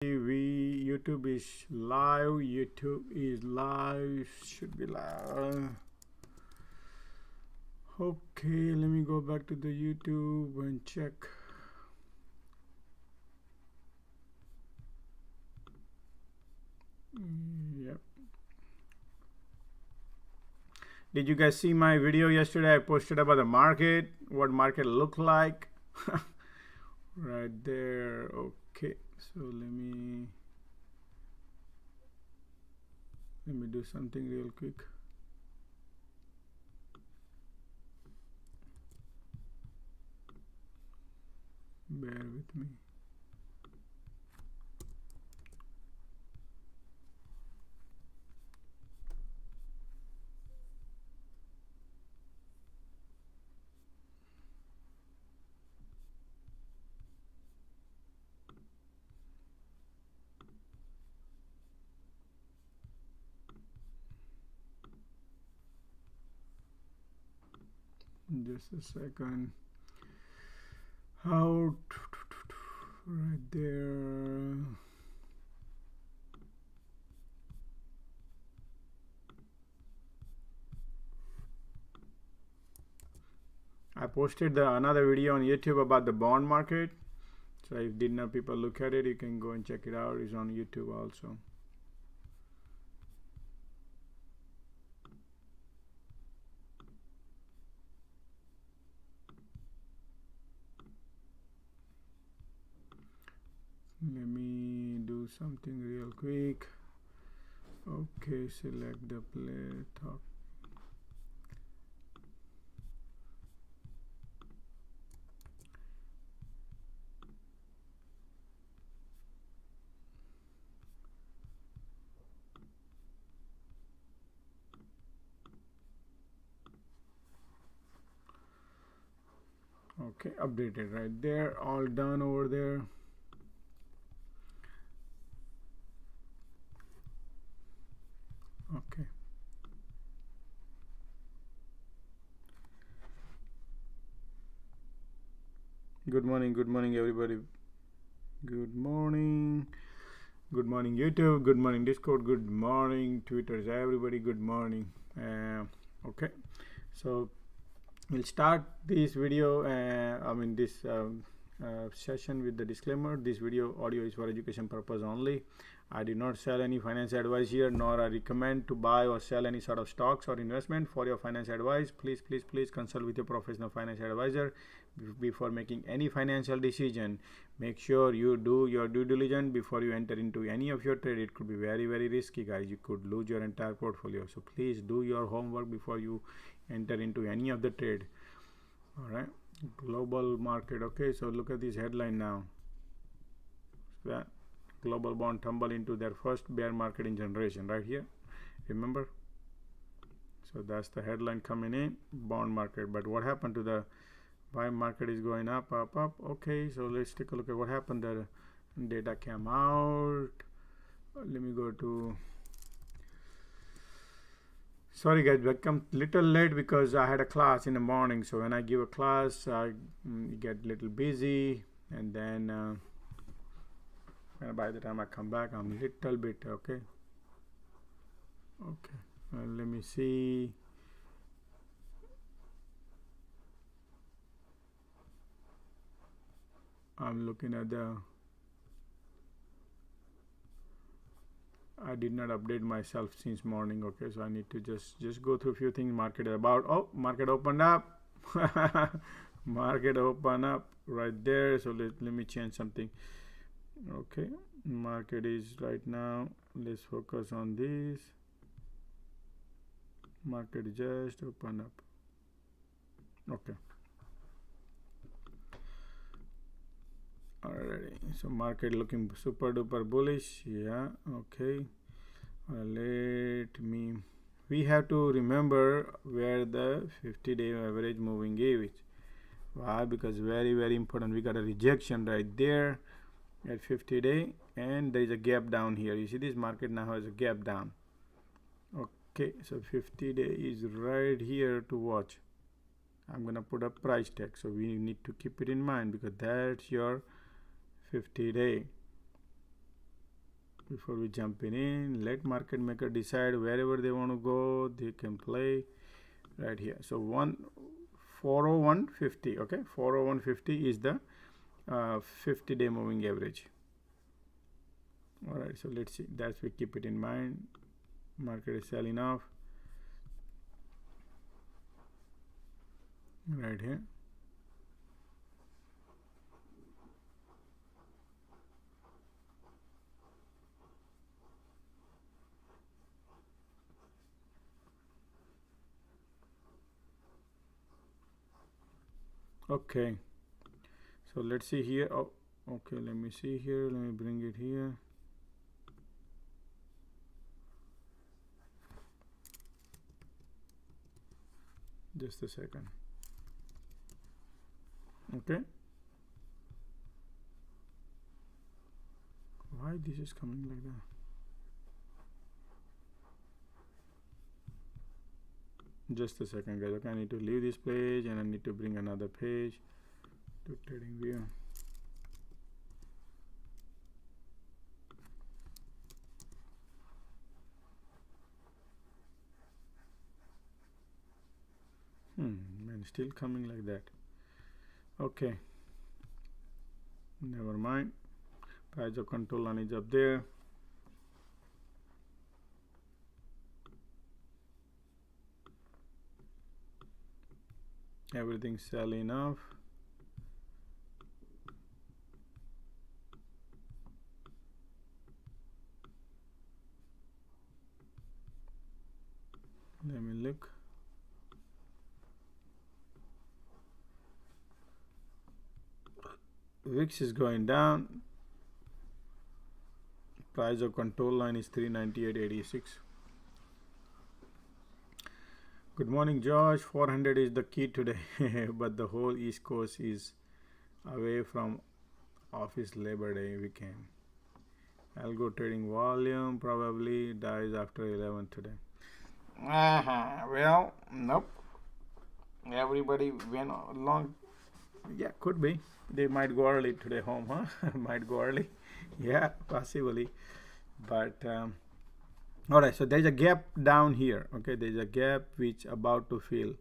YouTube is live. YouTube is live. Should be live. Okay, let me go back to the YouTube and check. Yep. Did you guys see my video yesterday? I posted about the market, what market looked like. Right there. Okay, so let me do something real quick. Bear with me. Just a second. Out right there. I posted another video on YouTube about the bond market. So if did not people look at it, you can go and check it out. It's on YouTube also. Let me do something real quick. Okay, select the play talk. Okay, updated right there, all done over there. Okay. Good morning everybody. Good morning YouTube, good morning Discord, good morning Twitter, everybody good morning. Okay, so we'll start this video, this session with the disclaimer. This video audio is for education purpose only. I do not sell any financial advice here, nor I recommend to buy or sell any sort of stocks or investment. For your financial advice, please consult with your professional financial advisor before making any financial decision. Make sure you do your due diligence before you enter into any of your trade. It could be very risky, guys. You could lose your entire portfolio. So please do your homework before you enter into any of the trade. All right, global market. Okay, so look at this headline now. That global bond tumble into their first bear market in generation, right here, remember? So that's the headline coming in, bond market. But what happened to the buy market? Is going up. Okay, so let's take a look at what happened. The data came out. Let me go to, sorry guys, I come little late because I had a class in the morning. So when I give a class, I get little busy, and then and by the time I come back, I'm little bit okay. Let me see. I'm looking at the, I did not update myself since morning. Okay, so I need to just go through a few things. Market about, oh, market opened up. Market open up right there. So let me change something. Okay, market is right now, let's focus on this. Market just open up. Okay, alrighty, so market looking super duper bullish. Yeah, okay. We have to remember where the 50-day average moving is. Why? Because very important. We got a rejection right there at 50-day, and there is a gap down here. You see this market now has a gap down. Okay, so 50-day is right here to watch. I'm gonna put a price tag, so we need to keep it in mind because that's your 50-day. before we jump in, let market maker decide wherever they want to go. They can play right here. So 401.50. Okay, 401.50 is the 50-day moving average. All right, so let's see. That's we keep it in mind. Market is selling off right here. Okay, so let's see here. Oh, okay, let me see here. Let me bring it here. Just a second. Okay, why this is coming like that? Just a second, guys. Okay, I need to leave this page and I need to bring another page to trading view. Man, still coming like that. Okay, never mind. Price of control line is up there. Everything's selling off. Let me look. VIX is going down. Price of control line is 398.86. Good morning, Josh. 400 is the key today, but the whole East Coast is away from office Labor Day weekend. Algo trading volume probably dies after 11 today. Well, nope. Everybody went long. Yeah, could be. They might go early today home, huh? Might go early. Yeah, possibly. But all right, so there's a gap down here. Okay, there's a gap which about to fill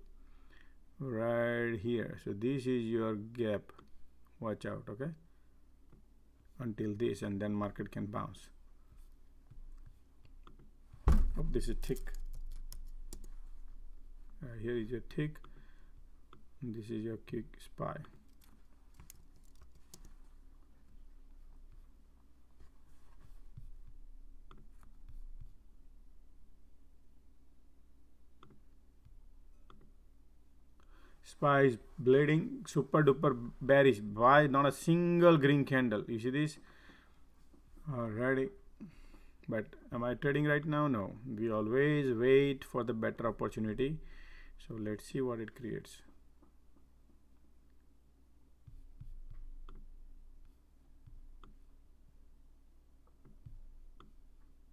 right here. So this is your gap. Watch out, okay? Until this, and then market can bounce. Oh, this is tick. Here is your tick. And this is your kick SPY. SPY is bleeding, super duper bearish. Why not a single green candle? You see this? Alrighty. But am I trading right now? No. We always wait for the better opportunity. So let's see what it creates.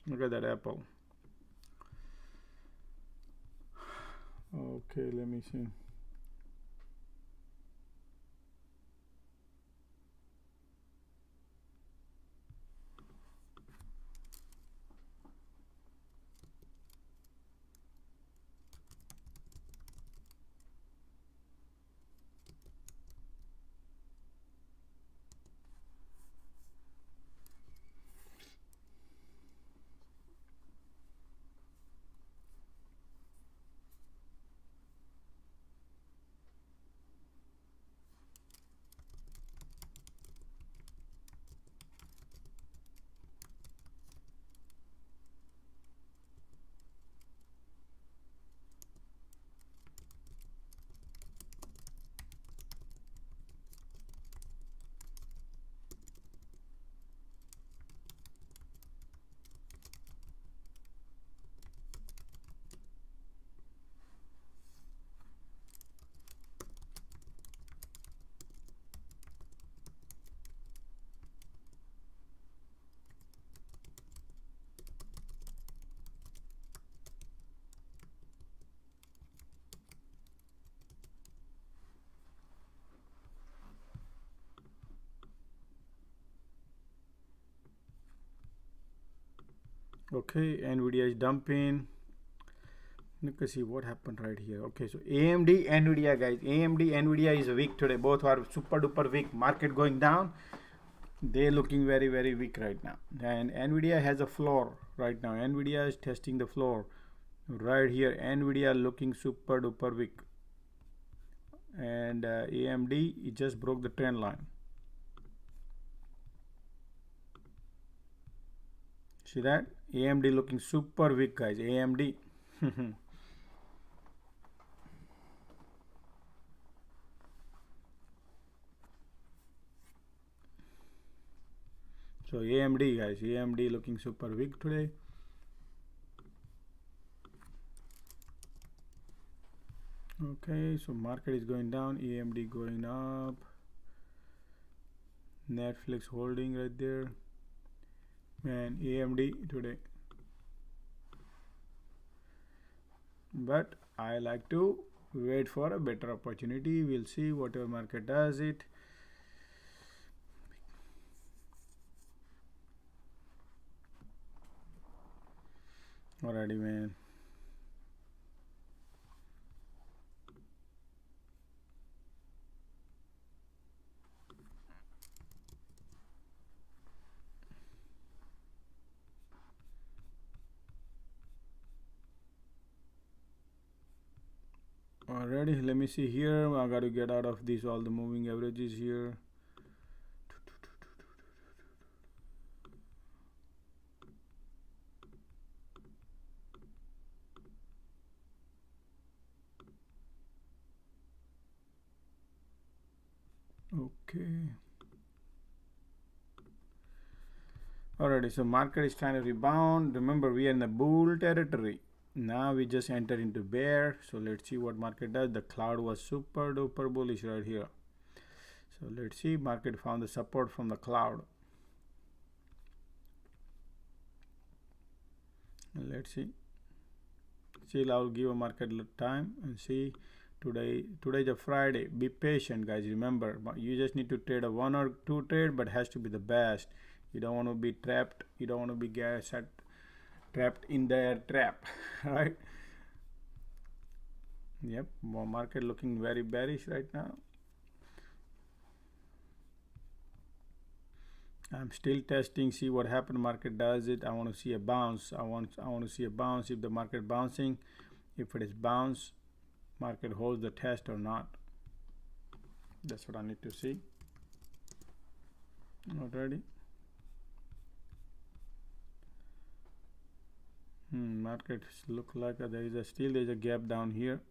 Look at that apple. Okay, let me see. Okay, Nvidia is dumping. Let's see what happened right here. Okay, so AMD, Nvidia, guys. AMD, Nvidia is weak today. Both are super duper weak. Market going down. They're looking very, very weak right now. And Nvidia has a floor right now. Nvidia is testing the floor right here. Nvidia looking super duper weak. And AMD, it just broke the trend line. See that? AMD looking super weak, guys. AMD. So AMD, guys, AMD looking super weak today. Okay, so market is going down, AMD going up. Netflix holding right there. Man, AMD today. But I like to wait for a better opportunity. We'll see whatever market does it. Alrighty, man. Alrighty, let me see here. I got to get out of these all the moving averages here. Okay. Alrighty, so market is trying to rebound. Remember, we are in the bull territory. Now we just enter into bear. So let's see what market does. The cloud was super duper bullish right here. So let's see, market found the support from the cloud. Let's see. Still, I'll give a market time and see. Today's a Friday. Be patient, guys. Remember, you just need to trade a 1 or 2 trade, but has to be the best. You don't want to be trapped. You don't want to be trapped in their trap, right? Yep, market looking very bearish right now. I'm still testing, see what happened. Market does it. I want to see a bounce. I want to see a bounce. If the market bouncing, if it is bounce, market holds the test or not. That's what I need to see. Already. Market look like there's a gap down here.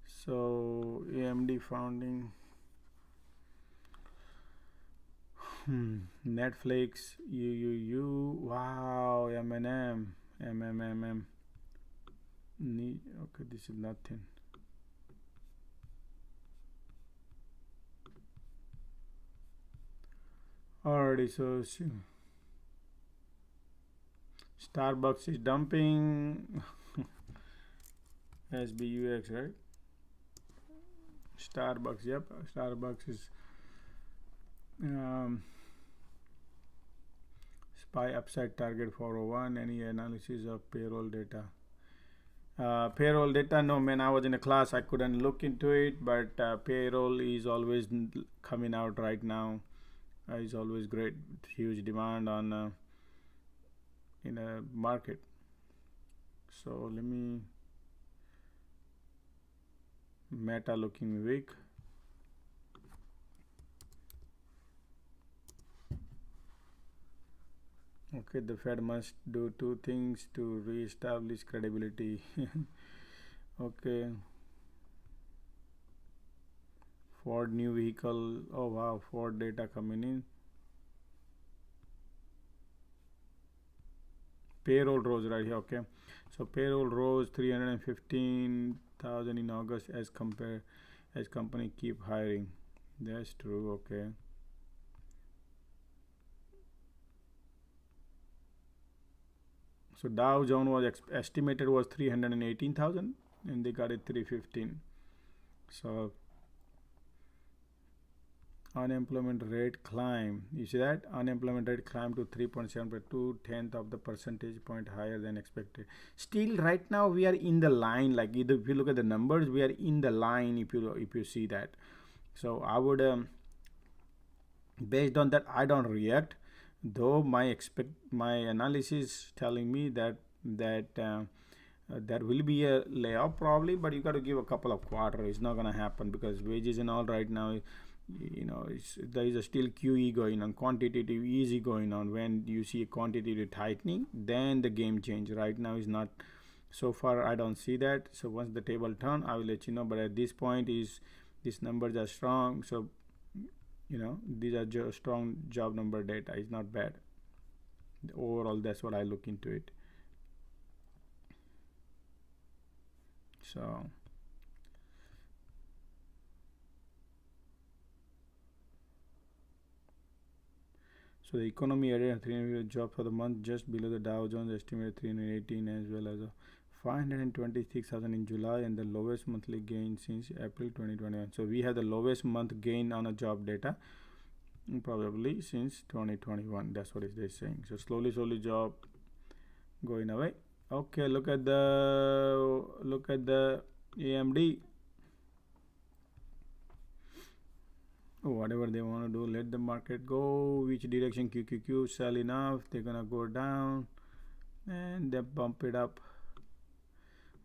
So AMD founding. Netflix, wow, M&M, MMMM. Okay, this is nothing. Alrighty, so Starbucks is dumping. SBUX, right? Starbucks, yep, Starbucks is SPY upside target 401. Any analysis of payroll data? Payroll data, no man, I was in a class, I couldn't look into it, but payroll is always coming out right now. Is always great, huge demand on in a market. So let me, Meta looking weak. Okay, the Fed must do 2 things to re-establish credibility. Okay. Ford new vehicle. Oh wow, Ford data coming in. Payroll rose right here. Okay, so payroll rose 315,000 in August as company keep hiring. That's true. Okay. So Dow Jones was estimated was 318,000 and they got it 315. So unemployment rate climb. You see that unemployment rate climbed to 3.7, 2/10 of the percentage point higher than expected. Still right now we are in the line, like either if you look at the numbers, we are in the line if you see that. So I would based on that I don't react, though my analysis telling me that there will be a layoff probably, but you got to give a couple of quarters. It's not going to happen because wages and all right now, you know, there is a still QE going on, quantitative easy going on. When you see a quantitative tightening, then the game change. Right now is not. So far I don't see that. So once the table turn, I will let you know. But at this point is these numbers are strong. So you know, these are strong job number data. Is not bad. Overall, that's what I look into it. So the economy added 300 jobs for the month, just below the Dow Jones estimated 318, as well as 526,000 in July, and the lowest monthly gain since April 2021. So we have the lowest month gain on a job data probably since 2021. That's what they're saying. So slowly job going away. Okay, look at the AMD. Whatever they want to do, let the market go. Which direction? QQQ sell enough, they're gonna go down and they bump it up.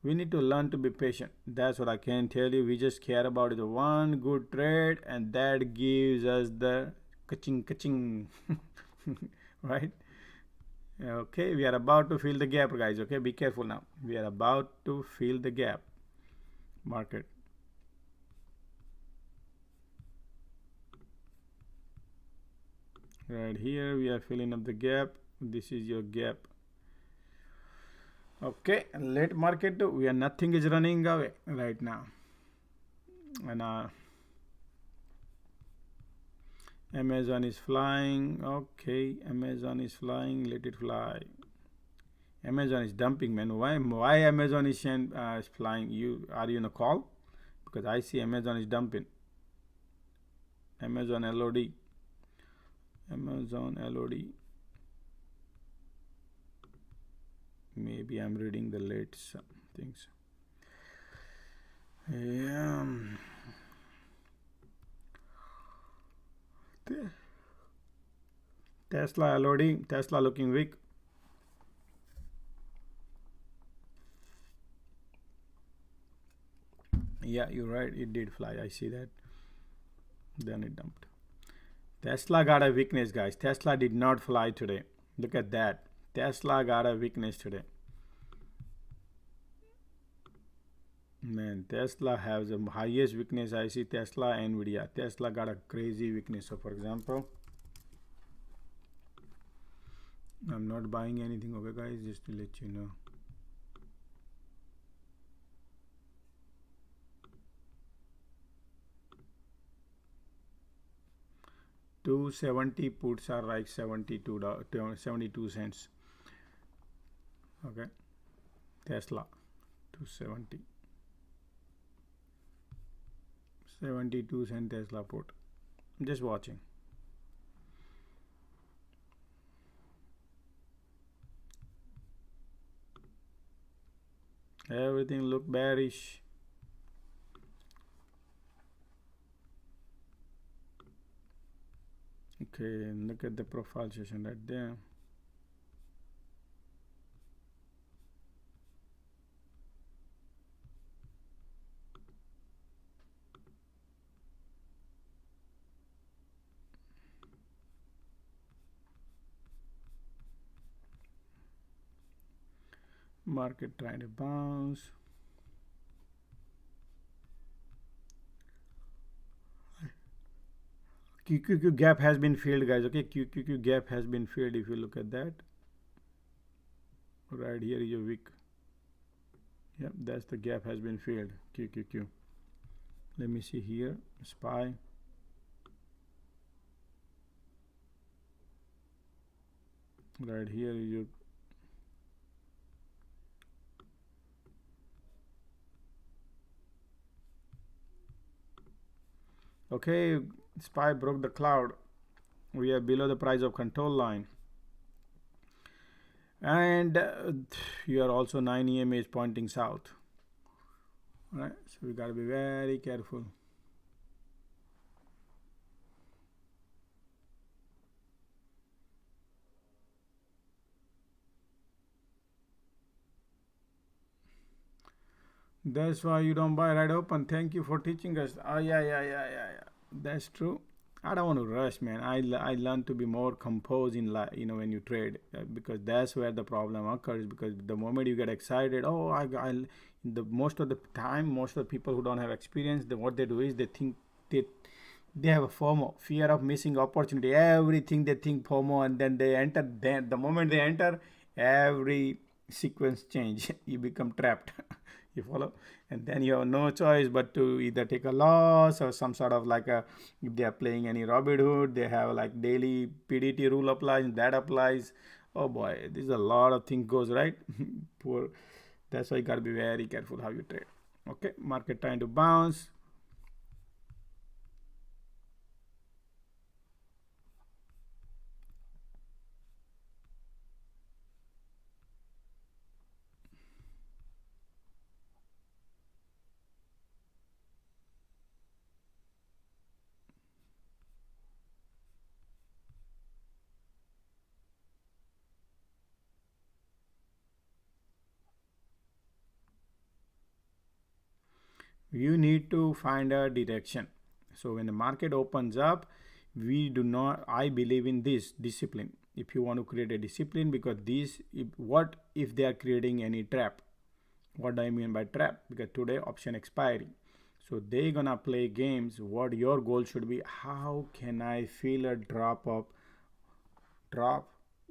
We need to learn to be patient. That's what I can tell you. We just care about the one good trade, and that gives us the ka-ching right? Okay, we are about to fill the gap, guys. Okay, be careful now. We are about to fill the gap. Market. Right here we are filling up the gap. This is your gap. Okay, let market do. We are nothing is running away right now. And Amazon is flying. Okay, Amazon is flying. Let it fly. Amazon is dumping, man. Why Amazon is flying? Are you in a call? Because I see Amazon is dumping. Amazon LOD. Amazon LOD. Maybe I'm reading the late things. Yeah. Tesla LOD. Tesla looking weak. Yeah, you're right. It did fly. I see that. Then it dumped. Tesla got a weakness, guys. Tesla did not fly today. Look at that. Tesla got a weakness today. Man, Tesla has the highest weakness. I see Tesla, Nvidia. Tesla got a crazy weakness. So for example, I'm not buying anything, okay guys, just to let you know. $270 puts are like 72 cents. Okay, Tesla 270, 72 cent Tesla put. Just watching. Everything look bearish. Okay, look at the profile session right there. Market trying to bounce. QQQ gap has been filled, guys. Okay, QQQ gap has been filled. If you look at that, right here is your wick. Yep, that's the gap has been filled. QQQ. Let me see here. SPY. Right here is your. Okay, SPY broke the cloud. We are below the price of control line, and you are also 9 EMA is pointing south. All right, so we got to be very careful. That's why you don't buy right open. Thank you for teaching us. Oh yeah. That's true. I don't want to rush, man. I learned to be more composed in when you trade, because that's where the problem occurs. Because the moment you get excited, oh the most of the time, most of the people who don't have experience, what they do is they think they have a FOMO, fear of missing opportunity. Everything they think FOMO, and then they enter. Then the moment they enter, every sequence change. You become trapped. You follow, and then you have no choice but to either take a loss or some sort of like a, if they are playing any Robinhood, they have like daily PDT rule applies, and that applies. Oh boy, there's a lot of things goes right. Poor. That's why you gotta be very careful how you trade. Okay, market trying to bounce. You need to find a direction. So when the market opens up, we do not, I believe in this discipline. If you want to create a discipline, because what if they are creating any trap? What do I mean by trap? Because today option expiry, so they gonna play games. What your goal should be, how can I feel a drop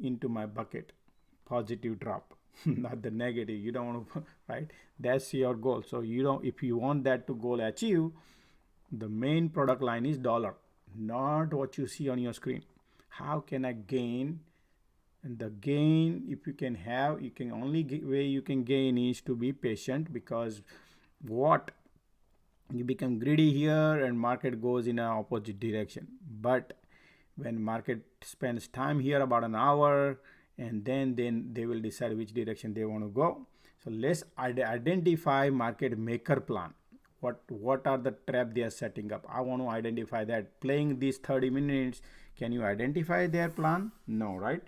into my bucket, positive drop, not the negative. You don't want to right, that's your goal. So you don't, if you want that to goal achieve, the main product line is dollar, not what you see on your screen. How can I gain? And the gain, if you can have, you can only way you can gain is to be patient, because what you become greedy here and market goes in an opposite direction. But when market spends time here about an hour, and then they will decide which direction they want to go. So let's identify market maker plan. What are the trap they are setting up? I want to identify that. Playing these 30 minutes, can you identify their plan? No, right?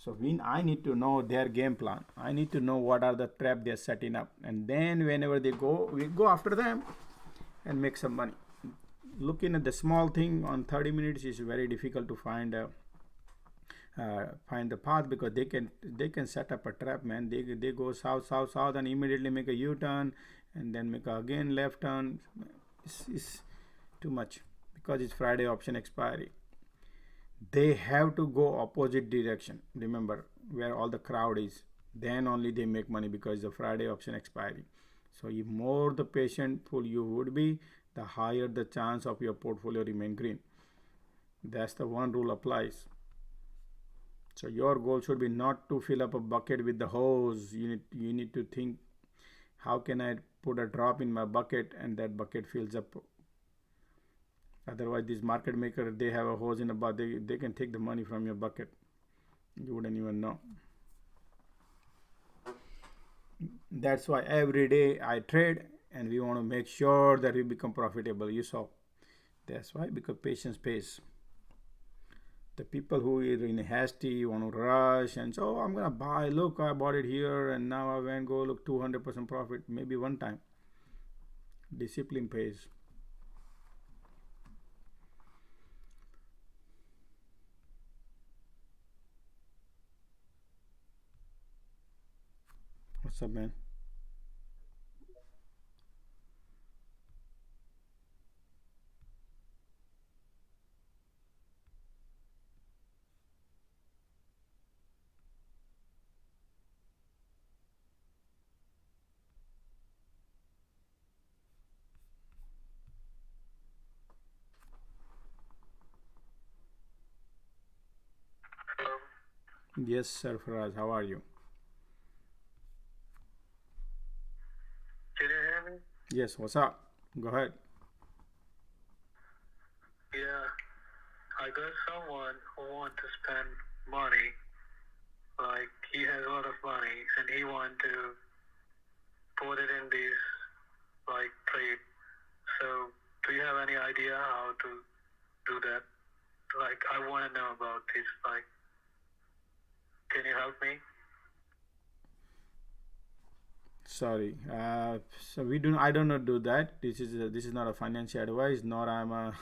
So I need to know their game plan. I need to know what are the trap they're setting up, and then whenever they go, we go after them and make some money. Looking at the small thing on 30 minutes is very difficult to find the path, because they can set up a trap, man. They go south and immediately make a U-turn, and then make again left turn. It's too much, because it's Friday option expiry. They have to go opposite direction, remember, where all the crowd is. Then only they make money, because the Friday option expiry. So if more the patientful you would be, the higher the chance of your portfolio remain green. That's the one rule applies. So your goal should be not to fill up a bucket with the hose. You need to think, how can I put a drop in my bucket and that bucket fills up. Otherwise, this market maker, they have a hose in the bucket. They can take the money from your bucket. You wouldn't even know. That's why every day I trade, and we want to make sure that we become profitable. You saw. That's why, because patience pays. The people who are in hasty, want to rush and so, I'm gonna buy. Look, I bought it here, and now I went go look 200% profit. Maybe one time. Discipline pays. What's up, man? Yes, sir, Faraz. How are you? Can you hear me? Yes, what's up? Go ahead. I got someone who wants to spend money, like he has a lot of money, and he wants to put it in this like trade. So, do you have any idea how to do that? Like, I want to know about this. Like, can you help me? Sorry. So I do not do that. This is not a financial advice, nor I'm a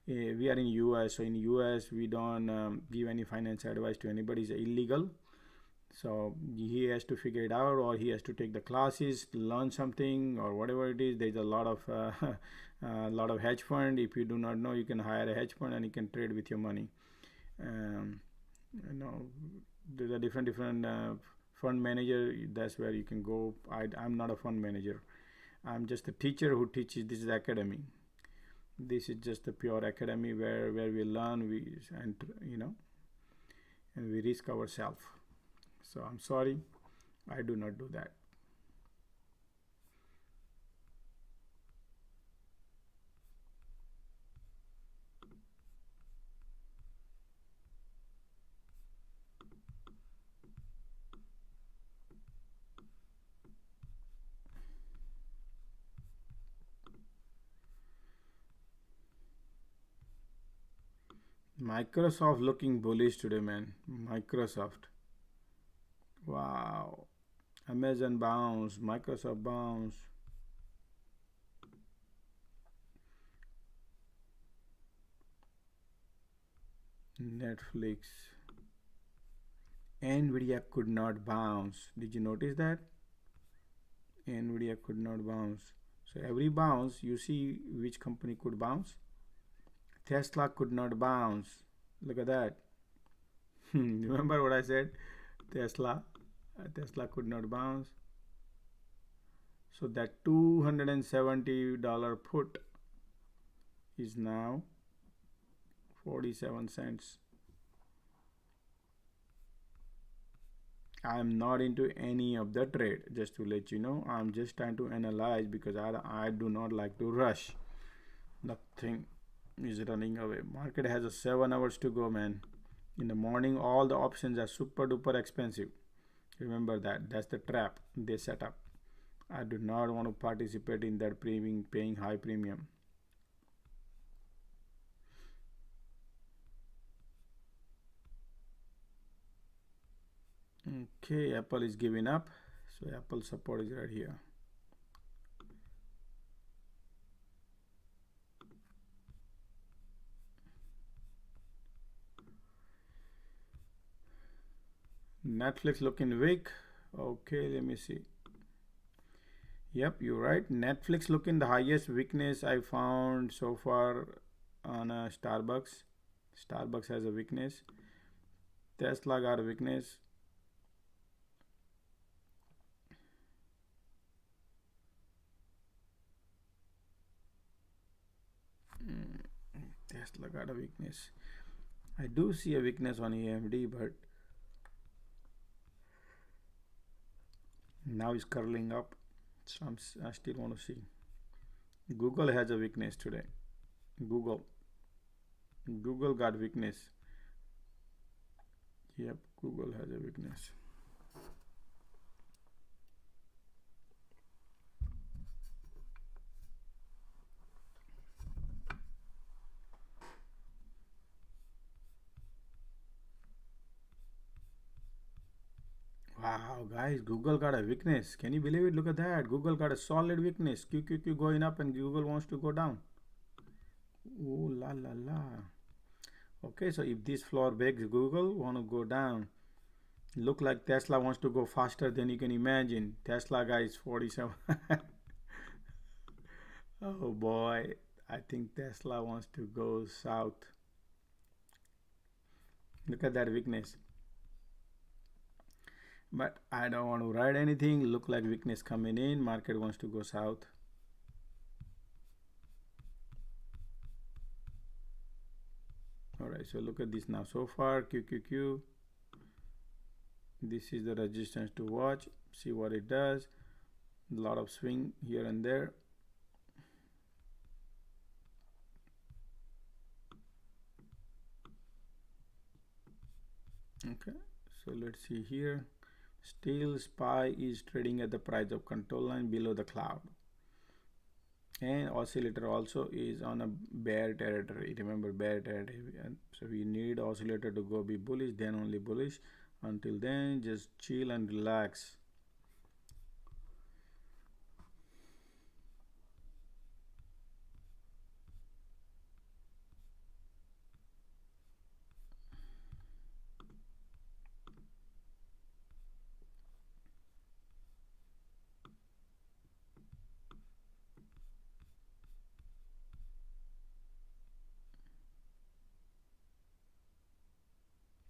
we are in US, so in US we don't give any financial advice to anybody. It's illegal. So he has to figure it out, or he has to take the classes, learn something, or whatever it is. There's a lot of a lot of hedge fund. If you do not know, you can hire a hedge fund and you can trade with your money. um, you know there's a different fund manager. That's where you can go. I'm not a fund manager. I'm just a teacher who teaches. This is academy. This is just a pure academy where we learn, and and we risk ourselves. So I'm sorry, I do not do that. Microsoft looking bullish today, man. Microsoft. Wow. Amazon bounce, Microsoft bounce. Netflix. Nvidia could not bounce. Did you notice that? Nvidia could not bounce. So every bounce, you see which company could bounce. Tesla could not bounce. Look at that. Remember what I said? Tesla. Tesla could not bounce. So that $270 put is now 47 cents. I'm not into any of the trade, just to let you know. I'm just trying to analyze because I do not like to rush. Nothing is running away. Market has a 7 hours to go, man. In the morning, all the options are super duper expensive. Remember that. That's the trap they set up. I do not want to participate in that paying high premium. Okay, Apple is giving up. So Apple support is right here. Netflix looking weak. Okay, let me see. Yep, you're right. Netflix looking the highest weakness I found so far on Starbucks. Starbucks has a weakness. Tesla got a weakness. Tesla got a weakness. I do see a weakness on AMD, but now it's curling up. So I still want to see. Google has a weakness today. Google. Google got weakness. Yep, Google has a weakness. Wow, guys, Google got a weakness. Can you believe it? Look at that. Google got a solid weakness. QQQ going up and Google wants to go down. Oh la la la. Okay, so if this floor breaks, Google want to go down. Look like Tesla wants to go faster than you can imagine. Tesla guys 47. Oh boy, I think Tesla wants to go south. Look at that weakness. But I don't want to write anything. Look like weakness coming in. Market wants to go south. Alright, so look at this now. So far, QQQ. This is the resistance to watch. See what it does. A lot of swing here and there. Okay, so let's see here. Still SPY is trading at the price of control line below the cloud, and oscillator also is on a bear territory. Remember, bear territory. And so we need oscillator to go be bullish, then only bullish. Until then, just chill and relax.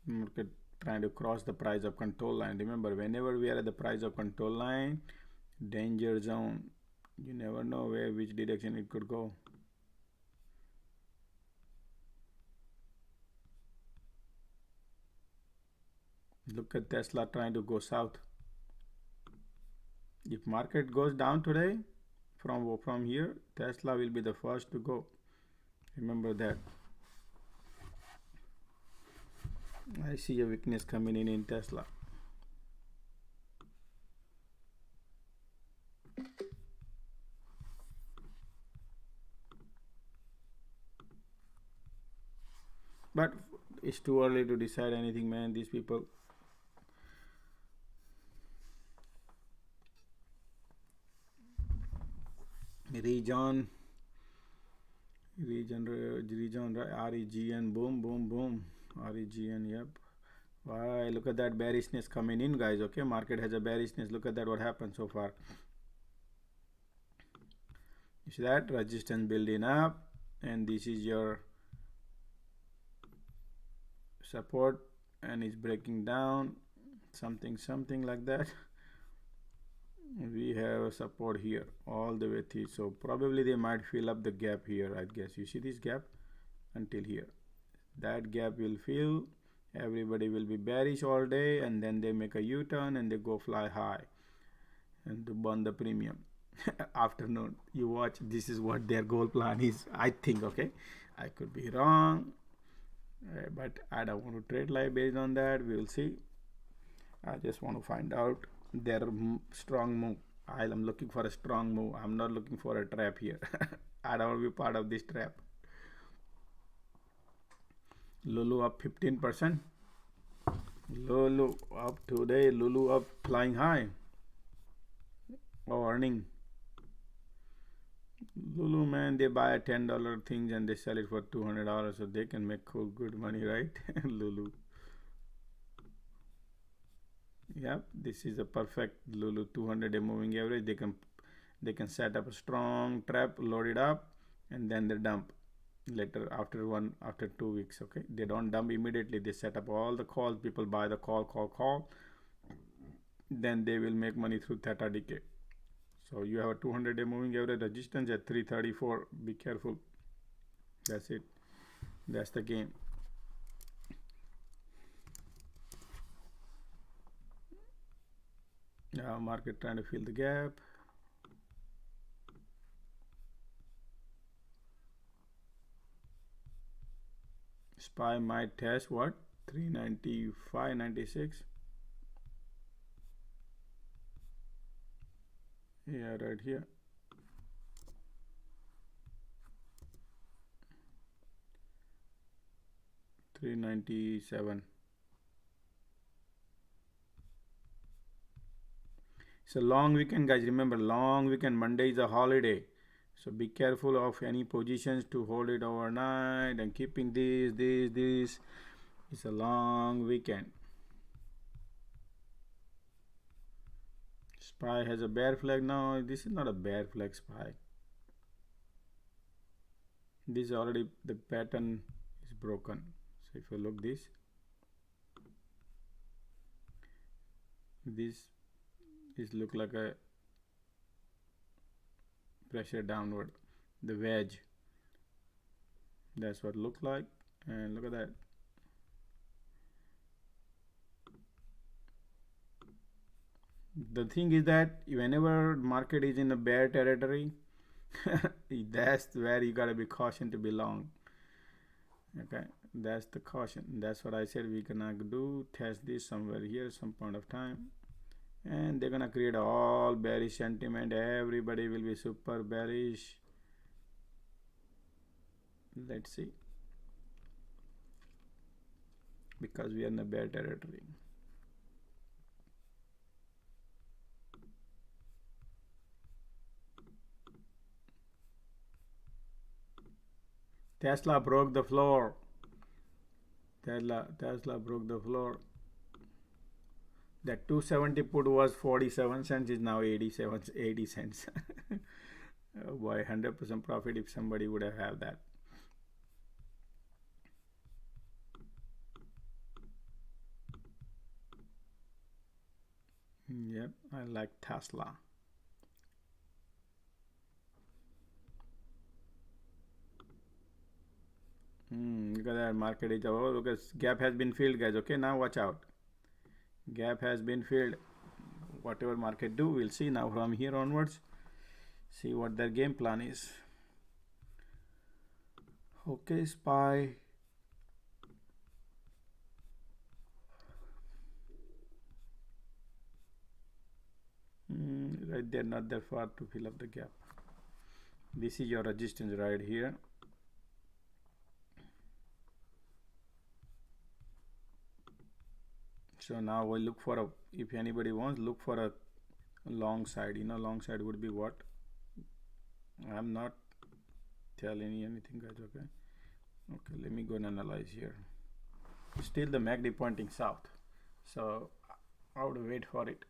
Market trying to cross the price of control line. Remember, whenever we are at the price of control line, danger zone. You never know which direction it could go. Look at Tesla trying to go south. If market goes down today from here, Tesla will be the first to go. Remember that. I see a weakness coming in Tesla. But it's too early to decide anything, man. These people. Region, REGN, boom, boom, boom. REGN, yep. Why? Look at that bearishness coming in, guys. Okay, market has a bearishness. Look at that, what happened so far. You see that? Resistance building up, and this is your support, and it's breaking down. Something like that. We have a support here all the way through, so probably they might fill up the gap here. I guess you see this gap until here. That gap will fill. Everybody will be bearish all day, and then they make a U-turn and they go fly high and to burn the premium. Afternoon, you watch. This is what their goal plan is, I think. Okay, I could be wrong, but I don't want to trade live based on that. We will see. I just want to find out their strong move. I am looking for a strong move. I'm not looking for a trap here. I don't want to be part of this trap. Lulu up 15%. Lulu up today. Lulu up flying high. Oh, earning. Lulu, man, they buy $10 things and they sell it for $200, so they can make good money, right? Lulu. Yep, this is a perfect Lulu 200-day moving average. They can set up a strong trap, load it up, and then they dump later after 2 weeks. Okay, they don't dump immediately. They set up all the calls. People buy the call. Then they will make money through theta decay. So you have a 200-day moving average resistance at 334. Be careful. That's it. That's the game. Now market trying to fill the gap. SPY might test what? 395.96. Yeah, right here. $397. It's a long weekend, guys. Remember, long weekend. Monday is a holiday, so be careful of any positions to hold it overnight and keeping this. It's a long weekend. SPY has a bear flag now. This is not a bear flag. SPY. This already, the pattern is broken. So if you look this look like a pressure downward, the wedge. That's what it looks like, and look at that. The thing is that whenever market is in a bear territory, that's where you gotta be cautioned to be long. Okay, That's the caution. That's what I said. We're gonna do test this somewhere here some point of time, and they're gonna create all bearish sentiment. Everybody will be super bearish. Let's see, because we are in the bear territory. Tesla broke the floor. Tesla broke the floor. That 270 put was 47 cents, is now 80 cents. Oh boy, 100% profit if somebody would have that. Yep, I like Tesla. Look at that, market is over because gap has been filled, guys. Okay, now watch out. Gap has been filled. Whatever market do, we'll see now from here onwards. See what their game plan is. Okay, SPY. Right there, not that far to fill up the gap. This is your resistance right here. So now we'll look for a, if anybody wants, look for a long side. Long side would be what? I'm not telling you anything, guys. Okay, let me go and analyze here. Still the MACD pointing south, so I would wait for it.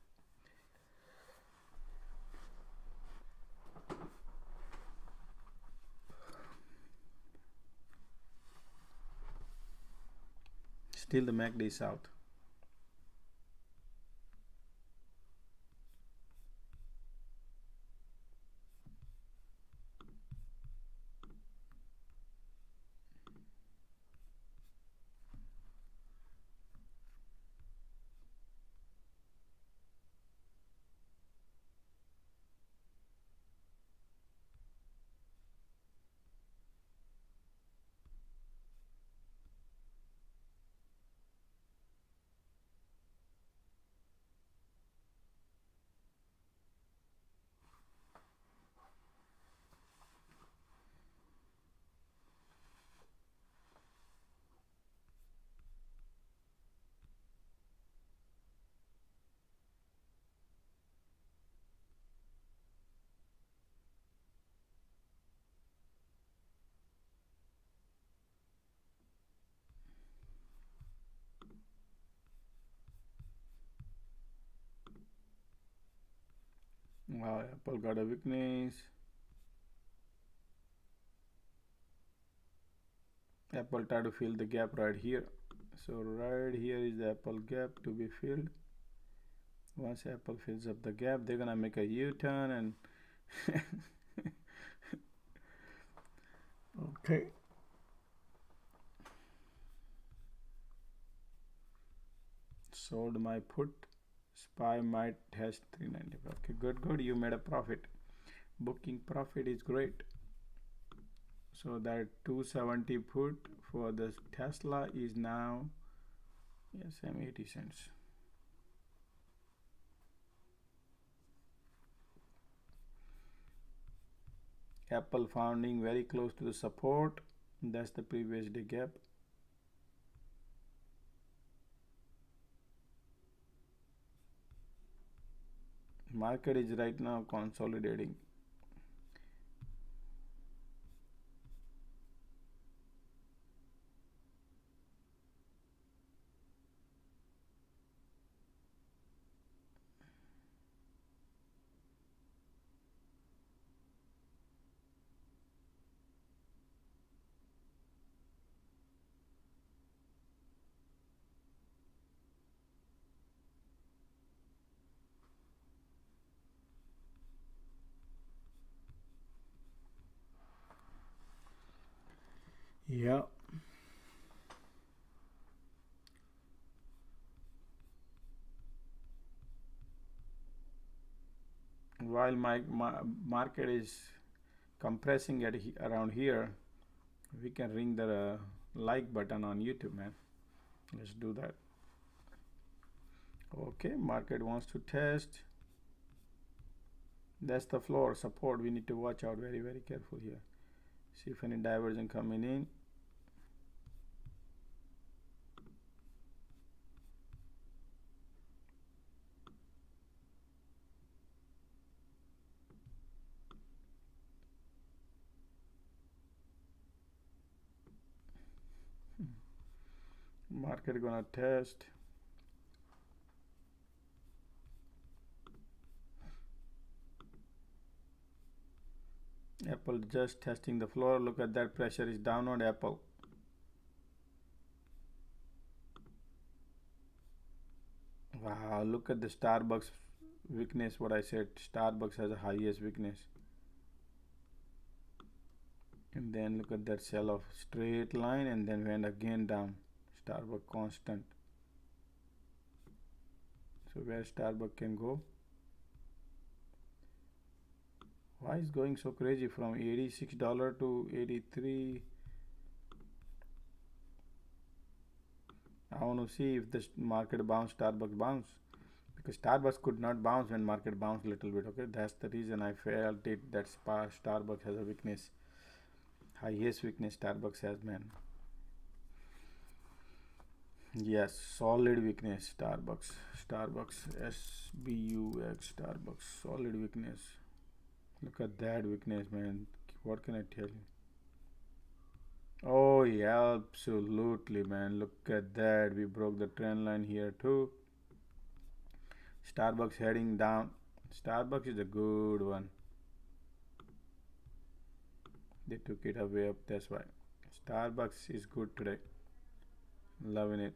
Still the MACD is south. Wow, Apple got a weakness. Apple try to fill the gap right here. So right here is the Apple gap to be filled. Once Apple fills up the gap, they're gonna make a U-turn and okay. Sold my put. SPY might test 395. Okay, good. You made a profit. Booking profit is great. So that 270 put for the Tesla is now, yes, I'm 80 cents. Apple founding very close to the support. That's the previous day gap. Market is right now consolidating. Yeah. While my market is compressing at around here, we can ring the like button on YouTube, man. Let's do that. Okay, market wants to test. That's the floor support. We need to watch out very, very careful here. See if any divergence coming in. Market gonna test. Apple just testing the floor. Look at that, pressure is down on Apple. Wow, look at the Starbucks weakness. What I said, Starbucks has the highest weakness. And then look at that sell off, straight line, and then went again down. Starbucks constant. So where Starbucks can go? Why is going so crazy from $86 to 83? I want to see if the market bounce, Starbucks bounce, because Starbucks could not bounce when market bounced a little bit. Okay, that's the reason I felt it that Starbucks has a weakness, highest weakness Starbucks has, man. Yes, solid weakness. Starbucks SBUX, Starbucks, solid weakness. Look at that weakness, man. What can I tell you? Oh yeah, absolutely, man. Look at that. We broke the trend line here too. Starbucks heading down. Starbucks is a good one. They took it away up, that's why. Starbucks is good today. Loving it.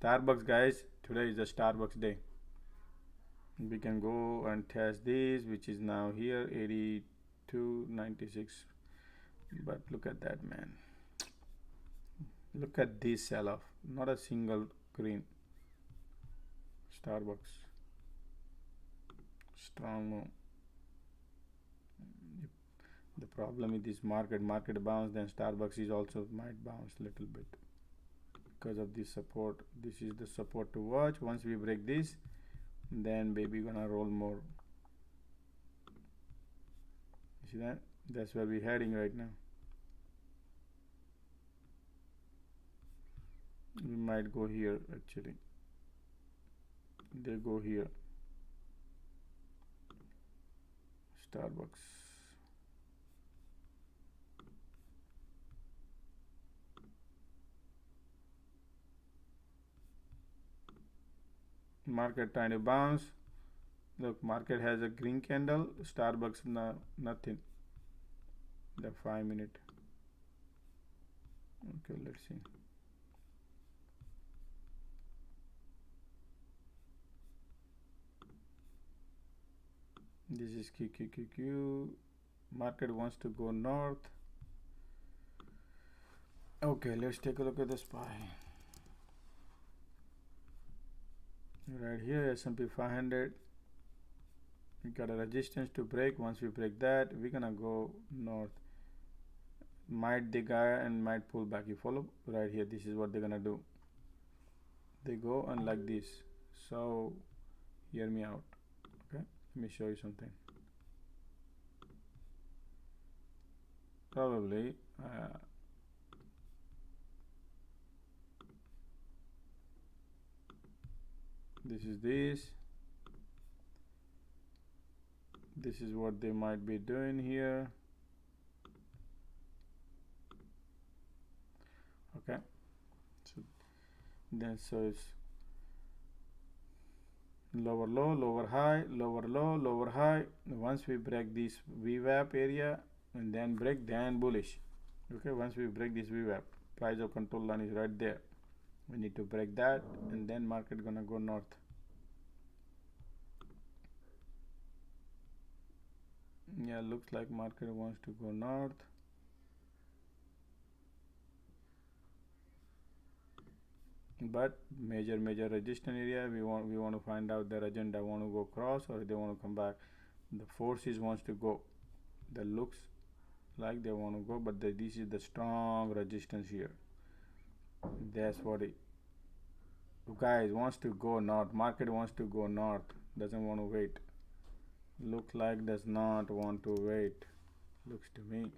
Starbucks, guys, today is the Starbucks day. We can go and test this, which is now here 82.96. But look at that, man. Look at this sell off. Not a single green. Starbucks. Strong move. The problem with this market bounce, then Starbucks is also might bounce a little bit because of this support. This is the support to watch. Once we break this, then baby gonna roll more. See that? That's where we're heading right now. We might go here actually. They go here. Starbucks. Market trying to bounce. Look, market has a green candle. Starbucks nothing. The 5-minute. Okay, let's see. This is QQQ. Market wants to go north. Okay, let's take a look at the SPY. Right here, S&P 500. We got a resistance to break. Once we break that, we're gonna go north. Might they go and might pull back. You follow? Right here, this is what they're gonna do. They go and like this. So hear me out. Okay, let me show you something. Probably this is what they might be doing here. Okay, so then so it's lower low, lower high, lower low, lower high. Once we break this VWAP area and then break, then bullish. Okay, once we break this VWAP, price of control line is right there. We need to break that and then market gonna go north. Yeah, looks like market wants to go north. But major resistance area, we want to find out their agenda want to go cross or they want to come back. The forces wants to go. That looks like they want to go, but this is the strong resistance here. That's what it guys wants to go north. Market wants to go north, doesn't want to wait. Looks like does not want to wait, looks to me.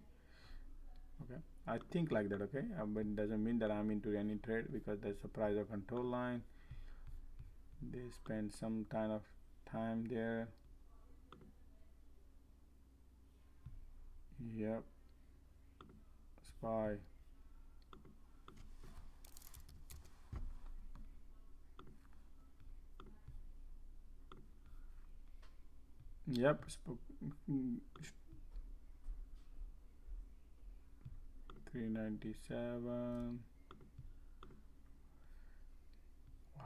Okay, I think like that. Okay, but it doesn't mean that I'm into any trade, because there's a price or control line. They spend some kind of time there. Yep, SPY. Yep, 397. Wow.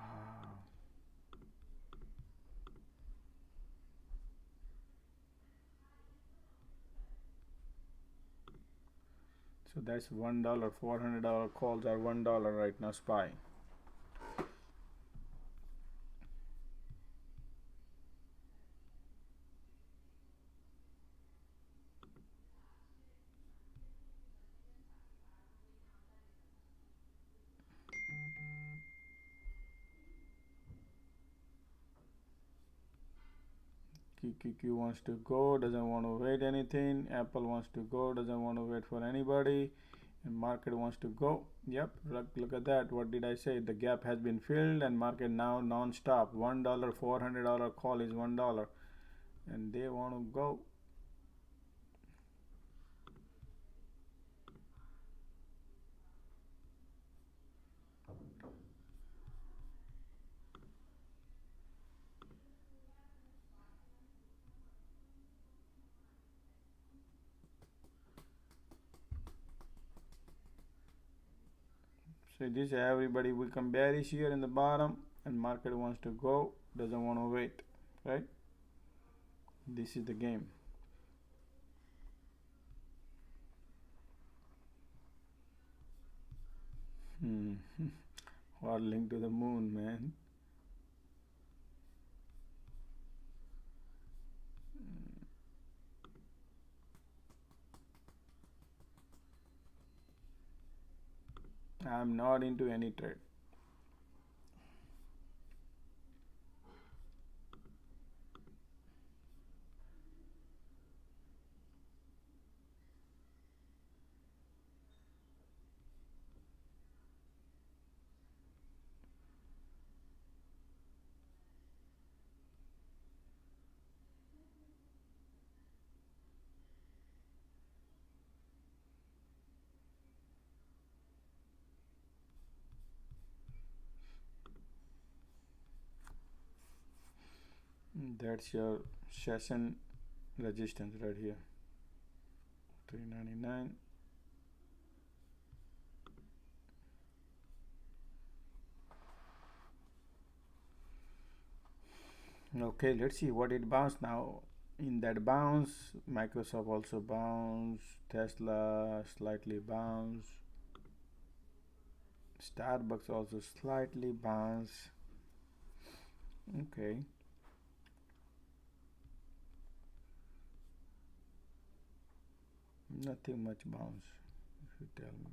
So that's $1. $400 calls are $1 right now, SPY. QQQ wants to go, doesn't want to wait anything. Apple wants to go, doesn't want to wait for anybody. And market wants to go. Yep, look at that. What did I say? The gap has been filled, and market now non-stop. $1, $400 call is $1, and they want to go. So this everybody will come bearish here in the bottom, and market wants to go, doesn't want to wait, right? This is the game. What link to the moon, man? I'm not into any trade. That's your session resistance right here, 399. Okay, let's see what it bounced now. In that bounce, Microsoft also bounced, Tesla slightly bounced, Starbucks also slightly bounced. Okay, nothing much bounce, if you tell me.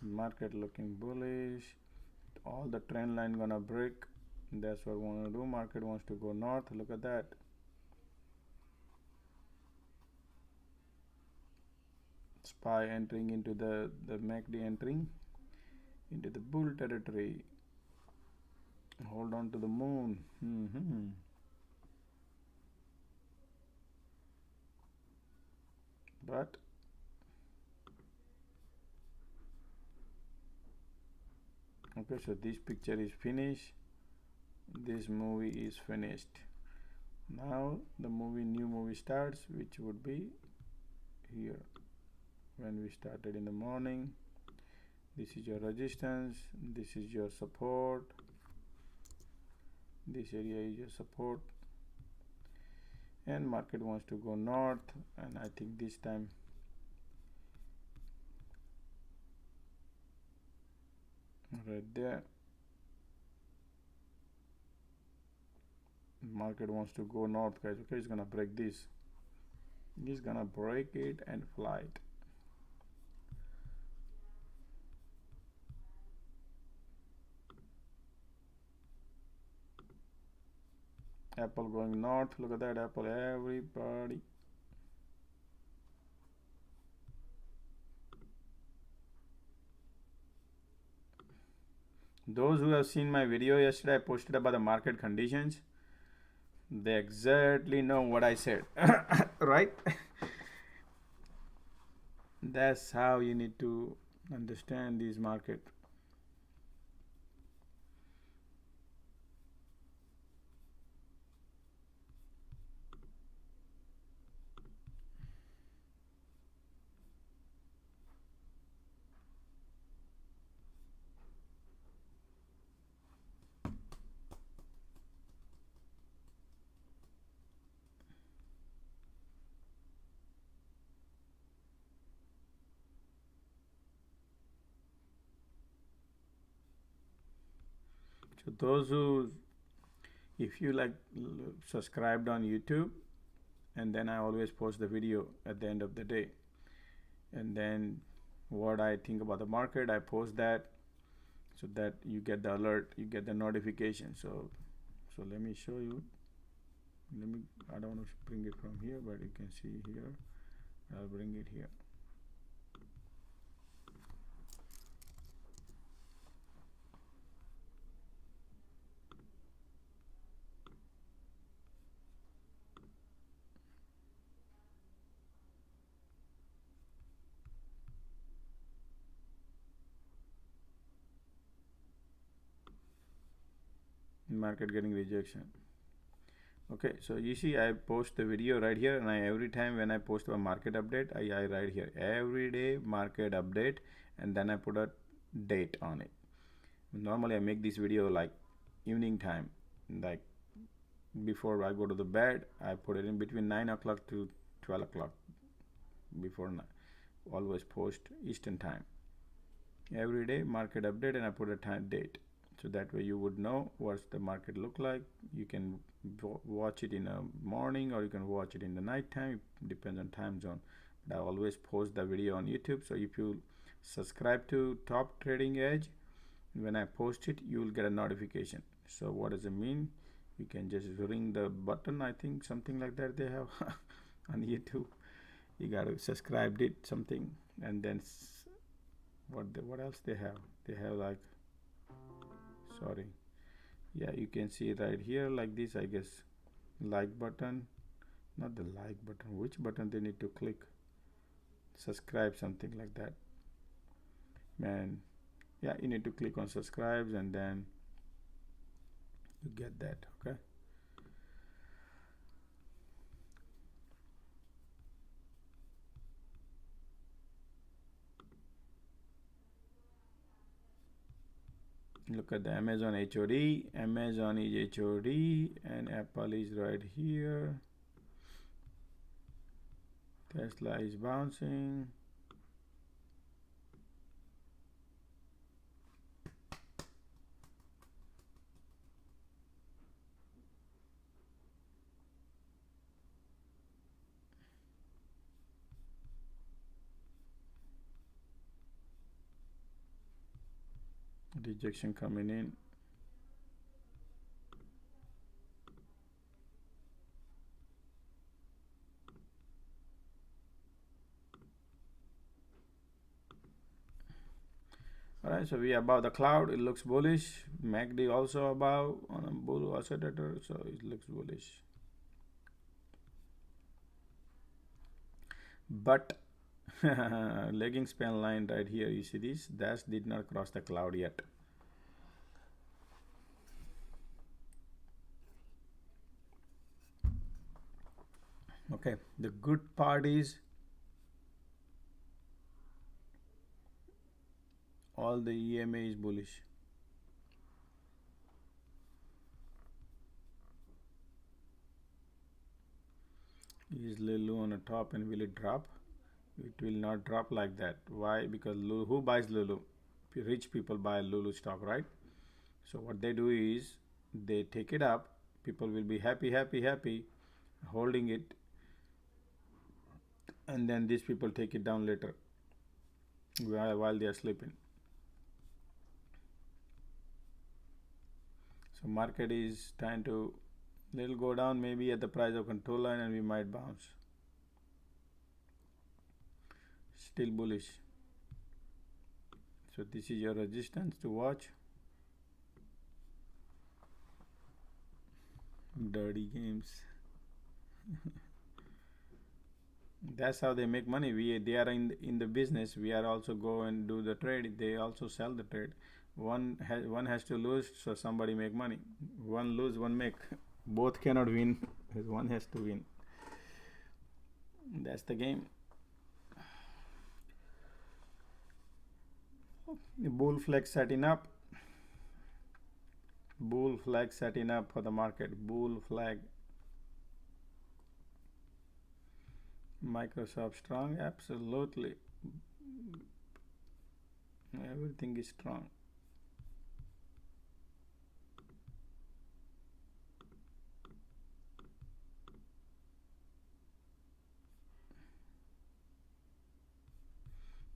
Market looking bullish, all the trend line gonna break. That's what we want to do. Market wants to go north. Look at that. SPY entering into the MACD, entering into the bull territory. Hold on to the moon. But okay, so this picture is finished, this movie is finished. Now the new movie starts, which would be here when we started in the morning. This is your resistance, this is your support, this area is your support, and market wants to go north, and I think this time right there Market wants to go north, guys. Okay, it's gonna break this. It's gonna break it and fly it. Apple going north. Look at that Apple, everybody. Those who have seen my video yesterday, I posted about the market conditions. They exactly know what I said, right? That's how you need to understand this market. So those who, if you like subscribed on YouTube, and then I always post the video at the end of the day, and then what I think about the market, I post that, so that you get the alert, you get the notification. So let me show you. I don't want to bring it from here, but you can see here. I'll bring it here. Market getting rejection. Okay, so you see I post the video right here, and every time when I post a market update, I write here every day market update, and then I put a date on it. Normally I make this video like evening time, like before I go to the bed. I put it in between 9 o'clock to 12 o'clock, before always post Eastern time. Every day market update, and I put a time date, so that way you would know what's the market look like. You can watch it in the morning, or you can watch it in the night time. It depends on time zone, but I always post the video on YouTube. So if you subscribe to Top Trading Edge, when I post it, you will get a notification. So what does it mean? You can just ring the button, I think something like that they have on YouTube. You got to subscribe it something, and then what else they have? They have like, sorry, yeah, you can see it right here like this, I guess. Like button, not the like button, which button they need to click? Subscribe, something like that, man. Yeah, you need to click on subscribes, and then you get that. Okay, look at the Amazon HOD. Amazon is HOD, and Apple is right here. Tesla is bouncing. Rejection coming in. Alright, so we are above the cloud. It looks bullish. MACD also above on a bull oscillator, so it looks bullish. But lagging span line right here, you see this? That did not cross the cloud yet. Okay, the good part is all the EMA is bullish. Is Lulu on the top, and will it drop? It will not drop like that. Why? Because Lulu, who buys Lulu? Rich people buy Lulu stock, right? So what they do is they take it up, People will be happy holding it, and then these people take it down later while they are sleeping. So market is trying to, they'll go down maybe at the price of control line, and we might bounce. Still bullish. So this is your resistance to watch. Dirty games. That's how they make money. They are in the business. We are also go and do the trade. They also sell the trade. One has to lose, so somebody make money. One lose, one make. Both cannot win. One has to win. That's the game. Bull flag setting up. Bull flag setting up for the market. Bull flag. Microsoft strong, absolutely. Everything is strong.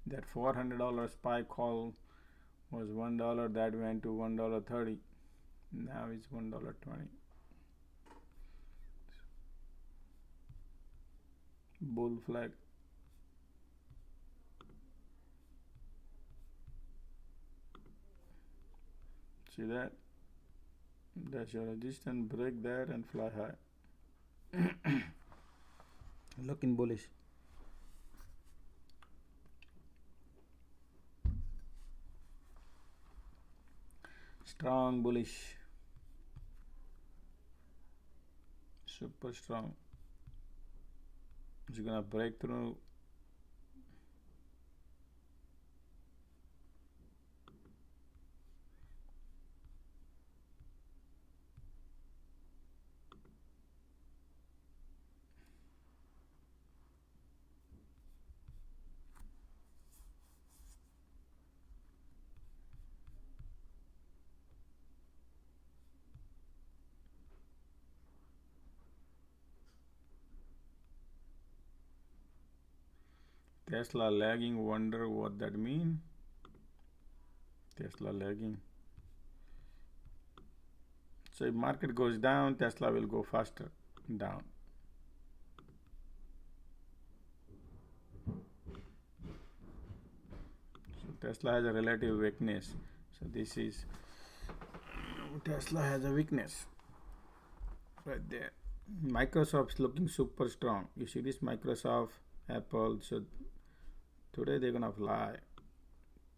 That $400 spike call was $1. That went to $1.30. Now it's $1.20. Bull flag. See that? That's your resistance. Break that and fly high. Looking bullish. Strong bullish. Super strong. It's gonna break through. Tesla lagging, wonder what that mean. Tesla lagging. So if market goes down, Tesla will go faster down. So Tesla has a relative weakness. So this is, Tesla has a weakness right there. Microsoft's looking super strong. You see this Microsoft, Apple. So today they're gonna fly.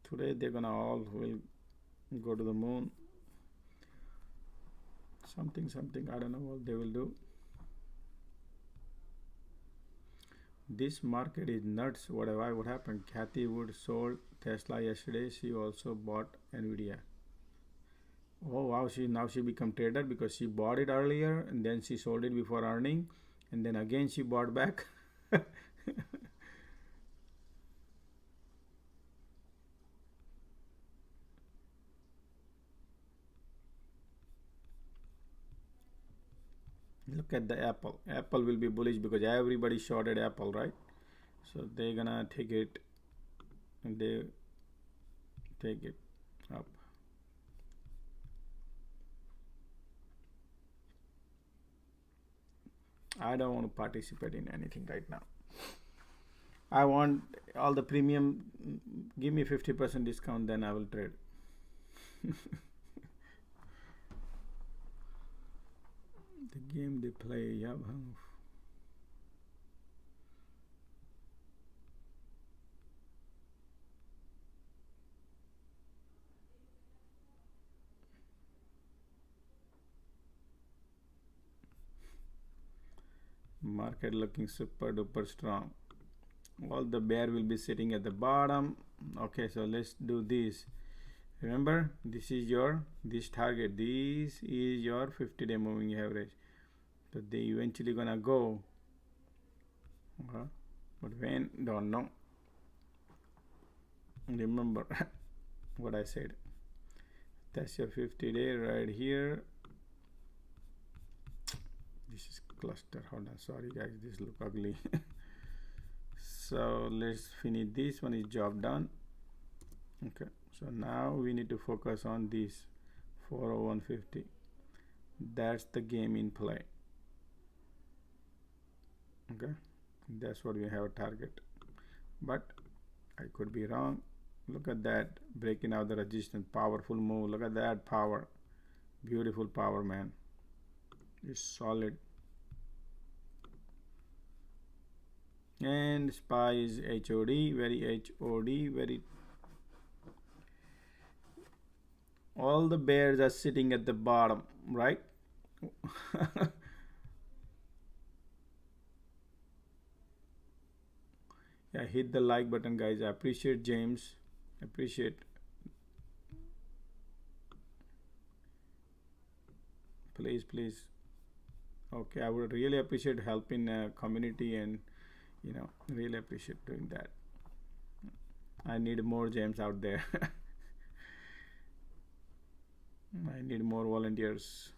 Today they're gonna all will go to the moon. Something, I don't know what they will do. This market is nuts. What happened? Kathy Wood sold Tesla yesterday. She also bought Nvidia. Oh wow, now she become trader because she bought it earlier and then she sold it before earning, and then again she bought back. Look at the Apple. Apple will be bullish because everybody shorted Apple, right? So they're gonna take it, and they take it up. I don't want to participate in anything right now. I want all the premium. Give me 50% discount, then I will trade. The game they play, yeah. Market looking super duper strong. All the bear will be sitting at the bottom. Okay, so let's do this. Remember, this is this target. This is your 50-day moving average. So they eventually gonna go. But when, don't know. Remember what I said. That's your 50-day right here. This is cluster. Hold on, sorry guys, this look ugly. So let's finish this one. Is job done. Okay, so now we need to focus on this 40150. That's the game in play. Okay, that's what we have a target, but I could be wrong. Look at that, breaking out the resistance, powerful move. Look at that power, beautiful power, man. It's solid. And SPY is HOD, very HOD, very. All the bears are sitting at the bottom, right? Yeah, hit the like button, guys. I appreciate James. Appreciate. Please, please. Okay, I would really appreciate helping community, and really appreciate doing that. I need more James out there. I need more volunteers.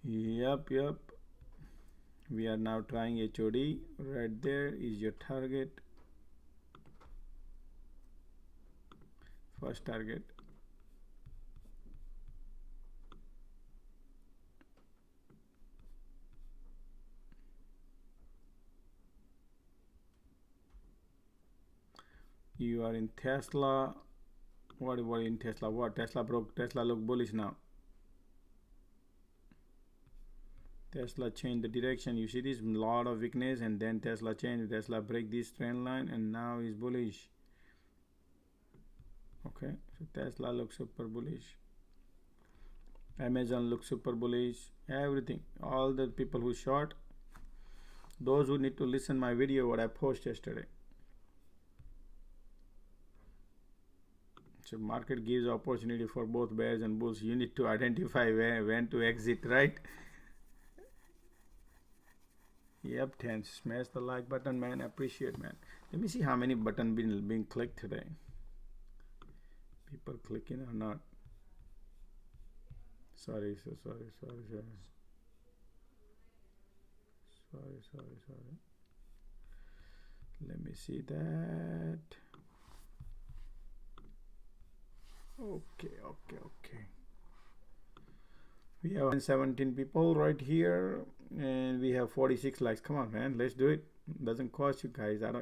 Yep. We are now trying HOD. Right there is your target. First target. You are in Tesla. What in Tesla? What? Tesla broke. Tesla look bullish now. Tesla changed the direction. You see this lot of weakness, and then Tesla changed. Tesla break this trend line, and now is bullish. Okay, so Tesla looks super bullish. Amazon looks super bullish. Everything. All the people who short, those who need to listen my video what I posted yesterday. So market gives opportunity for both bears and bulls. You need to identify when to exit, right? Yep, 10. Smash the like button, man. Appreciate, man. Let me see how many buttons being clicked today. People clicking or not? Sorry. Let me see that. Okay. We have 17 people right here, and we have 46 likes. Come on, man, let's do it. Doesn't cost you guys. I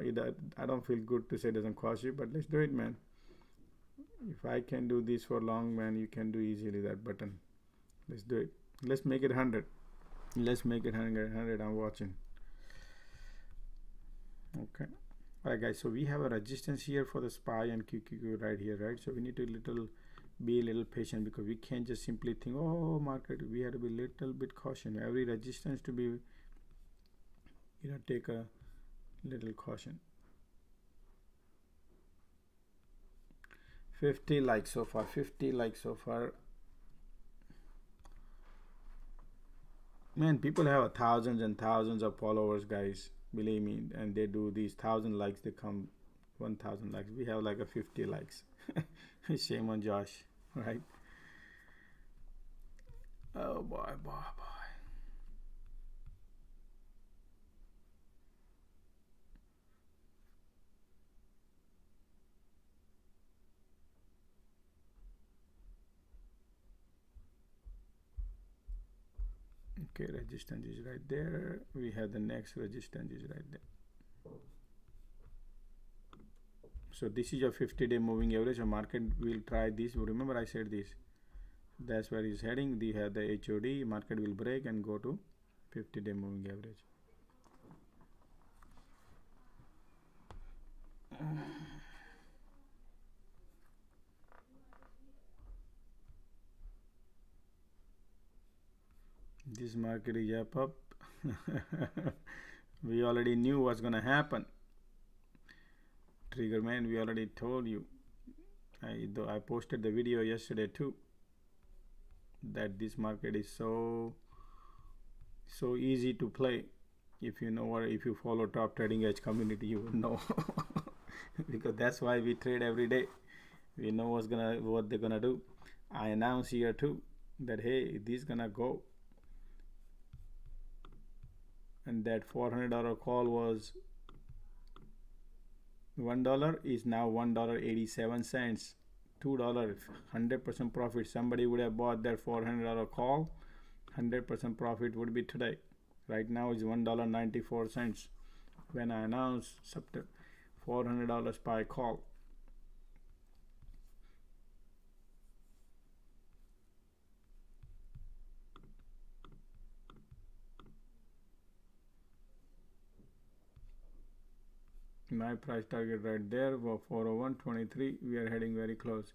don't feel good to say it doesn't cost you, but let's do it, man. If I can do this for long, man, you can do easily that button. Let's do it. Let's make it 100. Let's make it 100. I'm watching. Okay. Alright guys, so we have a resistance here for the SPY and QQQ right here, right? So we need to be a little patient, because we can't just simply think, oh, market. We have to be a little bit caution. Every resistance to be, take a little caution. 50 likes so far. 50 likes so far. Man, people have thousands and thousands of followers, guys. Believe me, and they do these 1,000 likes, they come 1,000 likes. We have like a 50 likes. Shame on Josh, right? Oh boy. Okay, resistance is right there. We have the next resistance is right there. So this is your 50-day moving average. A market will try this. Remember I said this. That's where it's heading. We have the HOD. Market will break and go to 50-day moving average. This market is up. We already knew what's gonna happen. Trigger man, we already told you. I posted the video yesterday too, that this market is so easy to play. If you know if you follow top trading edge community, you will know. Because that's why we trade every day. We know what they're gonna do. I announce here too. that hey, this gonna go, and that $400 call was $1 is now $1.87. $2, 100% profit. Somebody would have bought that $400 call, 100% profit would be today. Right now is $1.94 when I announced $400 per call. My price target right there for 401.23. We are heading very close.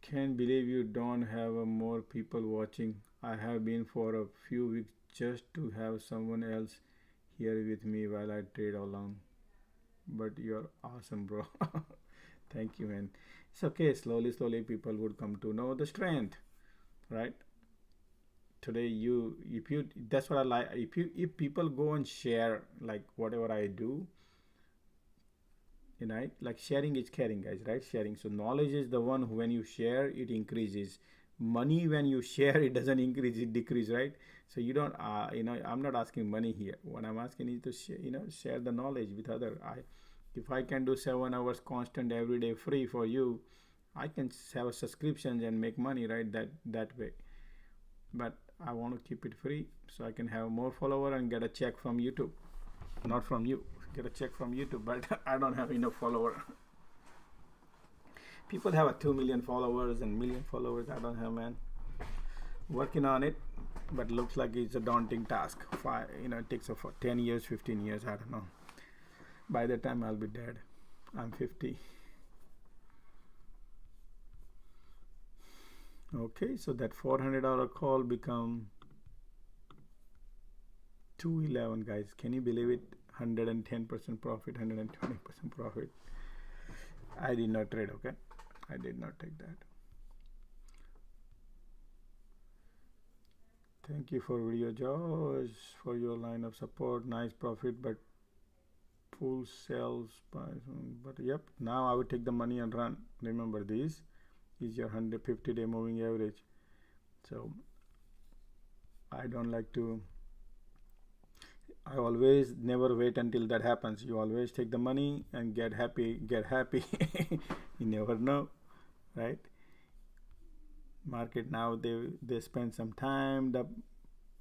Can't believe you don't have more people watching. I have been for a few weeks just to have someone else here with me while I trade alone. But you're awesome, bro. Thank you, man. It's okay. Slowly people would come to know the strength, right? Today that's what I like. If people go and share like whatever I do, like sharing is caring, guys, right? Sharing. So knowledge is the one who, when you share, it increases. Money, when you share, it doesn't increase, it decrease, right? So you don't I'm not asking money here. What I'm asking is to share the knowledge with other. If I can do 7 hours constant every day free for you, I can have subscriptions and make money, right? That way. But I want to keep it free so I can have more follower and get a check from YouTube. Not from you, get a check from YouTube, but I don't have enough follower. People have a 2 million followers and million followers. I don't have, man. Working on it, but looks like it's a daunting task. It takes 10 years, 15 years, I don't know. By the time I'll be dead, I'm 50. Okay, so that $400 call become 211, guys. Can you believe it? 110% profit, 120% profit. I did not trade, okay? I did not take that. Thank you for video, Josh, for your line of support. Nice profit, but full sales. But yep, now I will take the money and run. Remember, this is your 150-day moving average. So I don't like to. I always never wait until that happens. You always take the money and get happy. You never know, right? Market now, they spend some time, the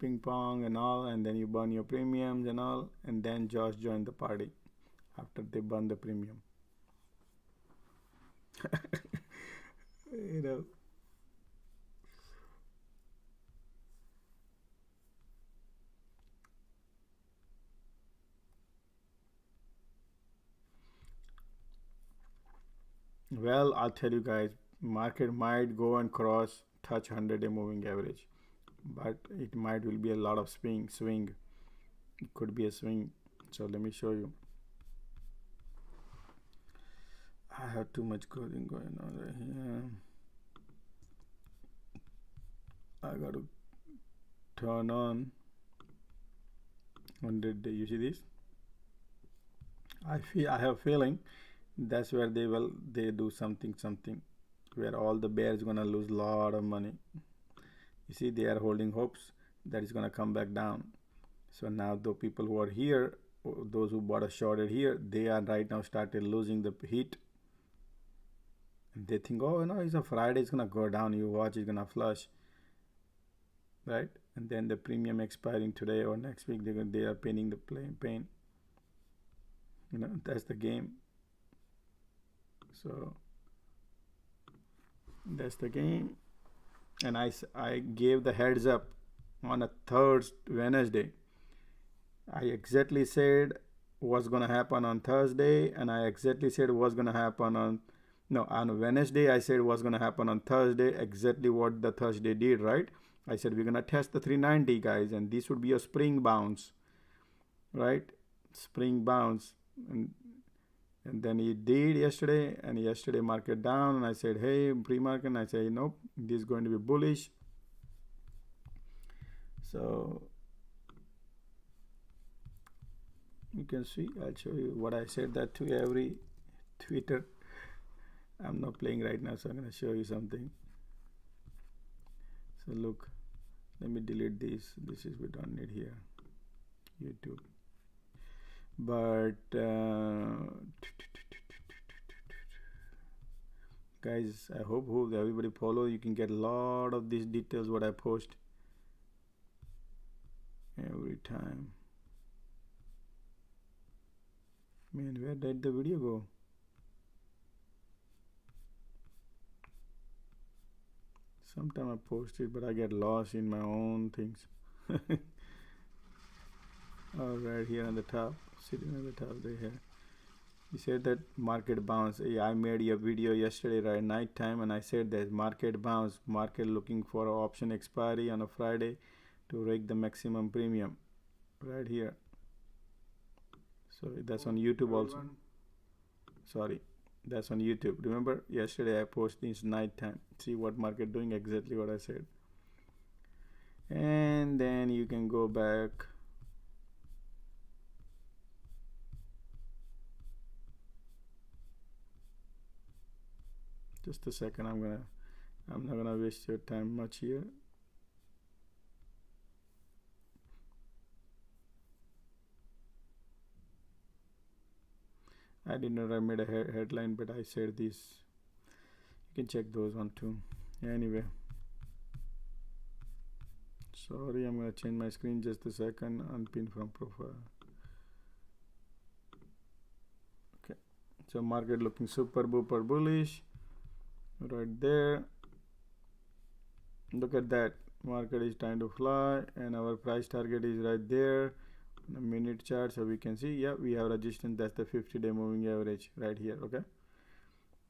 ping pong and all, and then you burn your premiums and all, and then Josh joined the party after they burn the premium. Well, I'll tell you guys, market might go and touch 100-day moving average, but it will be a lot of swing. It could be a swing. So let me show you. I have too much coding going on right here. I got to turn on 100-day. You see this? I have a feeling that's where they do something where all the bears gonna lose a lot of money. You see, they are holding hopes that it's gonna come back down. So now the people who are here, those who bought a shorted here, they are right now started losing the heat. And they think, oh, it's a Friday, it's gonna go down. You watch, it's gonna flush, right? And then the premium expiring today or next week, they are painting the pain. That's the game. So that's the game. And I gave the heads up on a Wednesday. I exactly said what's gonna happen on Thursday, and I exactly said what's gonna happen on Wednesday. I said what's gonna happen on Thursday. Exactly what the Thursday did, right? I said we're gonna test the 390, guys, and this would be a spring bounce, right? Spring bounce, and then it did yesterday, and yesterday market down, and I said, hey, pre-market, and I say, nope, this is going to be bullish. So you can see, I'll show you what I said that to every Twitter. I'm not playing right now, so I'm gonna show you something. So look, let me delete this. This is we don't need here. YouTube. But guys, I hope everybody follow. You can get a lot of these details what I post every time. Man, where did the video go? Sometime I post it, but I get lost in my own things. All right, here on the top, sitting on the top, they have. You said that market bounce. Yeah, I made a video yesterday, right, night time, and I said that market bounce, market looking for option expiry on a Friday to rake the maximum premium, right here. So that's on YouTube also. Sorry, that's on YouTube. Remember yesterday I posted this night time. See what market doing, exactly what I said. And then you can go back. Just a second, I'm not gonna waste your time much here. I did not, I made a headline, but I said this. You can check those one too. Anyway, sorry, I'm gonna change my screen just a second. Unpin from profile. Okay, so market looking super duper bullish right there. Look at that, market is trying to fly, and our price target is right there on a minute chart, so we can see, yeah, we have resistance. That's the 50-day moving average right here. Okay,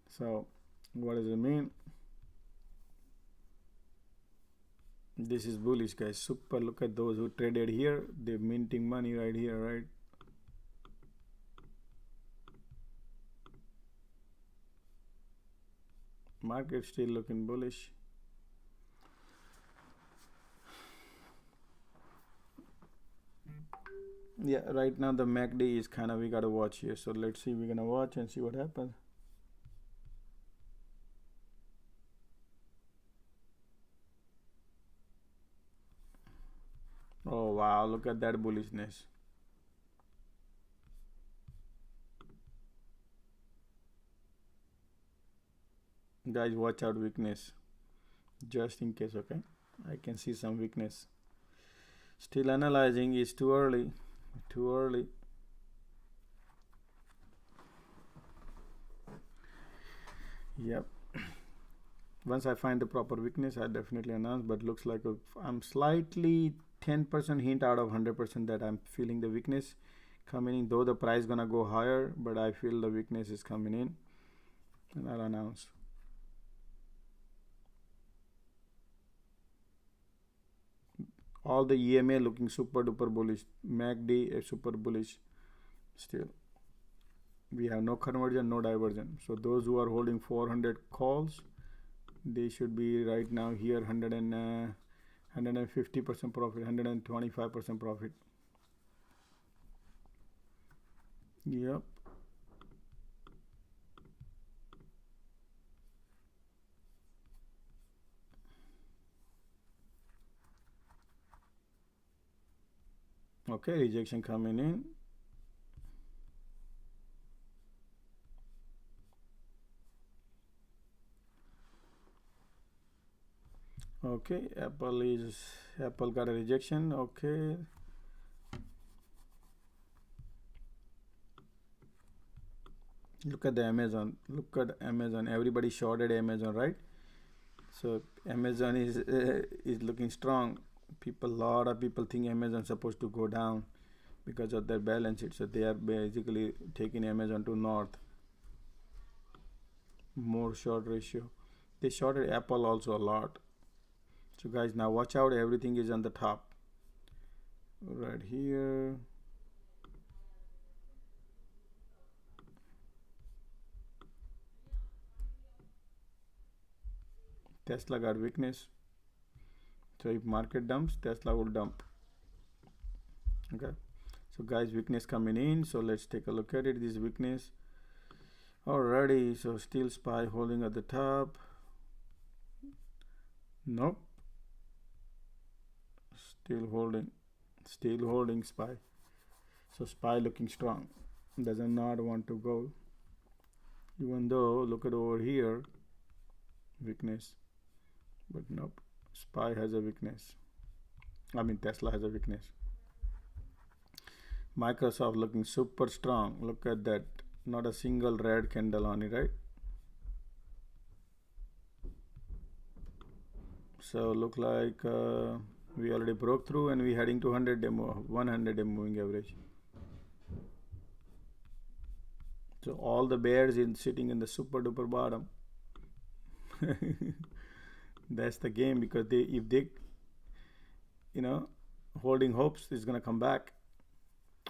so what does it mean? This is bullish, guys. Super. Look at those who traded here, they're minting money right here, right? Market still looking bullish. Yeah, right now the MACD is kind of, we gotta watch here. So let's see, we're gonna watch and see what happens. Oh wow, look at that bullishness. Guys, watch out weakness, just in case. Okay, I can see some weakness. Still analyzing, is too early. Yep, once I find the proper weakness, I definitely announce. But looks like I'm slightly 10% hint out of 100% that I'm feeling the weakness coming in, though the price gonna go higher, but I feel the weakness is coming in, and I'll announce. All the EMA looking super duper bullish. MACD super bullish. Still, we have no conversion, no diversion. So those who are holding 400 calls, they should be right now here 150% profit, 125% profit. Yep. Okay, rejection coming in. Okay, Apple got a rejection. Okay, look at the Amazon. Look at Amazon. Everybody shorted Amazon, right? So Amazon is looking strong. Lot of people think Amazon is supposed to go down because of their balance sheet. So they are basically taking Amazon to north. More short ratio. They shorted Apple also a lot. So guys, now watch out. Everything is on the top. Right here. Tesla got weakness. So if market dumps, Tesla will dump. Okay. So guys, weakness coming in. So let's take a look at it. This weakness. Alrighty, so still SPY holding at the top. Nope. Still holding SPY. So SPY looking strong. Does not want to go. Even though, look at over here, weakness. But nope. SPY has a weakness. I mean, Tesla has a weakness. Microsoft looking super strong. Look at that. Not a single red candle on it, right? So look like we already broke through and we heading to 100 day moving average. So all the bears sitting in the super duper bottom. That's the game, because if they holding hopes is gonna come back.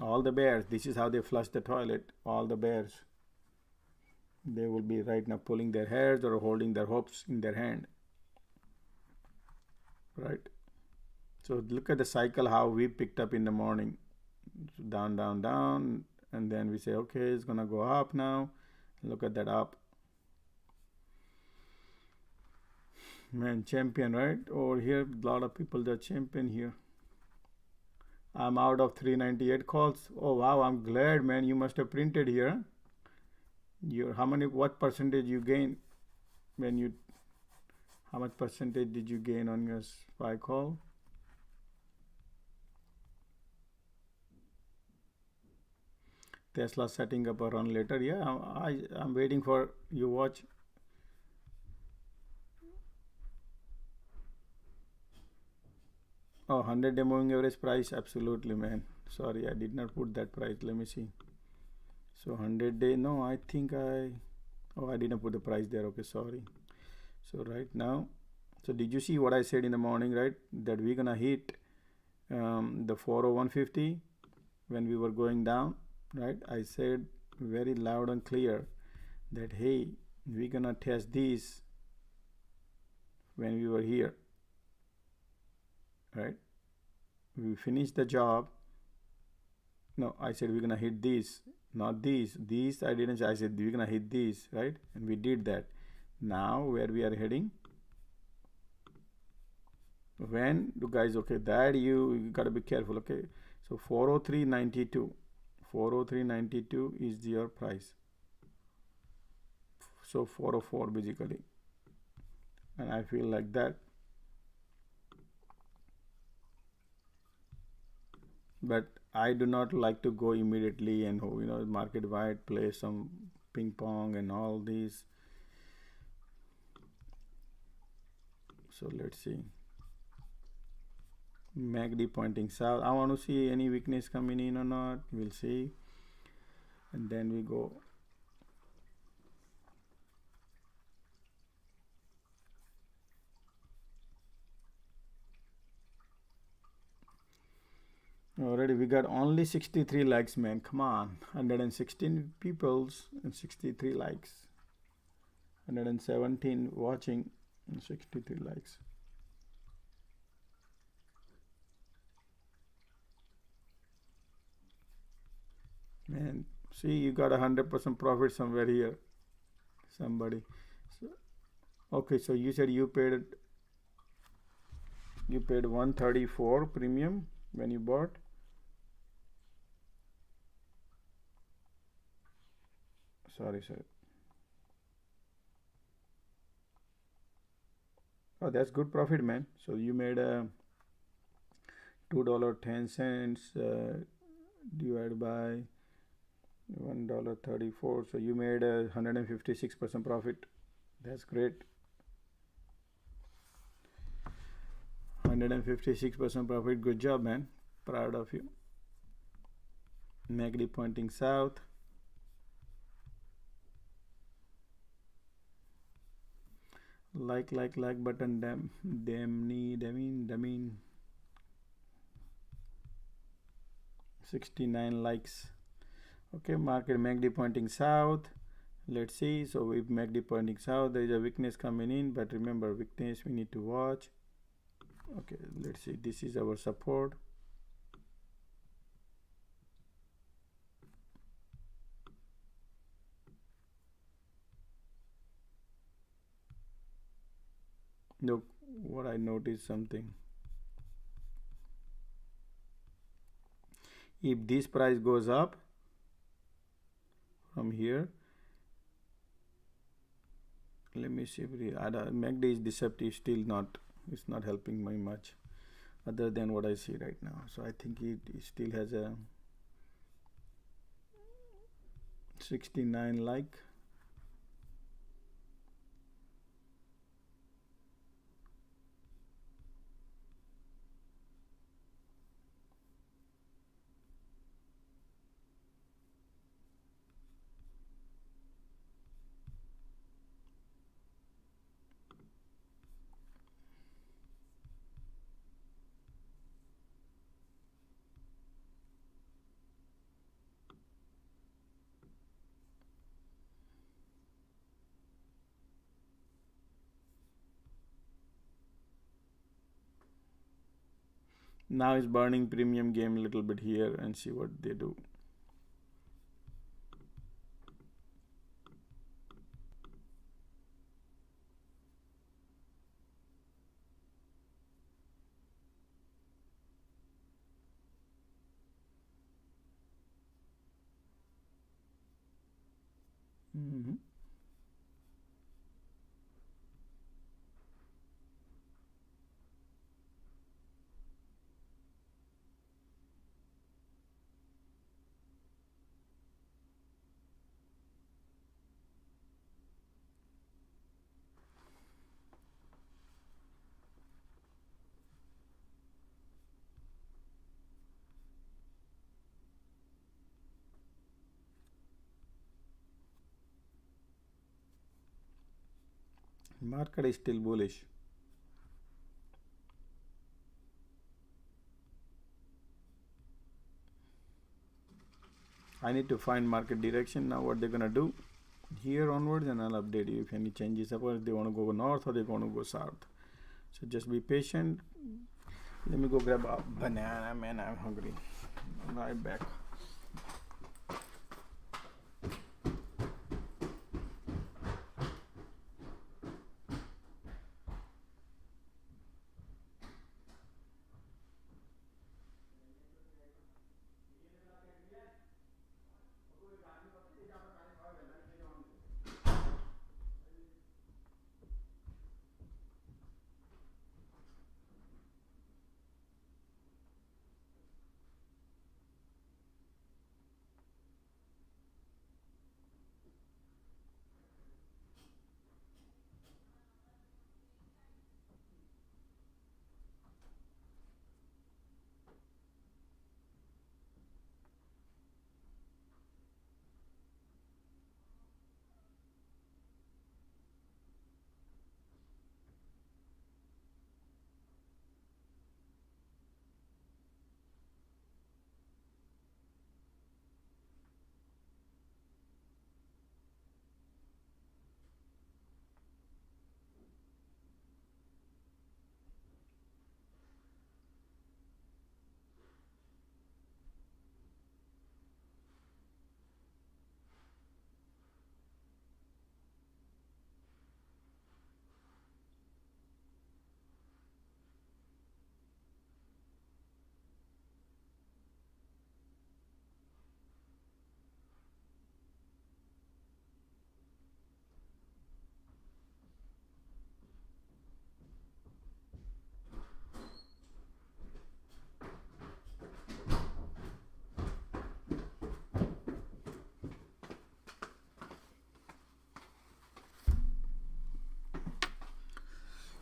All the bears, this is how they flush the toilet. All the bears, they will be right now pulling their hairs or holding their hopes in their hand, right? So look at the cycle, how we picked up in the morning. Down, down, down, and then we say, okay, it's gonna go up now. Look at that up. Man, champion, right? Over here, a lot of people that champion here. I'm out of 398 calls. Oh wow, I'm glad, man. You must have printed here. What percentage you gain when you, how much percentage did you gain on your SPY call? Tesla setting up a run later. Yeah, I'm waiting for you. Watch. Oh, 100 day moving average price. Absolutely, man. Sorry, I did not put that price. Let me see. So 100 day. No, I think I didn't put the price there. Okay, sorry. So right now, so did you see what I said in the morning, right? That we're gonna hit the 40150 when we were going down, right? I said very loud and clear that, hey, we're gonna test this when we were here, right? We finished the job. No, I said we're gonna hit these, not these. These I didn't say. I said we're gonna hit these, right? And we did that. Now where we are heading? When do guys? Okay, that you gotta be careful. Okay, so 403.92. 403.92 is your price. So 404 basically, and I feel like that. But I do not like to go immediately and market wide play some ping pong and all these. So let's see. MACD pointing south. I want to see any weakness coming in or not. We'll see. And then we go. Already we got only 63 likes, man. Come on. 116 peoples and 63 likes. 117 watching and 63 likes. Man, see, you got 100% profit somewhere here. Somebody. So, okay, so you said you paid 134 premium when you bought. Sorry, sir. Oh, that's good profit, man. So you made a $2.10 divided by $1.34. So you made a 156% profit. That's great. 156% profit. Good job, man. Proud of you. MACD pointing south. Like button, damn 69 likes. Okay, market MACD pointing south. Let's see. So with MACD pointing south, there is a weakness coming in, but remember, weakness we need to watch. Okay, let's see. This is our support. Look, what I noticed something. If this price goes up from here, let me see if MACD is deceptive, still not, it's not helping me much other than what I see right now. So I think it still has a 69 like. Now it's burning premium game a little bit here and see what they do. Market is still bullish. I need to find market direction now, what they're gonna do here onwards, and I'll update you if any changes happen, if they want to go north or they want to go south. So just be patient. Let me go grab a banana, man, I'm hungry. I'm right back.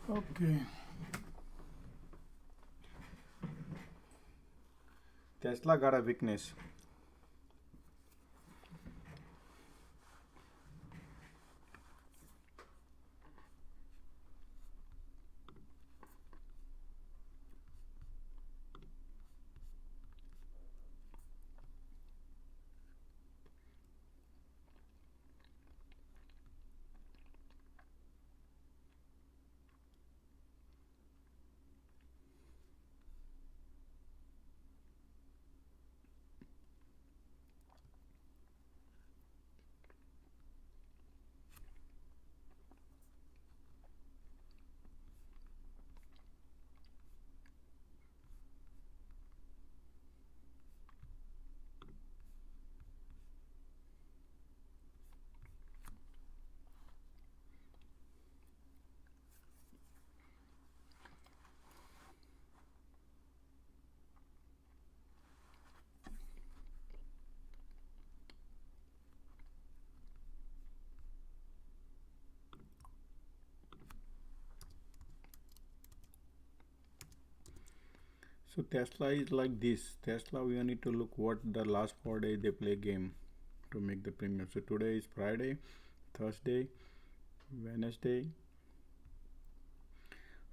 Okay. Tesla got a weakness. So Tesla is like this. Tesla, we need to look what the last 4 days they play game to make the premium. So today is Friday, Thursday, Wednesday,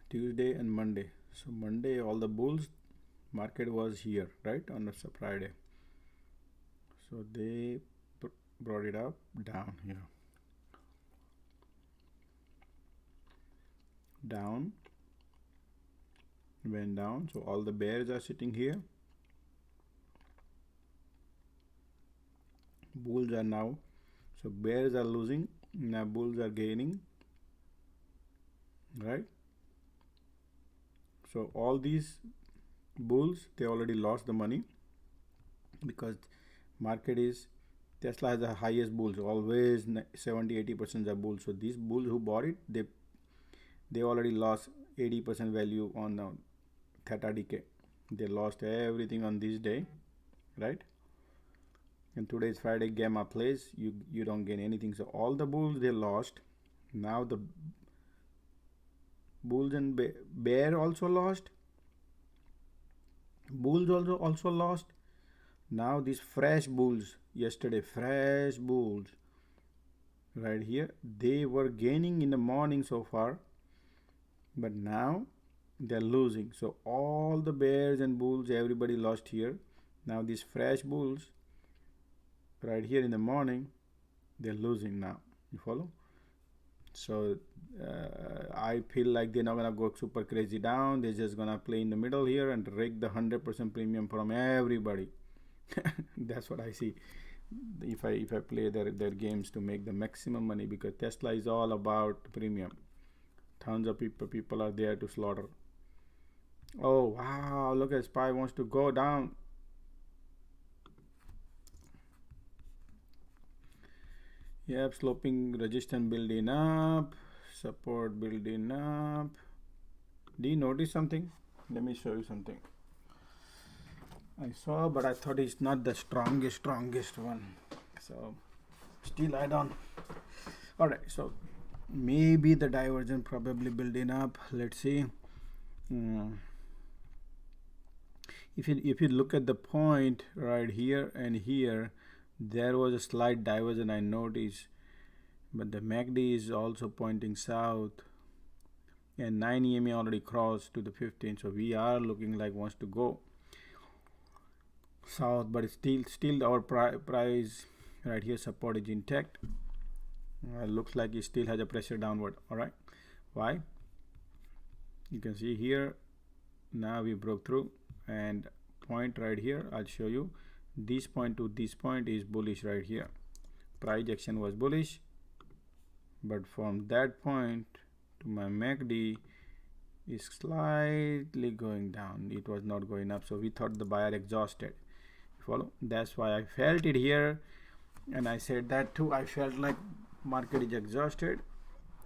Tuesday and Monday. So Monday all the bulls market was here, right, on the Friday. So they brought it up down here. Down, went down. So all the bears are sitting here. Bulls are now, so bears are losing, now bulls are gaining, right? So all these bulls, they already lost the money because market is, Tesla has the highest bulls, always 70-80% are bulls. So these bulls who bought it, they already lost 80% value on theta decay. They lost everything on this day, right? And today is Friday, gamma plays, you don't gain anything. So all the bulls they lost. Now the bulls and bear also lost. Bulls also lost. Now these fresh bulls, yesterday fresh bulls right here, they were gaining in the morning so far, but now they're losing. So all the bears and bulls, everybody lost here. Now these fresh bulls right here in the morning, they're losing now. You follow? So I feel like they're not gonna go super crazy down. They're just gonna play in the middle here and rake the 100% premium from everybody. That's what I see. If I play their games to make the maximum money, because Tesla is all about premium. Tons of people are there to slaughter. Oh wow! Look at SPY wants to go down. Yep, sloping resistance building up, support building up. Do you notice something? Let me show you something. I saw, but I thought it's not the strongest one. So still I don't. All right, so maybe the divergence probably building up. Let's see. If you look at the point right here and here, there was a slight divergence I noticed, but the MACD is also pointing south, and 9 EMA already crossed to the 15, so we are looking like wants to go south, but still our price right here support is intact. Looks like it still has a pressure downward. All right, why? You can see here now we broke through, and point right here, I'll show you. This point to this point is bullish right here. Price action was bullish, but from that point to my MACD is slightly going down. It was not going up, so we thought the buyer exhausted. Follow? That's why I felt it here, and I said that too. I felt like market is exhausted,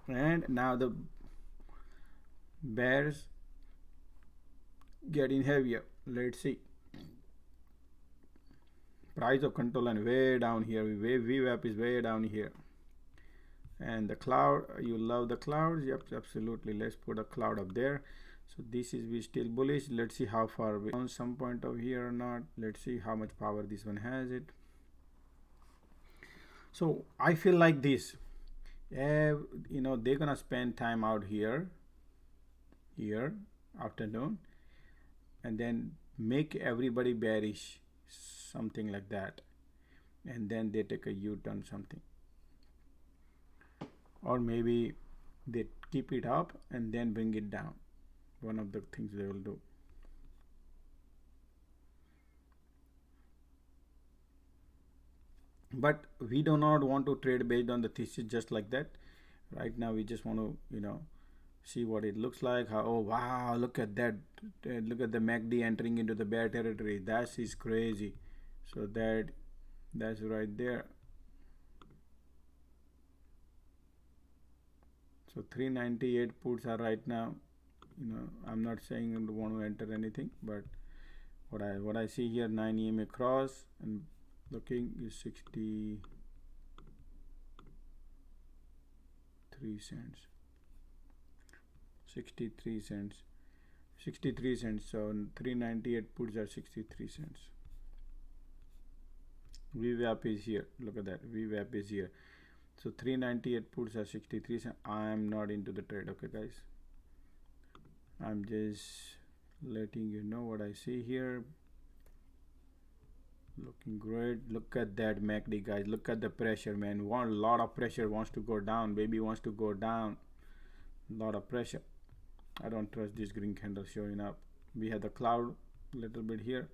and now the bears getting heavier. Let's see. Price of control line way down here. VWAP is way down here. And the cloud, you love the clouds? Yep, absolutely. Let's put a cloud up there. So this is we still bullish. Let's see how far we on some point of here or not. Let's see how much power this one has it. So I feel like this. You know, they're gonna spend time out here afternoon, and then make everybody bearish, something like that, and then they take a U-turn something, or maybe they keep it up and then bring it down. One of the things they will do. But we do not want to trade based on the thesis just like that. Right now we just want to, you know, see what it looks like. How, oh wow, look at that. Look at the MACD entering into the bear territory. That is crazy. So that's right there. So 398 puts are right now. You know, I'm not saying I want to enter anything, but what I see here, 9 EMA cross and looking is 63 cents. 63 cents. So 398 puts are 63 cents. VWAP is here. Look at that. VWAP is here. So 398 puts are 63 cents. I am not into the trade. Okay, guys. I'm just letting you know what I see here. Looking great. Look at that MACD, guys. Look at the pressure, man. Want a lot of pressure. Wants to go down. Baby wants to go down. Lot of pressure. I don't trust this green candle showing up. We have the cloud a little bit here.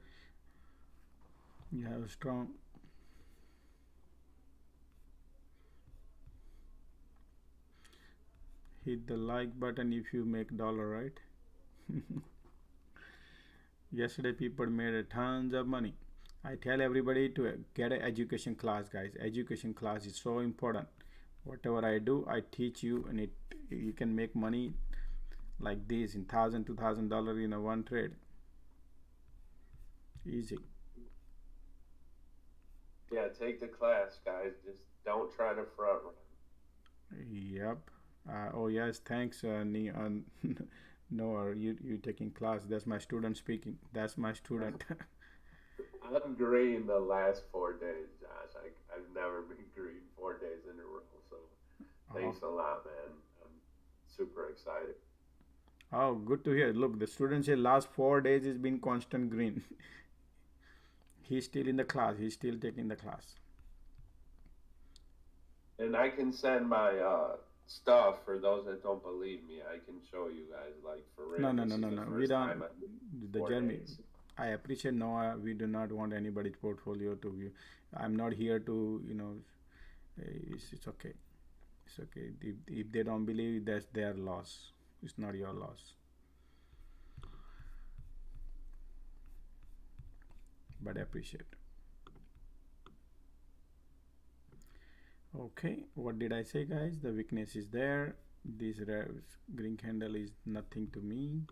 You have a strong. Hit the like button if you make dollar, right? Yesterday people made a tons of money. I tell everybody to get an education class, guys. Education class is so important. Whatever I do, I teach you, and you can make money like this in $1,000, $2,000 in a one trade. Easy. Yeah, take the class, guys. Just don't try to front run. Yep. Oh yes, thanks, Noah. You taking class? That's my student speaking. That's my student. I'm green the last 4 days, Josh. I've never been green 4 days in a row. So thanks a lot, man. I'm super excited. Oh, good to hear. Look, the student said last 4 days has been constant green. He's still in the class. He's still taking the class. And I can send my stuff for those that don't believe me. I can show you guys, like, for real. No. We don't. The Jeremy. I appreciate Noah. We do not want anybody's portfolio to view. I'm not here to, it's okay. It's okay. If they don't believe, that's their loss. It's not your loss. But I appreciate it. Okay, what did I say, guys? The weakness is there. This green candle is nothing to me.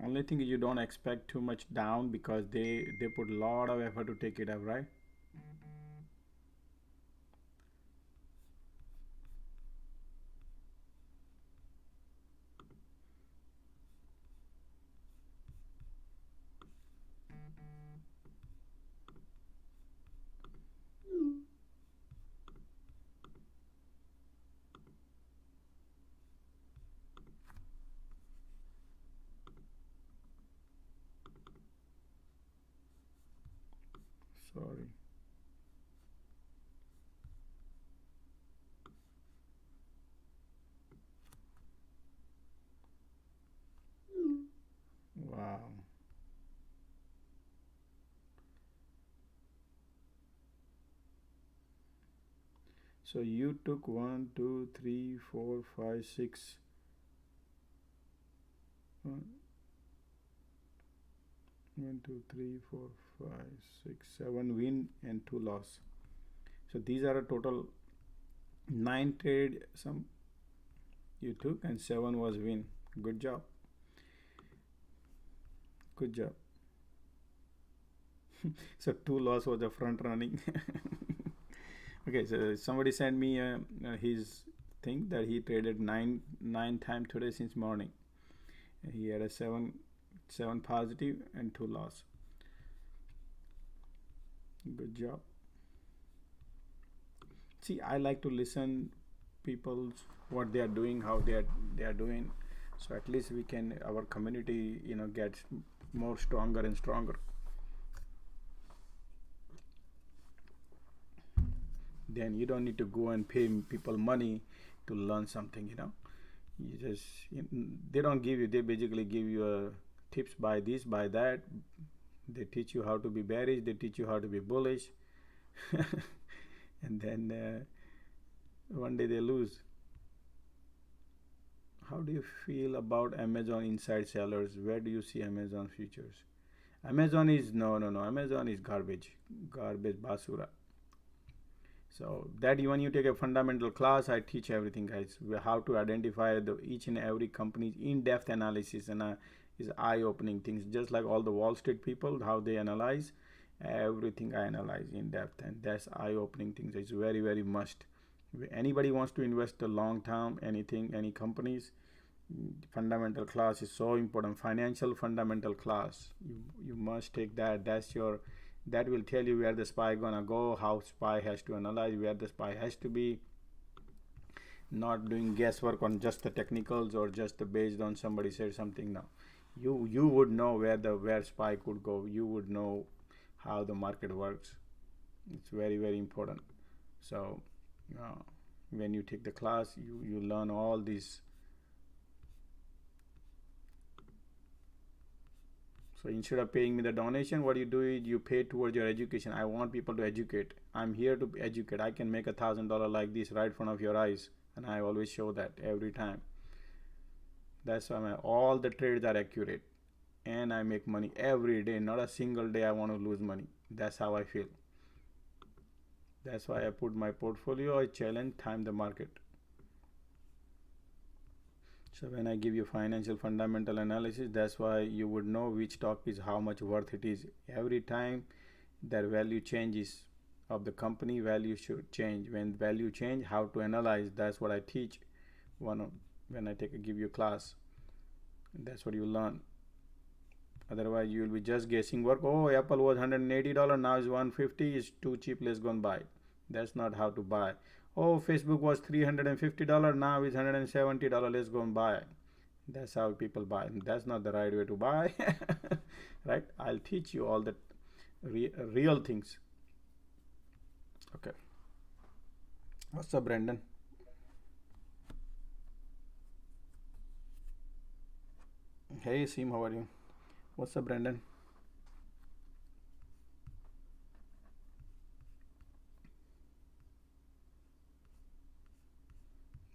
Only thing is you don't expect too much down because they put a lot of effort to take it up, right? Sorry. Wow. So you took 1, 2, 3, 4, 5, 6. 1, 2, 3, 4, 5, 6, 7 win and 2 loss. So these are a total 9 trade some you took and 7 was win. Good job. Good job. So 2 loss was the front running. Okay, so somebody sent me his thing that he traded nine times today since morning. He had a 7 positive and 2 loss. Good job. See, I like to listen people what they are doing, how they are doing, so at least we can, our community gets more stronger and stronger. Then you don't need to go and pay people money to learn something. You just they don't give you, they basically give you tips, by this, by that. They teach you how to be bearish, they teach you how to be bullish. And then one day they lose. How do you feel about Amazon inside sellers? Where do you see Amazon futures? Amazon is no. Amazon is garbage basura. So that when you take a fundamental class, I teach everything, guys. How to identify each and every company's in-depth analysis, and is eye-opening things. Just like all the Wall Street people, how they analyze everything, I analyze in depth, and that's eye-opening things. It's very, very must. If anybody wants to invest a long term, anything, any companies, fundamental class is so important. Financial fundamental class, you must take that. That will tell you where the SPY gonna go, how SPY has to analyze, where the SPY has to be. Not doing guesswork on just the technicals or just based on somebody said something. Now you would know where SPY could go. You would know how the market works. It's very, very important. So when you take the class, you learn all these. So instead of paying me the donation, what you do is you pay towards your education. I want people to educate. I'm here to educate. I can make $1,000 like this right in front of your eyes, and I always show that every time. That's why all the trades are accurate, and I make money every day. Not a single day I want to lose money. That's how I feel. That's why I put my portfolio, I challenge, time the market. So when I give you financial fundamental analysis, that's why you would know which stock is how much worth it is. Every time their value changes of the company, value should change. When value change, how to analyze, that's what I teach when I give you a class. That's what you learn. Otherwise you will be just guessing work. Oh, Apple was $180, now is $150, is too cheap, let's go and buy it. That's not how to buy. Oh, Facebook was $350, now is $170, let's go and buy it. That's how people buy. That's not the right way to buy. Right? I'll teach you all the real things. Okay. What's up, Brandon? Hey, Sim, how are you? What's up, Brandon?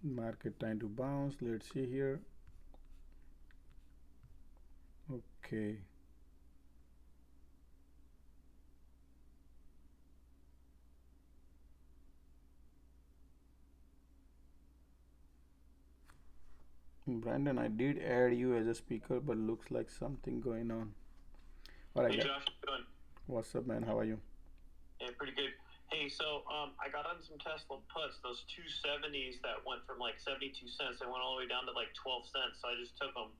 Market trying to bounce. Let's see here. Okay. Brandon, I did add you as a speaker, but looks like something going on. All right. Hey Josh, how you doing? What's up, man? How are you? Yeah, pretty good. Hey, so I got on some Tesla puts, those 270s that went from like 72 cents, they went all the way down to like 12 cents, so I just took them.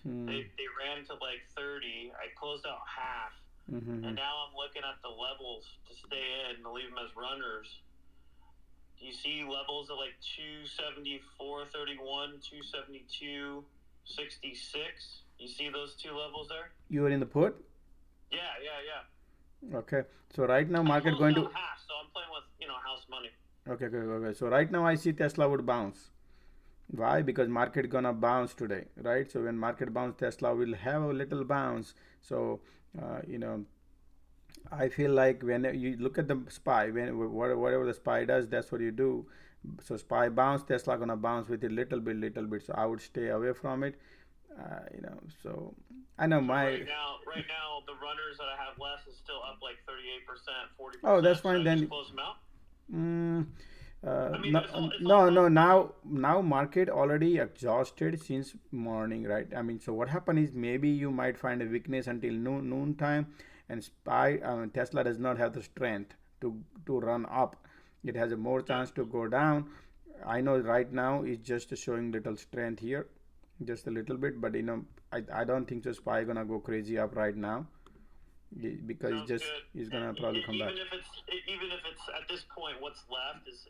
They ran to like 30. I closed out half, and now I'm looking at the levels to stay in, to leave them as runners. Do you see levels at like 274.31, 272.66? You see those two levels there? You are in the put? Yeah. Okay. So right now market going to half, so I'm playing with house money. Okay. So right now I see Tesla would bounce. Why? Because market gonna bounce today, right? So when market bounce, Tesla will have a little bounce. So I feel like when you look at the SPY, whatever the SPY does, that's what you do. So SPY bounce, Tesla gonna bounce with it little bit. So I would stay away from it. So I know right now the runners that I have less is still up like 38%, 40%. Oh, that's fine. So Then just close them out. Now market already exhausted since morning, right? So what happened is maybe you might find a weakness until noon time, and Tesla does not have the strength to run up. It has a more chance to go down. I know right now it's just showing little strength here, just a little bit, but I don't think so SPY gonna go crazy up right now, because it's gonna probably come back. Even if it's at this point, what's left is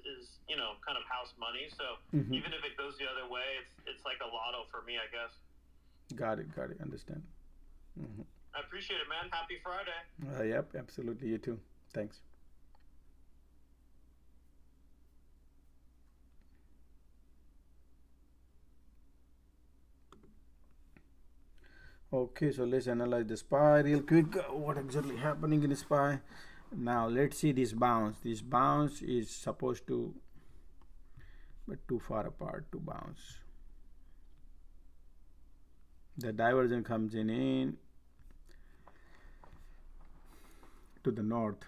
kind of house money. So even if it goes the other way, it's like a lotto for me, I guess. Got it. Understand. I appreciate it, man. Happy Friday. Yep, absolutely. You too. Thanks. Okay, so let's analyze the SPY real quick. What exactly happening in the SPY? Now let's see this bounce. This bounce is supposed to, but too far apart to bounce. The divergence comes in to the north.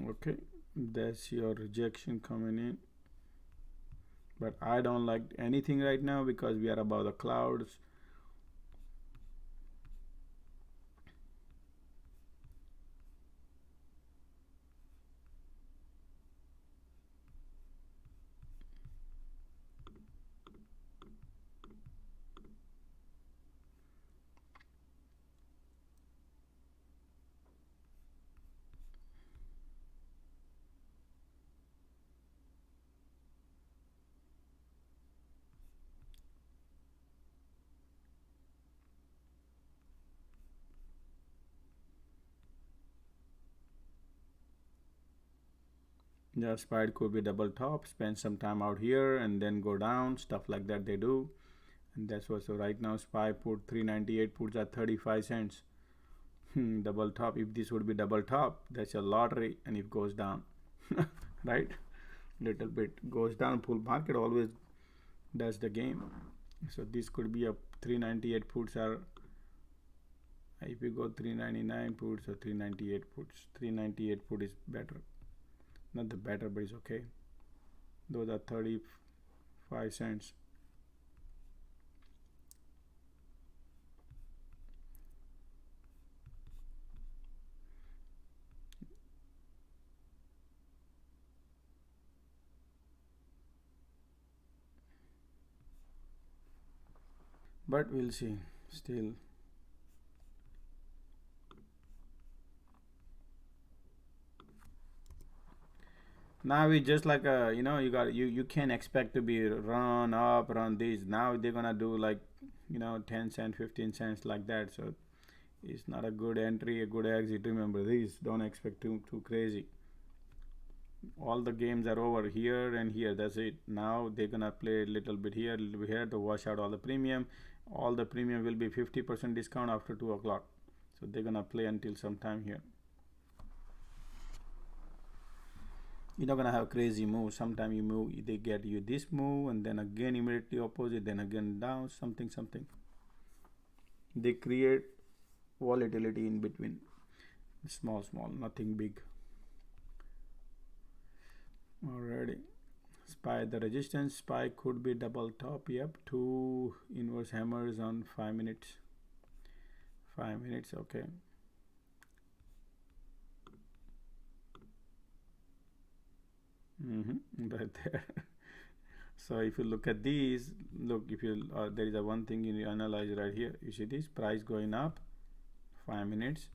Okay, that's your rejection coming in. but I don't like anything right now because we are above the clouds. Yeah, SPY could be double top, spend some time out here and then go down, stuff like that they do. And that's what, so right now SPY put 398 puts at 35 cents. Double top, if this would be double top, that's a lottery, and it goes down. Right, little bit goes down, full market always does the game. So this could be a 398 puts are, if you go 399 puts or 398 puts, 398 put is better, not the better, but it's okay. Those are 35 cents. But we'll see still. Now it's just like a, you can't expect to be run up, run this. Now they're gonna do like 10 cents, 15 cents like that. So it's not a good entry, a good exit. Remember this, don't expect too crazy. All the games are over here and here, that's it. Now they're gonna play a little bit here, a little bit here to wash out all the premium. All the premium will be 50% discount after 2 o'clock. So they're gonna play until sometime here. You're not gonna have crazy moves. Sometimes you move, they get you this move and then again immediately opposite, then again down, something. They create volatility in between, small, nothing big. Alrighty, SPY, the resistance, SPY could be double top. Yep, 2 inverse hammers on 5 minutes. 5 minutes, okay. Right there. So if you look at these, if you there is a one thing you analyze right here. You see this price going up 5 minutes,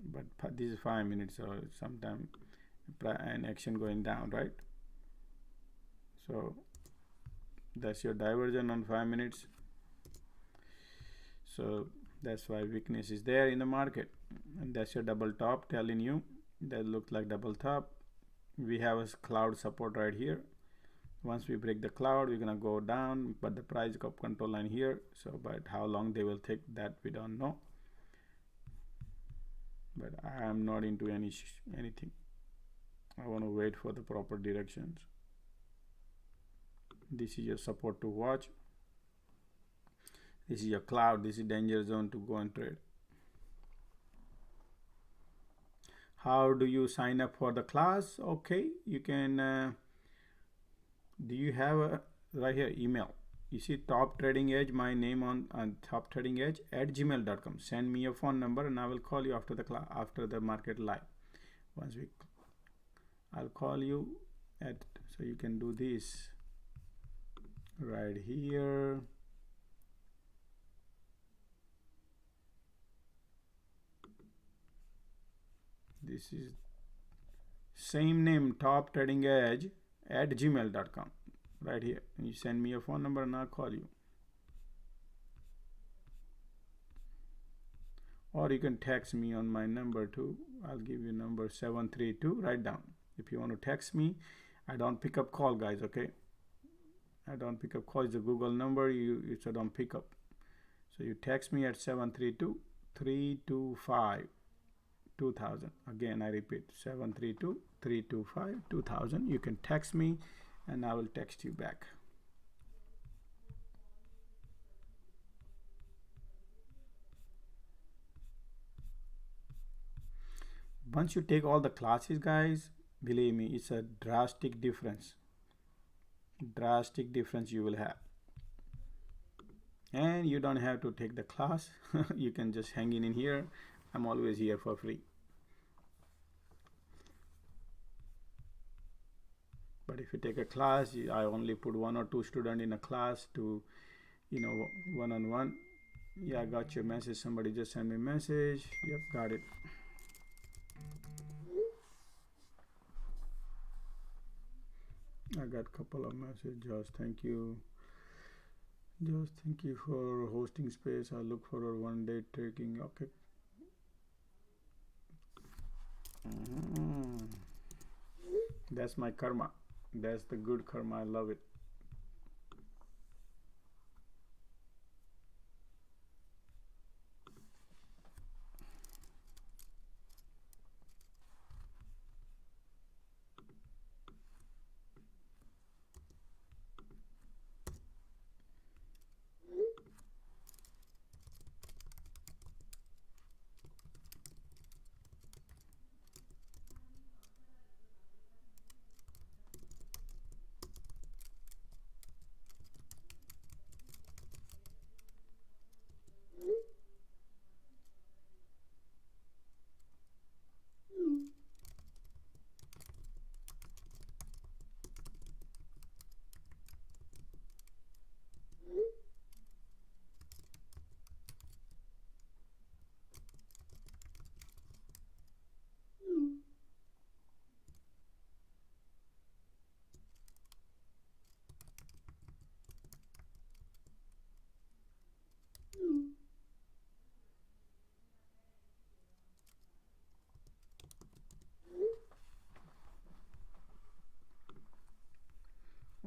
but this is 5 minutes, so sometime and action going down, right? So that's your diversion on 5 minutes. So that's why weakness is there in the market, and that's your double top telling you that looks like double top. We have a cloud support right here. Once we break the cloud, we're gonna go down, but the price got control line here. So but how long they will take, that we don't know. But I am not into anything. I want to wait for the proper directions. This is your support to watch. This is your cloud. This is danger zone to go and trade. How do you sign up for the class? Okay, you can do you have a right here email? You see Top Trading Edge, my name on Top Trading Edge at gmail.com. Send me your phone number and I will call you after the class, after the market live. Once I'll call you at, so you can do this right here. This is same name, Top Trading Edge at gmail.com, right here. And you send me your phone number and I'll call you. Or you can text me on my number too. I'll give you number 732. Write down. If you want to text me, I don't pick up call, guys. Okay, I don't pick up call. It's a Google number. You so don't pick up. So you text me at 732-325-2000. Again, I repeat, 732-325-2000. You can text me and I will text you back. Once you take all the classes, guys, believe me, it's a drastic difference. drastic difference you will have. And you don't have to take the class. You can just hang in here. I'm always here for free. But if you take a class, I only put 1 or 2 students in a class to, one-on-one. Yeah, I got your message. Somebody just sent me a message. Yep, got it. I got a couple of messages. Thank you. Just thank you for hosting space. I look forward one day taking. Okay. That's my karma. That's the good karma. I love it.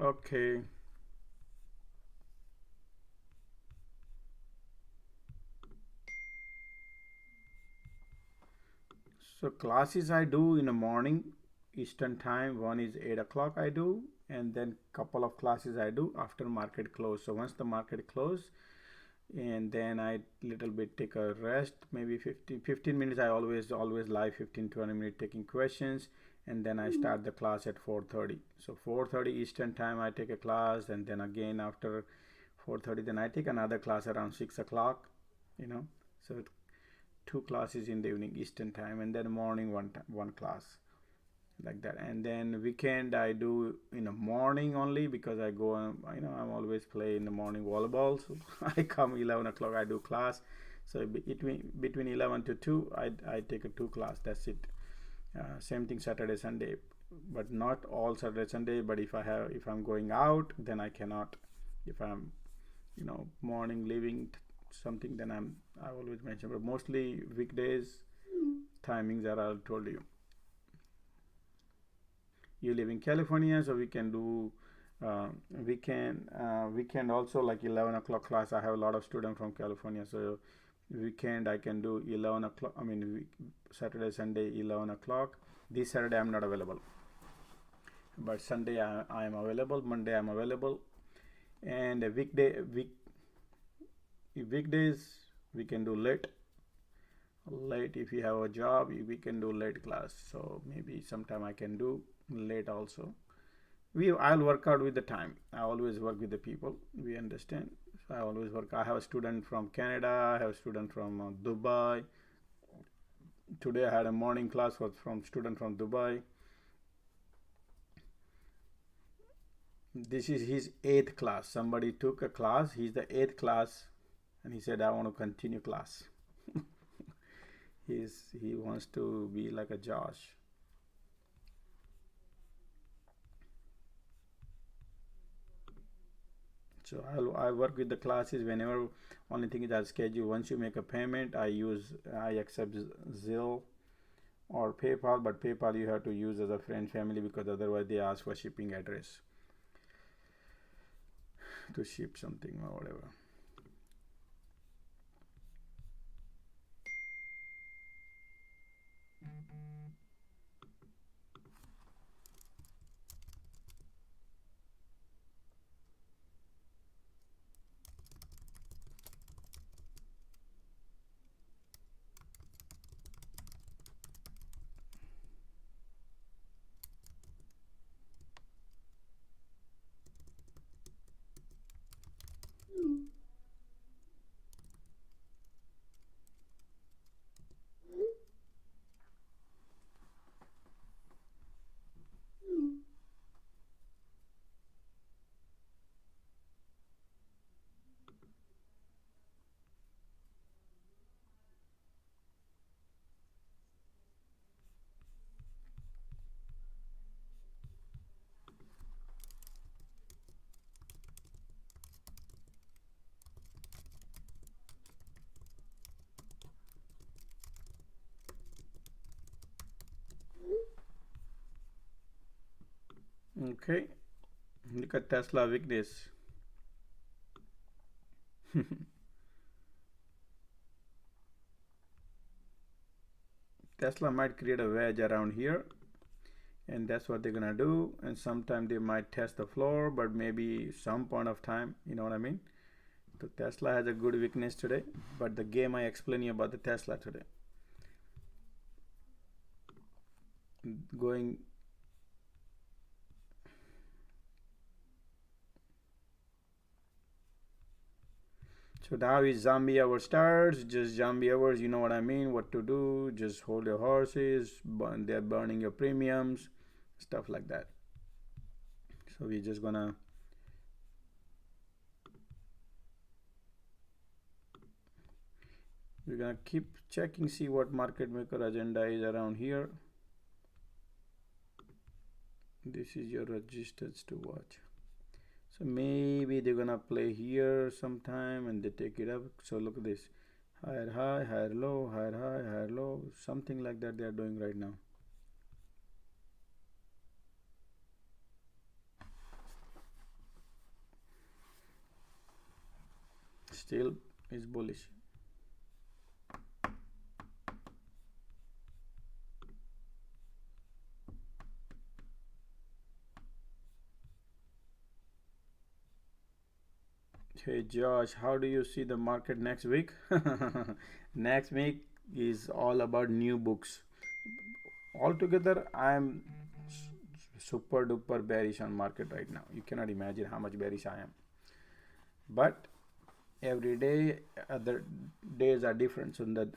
Okay. So classes I do in the morning Eastern time. One is 8 o'clock I do, and then couple of classes I do after market close. So once the market close, and then I little bit take a rest, maybe 15 minutes. I always live 15-20 minutes taking questions, and then I start the class at 4:30. So 4:30 Eastern time I take a class, and then again after 4:30 then I take another class around 6 o'clock. So 2 classes in the evening Eastern time, and then morning one class, like that. And then weekend I do in the morning only, because I go I'm always play in the morning volleyball. So I come 11 o'clock, I do class. So between 11 to 2 I take a 2 class. That's it. Same thing Saturday Sunday, but not all Saturday Sunday. But if I'm going out, then I cannot. If I'm morning leaving something, then I always mention. But mostly weekdays timings that I told you. You live in California, so we can do weekend also, like 11 o'clock class. I have a lot of students from California, so weekend I can do 11 o'clock. Saturday Sunday 11 o'clock. This Saturday I'm not available, but Sunday I am available. Monday I'm available, and weekdays we can do late. If you have a job, we can do late class. So maybe sometime I can do late also. I'll work out with the time. I always work with the people. We understand. So I always work. I have a student from Canada. I have a student from Dubai. Today I had a morning class from student from Dubai. This is his 8th class. Somebody took a class. He's the 8th class, and he said, I want to continue class. He wants to be like a Josh. So I work with the classes whenever. Only thing is I schedule. Once you make a payment, I accept Zelle or PayPal, but PayPal you have to use as a friend family, because otherwise they ask for shipping address to ship something or whatever. Okay, look at Tesla weakness. Tesla might create a wedge around here, and that's what they're gonna do. And sometime they might test the floor, but maybe some point of time, you know what I mean. So Tesla has a good weakness today, but the game I explain you about the Tesla today, going. So now is zombie hour starts. Just zombie hours, you know what I mean. What to do? Just hold your horses. They're burning your premiums, stuff like that. So we're just gonna keep checking, see what market maker agenda is around here. This is your resistance to watch. So maybe they're gonna play here sometime and they take it up. So look at this, higher high, higher low, higher high, higher low, something like that they are doing right now. Still is bullish. Hey Josh, how do you see the market next week? Next week is all about new books. Altogether, I'm super duper bearish on market right now. You cannot imagine how much bearish I am. But every day, other days are different. So that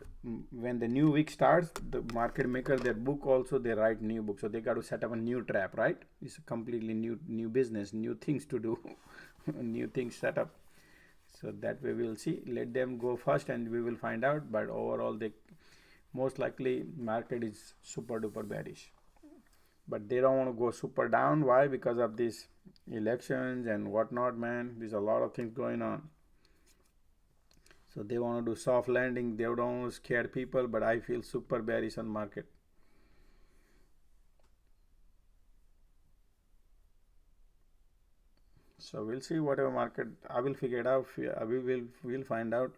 when the new week starts, the market maker, their book also, they write new book. So they got to set up a new trap, right? It's a completely new business, new things to do, new things set up. So that way we'll see. Let them go first and we will find out. But overall, they most likely market is super duper bearish. But they don't want to go super down. Why? Because of these elections and whatnot, man. There's a lot of things going on. So they want to do soft landing. They don't want to scare people. But I feel super bearish on market. So we'll see whatever market. I will figure it out. We'll find out.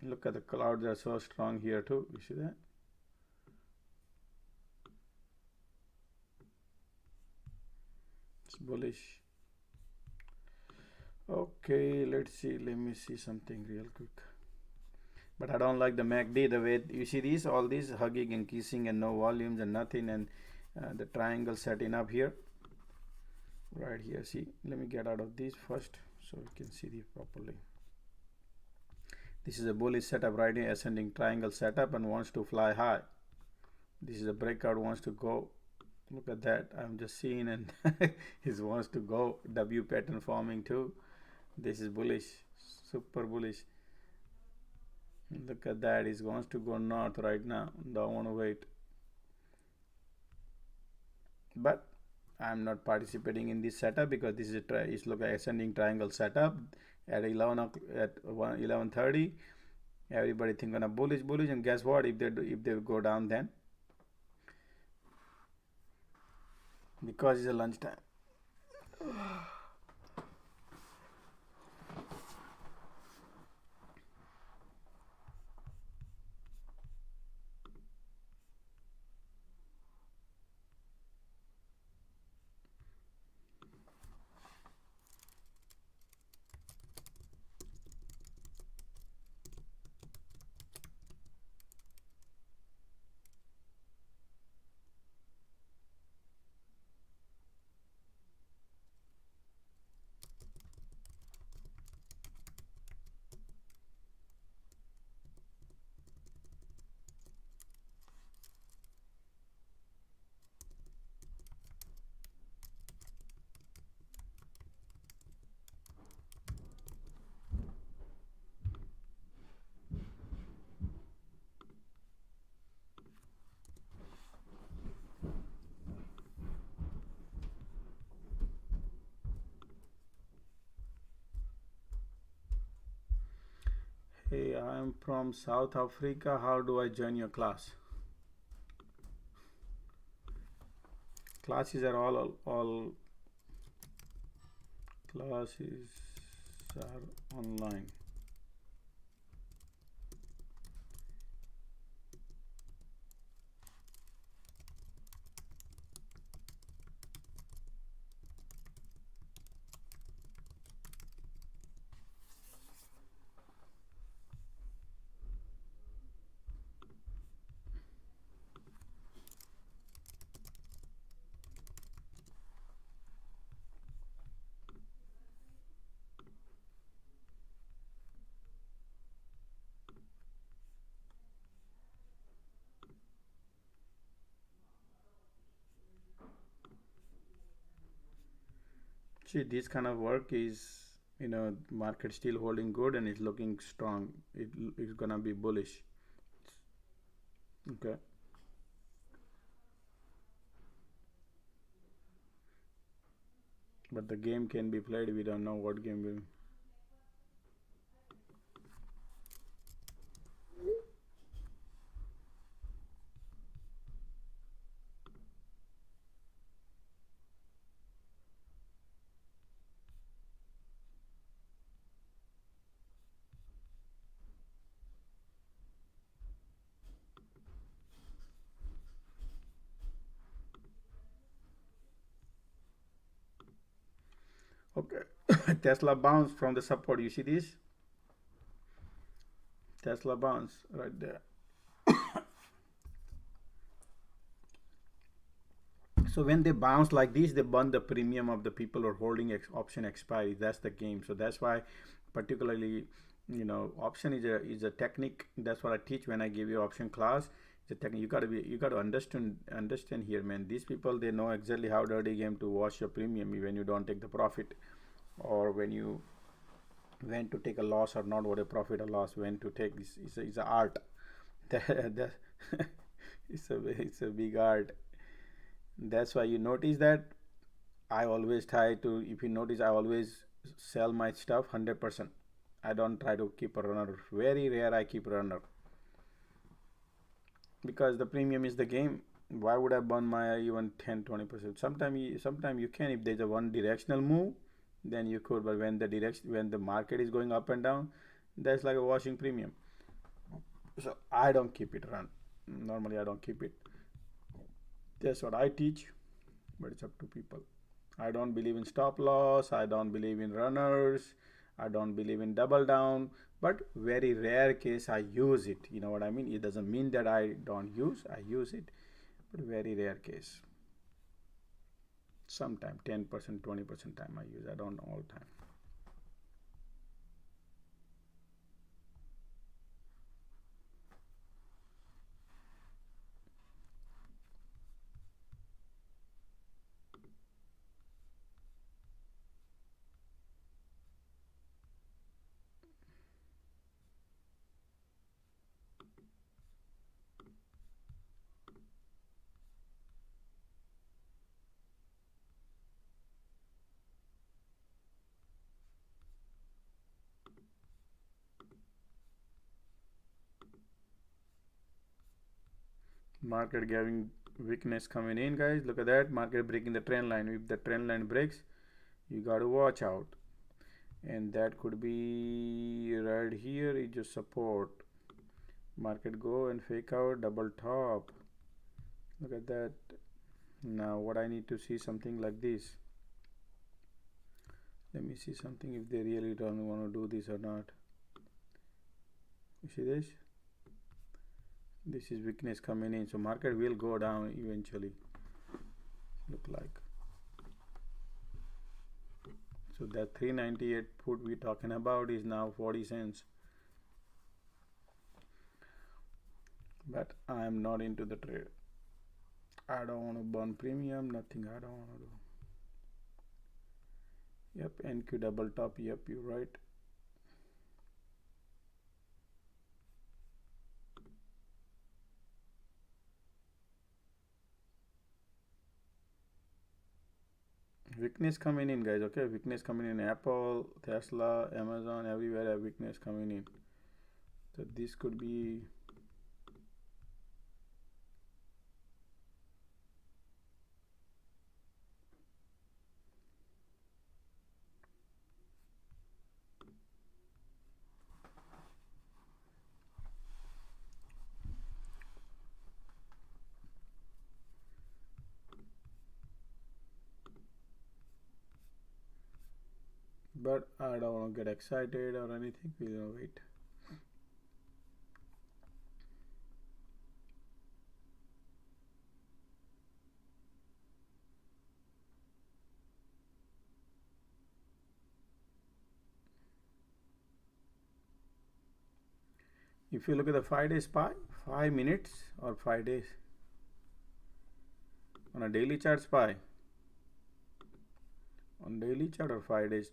Look at the clouds are so strong here too. You see that? It's bullish. Okay, let's see. Let me see something real quick. But I don't like the MACD, the way you see these, all these hugging and kissing and no volumes and nothing, and the triangle setting up here, right here. See, let me get out of this first so you can see this properly. This is a bullish setup right here, ascending triangle setup, and wants to fly high. This is a breakout, wants to go. Look at that. I'm just seeing, and it wants to go. W pattern forming too. This is bullish, super bullish. Look at that. It wants to go north right now. Don't want to wait. But I'm not participating in this setup because this is it's look like ascending triangle setup at 11:30. Everybody think gonna bullish, and guess what? If they go down, then because it's a lunchtime. Hey, I am from South Africa. How do I join your class? Classes are all classes are online. See, this kind of work is, market still holding good and it's looking strong. It's gonna be bullish. Okay. But the game can be played. We don't know what game will. Okay. Tesla bounced from the support. You see this? Tesla bounce right there. So when they bounce like this, they burn the premium of the people who are holding option expiry. That's the game. So that's why, particularly, option is a technique. That's what I teach when I give you option class. It's a technique. You gotta understand here, man. These people, they know exactly how dirty game to wash your premium when you don't take the profit, or when to take a loss or not, what a profit or loss, when to take this. It's a art. That it's a big art. That's why you notice that I always try to, if you notice, I always sell my stuff 100%. I don't try to keep a runner. Very rare I keep a runner, because the premium is the game. Why would I burn my even 10-20%? Sometimes you can, if there's a one directional move, then you could. But when the market is going up and down, that's like a washing premium. So I don't keep it run. Normally I don't keep it. That's what I teach, but it's up to people. I don't believe in stop loss. I don't believe in runners. I don't believe in double down. But very rare case I use it. You know what I mean? It doesn't mean that I don't use. I use it, but very rare case. Sometime 10%, 20% time I use. I don't all time. Market giving weakness coming in, guys. Look at that. Market breaking the trend line. If the trend line breaks, you got to watch out. And that could be right here. It just support. Market go and fake out, double top. Look at that. Now what I need to see something like this. Let me see something if they really don't want to do this or not. You see this? This is weakness coming in, so market will go down eventually. Look like. So that 398 put we talking about is now 40 cents. But I am not into the trade. I don't want to burn premium, nothing. I don't want to do. Yep, NQ double top. Yep, you're right. Weakness coming in, guys. Okay, weakness coming in. Apple, Tesla, Amazon, everywhere have weakness coming in. So this could be but I don't want to get excited or anything. We're gonna wait. If you look at the 5-day SPY, 5 minutes or 5 days on a daily chart SPY, on daily chart or 5 days.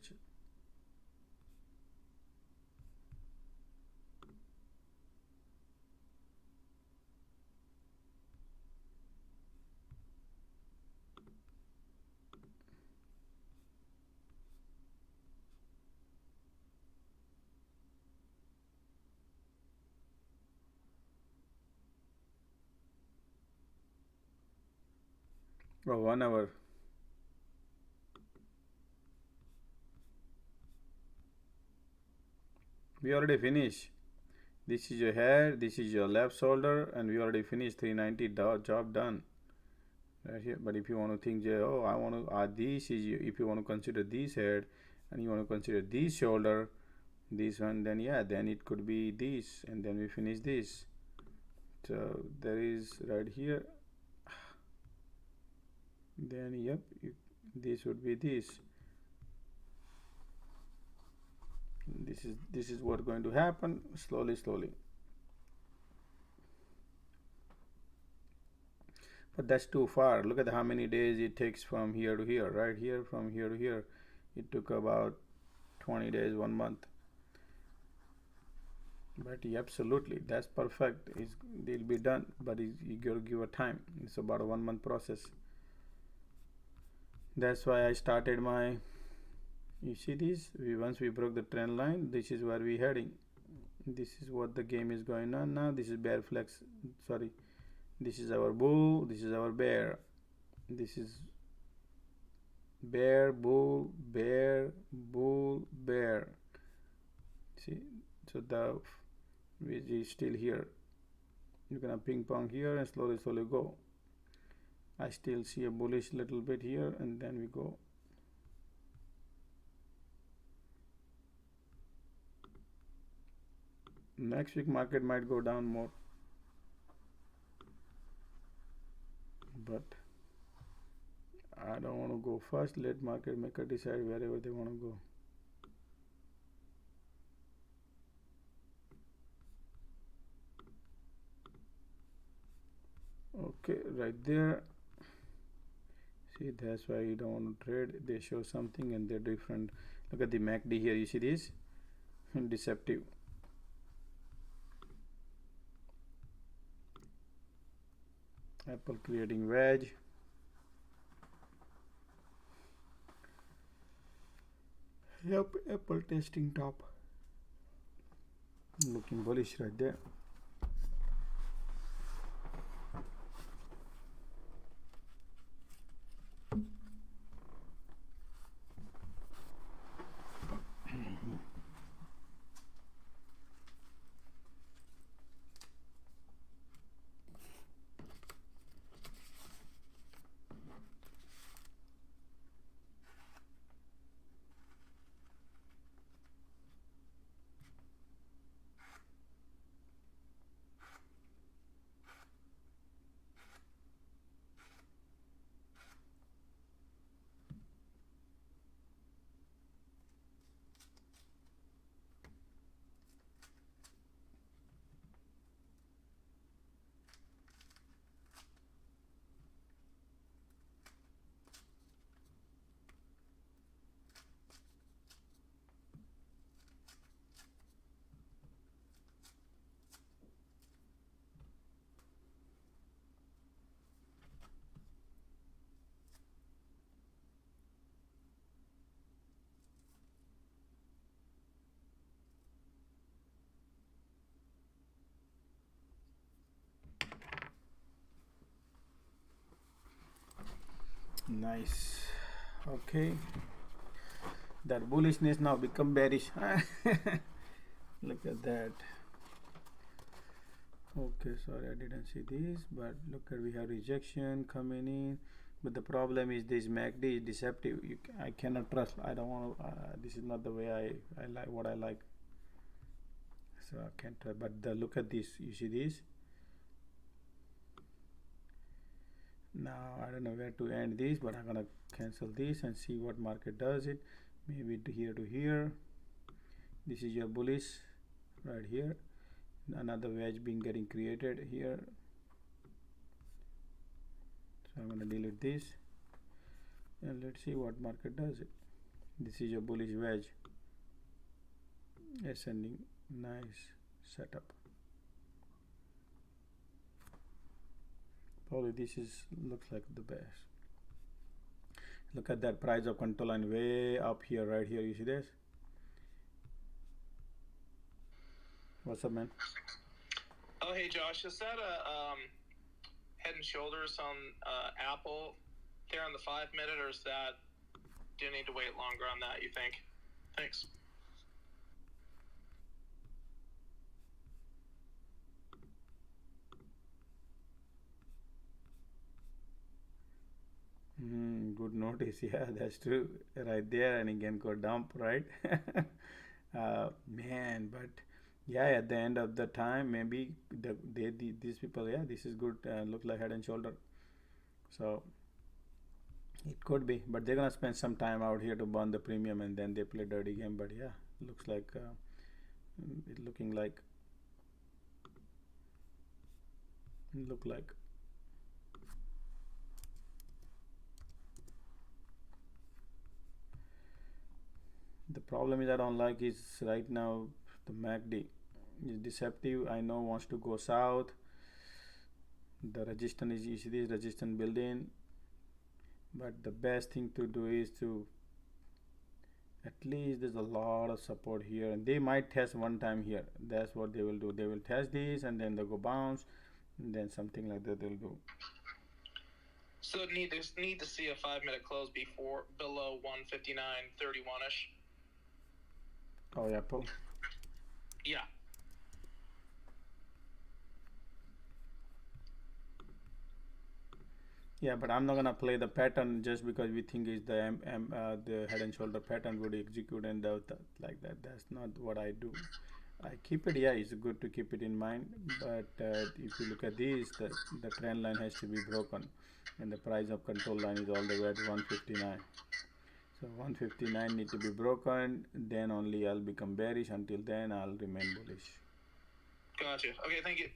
Oh, 1 hour. We already finished. This is your head, this is your left shoulder, and we already finished 390 job done. Right here. But if you want to think, oh, I want to add this is if you want to consider this head and you want to consider this shoulder, this one, then yeah, then it could be this, and then we finish this. So there is right here. Then yep, this would be this. This is what's going to happen slowly. But that's too far. Look at how many days it takes from here to here. Right here, from here to here, it took about 20 days, 1 month. But absolutely, that's perfect. It'll be done, but you gotta give a time. It's about a 1 month process. That's why I started my. You see this? Once we broke the trend line, this is where we're heading. This is what the game is going on now. This is bear flex. Sorry, this is our bull. This is our bear. This is bear, bull, bear, bull, bear. See, so the which is still here. You're gonna ping pong here and slowly go. I still see a bullish little bit here, and then we go. Next week market might go down more, but I don't want to go first. Let market maker decide wherever they want to go. Okay, right there. See, that's why you don't want to trade. They show something and they're different. Look at the MACD here. You see this? Deceptive. Apple creating wedge. Yep, Apple testing top. Looking bullish right there. Nice. Okay. That bullishness now become bearish. Look at that. Okay, sorry, I didn't see this, but look at, we have rejection coming in. But the problem is this MACD is deceptive. I cannot trust. I don't want to. This is not the way I like what I like. So I can't trust. But look at this. You see this? Now I don't know where to end this, but I'm gonna cancel this and see what market does it. Maybe to here. This is your bullish right here. Another wedge being getting created here. So I'm gonna delete this and let's see what market does it. This is your bullish wedge ascending. Nice setup. Probably this is looks like the best. Look at that price of control line way up here, right here. You see this? What's up, man? Oh, hey, Josh. Is that a head and shoulders on Apple there on the 5-minute, or is that, do you need to wait longer on that, you think? Thanks. Good notice. Yeah, that's true. Right there, and again go dump, right? Man, but yeah, at the end of the time, maybe these people, yeah, this is good. Look like head and shoulder. So it could be, but they're gonna spend some time out here to burn the premium, and then they play dirty game. But yeah, looks like it looking like the problem is I don't like is right now the MACD is deceptive. I know wants to go south. The resistance is, you see this resistance building, but the best thing to do is to at least there's a lot of support here, and they might test one time here. That's what they will do. They will test this and then they go bounce, and then something like that they'll do. So need to see a 5-minute close below 159.31ish. Oh, Apple. Yeah. Yeah, but I'm not gonna play the pattern just because we think is the the head and shoulder pattern would execute and like that. That's not what I do. I keep it. Yeah, it's good to keep it in mind. But if you look at this, the trend line has to be broken, and the price of control line is all the way at 159. So 159 need to be broken. Then only I'll become bearish. Until then, I'll remain bullish. Gotcha. Okay, thank you.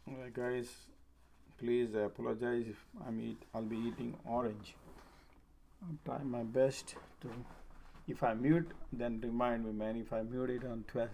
Alright, guys. Please apologize if I'll be eating orange. I'm trying my best to. If I mute, then remind me, man. If I mute it on Twitter.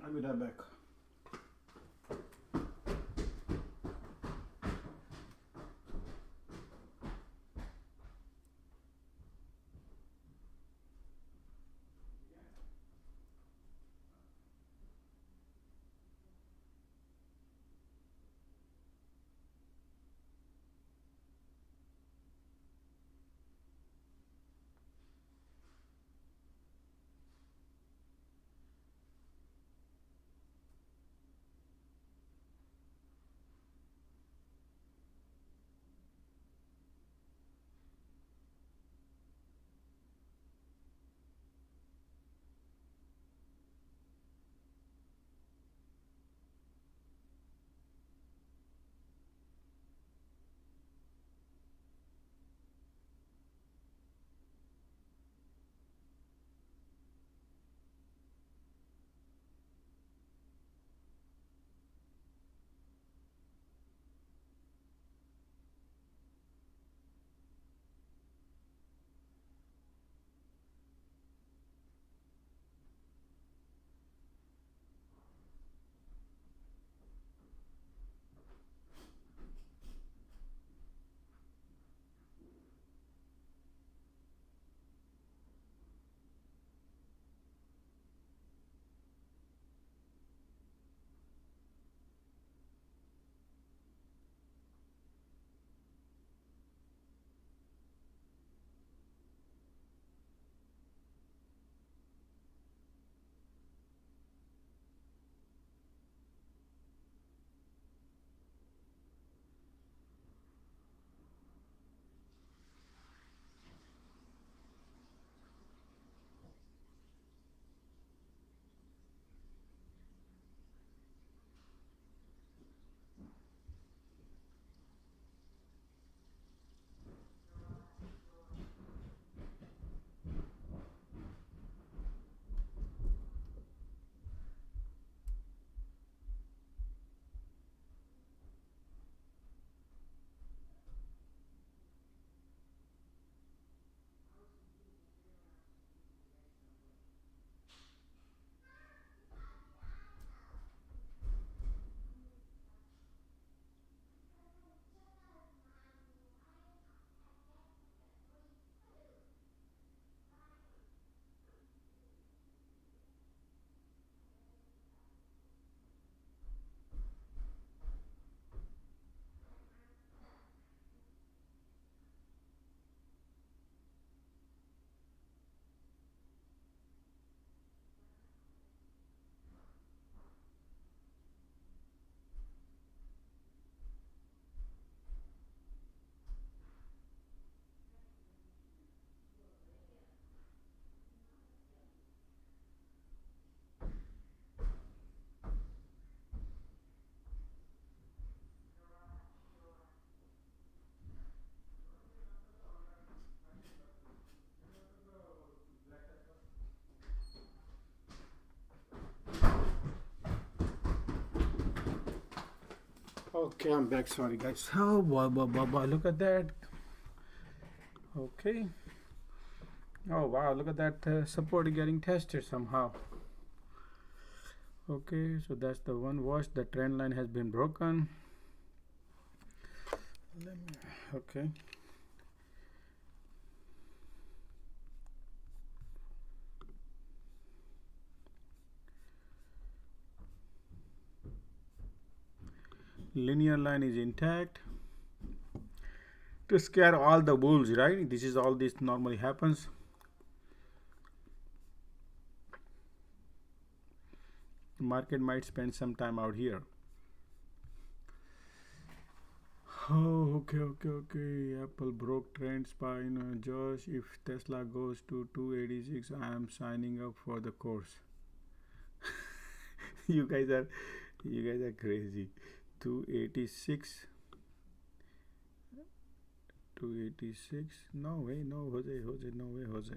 I'll be right back. Okay, I'm back. Sorry, guys. Oh, boy, look at that. Okay. Oh, wow, look at that support getting tested somehow. Okay, so that's the one watch. The trend line has been broken. Okay. Linear line is intact. To scare all the bulls, right? This is all this normally happens. The market might spend some time out here. Oh, okay. Apple broke trend spine. Josh, if Tesla goes to 286, I am signing up for the course. you guys are crazy. 286. 286. No way, no Jose, no way, Jose.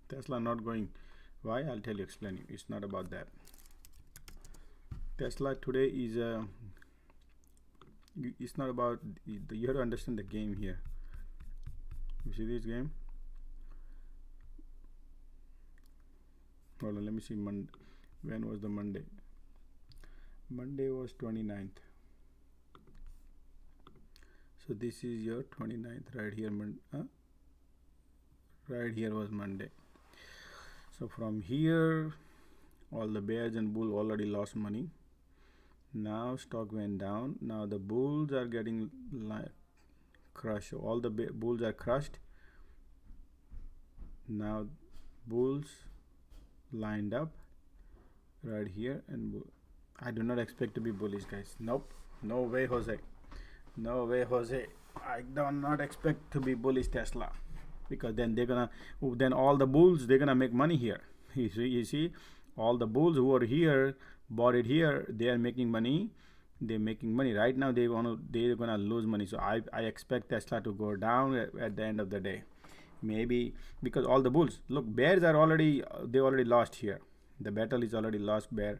Tesla not going. Why? I'll tell you, explain you. It's not about that. Tesla today is it's not about, you have to understand the game here. You see this game? Hold on, let me see. When was the Monday? Monday was 29th. So this is your 29th right here. Right here was Monday. So from here, all the bears and bull already lost money. Now stock went down. Now the bulls are getting crushed. All the bulls are crushed. Now bulls lined up right here, and I do not expect to be bullish, guys. Nope, no way, Jose. No way, Jose. I do not expect to be bullish Tesla, because then then all the bulls, they're gonna make money here. You see, all the bulls who are here bought it here, they are making money. They're making money right now. They're gonna lose money. So I expect Tesla to go down at the end of the day. Maybe because all the bulls, look, bears are already, they already lost here. The battle is already lost. Bear,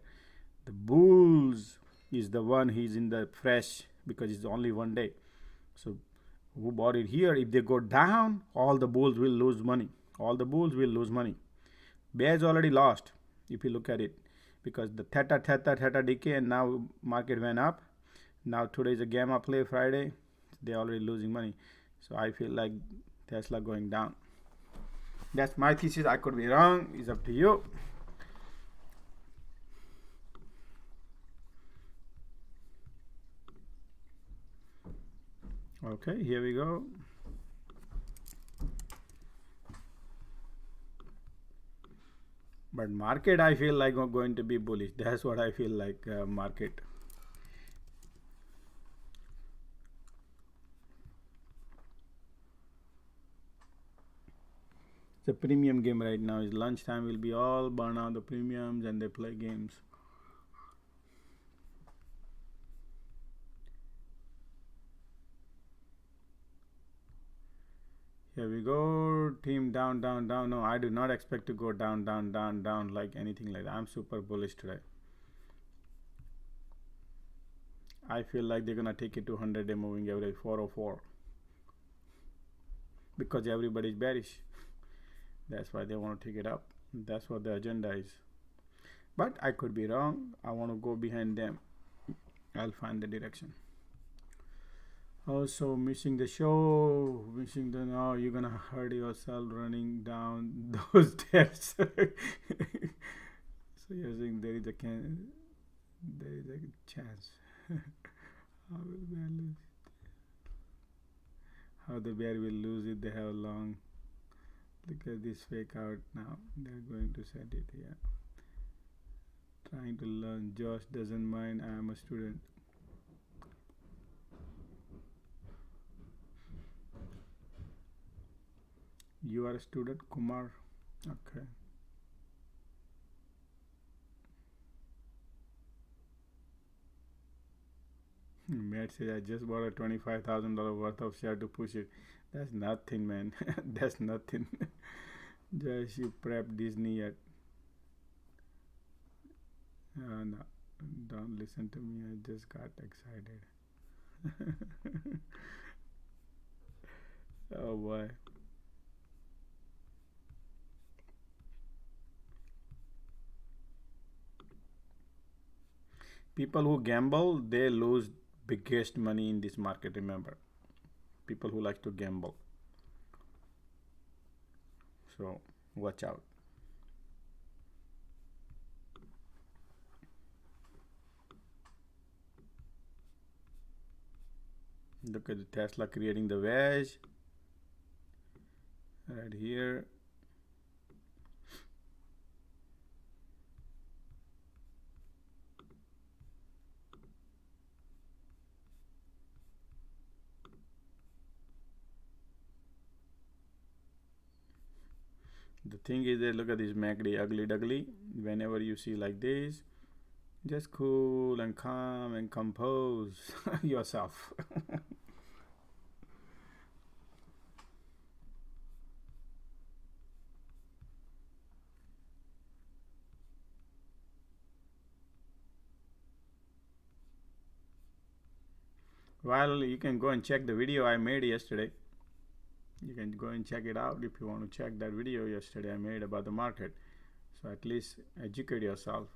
the bulls is the one, he's in the fresh, because it's only one day. So who bought it here, if they go down, all the bulls will lose money. All the bulls will lose money. Bears already lost, if you look at it, because the theta decay, and now market went up. Now today is a gamma play Friday. They're already losing money. So I feel like Tesla going down. That's my thesis. I could be wrong. It's up to you. Okay, here we go. But market, I feel like going to be bullish. That's what I feel like, market. It's a premium game right now. It's lunchtime, will be all burn out the premiums and they play games. Here we go. Team down. No, I do not expect to go down like anything like that. I'm super bullish today. I feel like they're gonna take it to 100-day moving average 404, because everybody's bearish. That's why they want to take it up. That's what the agenda is. But I could be wrong. I want to go behind them. I'll find the direction. Also missing the show, no, you're gonna hurt yourself running down those steps. So you're saying there is a chance. How will bear lose? How the bear will lose it? They have long. Look at this fake out now. They're going to set it here. Trying to learn. Josh doesn't mind. I am a student. You are a student, Kumar? Okay. Matt says, I just bought a $25,000 worth of share to push it. That's nothing, man. That's nothing. Just you prep Disney yet. No, don't listen to me. I just got excited. Oh boy. People who gamble, they lose biggest money in this market, remember. People who like to gamble. So watch out. Look at the Tesla creating the wedge right here. The thing is that look at this MACD, ugly duckly. Whenever you see like this, just cool and calm and compose yourself. Well, you can go and check the video I made yesterday. You can go and check it out if you want to check that video yesterday I made about the market. So at least educate yourself.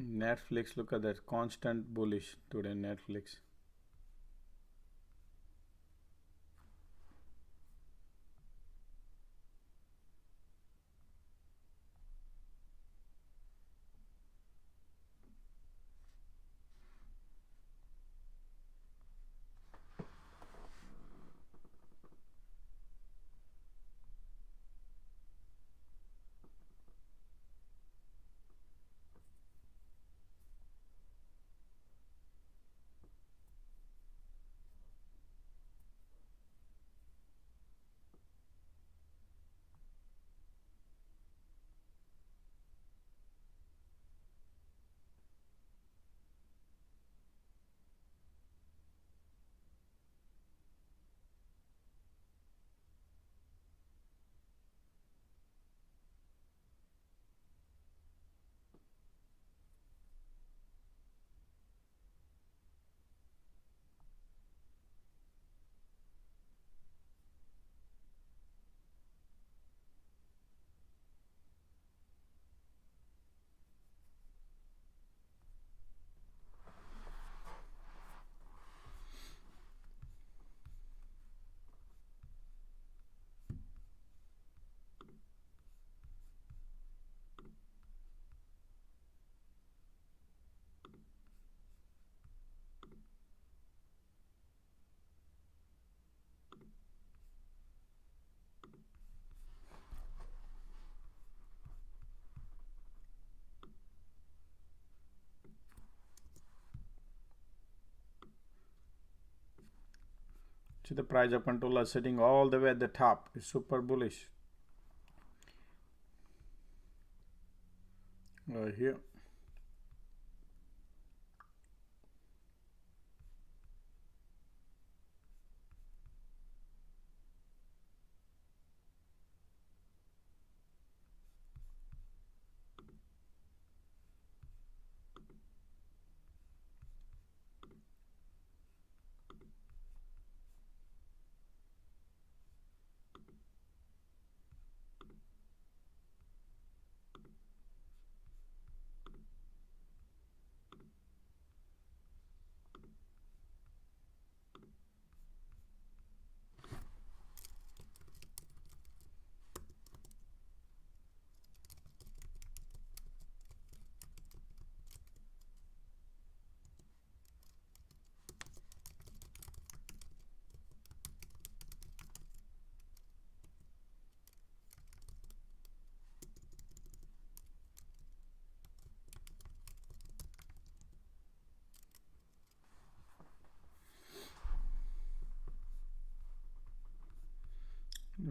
Netflix, look at that, constant bullish today, Netflix. See the price of controller sitting all the way at the top. It's super bullish. Right here.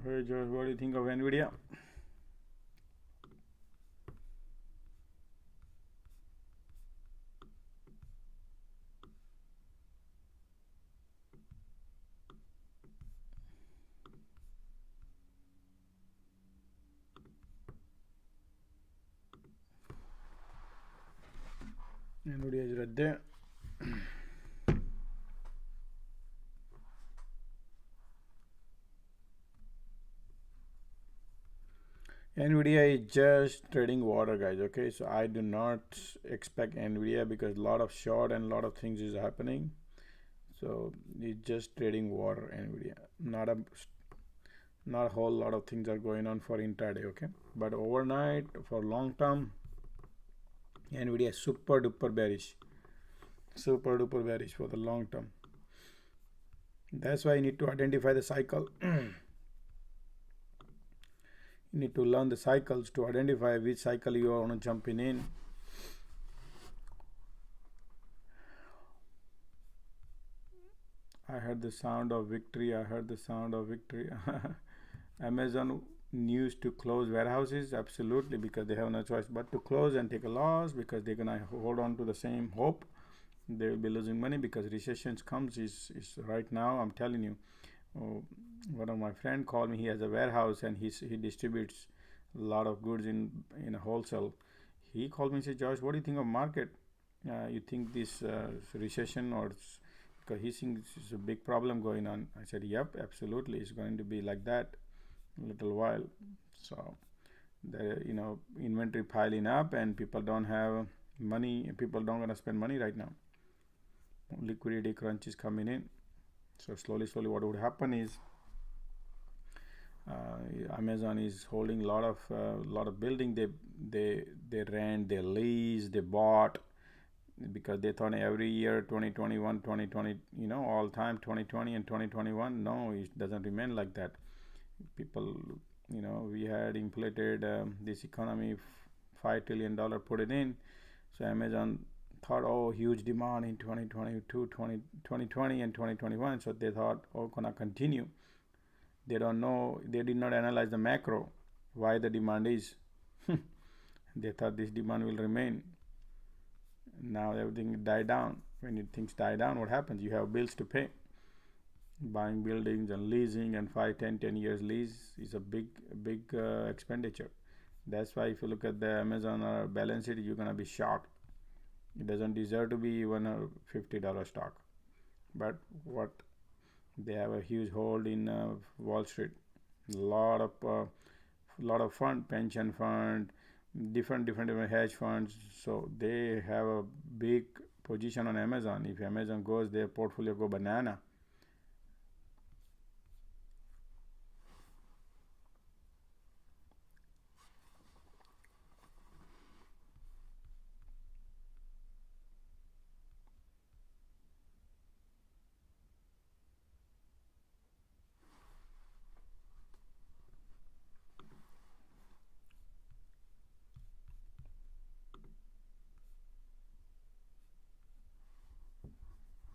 Hey Josh, what do you think of NVIDIA? NVIDIA is right there. NVIDIA is just trading water, guys. Okay, so I do not expect NVIDIA because a lot of short and a lot of things is happening. So it's just trading water, NVIDIA. Not a whole lot of things are going on for intraday. Okay, but overnight for long term, NVIDIA is super duper bearish. super duper bearish for the long term. That's why you need to identify the cycle. You need to learn the cycles to identify which cycle you want to jump in. I heard the sound of victory. I heard the sound of victory. Amazon news to close warehouses, absolutely, because they have no choice but to close and take a loss, because they're gonna hold on to the same hope. They will be losing money because recessions comes is right now. I'm telling you. One of my friend called me. He has a warehouse and he distributes a lot of goods in a wholesale. He called me and said, Josh, what do you think of market? You think this recession or because he thinks it's a big problem going on. I said, yep, absolutely, it's going to be like that a little while. So the inventory piling up and people don't have money. People don't gonna spend money right now. Liquidity crunch is coming in. So slowly what would happen is Amazon is holding a lot of building. They rent, they lease, they bought, because they thought every year 2021 2020 all time 2020 and 2021. No, it doesn't remain like that. People, we had inflated this economy, $5 trillion put it in. So Amazon thought, oh, huge demand in 2022 2020 and 2021. So they thought, oh, gonna continue. They don't know, they did not analyze the macro, why the demand is. They thought this demand will remain. Now everything died down. When things die down, what happens? You have bills to pay. Buying buildings and leasing, and 5, 10 years lease is a big expenditure. That's why if you look at the Amazon balance sheet, you're gonna be shocked. It doesn't deserve to be even a $50 stock. But what they have a huge hold in Wall Street. Lot of fund, pension fund, different hedge funds. So they have a big position on Amazon. If Amazon goes, their portfolio go banana.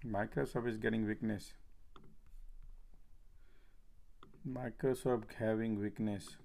Microsoft is getting weakness. Microsoft having weakness.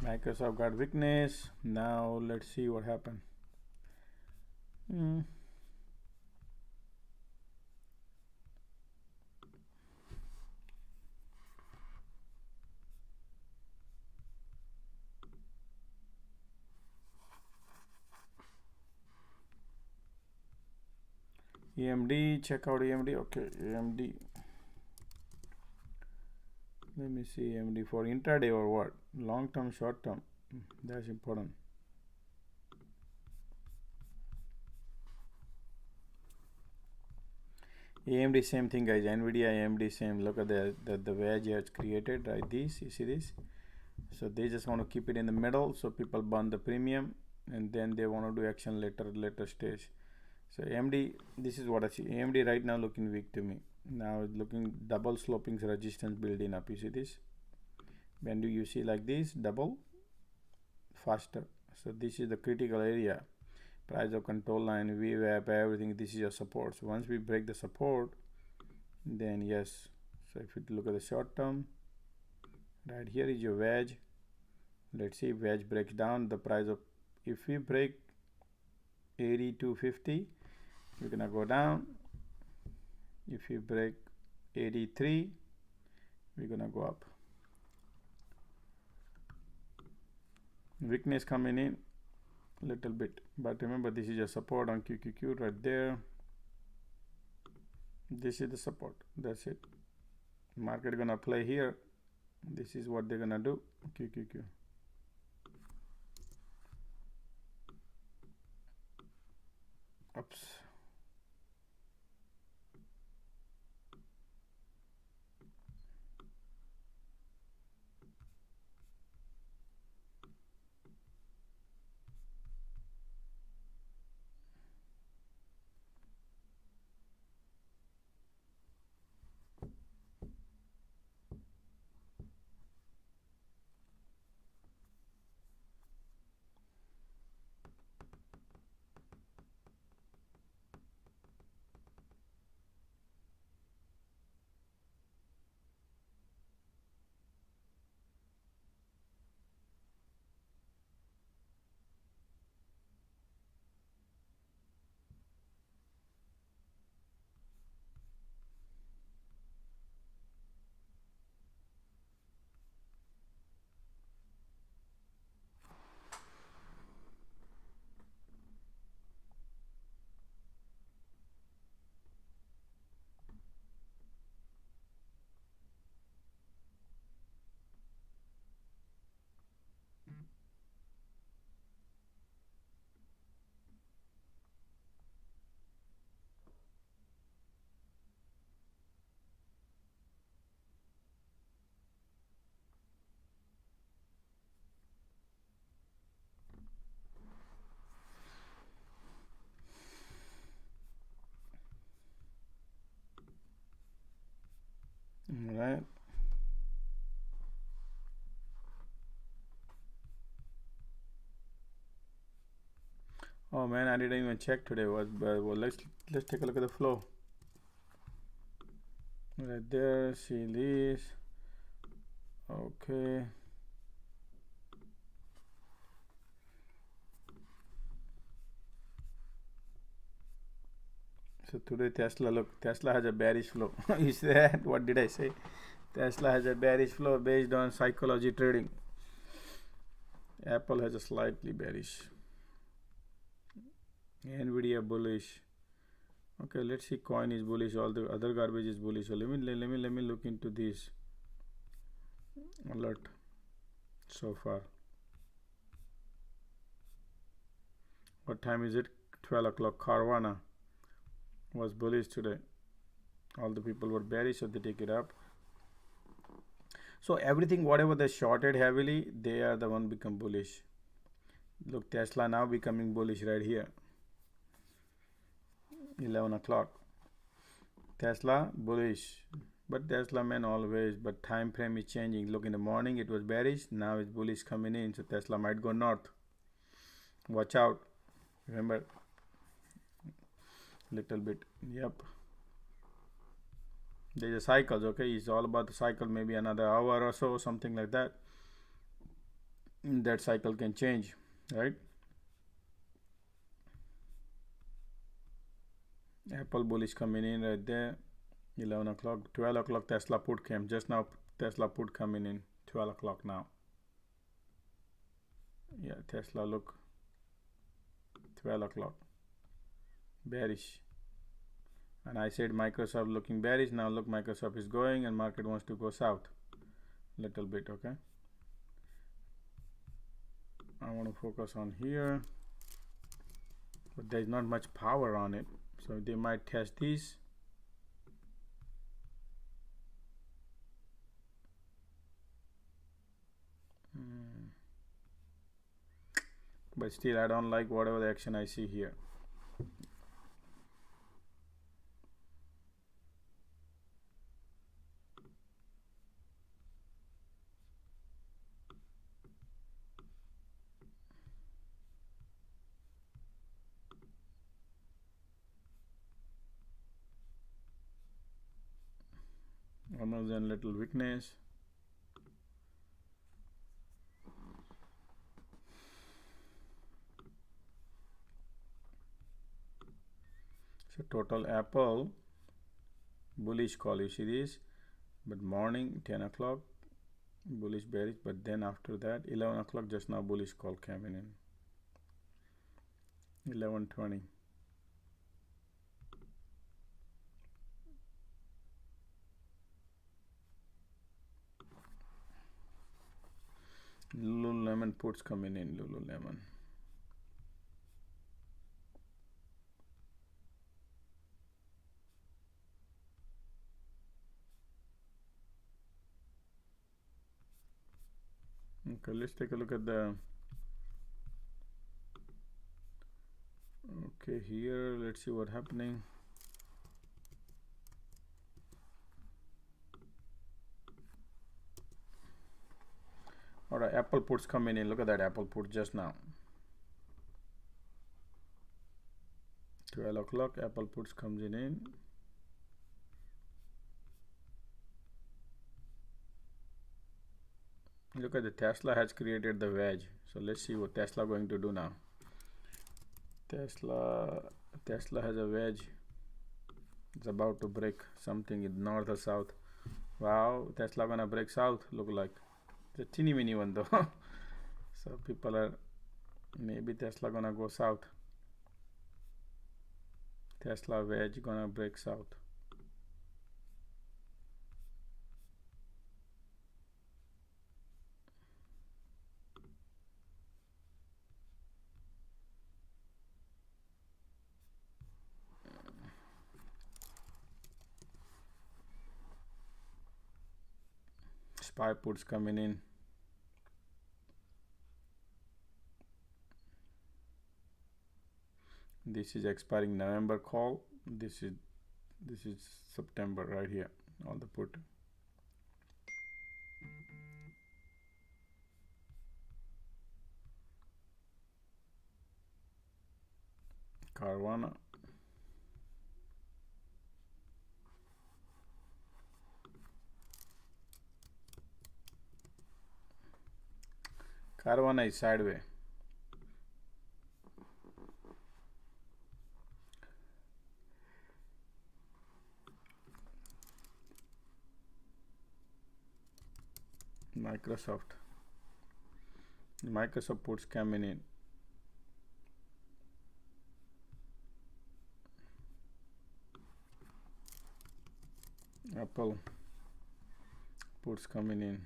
Microsoft got weakness. Now let's see what happened. AMD, check out AMD. Okay, AMD. Let me see AMD for intraday or what? Long term, short term. That's important. AMD same thing, guys. NVIDIA, AMD same. Look at the wedge it's created, right? This, you see this? So they just want to keep it in the middle, so people burn the premium, and then they want to do action later stage. So AMD, this is what I see. AMD right now looking weak to me. Now it's looking double sloping resistance building up. You see this? When do you see like this, double faster? So this is the critical area, price of control line, VWAP, everything. This is your support. So once we break the support, then yes. So if you look at the short term, right here is your wedge. Let's see if wedge breaks down the price of, if we break 82.50, we're gonna go down. If we break 83, we're gonna go up. Weakness coming in little bit, but remember this is your support on QQQ right there. This is the support. That's it. Market gonna play here. This is what they're gonna do. QQQ. Oops. All right. Oh man, I didn't even check today. Well, let's take a look at the flow. Right there, see this. Okay. So today Tesla, look, Tesla has a bearish flow. You see that? What did I say? Tesla has a bearish flow based on psychology trading. Apple has a slightly bearish. Nvidia bullish. Okay, let's see. Coin is bullish. All the other garbage is bullish. So let me look into this alert so far. What time is it? 12 o'clock. Carvana was bullish today. All the people were bearish, so they take it up. So everything, whatever they shorted heavily, they are the one become bullish. Look, Tesla now becoming bullish right here. 11 o'clock. Tesla bullish, but Tesla man always, but time frame is changing. Look, in the morning it was bearish, now it's bullish coming in, so Tesla might go north. Watch out. Remember, little bit. Yep, there's a cycles. Okay, it's all about the cycle. Maybe another hour or so, something like that. That cycle can change, right? Apple bullish coming in right there. 11 o'clock. 12 o'clock Tesla put came just now. Tesla put coming in 12 o'clock now. Yeah, Tesla, look, 12 o'clock bearish, and I said Microsoft looking bearish. Now look, Microsoft is going and market wants to go south little bit. Okay, I want to focus on here, but there's not much power on it, so they might test this. But still I don't like whatever the action I see here. AMZN little weakness. So total Apple bullish call, you see this, but morning 10 o'clock bullish bearish, but then after that 11 o'clock just now bullish call came in 11:20. Lululemon puts coming in. Lululemon. Okay, let's take a look at the. Okay, here let's see what's happening. All right, Apple puts coming in. Look at that Apple put just now. 12 o'clock Apple puts comes in. Look at the Tesla has created the wedge. So let's see what Tesla going to do now. Tesla has a wedge. It's about to break something in north or south. Wow, Tesla gonna break south. Look like it's a teeny mini one though. So people are maybe Tesla gonna go south. Tesla wedge gonna break south. SPY puts coming in. This is expiring November call. This is September right here. All the put. Carvana. Carvana is sideways. Microsoft puts coming in. Apple puts coming in.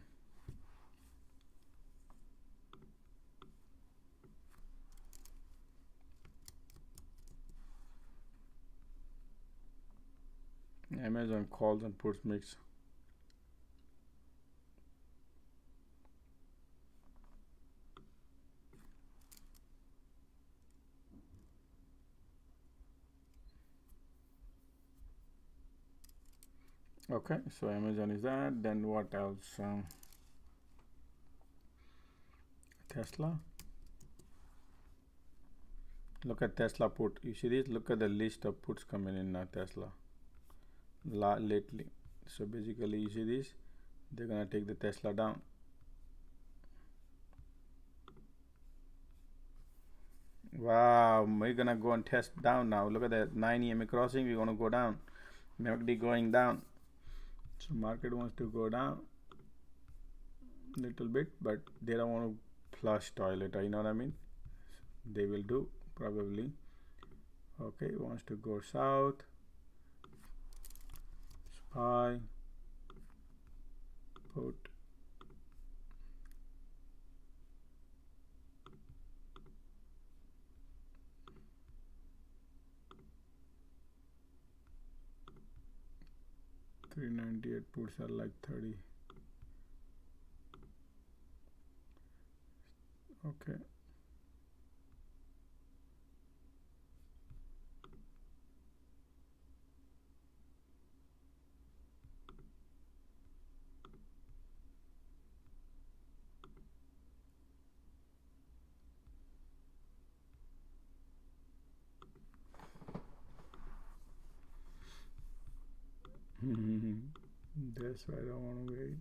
Amazon calls and puts mix. Okay, so Amazon is that. Then what else? Tesla. Look at Tesla put. You see this? Look at the list of puts coming in now. Tesla lately. So basically, you see this? They're gonna take the Tesla down. Wow, we're gonna go and test down now. Look at that 9 EMA crossing. We're gonna go down. MACD going down. So market wants to go down little bit, but they don't want to flush toilet. You know what I mean? They will do probably. Okay, wants to go south. SPY put. $398 puts are like 30. Okay. That's why I don't want to wait.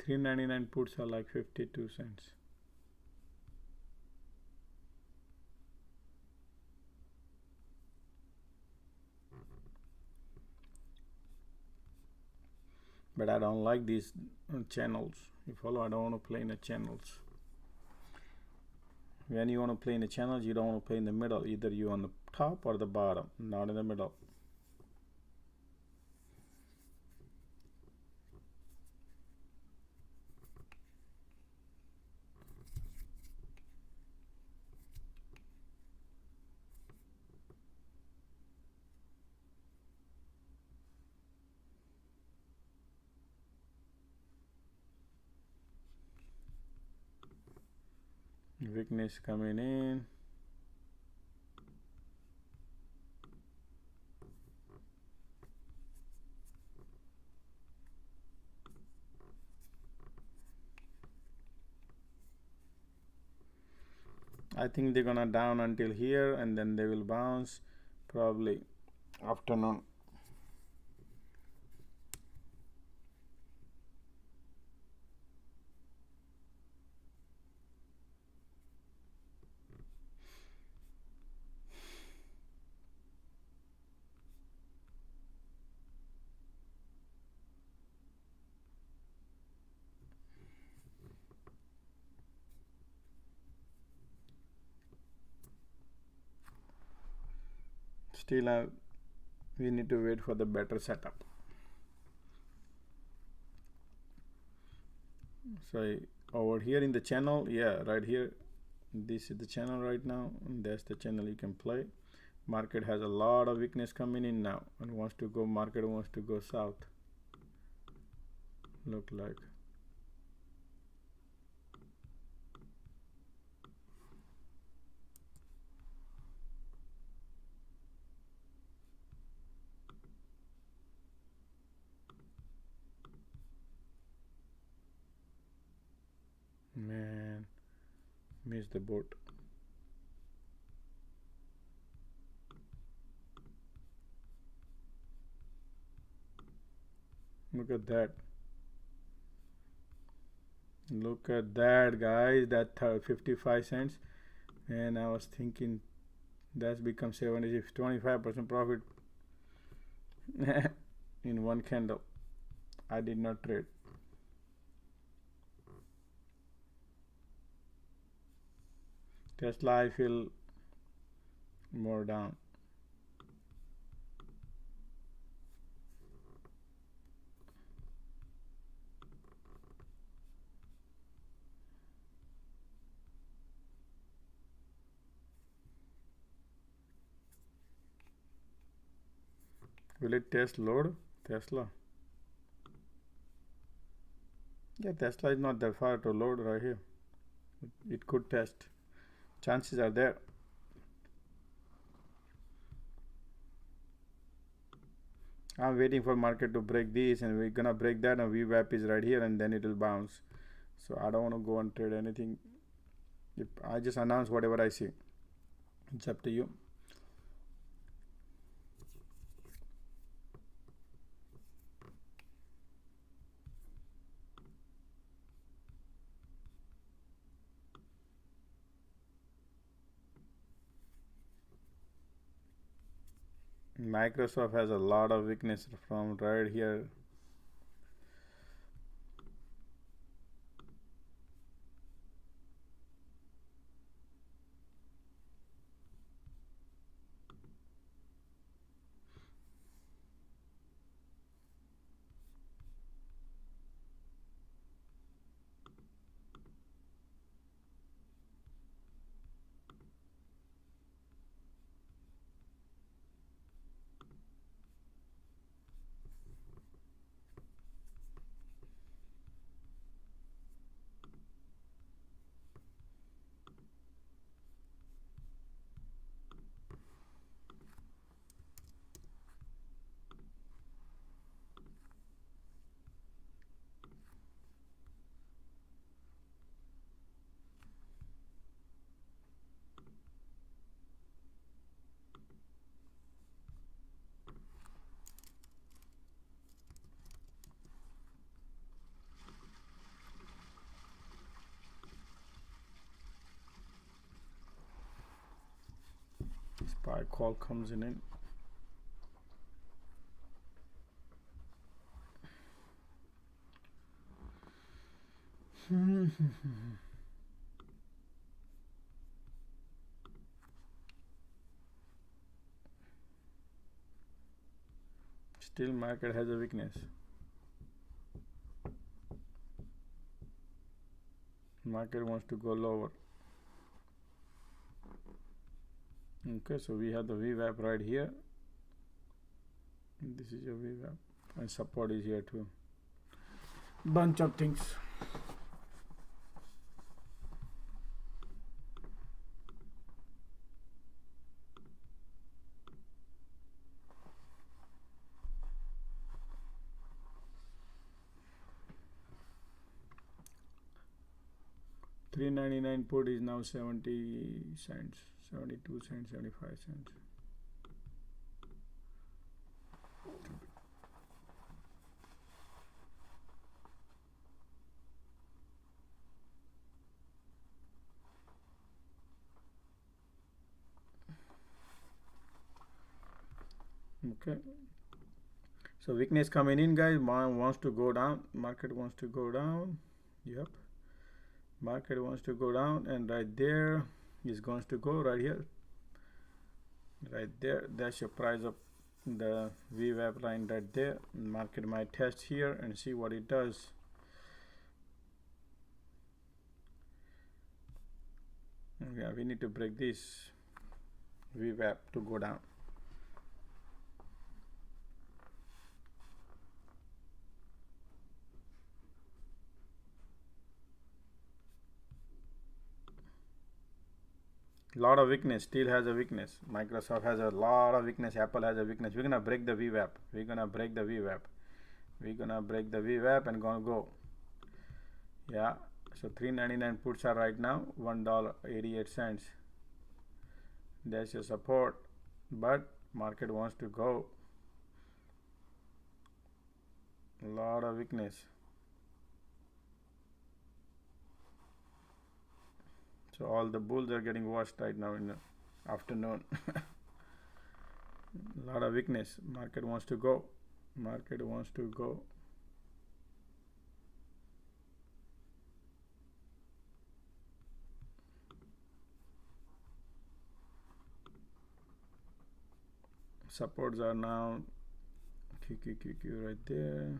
$3.99 puts are like 52 cents. But I don't like these channels. You follow? I don't want to play in the channels. When you want to play in the channels, you don't want to play in the middle. Either you on the top or the bottom, not in the middle. Weakness coming in. I think they're gonna down until here and then they will bounce probably afternoon. Still we need to wait for the better setup. So over here in the channel, yeah, right here, this is the channel right now, and that's the channel you can play. Market has a lot of weakness coming in now and wants to go, market wants to go south, look like. Man, missed the boat. Look at that. Look at that, guys. That 55 cents. And I was thinking that's become 70, 25% profit in one candle. I did not trade. Tesla, I feel more down. Will it test load? Tesla. Yeah, Tesla is not that far to load right here. It could test. Chances are there. I'm waiting for market to break this, and we're gonna break that, and VWAP is right here, and then it will bounce. So I don't want to go and trade anything. If I just announce whatever I see, it's up to you. Microsoft has a lot of weakness from right here. SPY call comes in. Still market has a weakness. Market wants to go lower. Okay, so we have the VWAP right here. This is your VWAP, and support is here too. Bunch of things. $3.99 put is now 70 cents, 72 cents, 75 cents. Okay, so weakness coming in, guys. Wants to go down. Market wants to go down. Yep, market wants to go down, and right there is going to go right here, right there. That's your price of the VWAP line right there. Market might test here and see what it does. Yeah, we need to break this VWAP to go down. Lot of weakness, still has a weakness. Microsoft has a lot of weakness. Apple has a weakness. We're gonna break the VWAP. We're gonna break the VWAP. We're gonna break the VWAP and gonna go. Yeah. So 399 puts are right now $1.88. That's your support, but market wants to go. A lot of weakness. So all the bulls are getting washed right now in the afternoon. A lot of weakness. Market wants to go. Market wants to go. Supports are now QQQ right there.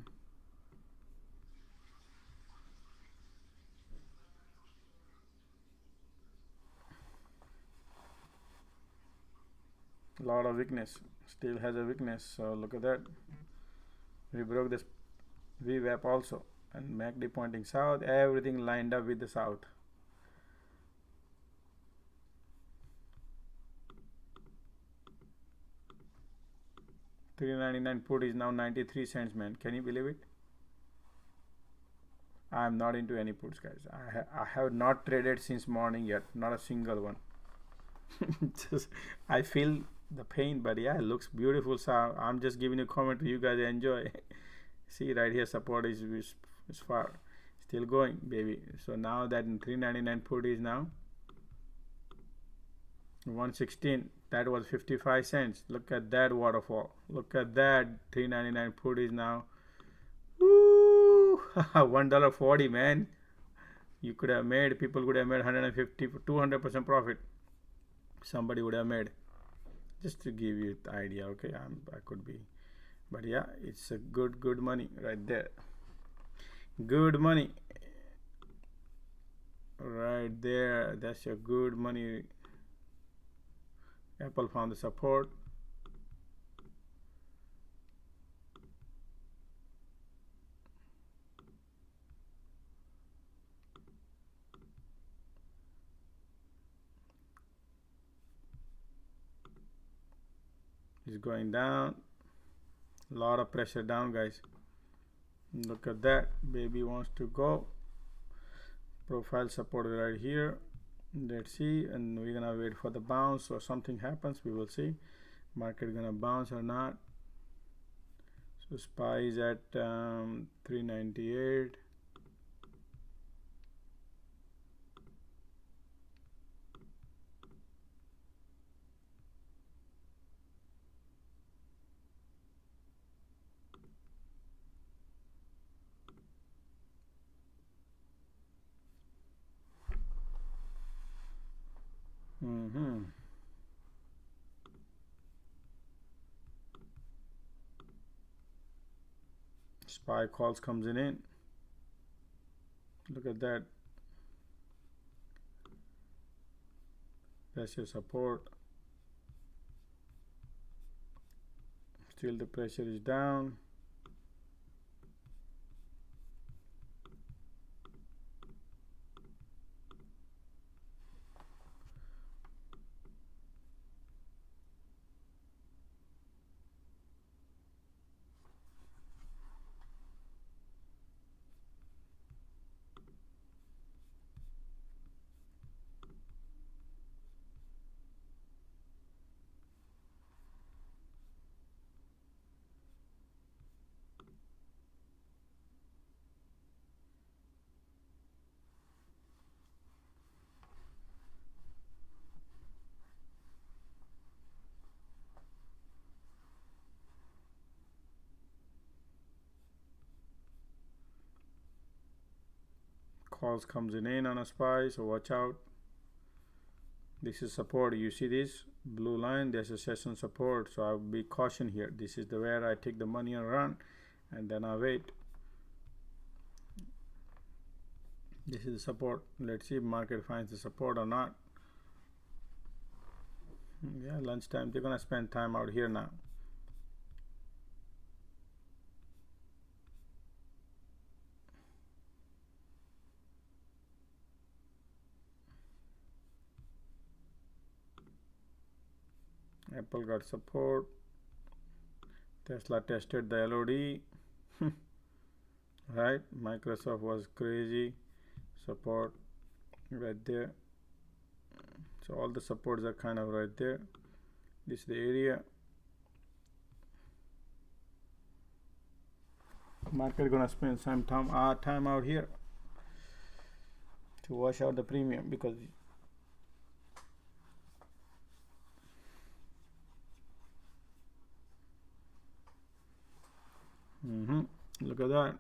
Lot of weakness, still has a weakness. So look at that, we broke this VWAP also, and MACD pointing south, everything lined up with the south. $3.99 put is now 93 cents, man. Can you believe it? I am not into any puts, guys. I have not traded since morning yet, not a single one. Just I feel the pain, but yeah, it looks beautiful. So I'm just giving a comment to you guys. Enjoy. See right here, support is far, still going, baby. So now that $3.99 put is now 116. That was 55 cents. Look at that waterfall. Look at that. $3.99 put is now $1.40, man. You could have made, people could have made 150 200% profit. Somebody would have made, just to give you the idea. Okay, I could be, but yeah, it's a good money right there. Good money right there. That's your good money. Apple found the support. It's going down. A lot of pressure down, guys. Look at that, baby wants to go. Profile support right here. Let's see, and we're gonna wait for the bounce or something happens. We will see. Market gonna bounce or not. So SPY is at 398. SPY calls comes in. Look at that. Pressure support. Still the pressure is down. Calls comes in on a SPY, so watch out. This is support. You see this blue line? There's a session support, so I'll be caution here. This is the where I take the money and run, and then I wait. This is the support. Let's see if market finds the support or not. Yeah, lunchtime. They're gonna spend time out here now. Apple got support. Tesla tested the LOD. Right? Microsoft was crazy. Support right there. So all the supports are kind of right there. This is the area. Market gonna spend some time out here to wash out the premium, because look at that.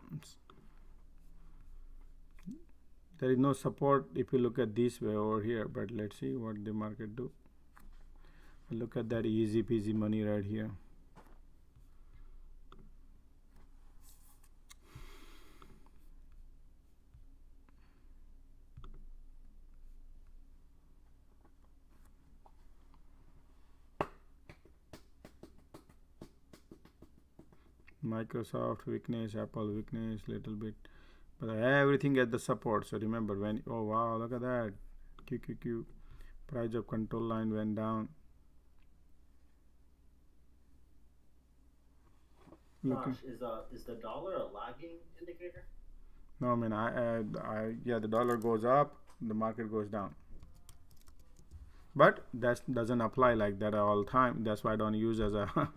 There is no support if you look at this way over here, but let's see what the market do. Look at that easy peasy money right here. Microsoft weakness, Apple weakness, little bit, but everything at the support. So remember, when, oh wow, look at that, QQQ price of control line went down. Josh, is the dollar a lagging indicator? No, I mean, yeah, the dollar goes up, the market goes down, but that doesn't apply like that all the time. That's why I don't use as a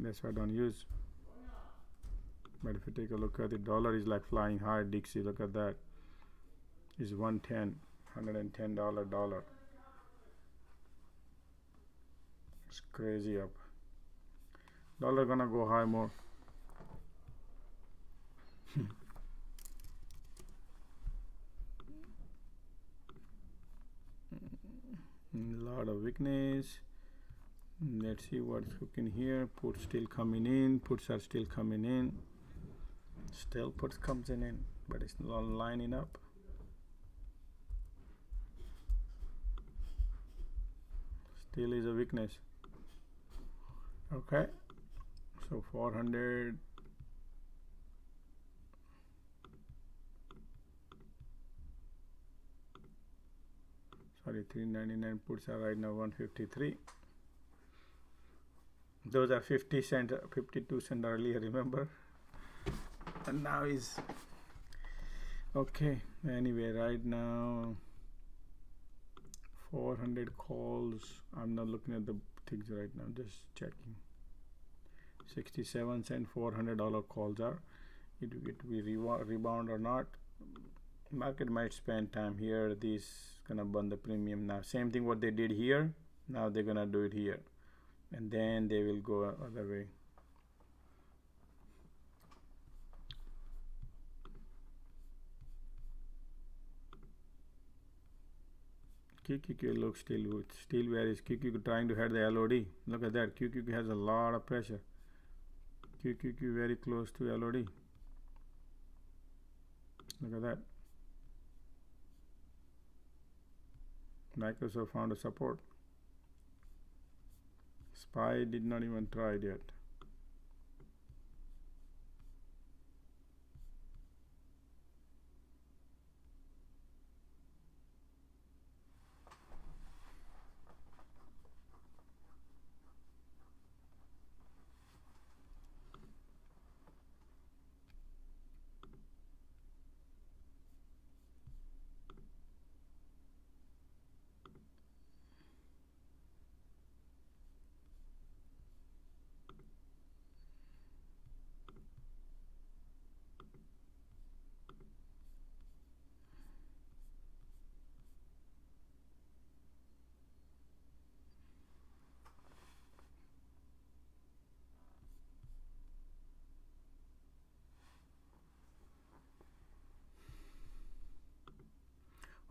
that's why I don't use. But if you take a look at the dollar, is like flying high. Dixie, look at that. Is $110 dollar. It's crazy up. Dollar gonna go high more. Lot of weakness. Let's see what's cooking here. Puts still coming in. Puts are still coming in. Still puts comes in, but it's not lining up. Still is a weakness. Okay, so 400. Sorry, 399 puts are right now 153. Those are 50 cent, 52 cent earlier, remember? And now is okay. Anyway, right now 400 calls. I'm not looking at the things right now, just checking. 67 cent, $400 calls are. It will rebound or not. Market might spend time here. This gonna burn the premium now. Same thing what they did here. Now they're gonna do it here, and then they will go other way. QQQ looks still good. Still where is QQQ trying to head the LOD? Look at that. QQQ has a lot of pressure. QQQ very close to LOD. Look at that. Microsoft found a support. SPY did not even try it yet.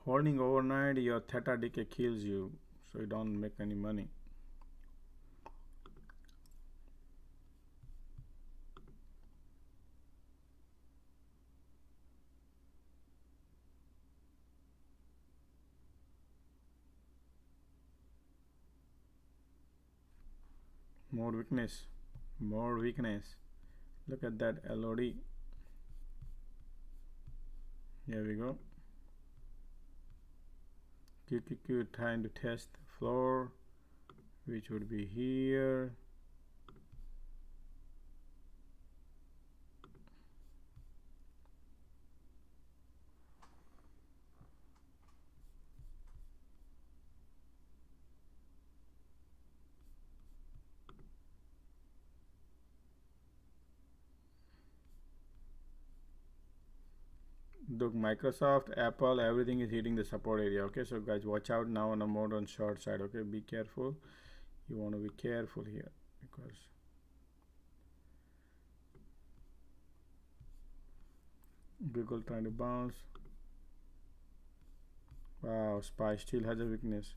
Holding overnight, your theta decay kills you, so you don't make any money. More weakness, more weakness. Look at that LOD. Here we go. QQQ trying to test the floor, which would be here. Look, Microsoft, Apple, everything is hitting the support area. Okay, so guys, watch out now on a more on short side. Okay, be careful. You want to be careful here because Google trying to bounce. Wow, SPY still has a weakness.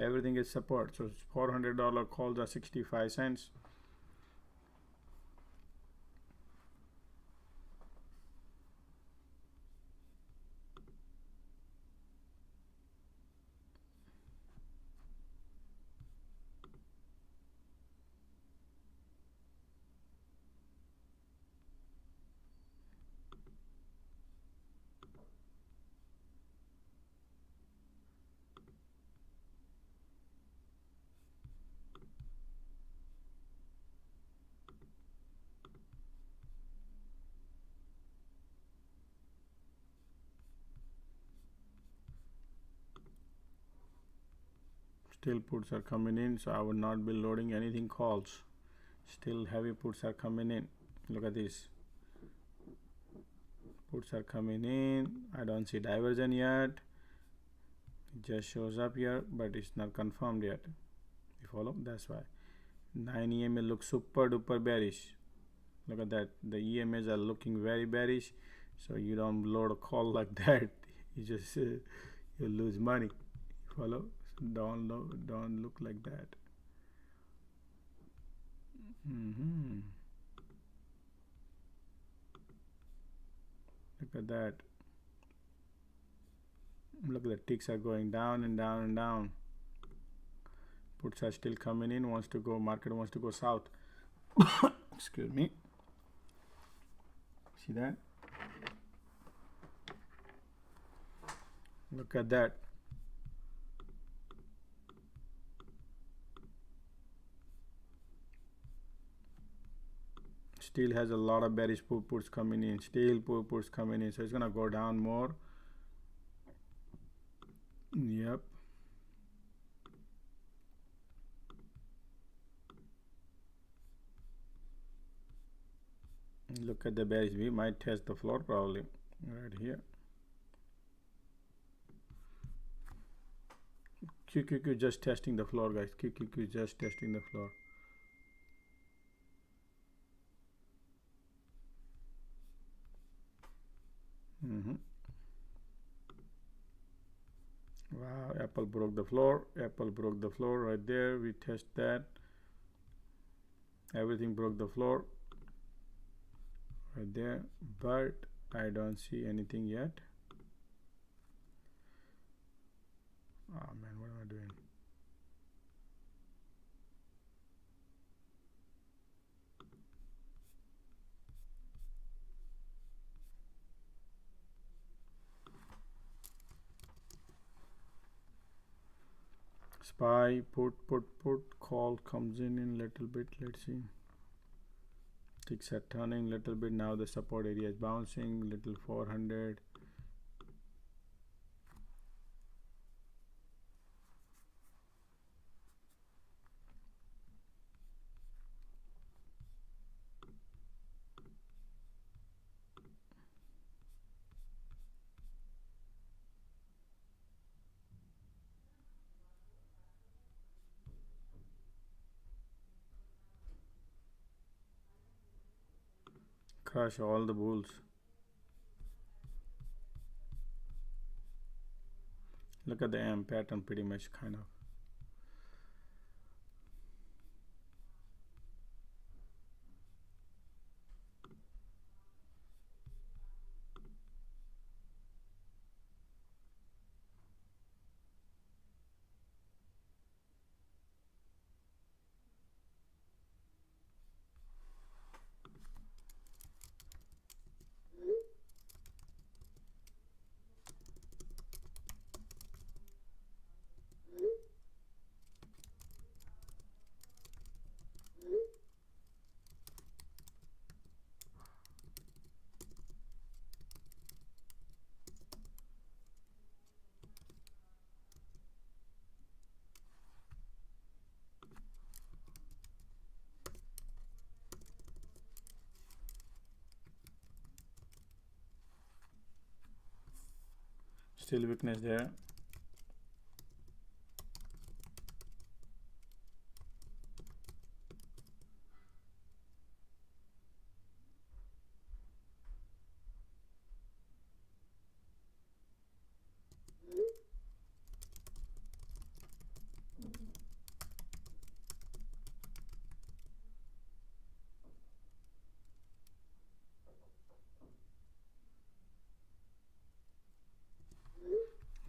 Everything is support. So $400 calls are 65 cents. Still puts are coming in, so I would not be loading anything calls. Still heavy puts are coming in. Look at this. Puts are coming in. I don't see diversion yet. It just shows up here, but it's not confirmed yet. You follow? That's why. 9 EMA looks super duper bearish. Look at that. The EMAs are looking very bearish. So you don't load a call like that. You just you lose money. You follow? Don't look like that. Look at that. Look at the ticks are going down and down and down. Puts are still coming in. Wants to go. Market wants to go south. Excuse me. See that? Look at that. Still has a lot of bearish puts coming in. Still puts coming in. So it's gonna go down more. Yep. Look at the bearish. We might test the floor probably right here. QQQ just testing the floor, guys. QQQ just testing the floor. Wow, Apple broke the floor. Apple broke the floor right there. We test that. Everything broke the floor right there, but I don't see anything yet. Oh man, what am I doing? SPY put call comes in little bit. Let's see. Ticks are turning little bit now. The support area is bouncing little 400. Crush all the bulls. Look at the AM pattern, pretty much kind of. Still weakness there.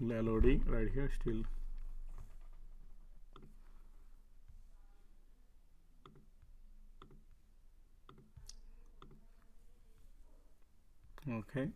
LOD right here still. Okay.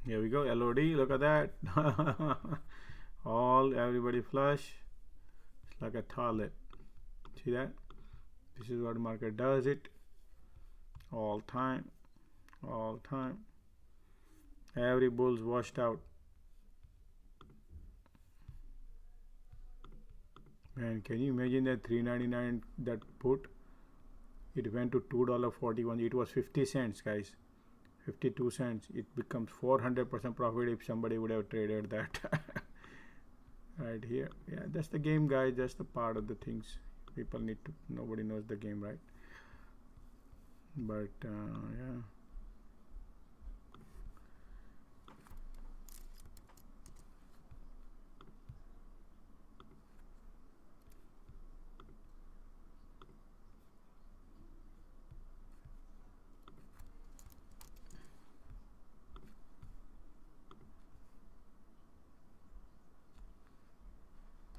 Here we go, LOD, look at that. Everybody flush. It's like a toilet. See that? This is what market does it. All time. Every bull's washed out. Man, can you imagine that $3.99 that put? It went to $2.41. It was 50 cents, guys. 52 cents. It becomes 400% profit if somebody would have traded that. Right here. Yeah, that's the game, guys. That's the part of the things people need to. Nobody knows the game, right? But yeah.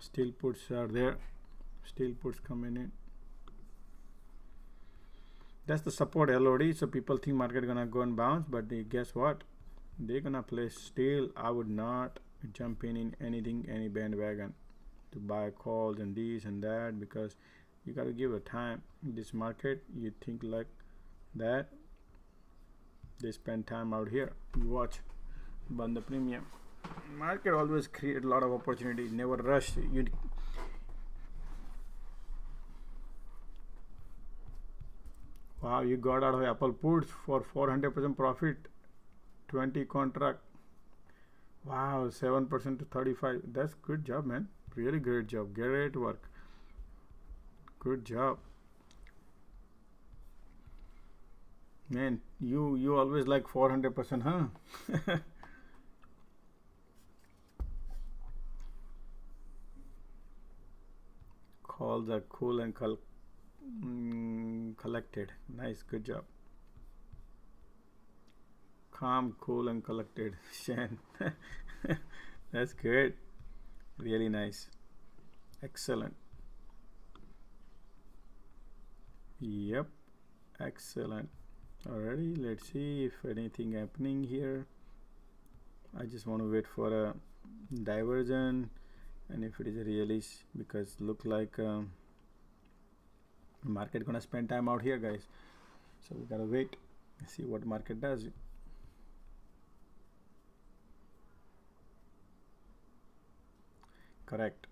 Still puts are there. Still puts coming in. That's the support LOD. So people think market gonna go and bounce, but guess what? They're gonna play still. I would not jump in anything, any bandwagon to buy calls and this and that, because you got to give a time. This market, you think like that, they spend time out here. You watch, burn the premium. Market always create a lot of opportunity. Never rush. Wow, you got out of Apple puts for 400% profit, 20 contract. Wow, 7% to 35. That's good job, man. Really great job. Great work. Good job. Man, you always like 400%, huh? Calls are cool and collected. Nice, good job. Calm, cool, and collected. Shan. That's good. Really nice. Excellent. Yep. Excellent. Alrighty, let's see if anything happening here. I just want to wait for a diversion, and if it is a release, because look like market gonna spend time out here, guys. So we gotta wait, see what market does. Correct.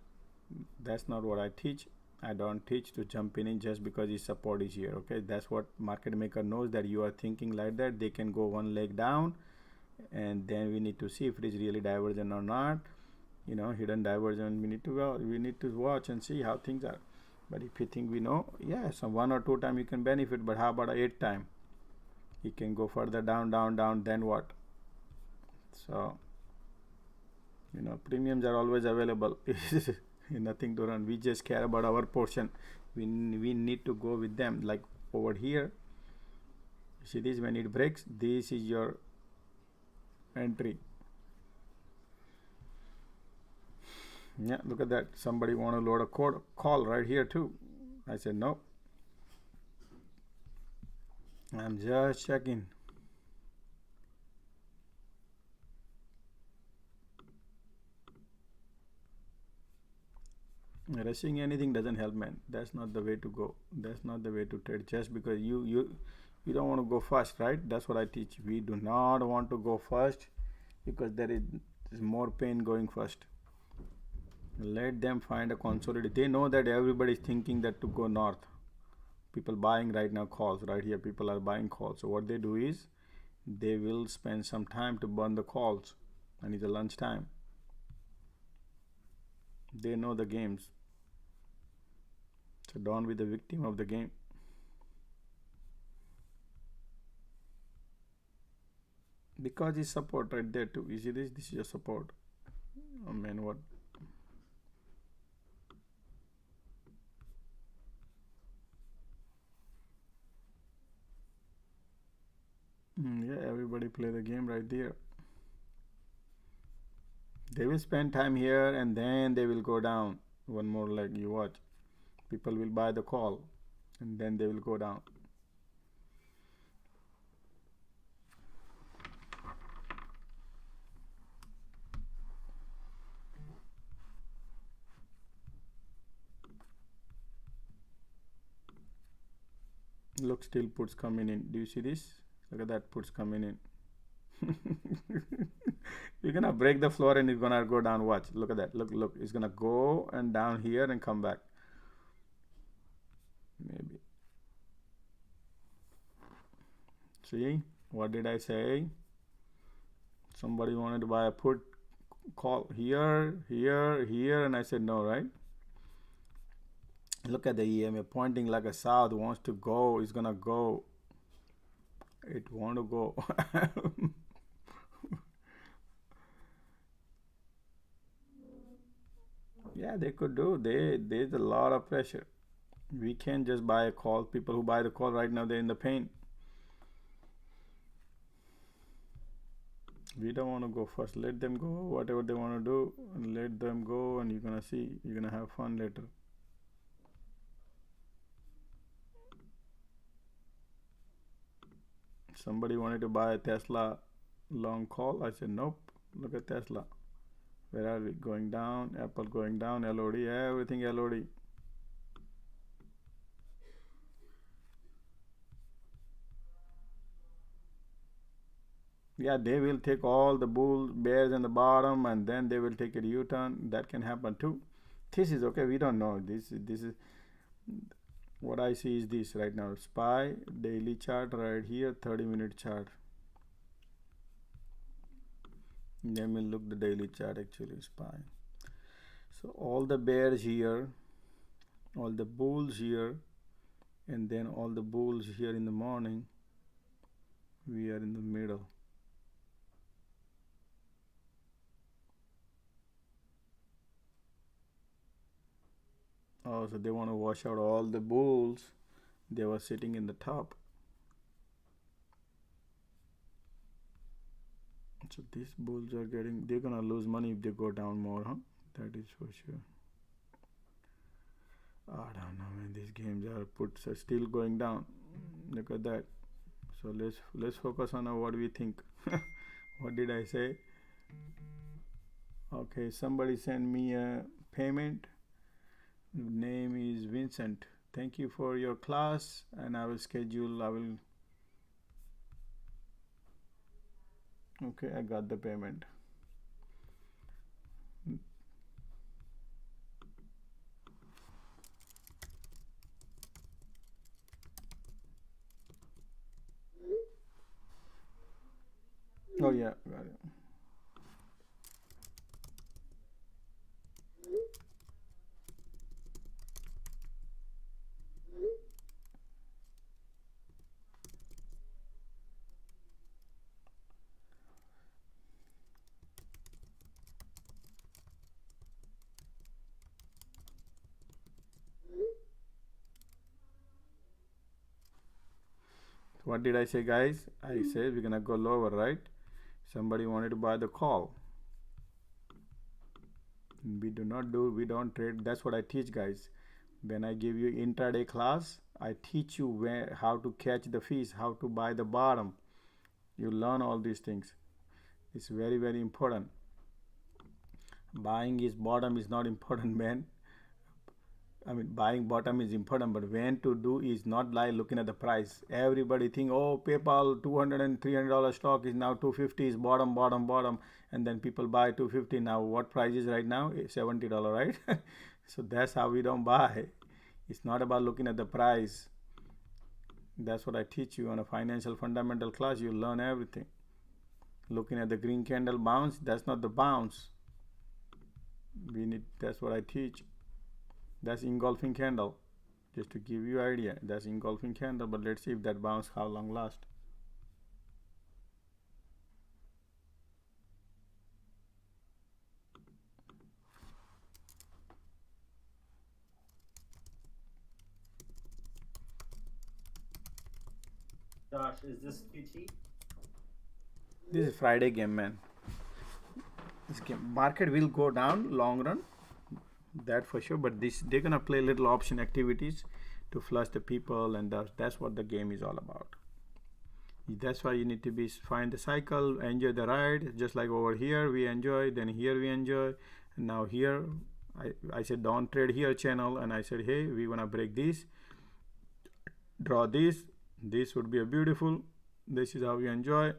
That's not what I teach. I don't teach to jump in just because the support is here. Okay, that's what market maker knows, that you are thinking like that. They can go one leg down, and then we need to see if it is really divergent or not. You know, hidden divergent. We need to watch and see how things are. But if you think we know, yeah, so 1 or 2 time you can benefit. But how about 8 time? You can go further down, then what? So, you know, premiums are always available. Nothing to run. We just care about our portion. We need to go with them. Like over here, see this, when it breaks, this is your entry. Yeah, look at that. Somebody want to load a call right here too. I said no. I'm just checking. Rushing anything doesn't help, man. That's not the way to go. That's not the way to trade. Just because you don't want to go first, right? That's what I teach. We do not want to go first, because there is more pain going first. Let them find a consolidation. They know that everybody is thinking that to go north. People buying right now calls right here. People are buying calls. So what they do is they will spend some time to burn the calls, and it's a lunch time. They know the games. So don't be the victim of the game. Because it's support right there too. You see this? This is your support. Oh man, what? Yeah, everybody play the game right there. They will spend time here and then they will go down. One more leg, you watch. People will buy the call and then they will go down. Look, still puts coming in. Do you see this? Look at that, puts coming in. You're gonna break the floor and it's gonna go down. Watch, look at that. Look, it's gonna go and down here and come back. Maybe. See, what did I say? Somebody wanted to buy a put call here, and I said no, right? Look at the EMA pointing like a south, wants to go, it's gonna go. It want to go. Yeah, they could do. There's a lot of pressure. We can't just buy a call. People who buy the call right now, they're in the pain. We don't want to go first. Let them go, whatever they want to do, and let them go, and you're gonna see, you're gonna have fun later. Somebody wanted to buy a Tesla long call. I said, nope. Look at Tesla. Where are we? Going down. Apple going down. LOD. Everything LOD. Yeah, they will take all the bulls, bears in the bottom, and then they will take a U-turn. That can happen too. This is okay. We don't know. This is what I see is this right now. SPY daily chart right here, 30-minute chart. Then we'll look the daily chart actually. SPY. So all the bears here, all the bulls here, and then all the bulls here in the morning. We are in the middle. Oh, so they want to wash out all the bulls. They were sitting in the top. So these bulls are they're gonna lose money if they go down more, huh? That is for sure. I don't know, man. These games are still going down. Look at that. So let's focus on what we think. What did I say? Okay, somebody send me a payment. Name is Vincent. Thank you for your class, and I will schedule. Okay, I got the payment. Oh yeah, got it. What did I say, guys? I said we're gonna go lower, right? Somebody wanted to buy the call. We don't trade. That's what I teach, guys. When I give you intraday class, I teach you how to catch the fish, how to buy the bottom. You learn all these things. It's very, very important. Buying is bottom is not important, man. I mean, buying bottom is important, but when to do is not like looking at the price. Everybody think, oh, PayPal $200 and $300 stock is now 250 is bottom, and then people buy 250. Now what price is right now? $70, right? So that's how we don't buy. It's not about looking at the price. That's what I teach you on a financial fundamental class. You learn everything. Looking at the green candle bounce, that's not the bounce. That's what I teach. That's engulfing candle. Just to give you idea, that's engulfing candle, but let's see if that bounce how long last. Josh, is this QT? This is Friday game, man. This game market will go down long run, that for sure, but they're gonna play little option activities to flush the people, and that's what the game is all about. That's why you need to find the cycle, enjoy the ride, just like over here we enjoy, then here we enjoy, and now here I said don't trade here channel, and I said, hey, we wanna break this, draw this would be a beautiful, this is how we enjoy.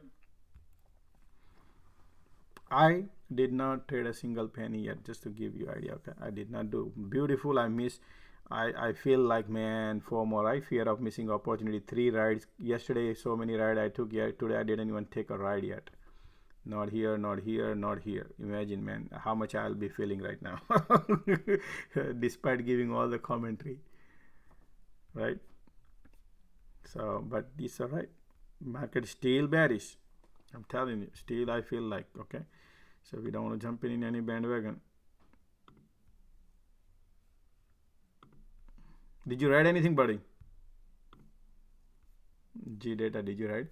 I did not trade a single penny yet, just to give you idea. Okay, I did not do beautiful. I feel like, man, FOMO, right? Fear of missing opportunity. 3 rides yesterday, so many rides I took. Yet today I didn't even take a ride yet. Not here, not here, not here. Imagine, man, how much I'll be feeling right now, despite giving all the commentary, right? So, but it's all right. Market still bearish. I'm telling you, still I feel like, okay. So we don't want to jump in any bandwagon. Did you write anything, buddy? G data, did you write?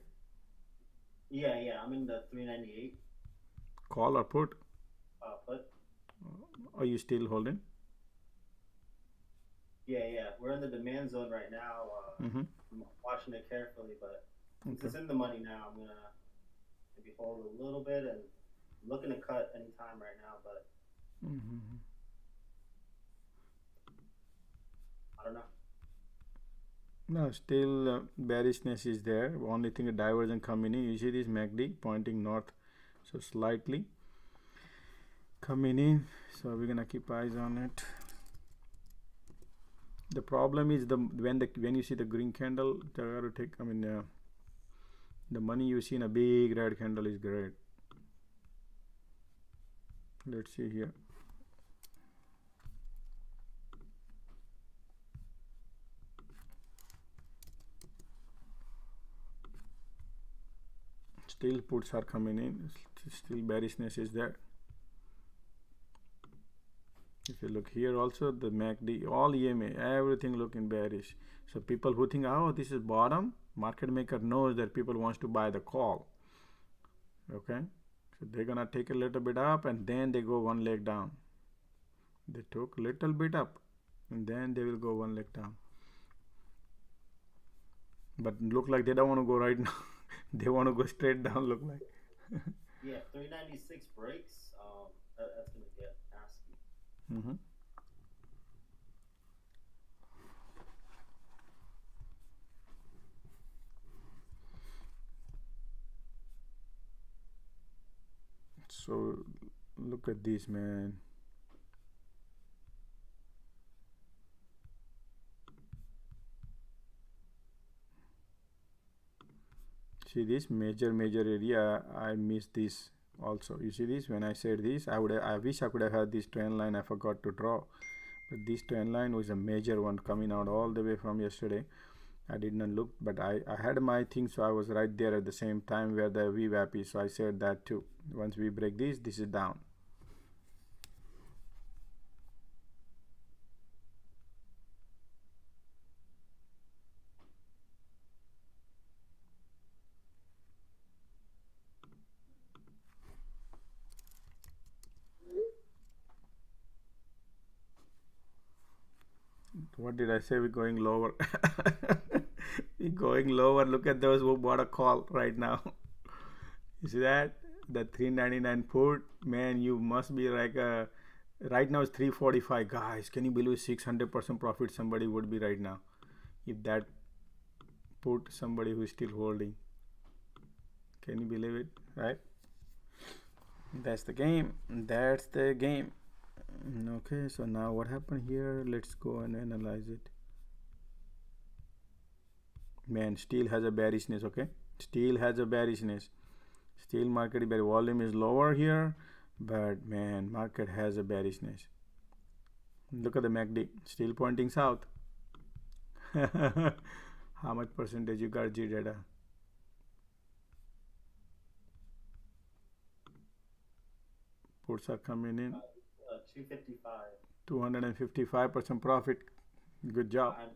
Yeah, I'm in the 398. Call or put? Put. Are you still holding? Yeah. We're in the demand zone right now. I'm watching it carefully, but Since it's in the money now, I'm gonna maybe hold a little bit, and I'm looking to cut anytime right now, but I don't know. No, still bearishness is there. Only thing a divergence coming in. You see this MACD pointing north, so slightly coming in. So we're gonna keep eyes on it. The problem is when you see the green candle, the money you see in a big red candle is great. Let's see here. Still puts are coming in. Still bearishness is there. If you look here also, the MACD, all EMA, everything looking bearish. So people who think, oh, this is bottom, market maker knows that people wants to buy the call. Okay, so they're gonna take a little bit up and then they go one leg down. They took a little bit up and then they will go one leg down. But look like they don't want to go right now. They want to go straight down, look like. Yeah, 396 breaks. That's gonna get nasty. So look at this, man. See this major area, I missed this also. You see this, when I said this, I wish I could have had this trend line. I forgot to draw, but this trend line was a major one coming out all the way from yesterday. I did not look, but I had my thing, so I was right there at the same time where the VWAP is, so I said that too. Once we break this is down. What did I say? We're going lower. We're going lower. Look at those who bought a call right now. You see that? The 399 put, man, you must be like a, right now it's 345. Guys, can you believe 600% profit somebody would be right now if that put somebody who is still holding? Can you believe it? Right? That's the game. That's the game. Okay, so now what happened here? Let's go and analyze it. Man, still has a bearishness. Okay, still has a bearishness. Still market volume is lower here, but man, market has a bearishness. Look at the MACD, still pointing south. How much percentage you got, G data? Puts are coming in. 255. 255% profit. Good job. I'm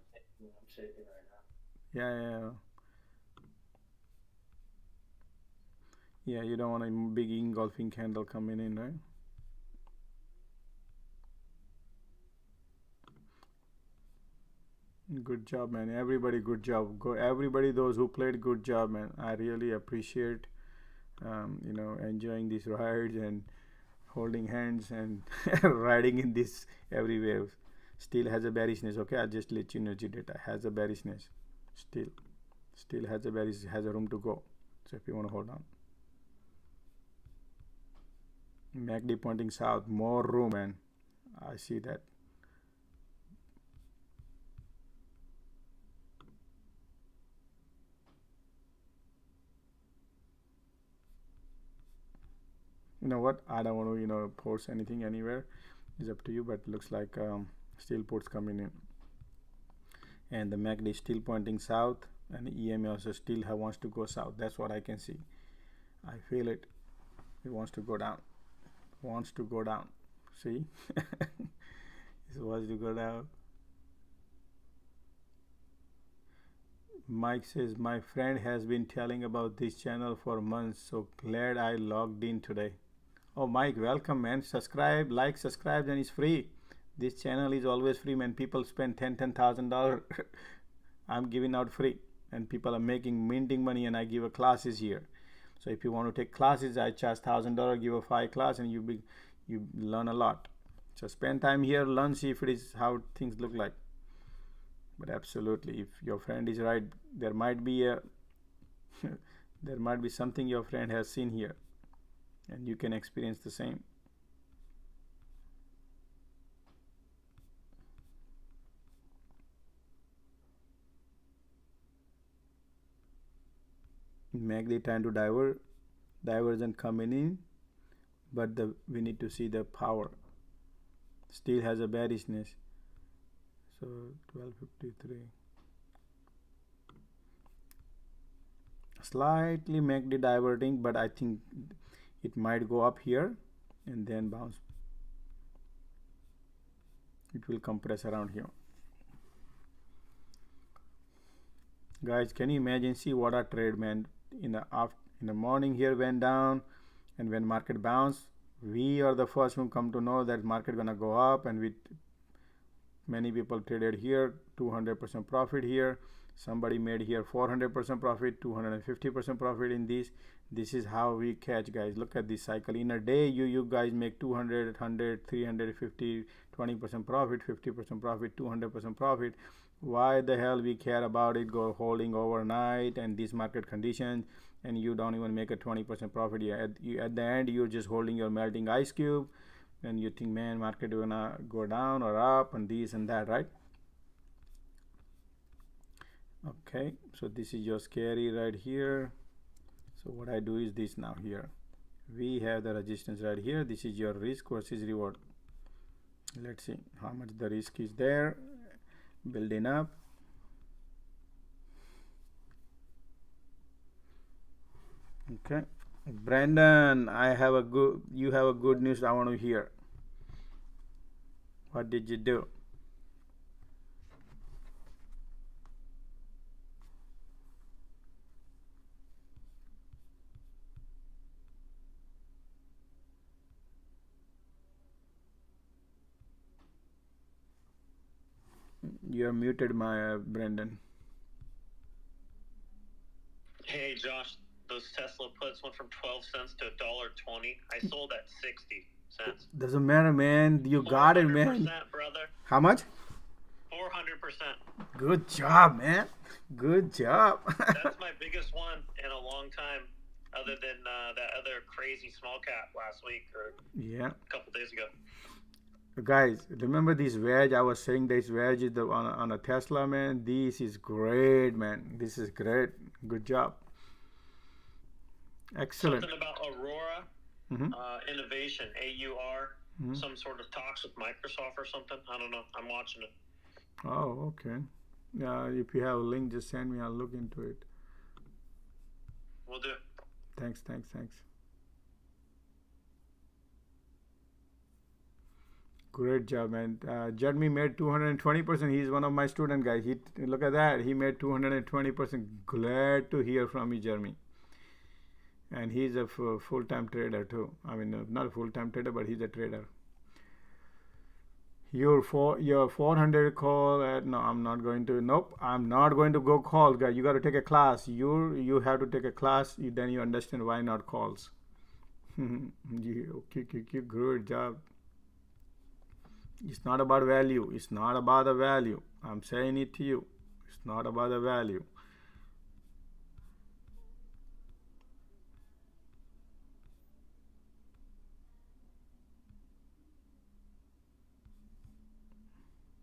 shaking right now. Yeah, you don't want a big engulfing candle coming in, right? Good job, man. Everybody, good job. Everybody, those who played, good job, man. I really appreciate enjoying these rides and holding hands and riding in this every wave. Still has a bearishness. Okay, I'll just let you know, G data has a bearishness. Still has a bearish, has a room to go. So if you want to hold on. MACD pointing south, more room, man. I see that. You know what? I don't want to, force anything anywhere. It's up to you, but looks like still puts coming in. And the MACD is still pointing south, and the EMA also still wants to go south. That's what I can see. I feel it. It wants to go down. Wants to go down. See? It wants to go down. Mike says, my friend has been telling about this channel for months, so glad I logged in today. Oh, Mike, welcome, man. Subscribe, subscribe, and it's free. This channel is always free, man. People spend $10,000. I'm giving out free. and people are minting money, and I give a classes here. So if you want to take classes, I charge $1,000, give a 5 class, and you learn a lot. So spend time here, learn, see if it is how things look like. But absolutely, if your friend is right, there might be a there might be something your friend has seen here, and you can experience the same. MACD trying to divergent coming in, but we need to see the power. Still has a bearishness. So 1253. Slightly MACD diverting, but I think it might go up here and then bounce. It will compress around here. Guys, can you imagine? See what a trade, man. In the morning here went down, and when market bounced, we are the first who come to know that market gonna go up, and many people traded here, 200% profit here. Somebody made here 400% profit, 250% profit in this. This is how we catch, guys. Look at this cycle. In a day, you guys make 200, 100, 350, 20% profit, 50% profit, 200% profit. Why the hell we care about it holding overnight and these market conditions, and you don't even make a 20% profit? At the end, you're just holding your melting ice cube, and you think, man, market is gonna go down or up and this and that, right? Okay, so this is your scary right here. So what I do is this now. Here we have the resistance right here. This is your risk versus reward. Let's see how much the risk is there, building up. Okay, Brandon, you have a good news I want to hear. What did you do? You are muted, my Brandon. Hey Josh, those Tesla puts went from 12 cents to $1.20. I sold at 60 cents. Doesn't matter, man. You got it, man. Brother. How much? 400%. Good job, man. Good job. That's my biggest one in a long time, other than that other crazy small cap last week or a couple days ago. Guys, remember this wedge? I was saying this wedge is on a Tesla, man. This is great, man. This is great. Good job. Excellent. Something about Aurora Innovation, AUR, some sort of talks with Microsoft or something. I don't know. I'm watching it. Oh, okay. If you have a link, just send me. I'll look into it. Will do. Thanks. Great job, man. Jeremy made 220%. He's one of my student guys. Look at that. He made 220%. Glad to hear from you, Jeremy. And he's a full-time trader too. I mean, not a full-time trader, but he's a trader. Your 400 call at, no, I'm not going to. Nope, I'm not going to go call, guys. You got to take a class. You have to take a class. Then you understand why not calls. QQQ, good job. It's not about value. It's not about the value. I'm saying it to you. It's not about the value.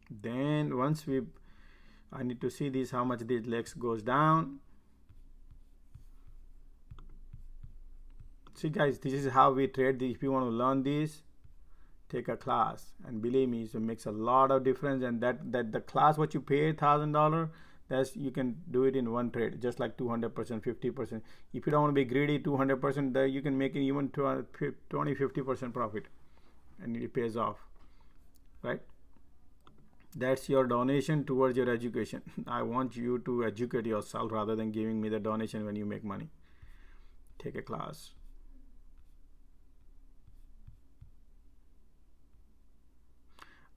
Then once I need to see this, how much these legs goes down. See, guys, this is how we trade. If you want to learn this, take a class, and believe me, it makes a lot of difference. And that the class what you pay $1,000, that's you can do it in one trade, just like 200%, 50%. If you don't want to be greedy, 200%, you can make it even 20, 50% profit, and it pays off, right? That's your donation towards your education. I want you to educate yourself rather than giving me the donation when you make money. Take a class.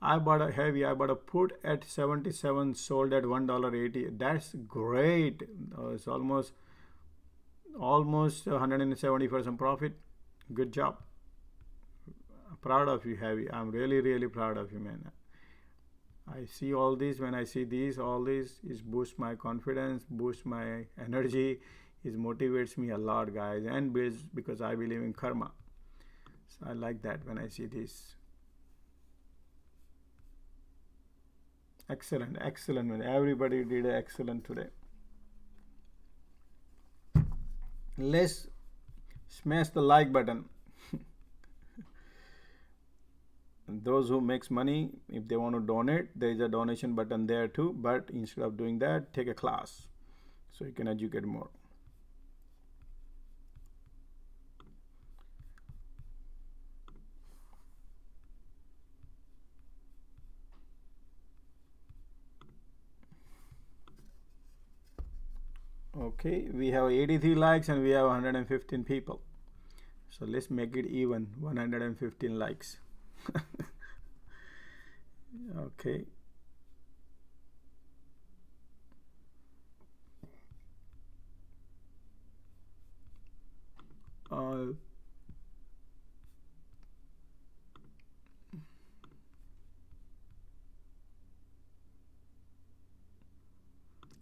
I bought a heavy. I bought a put at 77, sold at $1.80. That's great. It's almost 170% profit. Good job. Proud of you, heavy. I'm really proud of you, man. I see all this. When I see these, all this is boost my confidence, boost my energy. It motivates me a lot, guys, and builds, because I believe in karma. So I like that when I see this. Excellent, man. Everybody did excellent today. Let's smash the like button. Those who makes money, if they want to donate, there is a donation button there too, but instead of doing that, take a class so you can educate more. Okay, we have 83 likes and we have 115 people, so let's make it even. 115 likes. Okay.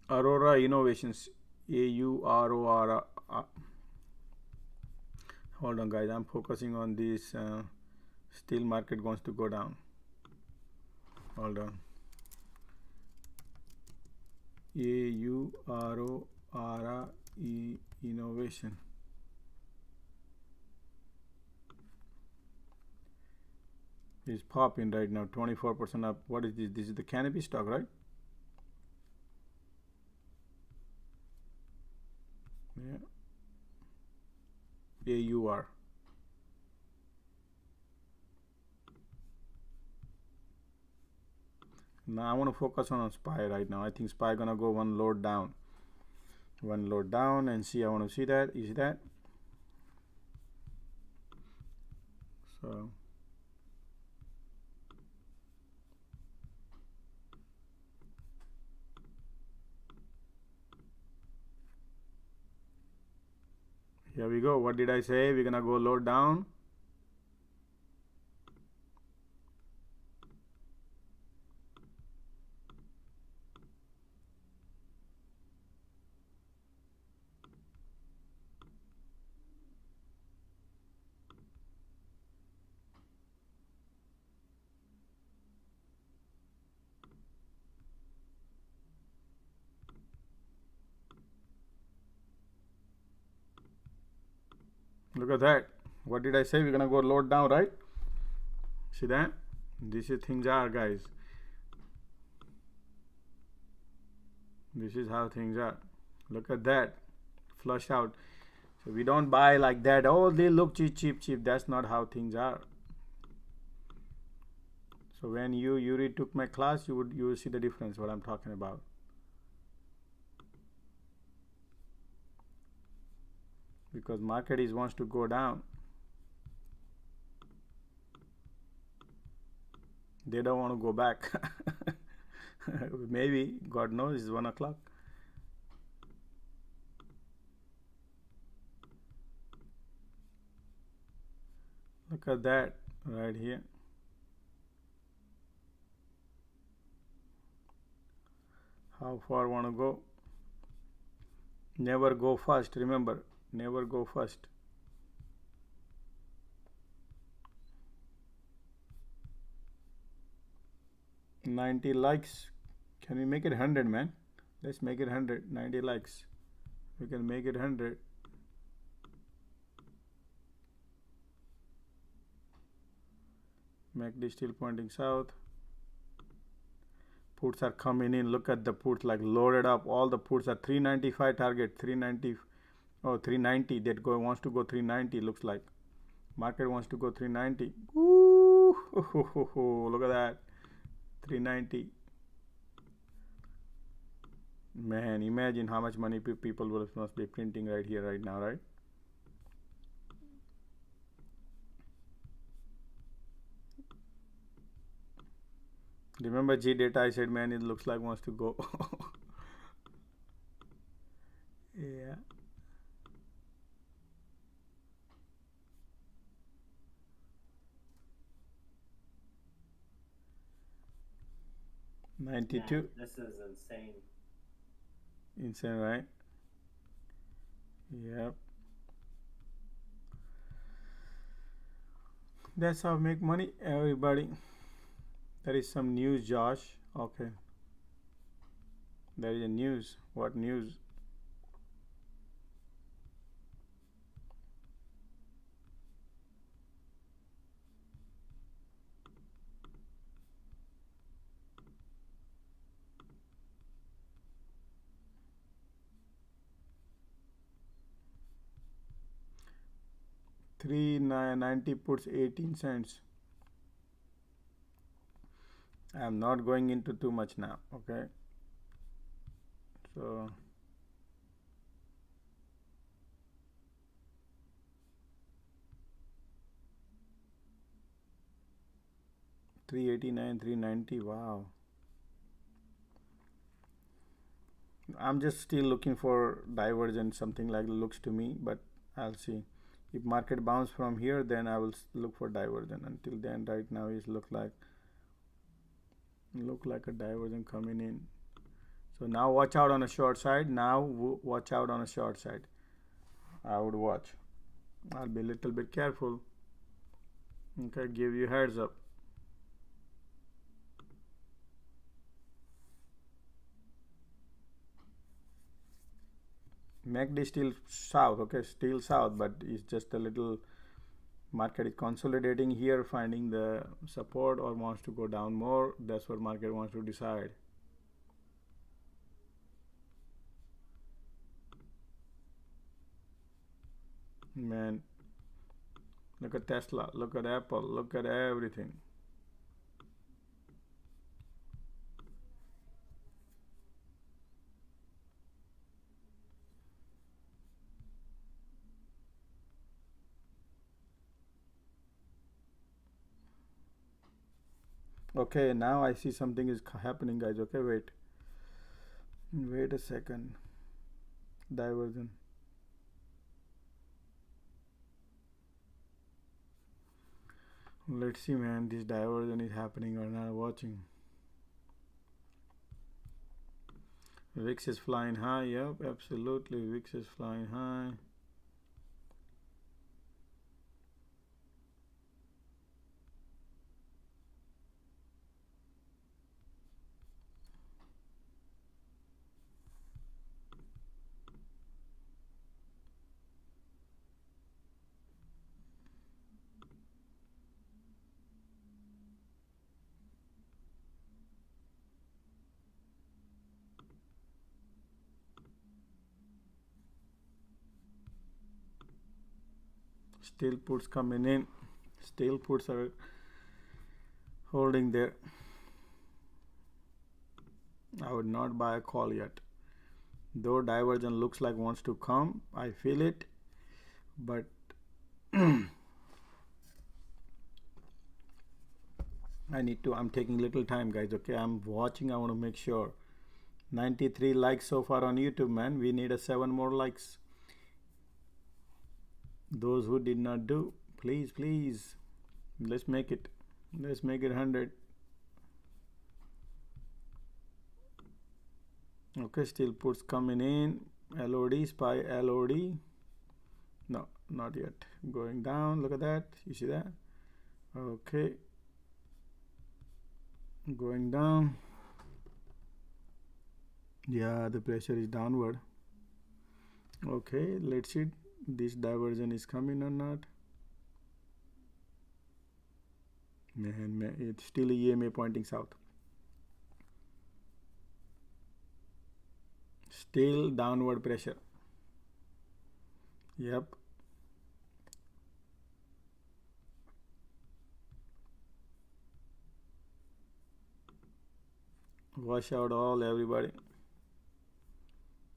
Aurora Innovations, AURORA. Hold on, guys. I'm focusing on this. Steel market wants to go down. Hold on. AURORA Innovation. Is popping right now. 24% up. What is this? This is the canopy stock, right? Yeah. AUR. Now I want to focus on SPY right now. I think SPY gonna go one load down and see. I want to see that. You see that? So here we go. What did I say? We're gonna go load down. Look at that. What did I say? We're gonna go load down, right? See that? This is things are, guys. This is how things are. Look at that. Flush out. So we don't buy like that. Oh, they look cheap. That's not how things are. So when Yuri took my class, you will see the difference what I'm talking about. Because market wants to go down. They don't want to go back. Maybe, God knows, it's 1 o'clock. Look at that right here. How far want to go? Never go first. Remember, never go first. $90 likes. Can we make it 100, man? Let's make it 100. 90 likes. We can make it 100. MACD still pointing south. Puts are coming in. Look at the puts, like loaded up. All the puts are 395 target. 390. Oh, 390. That wants to go 390. Looks like market wants to go 390. Ooh, look at that. 390. Man, imagine how much money people must be printing right here, right now, right? Remember G data, I said, man, it looks like wants to go. Yeah. Man, 92. this is insane. Insane, right? Yep. That's how I make money, everybody. There is some news, Josh. Okay. There is a news. What news? $3.90 puts 18 cents. I'm not going into too much now, okay? So $3.89, $3.90. Wow. I'm just still looking for divergence, something like looks to me, but I'll see. If market bounce from here, then I will look for divergence. Until then, right now is look like a divergence coming in. So now watch out on a short side. Now watch out on a short side. I would watch. I'll be a little bit careful. Okay, give you heads up. MACD still south, okay, still south, but it's just a little. Market is consolidating here, finding the support or wants to go down more. That's what market wants to decide. Man, look at Tesla, look at Apple, look at everything. Okay, now I see something is happening, guys. Okay, wait a second. Diversion. Let's see, man, this diversion is happening or not. Watching. VIX is flying high. Yep, absolutely. VIX is flying high. Still puts coming in. Still puts are holding there. I would not buy a call yet. Though divergence looks like wants to come, I feel it, but I'm taking little time, guys. Okay, I'm watching. I want to make sure. 93 likes so far on YouTube, man. We need 7 more likes. Those who did not do, please, let's make it 100. Okay, still puts coming in. LOD, SPY, LOD. No, not yet. Going down. Look at that. You see that? Okay. Going down. Yeah, the pressure is downward. Okay, let's see. This diversion is coming or not. Man, it's still EMA pointing south. Still downward pressure. Yep. Wash out all everybody.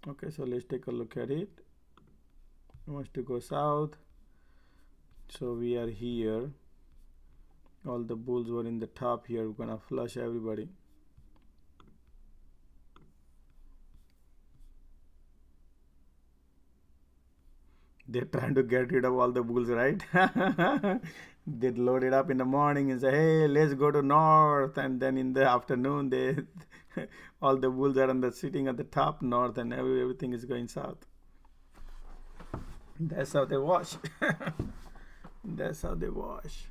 Okay, so let's take a look at it. It wants to go south, so we are here. all the bulls were in the top here. We're gonna flush everybody. They're trying to get rid of all the bulls, right? They load it up in the morning and say, hey, let's go to north, and then in the afternoon they all the bulls are sitting at the top north, and everything is going south. That's how they wash. That's how they wash.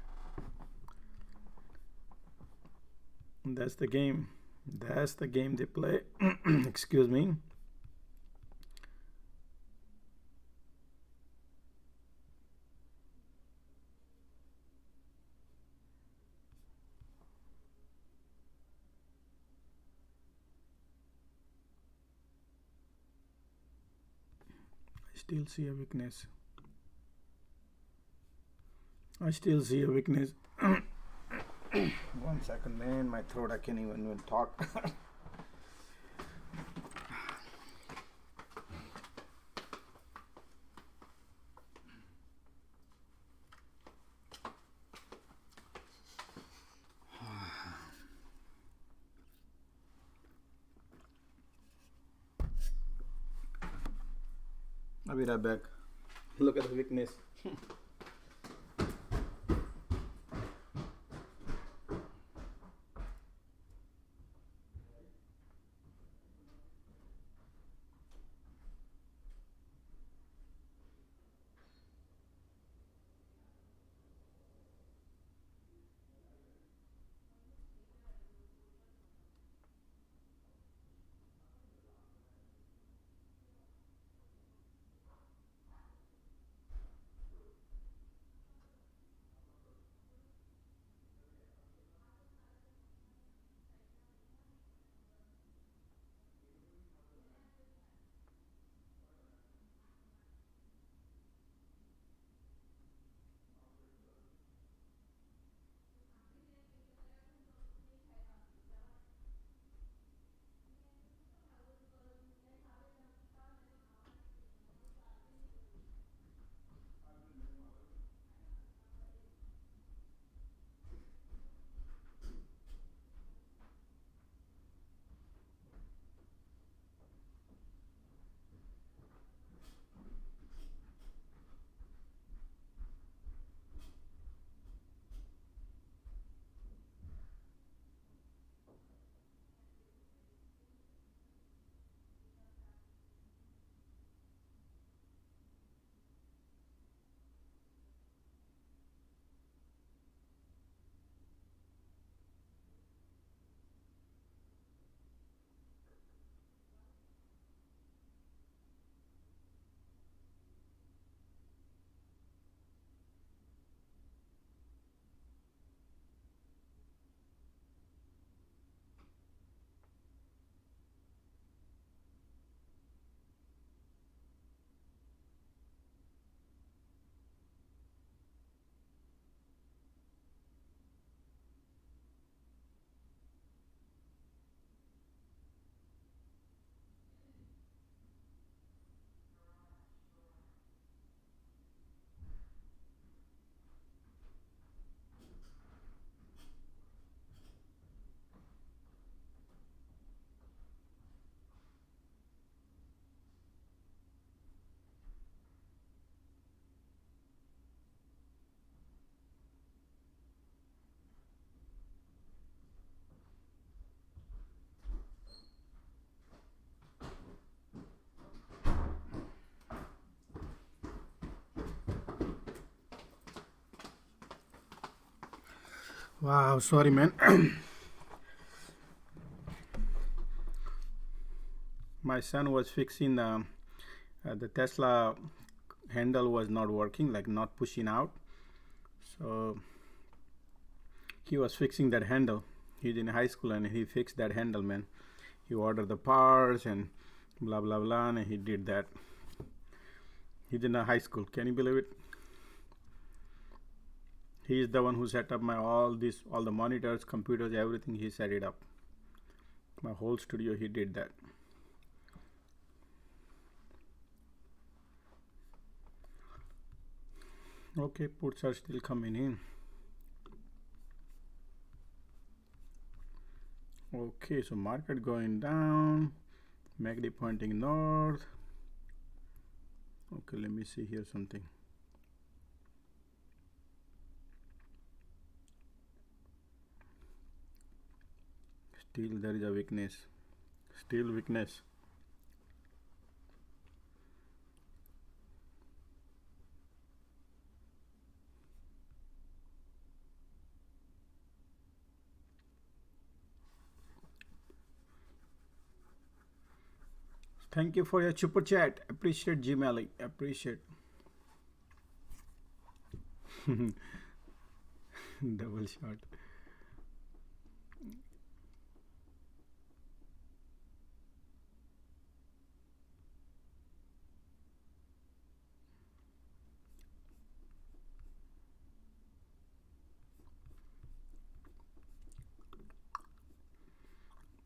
That's the game. That's the game they play. Excuse me. I still see a weakness. I still see a weakness. 1 second, man. My throat, I can't even talk. I'll be right back. Look at the weakness. Wow, sorry, man. My son was fixing the Tesla handle was not working, like not pushing out. So he was fixing that handle. He's in high school and he fixed that handle, man. He ordered the parts and blah blah blah, and he did that. He's in a high school. Can you believe it? He is the one who set up all the monitors, computers, everything. He set it up. My whole studio, he did that. Okay, puts are still coming in. Okay, so market going down, MACD pointing north. Okay, let me see here something. Still there is a weakness. Still weakness. Thank you for your super chat. Appreciate Gmail. Appreciate. Double shot.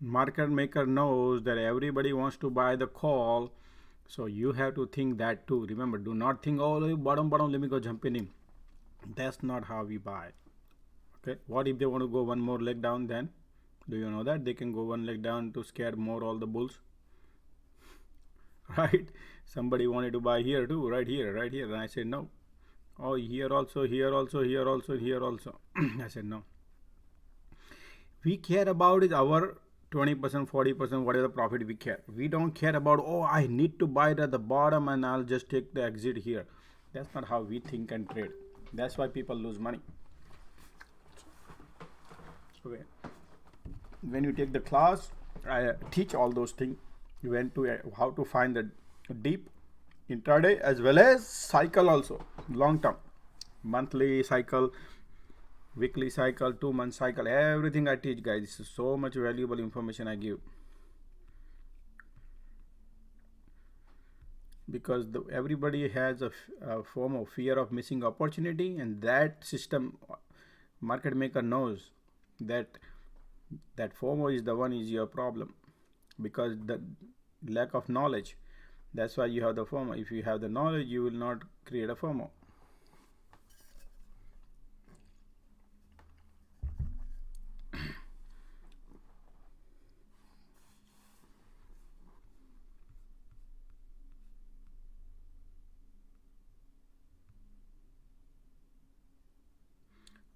Market maker knows that everybody wants to buy the call, so you have to think that too. Remember, do not think, oh, bottom, let me go jump in. That's not how we buy. Okay, what if they want to go one more leg down? Then do you know that they can go one leg down to scare more all the bulls? Right? Somebody wanted to buy here too, right here, and I said no. Oh, here also, here also, here also, here also. I said no. We care about is our 20%, 40%, whatever the profit we care. We don't care about, oh, I need to buy it at the bottom and I'll just take the exit here. That's not how we think and trade. That's why people lose money. Okay. When you take the class, I teach all those things. You went to how to find the deep intraday as well as cycle also, long term, monthly cycle, weekly cycle, 2-month cycle, everything I teach, guys. This is so much valuable information I give, because everybody has a FOMO, fear of missing opportunity, and that system, market maker knows that FOMO is the one is your problem, because the lack of knowledge. That's why you have the FOMO. If you have the knowledge, you will not create a FOMO.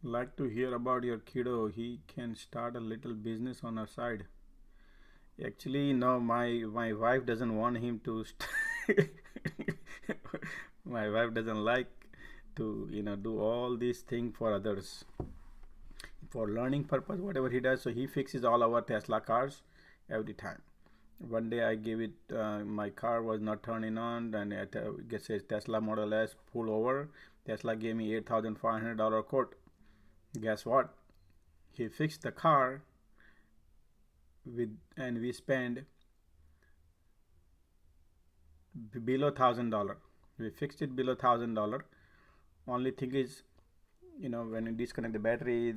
Like to hear about your kiddo. He can start a little business on our side. Actually, no, my wife doesn't want him to my wife doesn't like to do all these things for others, for learning purpose, whatever he does. So he fixes all our Tesla cars every time. One day I gave it, my car was not turning on, and it says Tesla Model S, pull over. Tesla gave me $8,500 quote. Guess what? He fixed the car and we spend below $1,000. We fixed it below $1,000. Only thing is, when you disconnect the battery,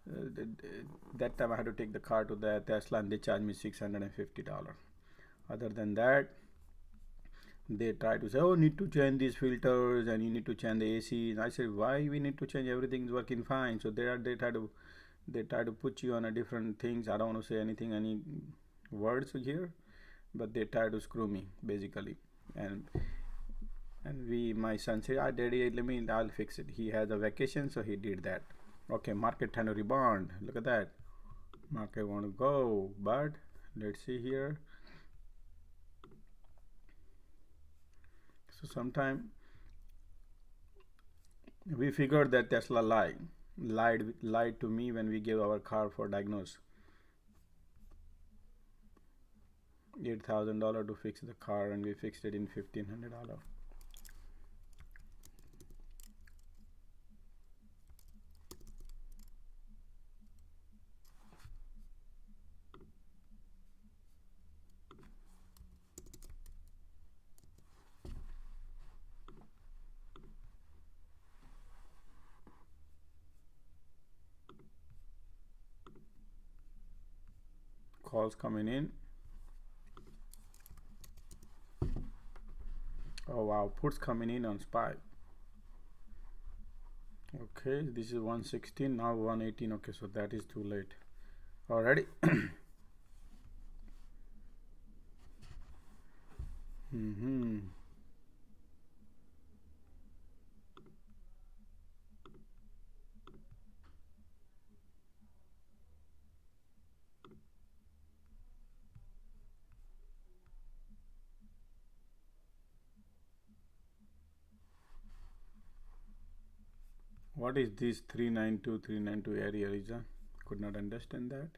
that time I had to take the car to the Tesla and they charged me $650. Other than that, they try to say, oh, need to change these filters and you need to change the AC. And I said, why we need to change? Everything is working fine. So they try to put you on a different things. I don't want to say any words here, but they try to screw me basically. And my son said, daddy, I'll fix it. He has a vacation, so he did that. Okay, market trying to rebound. Look at that. Market want to go, but let's see here. So sometime we figured that Tesla lied to me when we gave our car for diagnose. $8,000 to fix the car, and we fixed it in $1,500. Calls coming in. Oh wow, puts coming in on SPY. Okay, this is 116, now 118. Okay, so that is too late already. Mm-hmm. What is this 392 area, Riza? Could not understand that.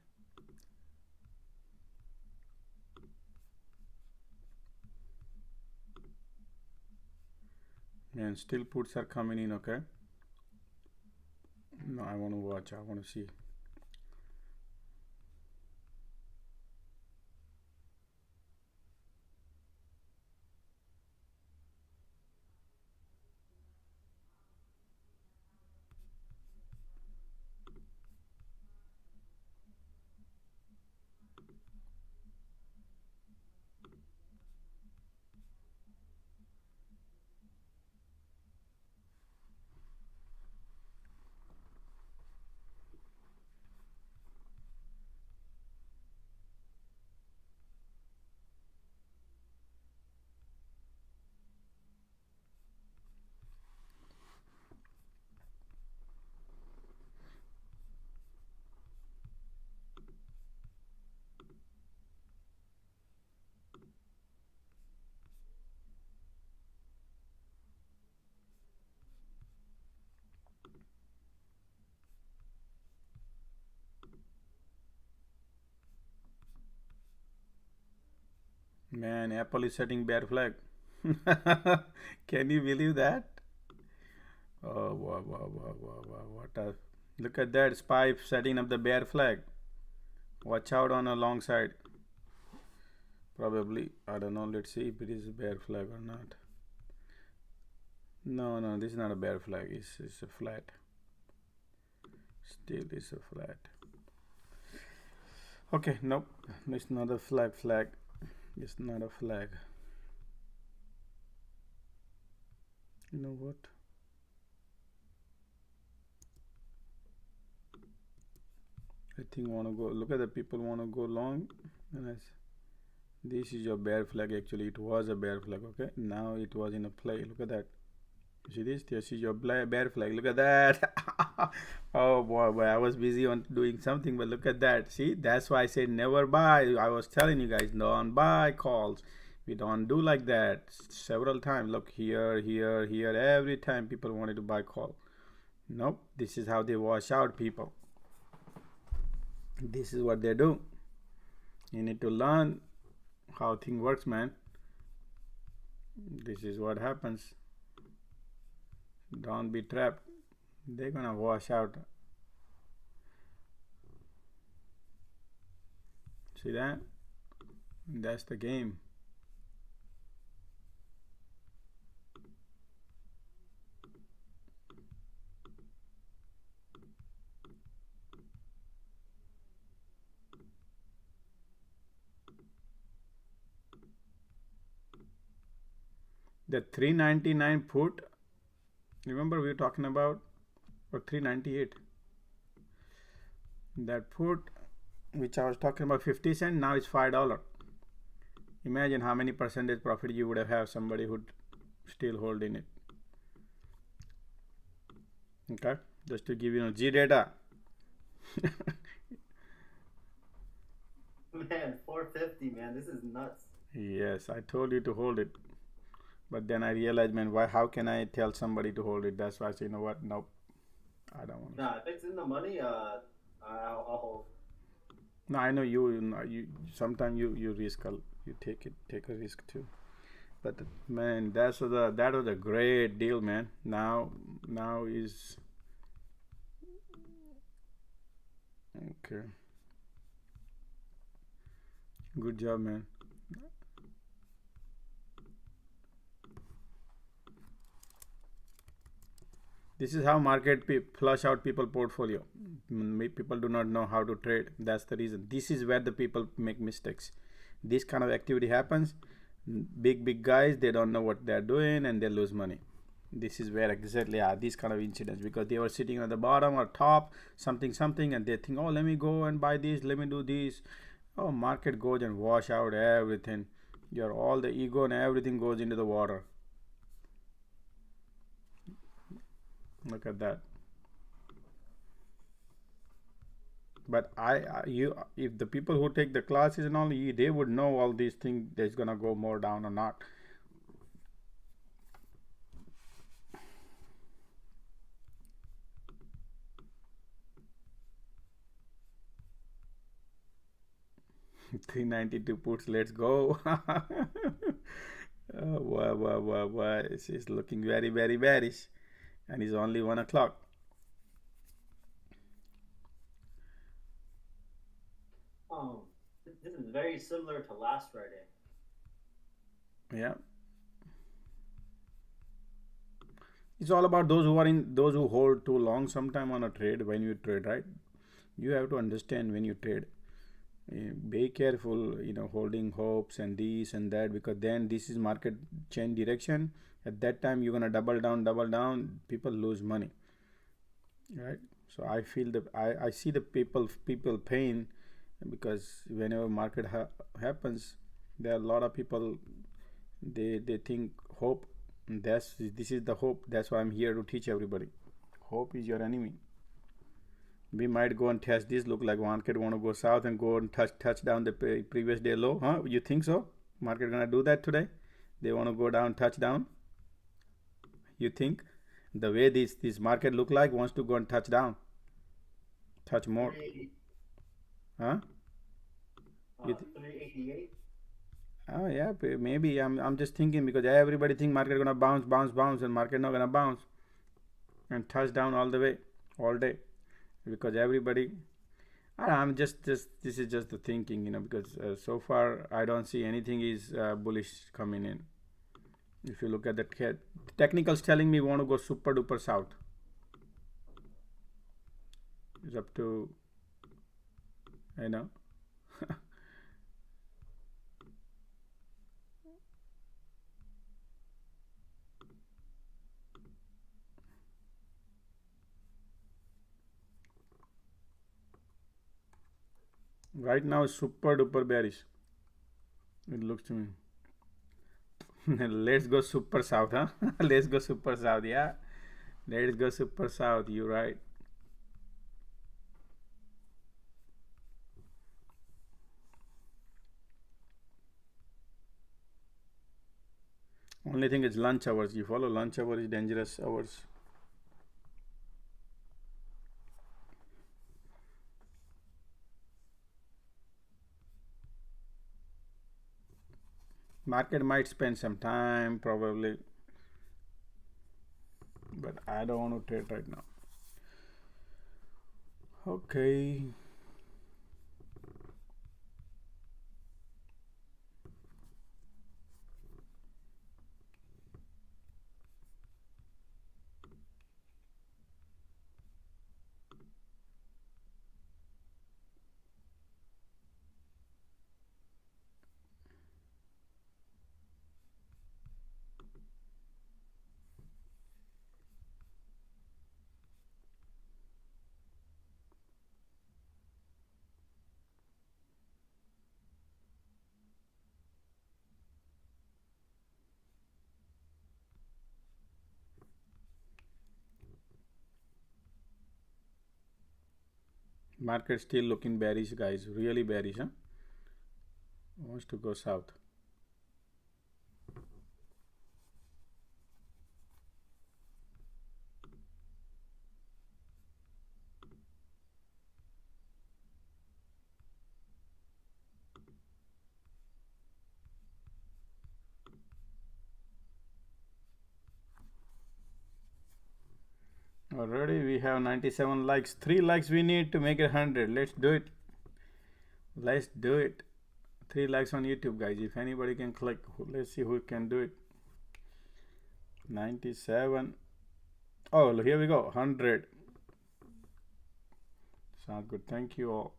And still puts are coming in, okay? No, I want to watch. I want to see. Man, Apple is setting bear flag. Can you believe that? Oh, wow, wow, wow, wow, wow. What a look at that spy setting up the bear flag. Watch out on a long side. Probably, I don't know. Let's see if it is a bear flag or not. No, no, this is not a bear flag. It's a flat. Still, it's a flat. Okay, nope. It's not a flag. It's not a flag. You know what? I think want to go. Look at the people want to go long. And this is your bear flag. Actually, it was a bear flag. Okay, now it was in a play. Look at that. You see this? This is your bear flag. Look at that. Oh boy, I was busy on doing something, but look at that. See, that's why I said never buy. I was telling you guys, don't buy calls. We don't do like that. Several times. Look here, here, here. Every time people wanted to buy call. Nope. This is how they wash out people. This is what they do. You need to learn how thing works, man. This is what happens. Don't be trapped. They're gonna wash out. See that? That's the game. The 399 put, remember we were talking about, or 398, that put which I was talking about 50 cents, now it's $5. Imagine how many percentage profit you would have somebody who'd still hold in it. Okay, just to give you G data. Man, 450, man, this is nuts. Yes, I told you to hold it. But then I realized, man, how can I tell somebody to hold it? That's why I said, you know what? Nope. I don't want to. Nah, if it's in the money, I'll hold. No, I know you sometimes you risk, you take a risk too. But man, that was a great deal, man. Now is okay. Good job, man. This is how market flush out people portfolio. People do not know how to trade. That's the reason. This is where the people make mistakes. This kind of activity happens. Big guys, they don't know what they're doing and they lose money. This is where exactly are these kind of incidents, because they were sitting at the bottom or top something and they think, oh, let me go and buy this, let me do this. Oh, market goes and wash out everything. Your all the ego and everything goes into the water. Look at that. But if the people who take the classes and all, they would know all these things, that's gonna go more down or not. $392 puts, let's go. Wow. It's looking very, very bearish, and it's only 1 o'clock. This is very similar to last Friday. Yeah. It's all about those who hold too long sometime on a trade. When you trade, right, you have to understand when you trade. Be careful, holding hopes and this and that, because then this is market change direction. At that time, you're gonna double down. People lose money, right? So I feel I see the people pain, because whenever market happens, there are a lot of people. They think hope. This is the hope. That's why I'm here to teach everybody. Hope is your enemy. We might go and test this. Look like market want to go south and go and touch down the previous day low, huh? You think so? Market gonna do that today? They want to go down, touch down. You think the way this market look like wants to go and touch down, touch more, huh? 388. Oh yeah, maybe. I'm just thinking, because everybody think market gonna bounce, and market not gonna bounce and touch down all the way, all day, because everybody. I'm just this is just the thinking, because so far I don't see anything is bullish coming in. If you look at the technicals telling me want to go super duper south. It's up to, right now it's super duper bearish. It looks to me. Let's go super south, huh? Let's go super south, yeah. Let's go super south. You're right. Only thing is lunch hours. You follow lunch hours is dangerous hours. Market might spend some time probably, but I don't want to trade right now. Okay. Market still looking bearish, guys. Really bearish, huh? Wants to go south. Already we have 97 likes. 3 likes we need to make it 100. Let's do it. Let's do it. 3 likes on YouTube, guys. If anybody can click, let's see who can do it. 97. Oh, here we go. 100. Sounds good. Thank you all.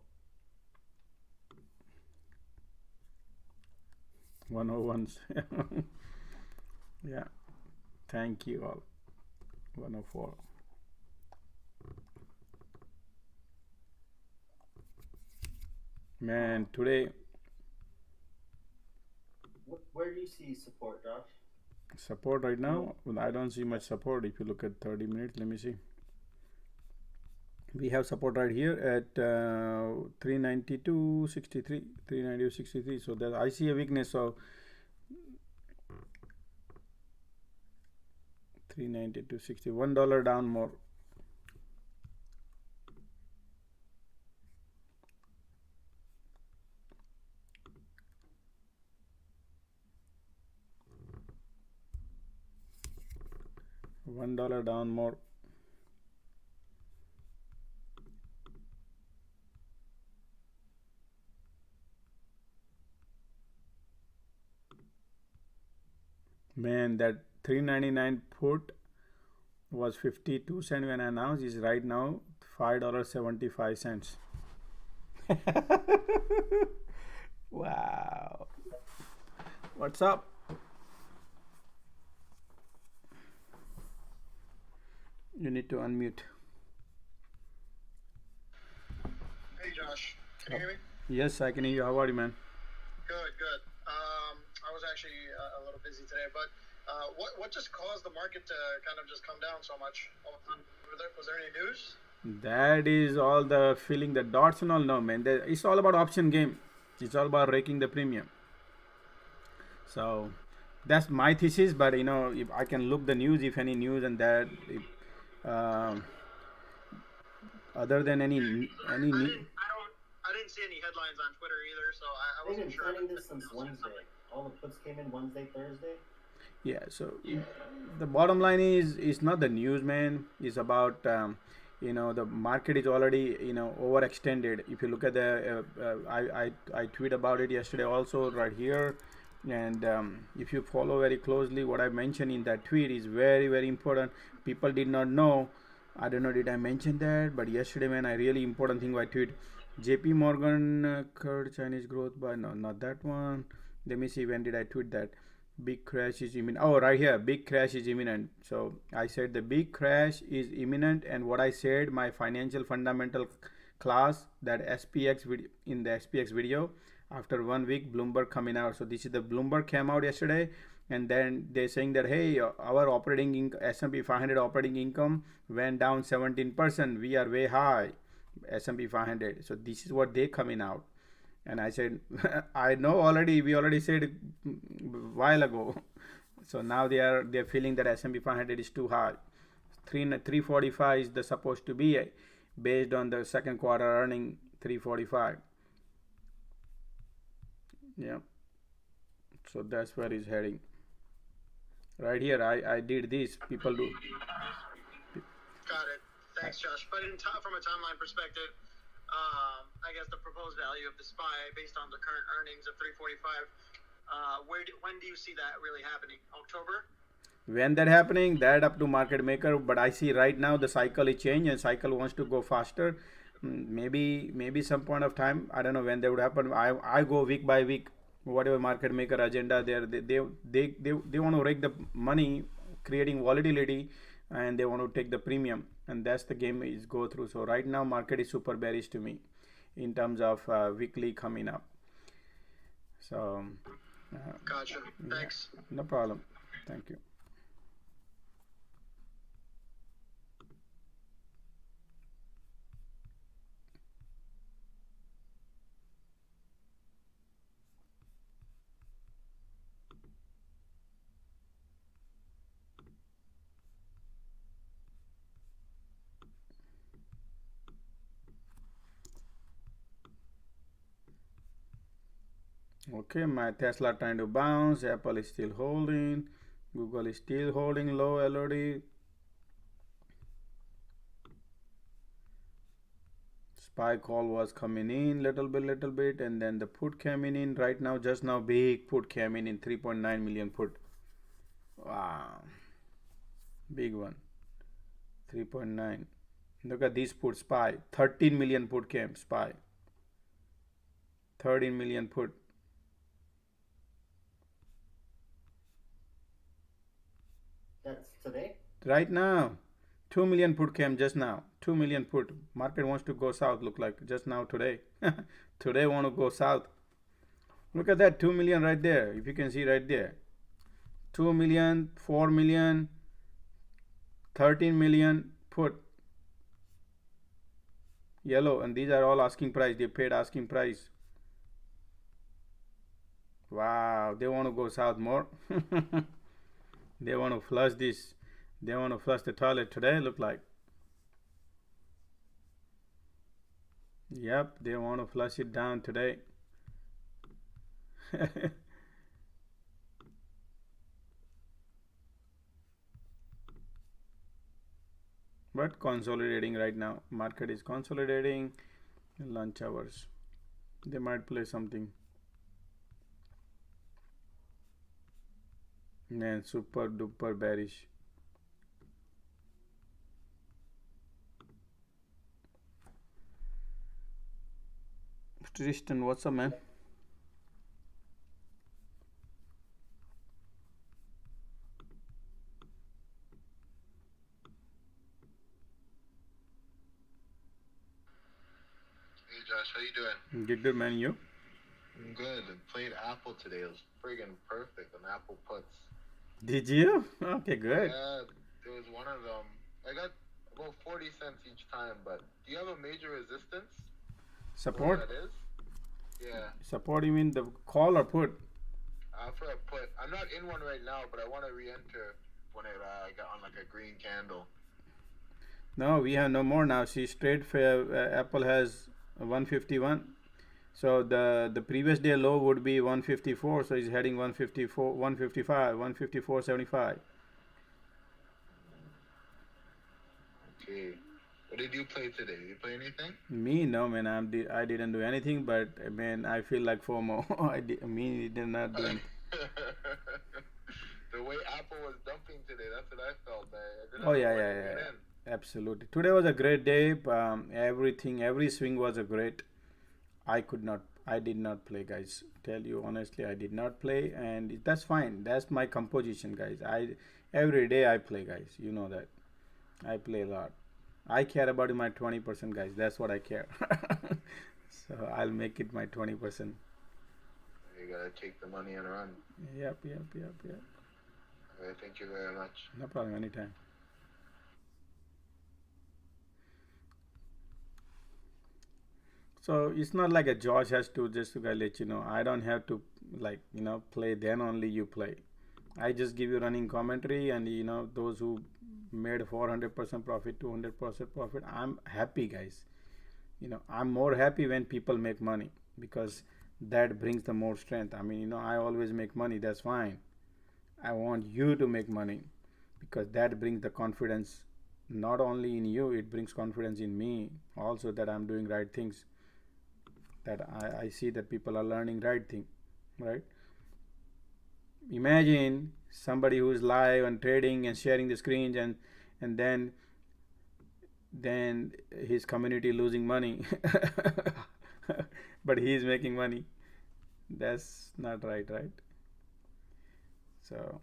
101. Yeah. Thank you all. 104. Man, today. you see support, Josh? Support right now? Well, I don't see much support. If you look at 30 minutes, let me see. We have support right here at 392.63, 392.63. So that I see a weakness. So 392.60, $1 down more. $1 down more. Man, that 399 put was 52 cents when I announced. Is right now $5.75. Wow. What's up? You need to unmute. Hey Josh, can you hear me? Yes, I can hear you. How are you, man? Good, good. I was actually a little busy today, but what just caused the market to kind of just come down so much? Was there any news? That is all the filling the dots and all. No, man. It's all about option game. It's all about raking the premium. So that's my thesis. But you know, if I can look the news, if any news, and that, other than any. I didn't see any headlines on Twitter either, so I They've wasn't been sure. planning this since Wednesday. All the puts came in Wednesday, Thursday. Yeah. So the bottom line is not the news, man. It's about you know, the market is already, you know, overextended. If you look at the I tweet about it yesterday also right here, and if you follow very closely, what I mentioned in that tweet is very, very important. People did not know. I don't know, did I mention that? But yesterday, man, I really important thing I tweet. JP Morgan curd Chinese growth by, no, not that one. Let me see, when did I tweet that? Big crash is imminent. Oh, right here, big crash is imminent. So I said the big crash is imminent, and what I said, my financial fundamental class, that SPX video, in the SPX video, after 1 week Bloomberg coming out. So this is the Bloomberg came out yesterday, and then they're saying that, hey, our operating S&P 500 operating income went down 17%. We are way high, S&P 500. So this is what they coming out. And I said, I know already, we already said a while ago. So now they're feeling that S&P 500 is too high. 345 is the supposed to be, based on the second quarter earning, 345. Yeah. So that's where it's heading. Right here, I did this. People do. Got it. Thanks, Josh. But from a timeline perspective, I guess the proposed value of the SPY based on the current earnings of 345. When do you see that really happening? October? When that happening, that up to market maker. But I see right now the cycle is changed, and cycle wants to go faster. Maybe some point of time. I don't know when that would happen. I go week by week. Whatever market maker agenda there, they want to rake the money, creating volatility, and they want to take the premium, and that's the game is go through. So right now market is super bearish to me in terms of weekly coming up. So Gotcha. Thanks. Yeah, no problem. Thank you. Okay, my Tesla trying to bounce. Apple is still holding. Google is still holding low LOD. SPY call was coming in little bit, and then the put came in right now. Just now, big put came in 3.9 million put. Wow, big one. 3.9. Look at this put SPY. 13 million put came SPY. 13 million put. That's today? Right now, 2 million put came just now. 2 million put. Market wants to go south, look like just now today. Today want to go south. Look at that, 2 million right there. If you can see right there, 2 million, 4 million, 13 million put yellow, and these are all asking price. They paid asking price. Wow, they want to go south more. They want to flush this. They want to flush the toilet today, look like. Yep, they want to flush it down today. But consolidating right now. Market is consolidating. Lunch hours. They might play something. Man, super duper bearish. Tristan, what's up, man? Hey Josh, how you doing? Good, man. You? I'm good. I played Apple today. It was friggin' perfect on Apple puts. Did you? Okay, good. Yeah, it was one of them. I got about 40 cents each time, but do you have a major resistance? Support? What that is? Yeah. Support, you mean the call or put? For a put. I'm not in one right now, but I want to re-enter when it got on like a green candle. No, we have no more now. See, straight Apple has 151. So the previous day low would be 154. So it's heading 154, 155, 154.75. Okay. What did you play today? Did you play anything? Me, no, man. I didn't do anything, but man, I feel like FOMO. I did not do anything. The way Apple was dumping today, that's what I felt. I didn't Oh know yeah, where to yeah, get yeah. in. Absolutely. Today was a great day. Every swing was a great. I did not play, guys. Tell you honestly, I did not play, and that's fine. That's my composition, guys. Every day I play, guys. You know that. I play a lot. I care about my 20%, guys. That's what I care. So I'll make it my 20%. You gotta take the money and run. Yep. Okay, thank you very much. No problem. Anytime. So it's not like a Josh has to just to let you know. I don't have to play. Then only you play. I just give you running commentary, and those who made 400% profit, 200% profit. I'm happy, guys. I'm more happy when people make money, because that brings the more strength. I mean, I always make money. That's fine. I want you to make money, because that brings the confidence not only in you, it brings confidence in me also, that I'm doing right things, that I see that people are learning right thing, right? Imagine somebody who is live and trading and sharing the screens, and then his community losing money, but he is making money. That's not right? So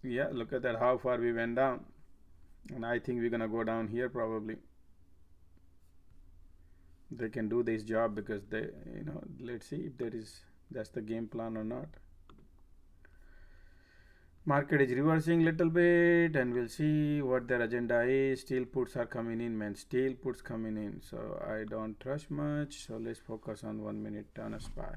yeah, look at that, how far we went down, and I think we're gonna go down here probably. They can do this job, because they, let's see if that's the game plan or not. Market is reversing little bit, and we'll see what their agenda is. Steel puts are coming in, man. Steel puts coming in, so I don't trust much. So let's focus on 1 minute on a SPY.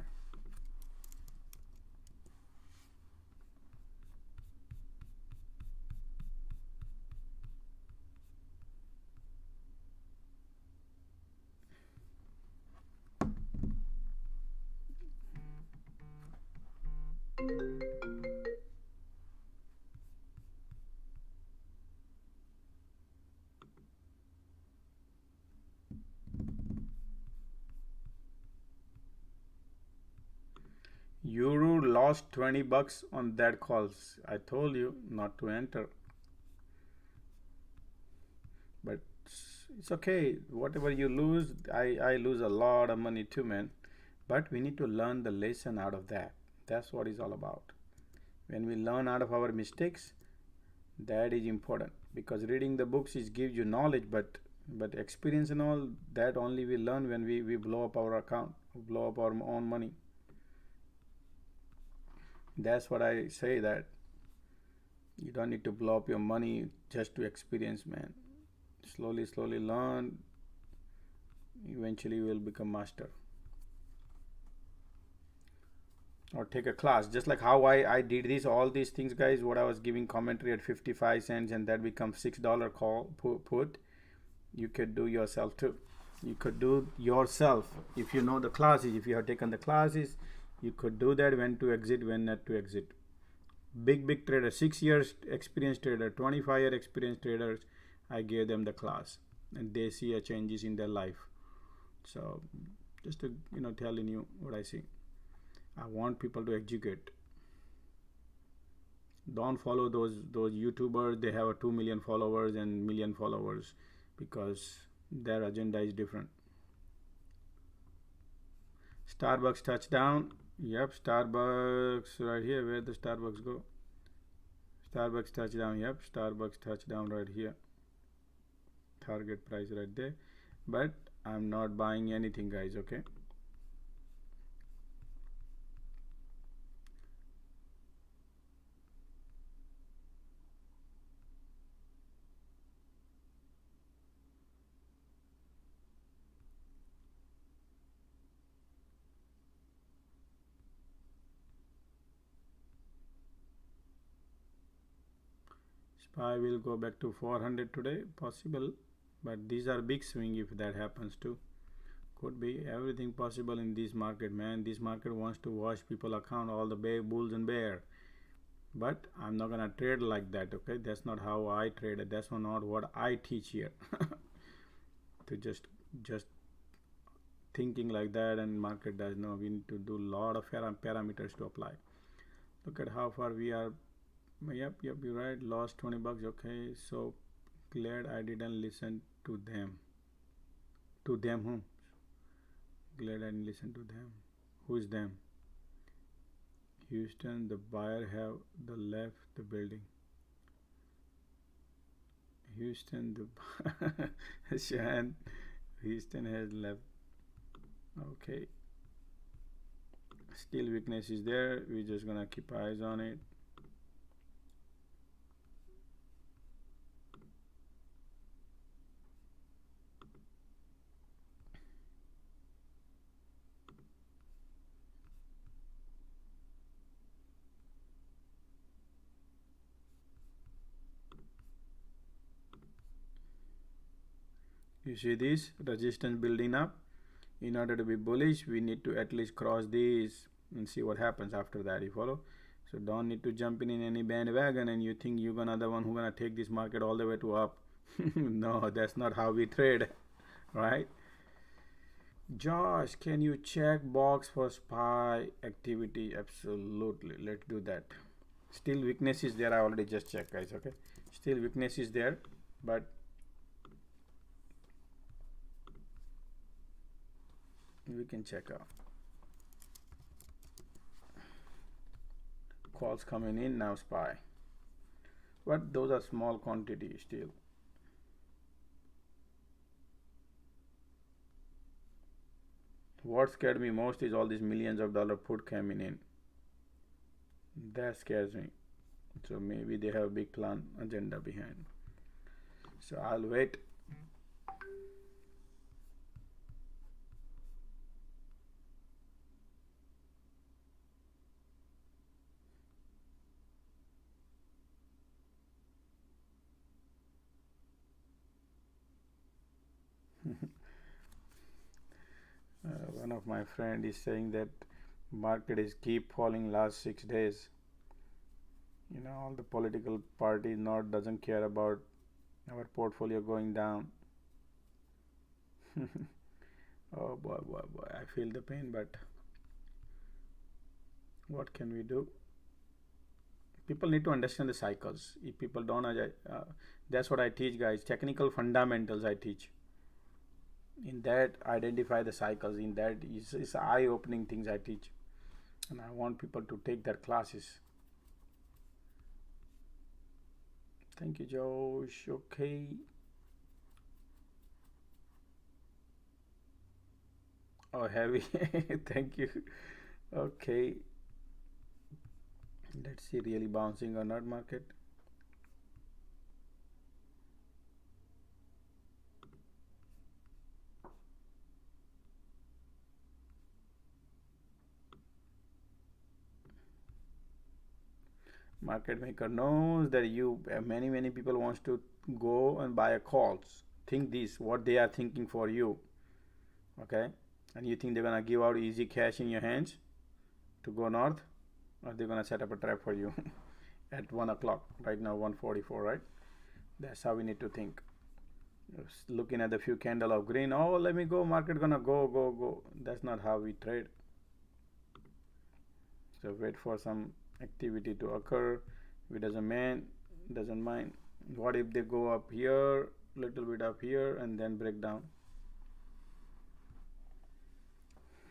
Euro lost 20 bucks on that calls. I told you not to enter, but it's okay. Whatever you lose, I lose a lot of money too, man. But we need to learn the lesson out of that. That's what it's all about. When we learn out of our mistakes, that is important. because reading the books is gives you knowledge, but experience and all that only we learn when we blow up our account, blow up our own money. That's what I say, that you don't need to blow up your money just to experience, man. Slowly learn, eventually you will become master. Or take a class, just like how I did this, all these things, guys. What I was giving commentary at 55 cents and that becomes $6 call put. You could do yourself too. You could do yourself if you know the classes. If you have taken the classes, you could do that, when to exit, when not to exit. Big trader, 6 years experienced trader, 25-year experienced traders, I gave them the class and they see a changes in their life. So just to telling you what I see. I want people to educate. Don't follow those YouTubers. They have a 2 million followers and million followers, because their agenda is different. Starbucks touchdown. Yep, Starbucks right here. Where the Starbucks go? Starbucks touchdown. Yep, Starbucks touchdown right here. Target price right there. But I'm not buying anything, guys. Okay. SPY will go back to 400 today, possible, but these are big swing if that happens too. Could be everything possible in this market, man. This market wants to wash people account, all the bear, bulls and bear. But I'm not gonna trade like that, okay? That's not how I trade. That's not what I teach here. To just thinking like that, and market does know. We need to do a lot of parameters to apply. Look at how far we are. Yep, you're right. Lost 20 bucks. Okay, so glad I didn't listen to them. To them whom? Glad I didn't listen to them. Who is them? Houston, the buyer have the left the building. Houston, the Shan, Houston has left. Okay. Still weakness is there. We're just gonna keep eyes on it. You see this resistance building up. In order to be bullish, we need to at least cross these and see what happens after that. You follow? So don't need to jump in any bandwagon and you think you're gonna the one who gonna take this market all the way to up. No, that's not how we trade, right? Josh, can you check box for SPY activity? Absolutely, let's do that. Still weakness is there. I already just checked, guys. Okay, still weakness is there, but we can check out. Calls coming in now, SPY, but those are small quantities still. What scared me most is all these millions of dollar put coming in. That scares me. So maybe they have a big plan agenda behind. So I'll wait. One of my friend is saying that market is keep falling last 6 days. You know, all the political party not doesn't care about our portfolio going down. Oh boy, I feel the pain, but what can we do? People need to understand the cycles. If people don't, that's what I teach, guys. Technical fundamentals I teach. In that, identify the cycles. In that is eye-opening things I teach, and I want people to take their classes. Thank you, Josh. Okay. Oh, heavy. Thank you. Okay. Let's see, really bouncing or not market. Market maker knows that you many people wants to go and buy a calls. Think this, what they are thinking for you. Okay, and you think they're gonna give out easy cash in your hands to go north, or they're gonna set up a trap for you at 1 o'clock right now, 1:44, right? That's how we need to think. Just looking at the few candle of green, oh, let me go, market gonna go. That's not how we trade. So wait for some activity to occur. If it doesn't mind. What if they go up here, little bit up here, and then break down?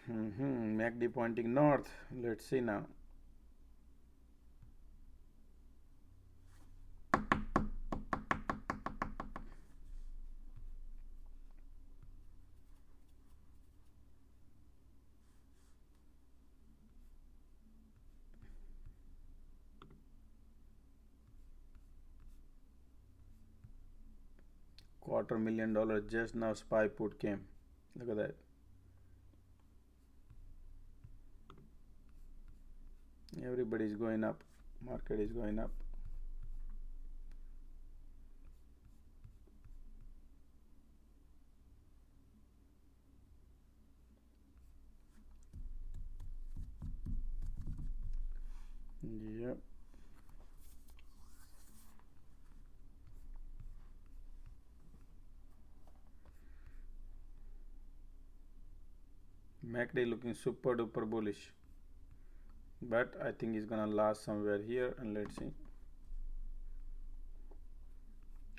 MACD pointing north. Let's see now. $250,000 just now SPY put came. Look at that. Everybody is going up. Market is going up. Yep. MACD looking super duper bullish, but I think it's gonna last somewhere here, and let's see.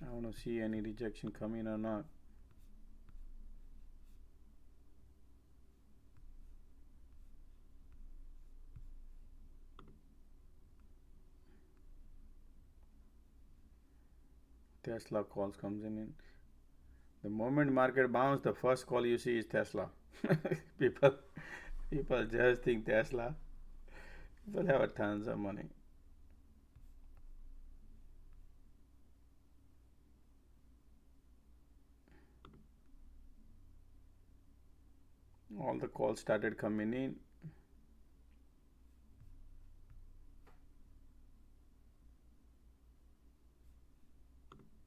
I want to see any rejection coming or not. Tesla calls comes in. The moment market bounce, the first call you see is Tesla. people just think Tesla. People have tons of money. All the calls started coming in.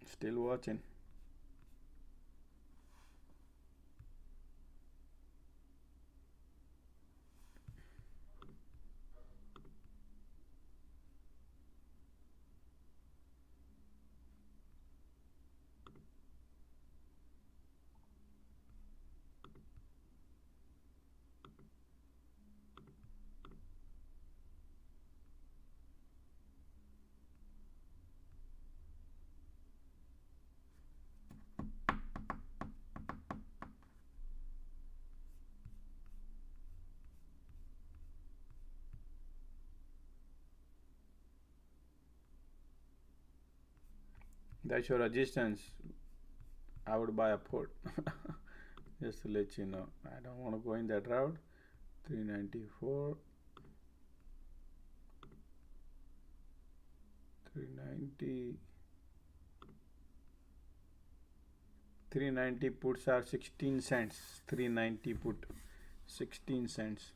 Still watching. That's your resistance. I would buy a put. Just to let you know. I don't want to go in that route. 394. 390. 390 puts are 16 cents. 390 put 16 cents.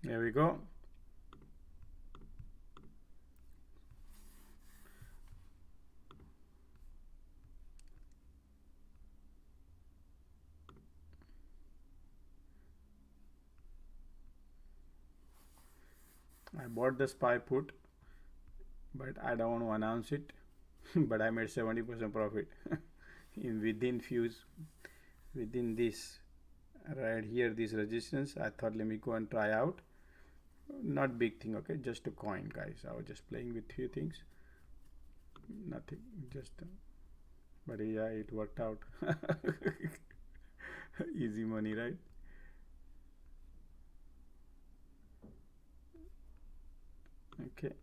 There we go. I bought the SPY put, but I don't want to announce it. But I made 70% profit within this right here, this resistance. I thought let me go and try out. Not big thing, okay, just a coin, guys. I was just playing with few things, nothing, just but yeah, it worked out. Easy money, right? Okay.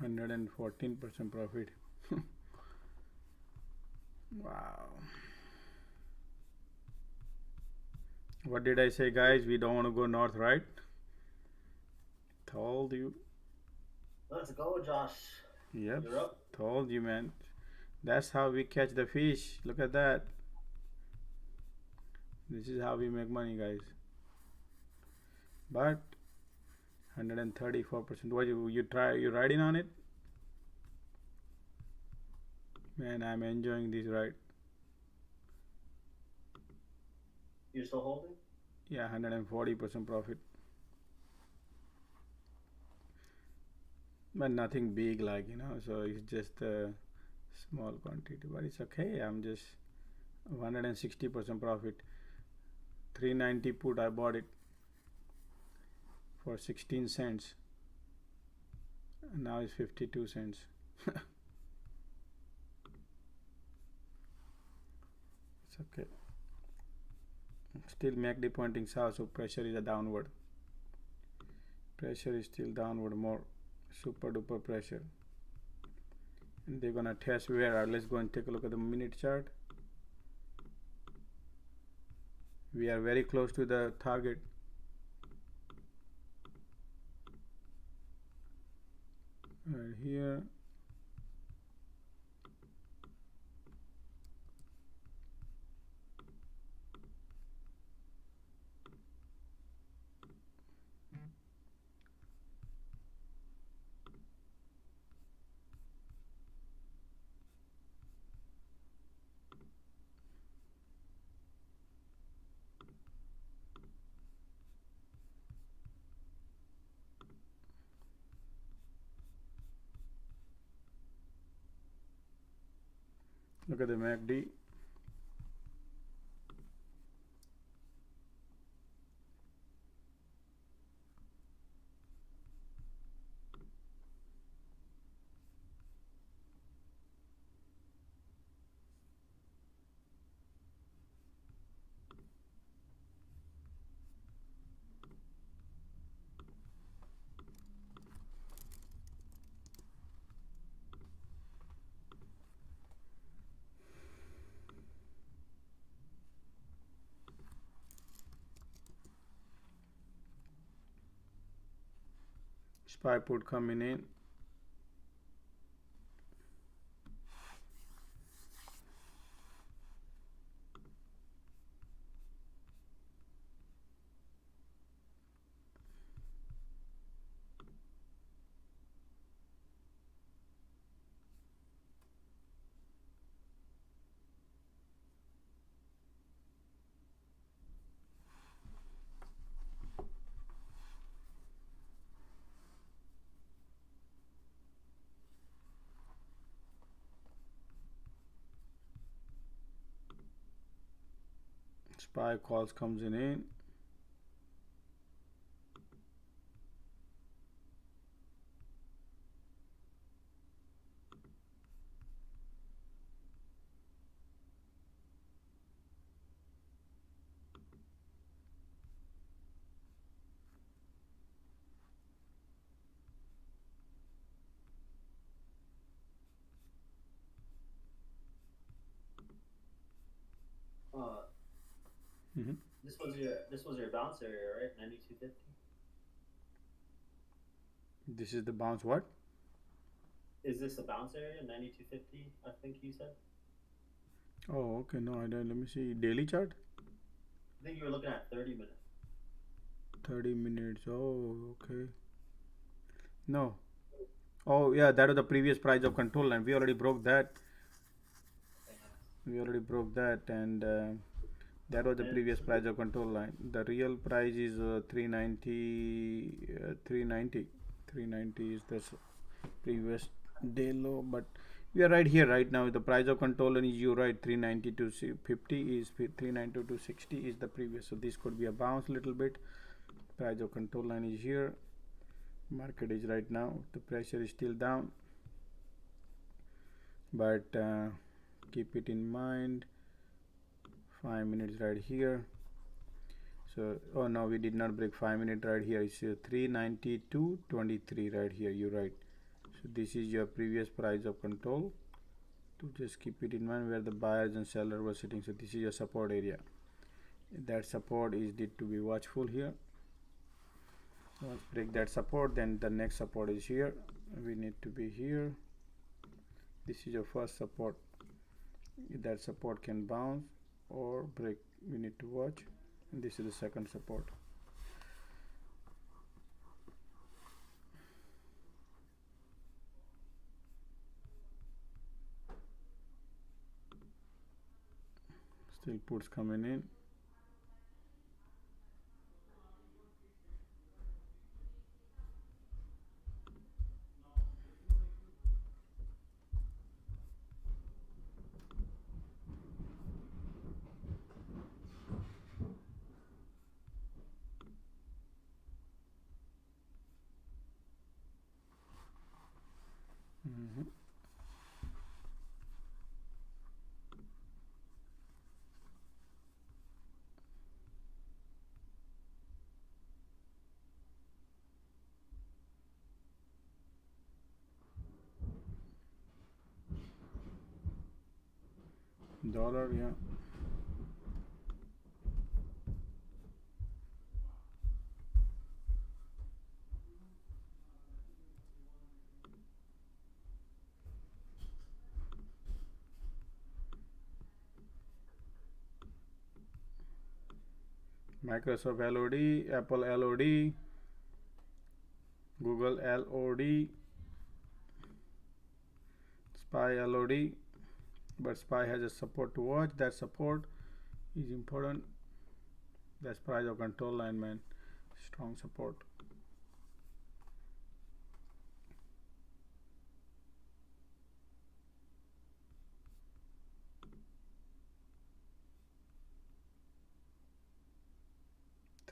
$114% profit. Wow. What did I say, guys? We don't want to go north, right? Told you. Let's go, Josh. Yep. You're up. Told you, man. That's how we catch the fish. Look at that. This is how we make money, guys. But 134%. What you riding on it? Man, I'm enjoying this ride. You're still holding? Yeah, 140% profit. But nothing big, like, so it's just a small quantity, but it's okay. I'm just 160% profit. 390 put, I bought it for 16 cents. And now it's 52 cents. It's okay. Still MACD pointing south, so pressure is a downward. Pressure is still downward, more super duper pressure. And they're gonna test where. Let's go and take a look at the minute chart. We are very close to the target. Right here. Look at the MACD. SPY put coming in. SPY calls comes in. This was your bounce area, right? 92.50. This is the bounce. What? Is this a bounce area? 92.50, I think you said. Oh, okay. No, I don't. Let me see. Daily chart. I think you were looking at 30 minutes. 30 minutes. Oh, okay. No. Oh, yeah. That was the previous price of control line. We already broke that. And that was the previous price of control line. The real price is 390. 390 is the previous day low, but we are right here right now. The price of control line is, you right, 390 to 50 is 390 to 60 is the previous. So this could be a bounce a little bit. Price of control line is here. Market is right now. The pressure is still down, but keep it in mind. 5 minutes right here. So, oh no, we did not break 5 minutes right here. It's 392.23 right here. You're right. So this is your previous price of control. To just keep it in mind where the buyers and sellers were sitting. So this is your support area. That support is need to be watchful here. Once break that support, then the next support is here. We need to be here. This is your first support. That support can bounce or break. We need to watch. And this is the second support. Still puts coming in. Dollar, yeah. Microsoft LOD, Apple LOD, Google LOD, SPY LOD, but SPY has a support to watch. That support is important. That's price of control line, man. Strong support.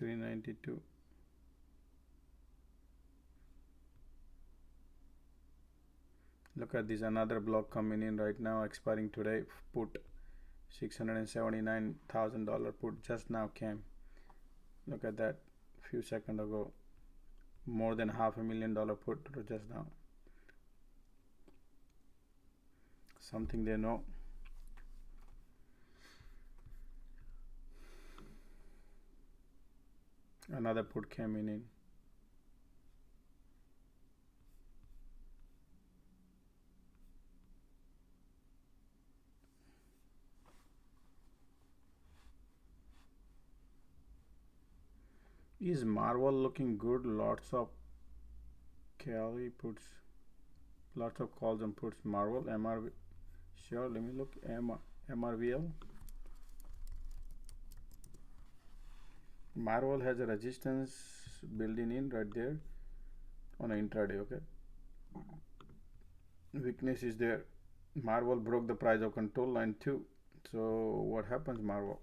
$392. Look at this, another block coming in right now, expiring today. Put $679,000 put just now came. Look at that, few seconds ago. More than $500,000 put just now. Something they know. Another put came in. Is Marvel looking good? Lots of Kelly puts, lots of calls and puts. Marvel, MRV. Sure, let me look. MRVL. Marvel has a resistance building in right there on an intraday. Okay, weakness is there. Marvel broke the price of control line too. So what happens, Marvel?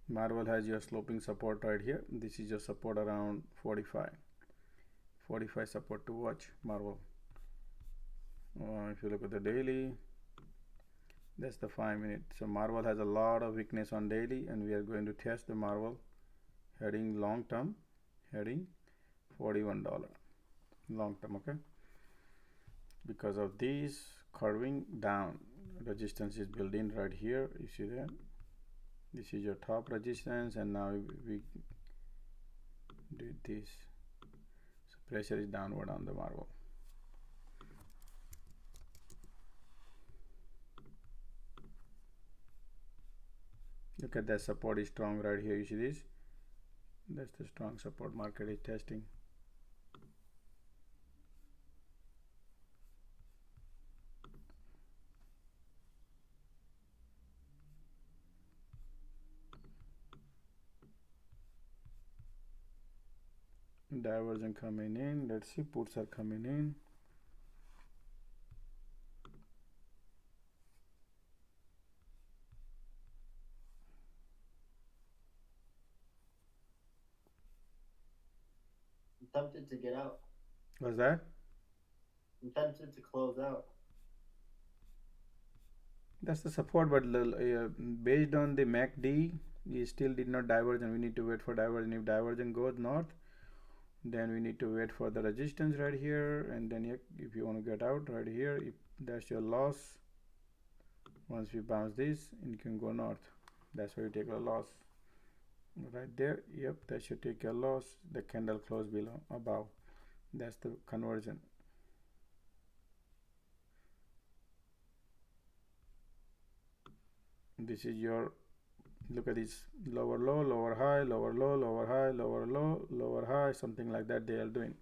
Marvel has your sloping support right here. This is your support around 45 support to watch Marvel. If you look at the daily, that's the 5-minute. So Marvel has a lot of weakness on daily, and we are going to test the Marvel heading long term, heading $41 long term. Okay, because of these curving down, resistance is built in right here. You see that this is your top resistance, and now we did this. So pressure is downward on the Marvel. Look at that, support is strong right here. You see this? That's the strong support market is testing. Divergence coming in. Let's see, puts are coming in. I'm tempted to get out. What's that? I'm tempted to close out. That's the support, but based on the MACD, we still did not diverge, and we need to wait for divergence. If divergence goes north, then we need to wait for the resistance right here, and then if you want to get out right here, if that's your loss, once we bounce this, you can go north. That's why you take a loss right there. Yep, that should take your loss. The candle close below, above. That's the conversion. This is your, look at this, lower low, lower high, lower low, lower high, lower low, lower high, something like that they are doing.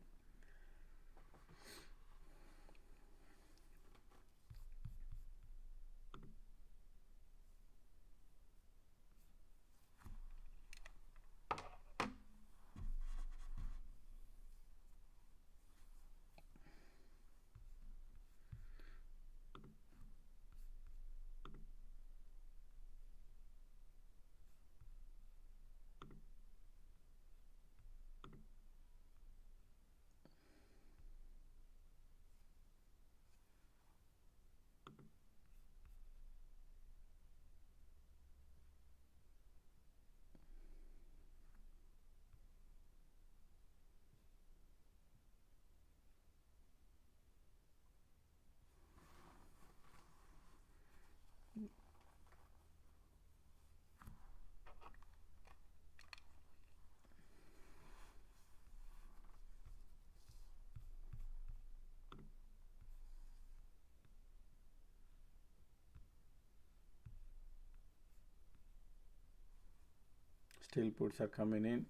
Still puts are coming in.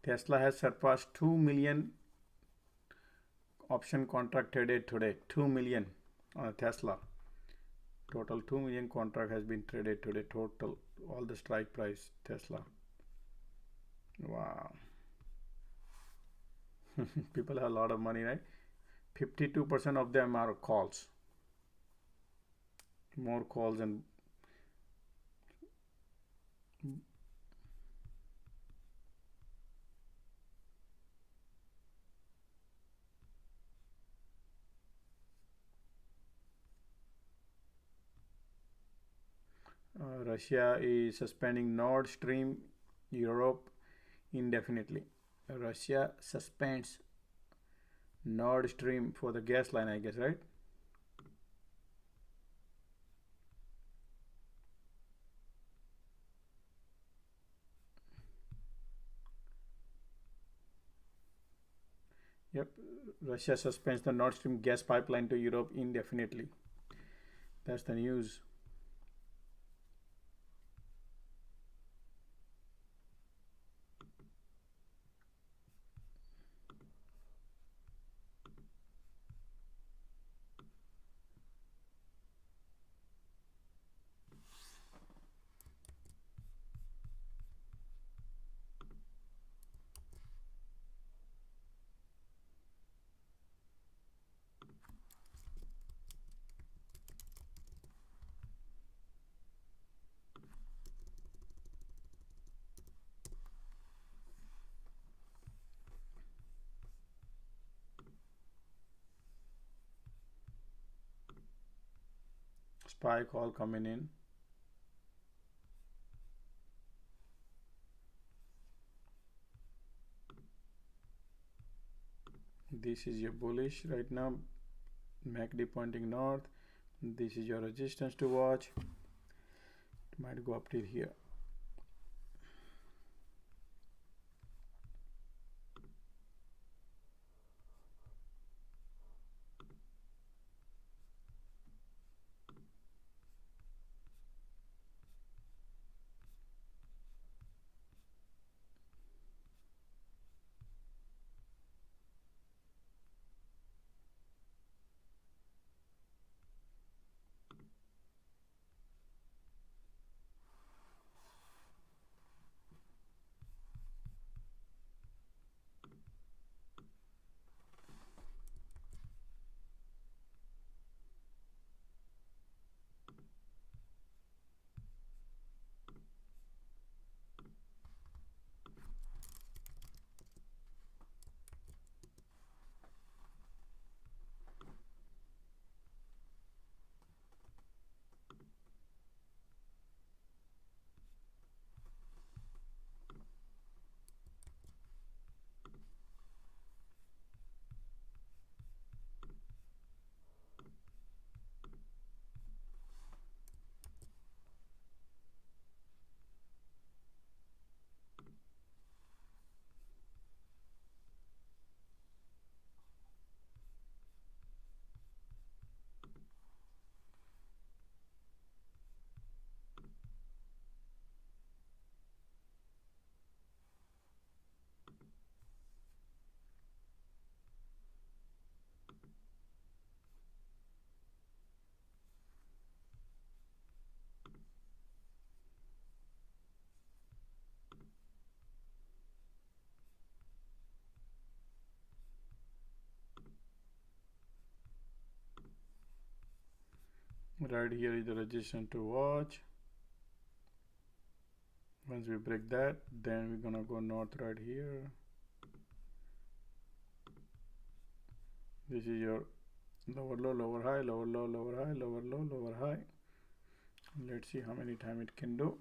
Tesla has surpassed 2 million option contract traded today. 2 million on Tesla. Total 2 million contract has been traded today. Total, all the strike price Tesla. Wow. People have a lot of money, right? 52% of them are calls. More calls and Russia is suspending Nord Stream Europe indefinitely. Russia suspends Nord Stream for the gas line, I guess, right? Yep, Russia suspends the Nord Stream gas pipeline to Europe indefinitely. That's the news. SPY call coming in. This is your bullish right now. MACD pointing north. This is your resistance to watch. It might go up till here. Right here is the resistance to watch. Once we break that, then we're gonna go north right here. This is your lower low, lower high, lower low, lower high, lower low, lower high. Let's see how many time it can do.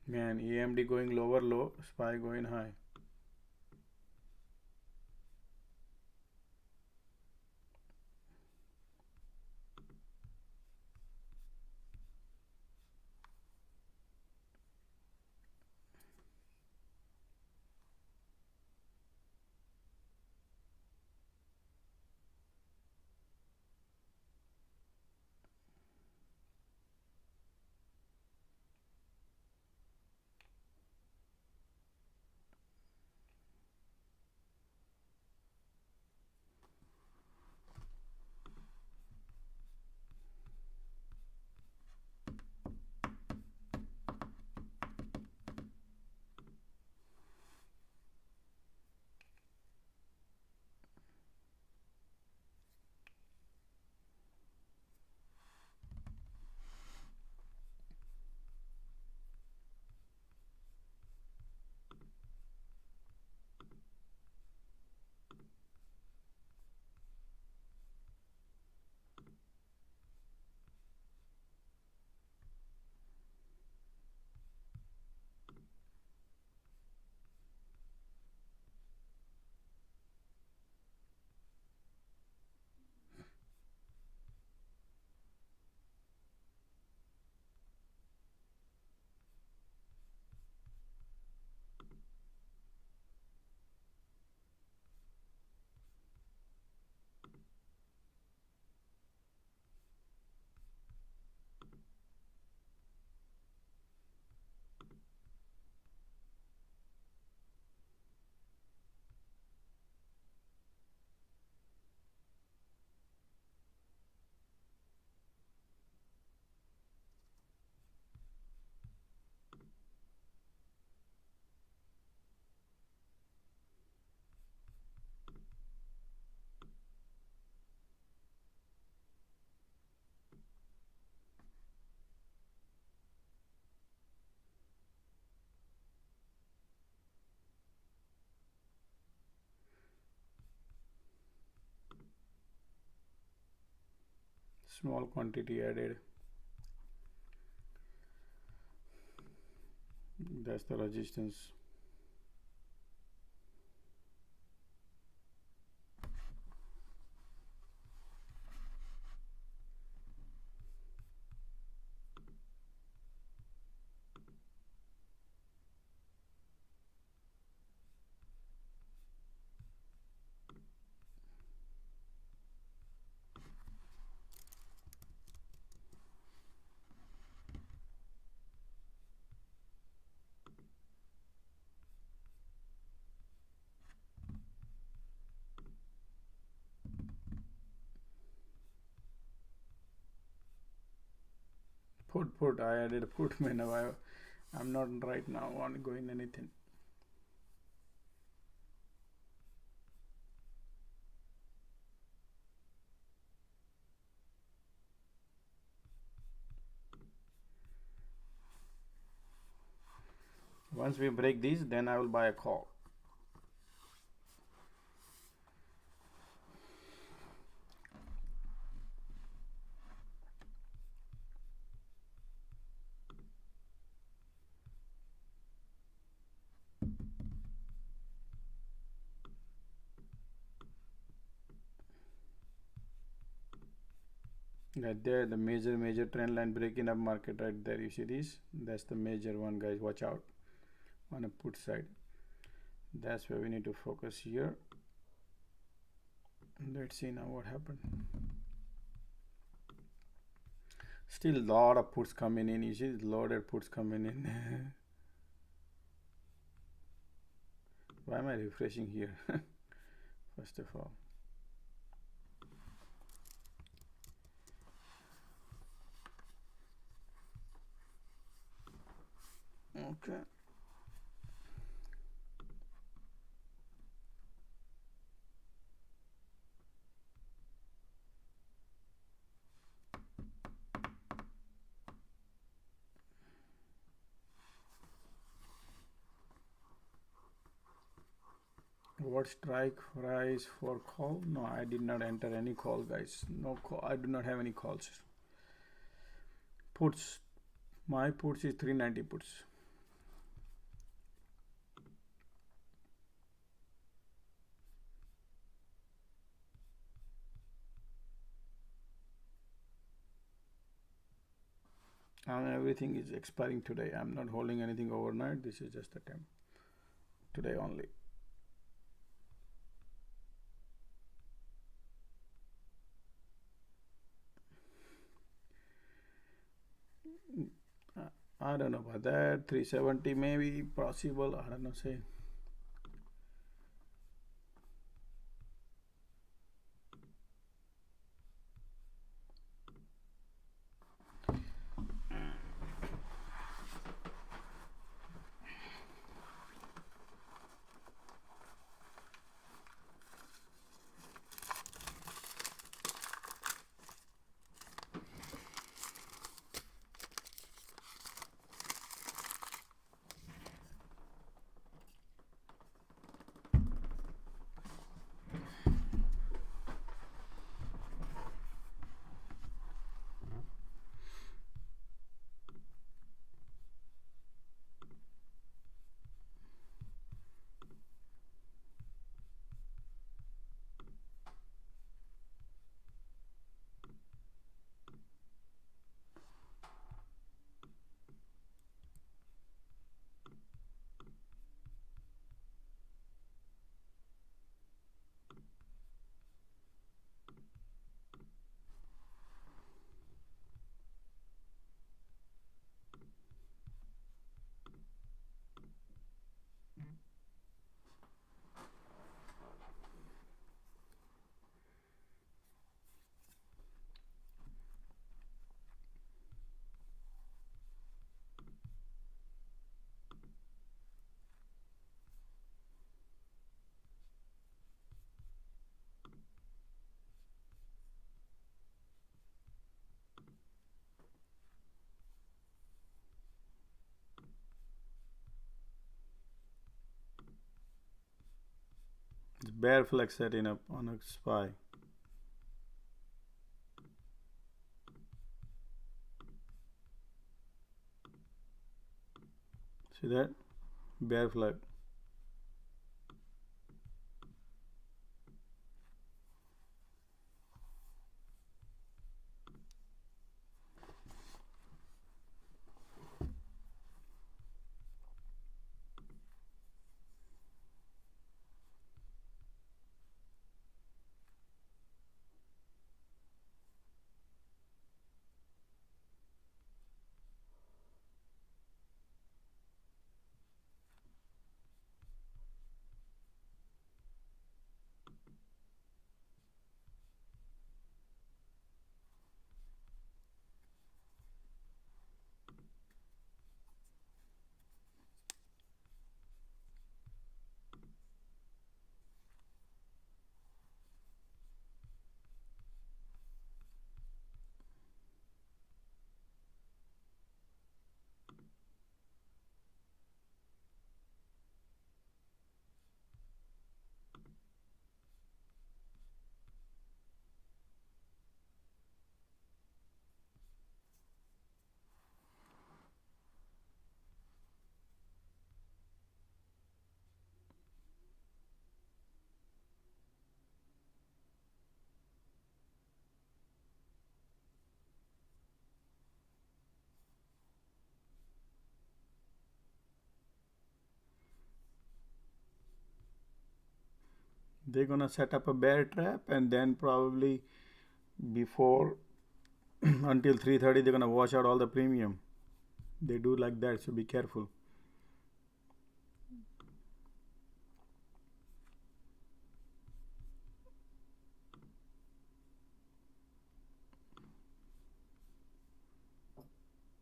Man, AMD going lower low, SPY going high. Small quantity added. That's the resistance. Put. I added a put. Man, I'm not right now on going anything. Once we break these, then I will buy a call. Right there, the major trend line breaking up market right there. You see this? That's the major one, guys. Watch out on a put side. That's where we need to focus here. Let's see now what happened. Still a lot of puts coming in. You see, loaded puts coming in. Why am I refreshing here? First of all. Okay. What strike price for call? No, I did not enter any call, guys. No call. I do not have any calls. Puts. My puts is 390 puts. Everything is expiring today. I'm not holding anything overnight. This is just a temp. Today only. I don't know about that. 370 maybe possible. I don't know. Say. It's bear flag setting up on a SPY. See that? Bear flag. They're gonna set up a bear trap, and then probably before until 3:30 they're gonna wash out all the premium. They do like that, so be careful.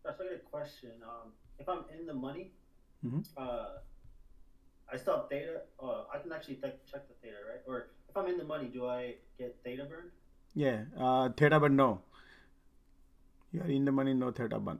Josh, I got a question. If I'm in the money, Mm-hmm. I still have theta. I can actually check the theta, right? Or if I'm in the money, do I get theta burn? Yeah, theta burn no. You are in the money, no theta burn.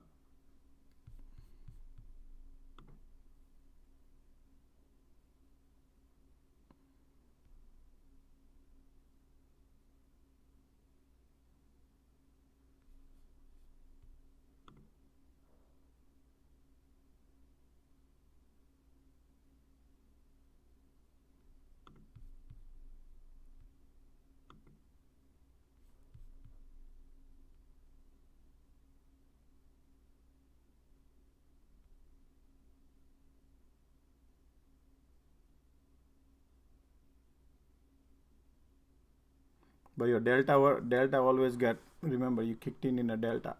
But your delta always get. Remember, you kicked in a delta.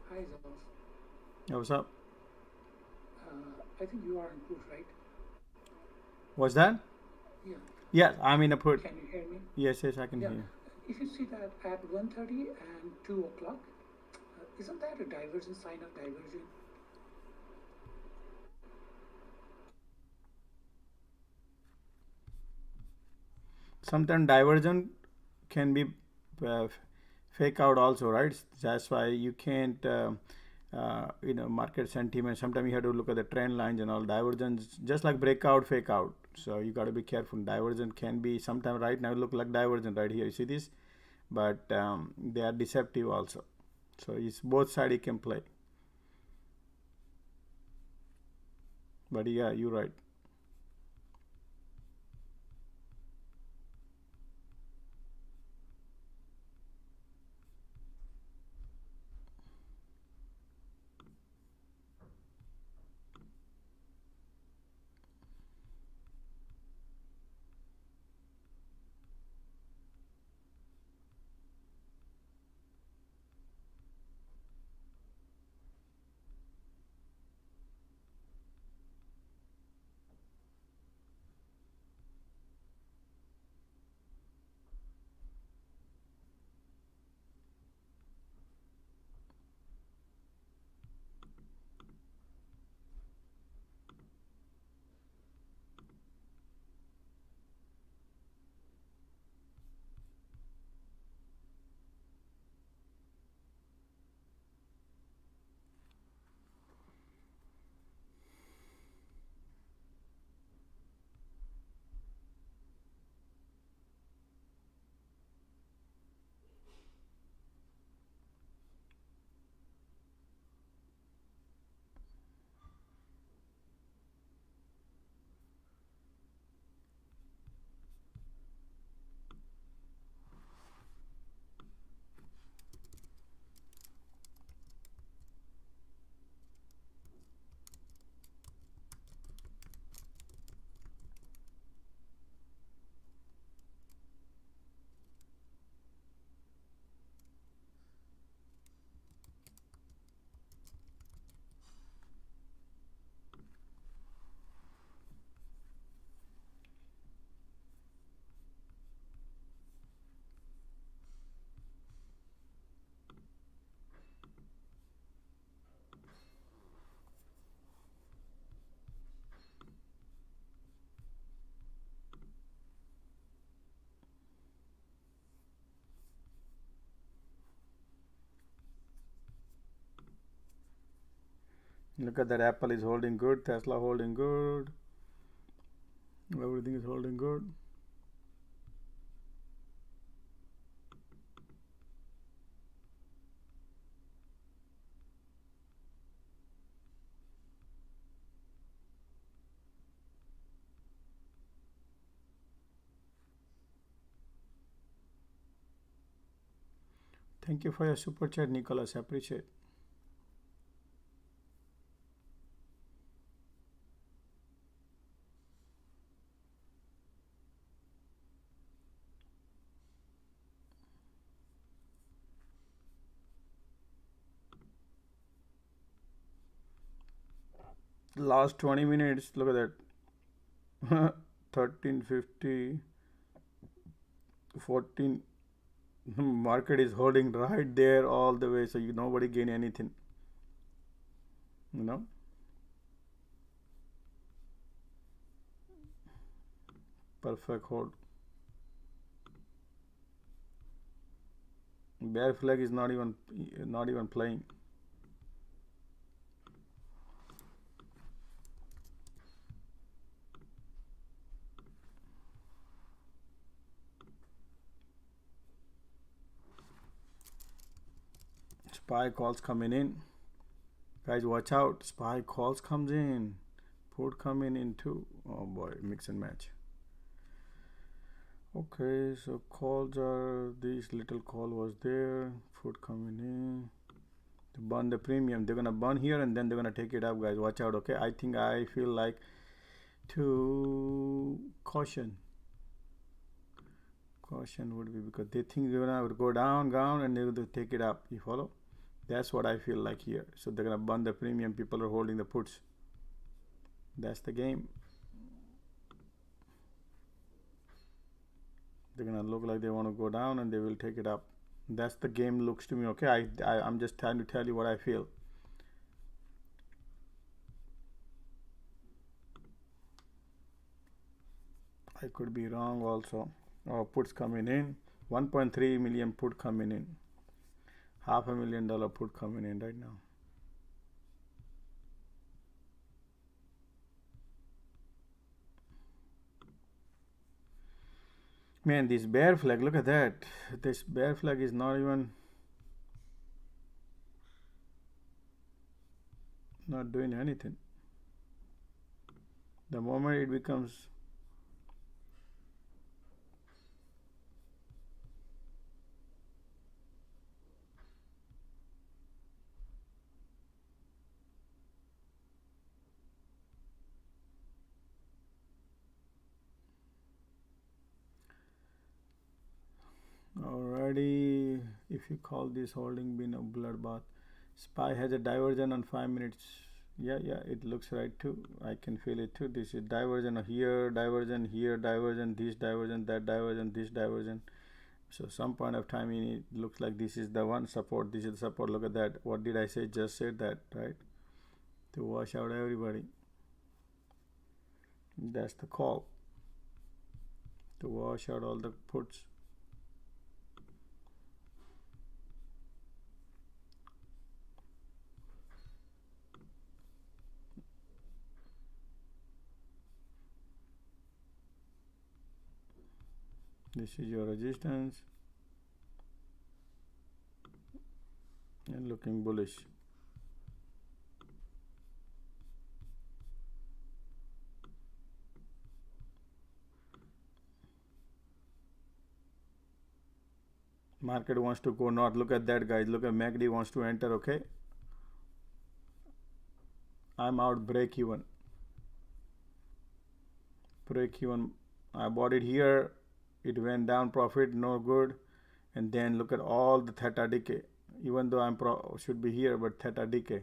Hi, Zaf. Yeah, what's up? I think you are in put, right? What's that? Yeah. Yeah, I'm in a put. Can you hear me? Yes, I can Yeah. hear. If you see that at 1:30 and 2 o'clock, isn't that a divergence, sign of diversion? Sometimes divergent can be uh, fake out also, right? That's why you can't, market sentiment. Sometimes you have to look at the trend lines and all. Divergence, just like breakout, fake out. So you got to be careful. Divergent can be sometimes right now look like divergent right here. You see this, but they are deceptive also. So it's both side you can play. But yeah, you're right. Look at that, Apple is holding good, Tesla holding good, everything is holding good. Thank you for your super chat, Nicholas. Appreciate. Last 20 minutes, look at that. 1350, 14. Market is holding right there all the way, so nobody gain anything. Perfect hold. Bear flag is not even playing. SPY calls coming in. Guys, watch out. SPY calls comes in. Put coming in too. Oh boy, mix and match. Okay, so calls are, this little call was there. Put coming in. To burn the premium. They're gonna burn here and then they're gonna take it up, guys. Watch out, okay? I feel like to caution would be, because they think they're gonna go down and they're gonna take it up. You follow? That's what I feel like here. So they're gonna burn the premium. People are holding the puts. That's the game. They're gonna look like they want to go down and they will take it up. That's the game looks to me, okay? I'm just trying to tell you what I feel. I could be wrong also. Oh, puts coming in. 1.3 million put coming in. $500,000 put coming in right now. Man, this bear flag, look at that. This bear flag is not even not doing anything. The moment it becomes already, if you call this holding been a bloodbath. SPY has a diversion on 5 minutes. Yeah, it looks right too. I can feel it too. This is diversion here, diversion here, diversion, this diversion, that diversion, this diversion. So some point of time it looks like this is the one support, this is the support. Look at that. What did I say? Just said that, right? To wash out everybody. That's the call. To wash out all the puts. This is your resistance and looking bullish. Market wants to go north. Look at that, guys. Look at MACD wants to enter, okay? I'm out, break even. I bought it here. It went down, profit, no good. And then look at all the theta decay. Even though I'm should be here, but theta decay.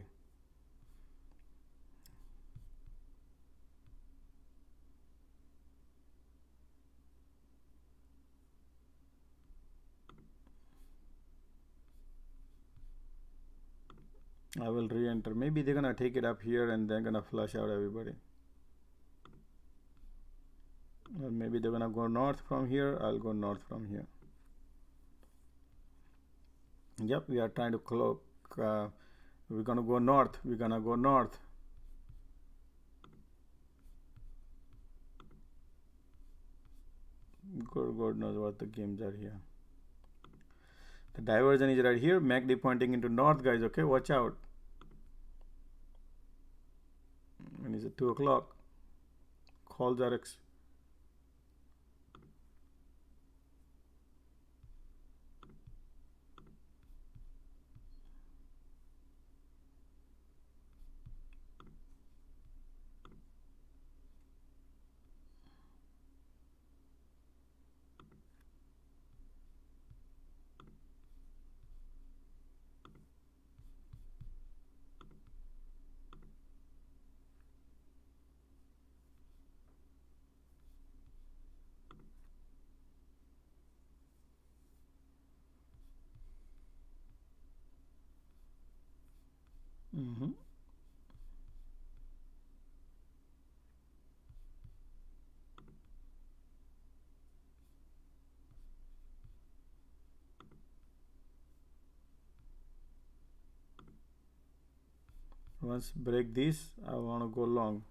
I will re-enter. Maybe they're gonna take it up here and they're gonna flush out everybody. Or maybe they're gonna go north from here. I'll go north from here. Yep, we are trying to cloak. We're gonna go north. God knows what the games are here. The diversion is right here. MACD pointing into north, guys. Okay, watch out. And it's at 2 o'clock. Calls are once break this, I want to go long.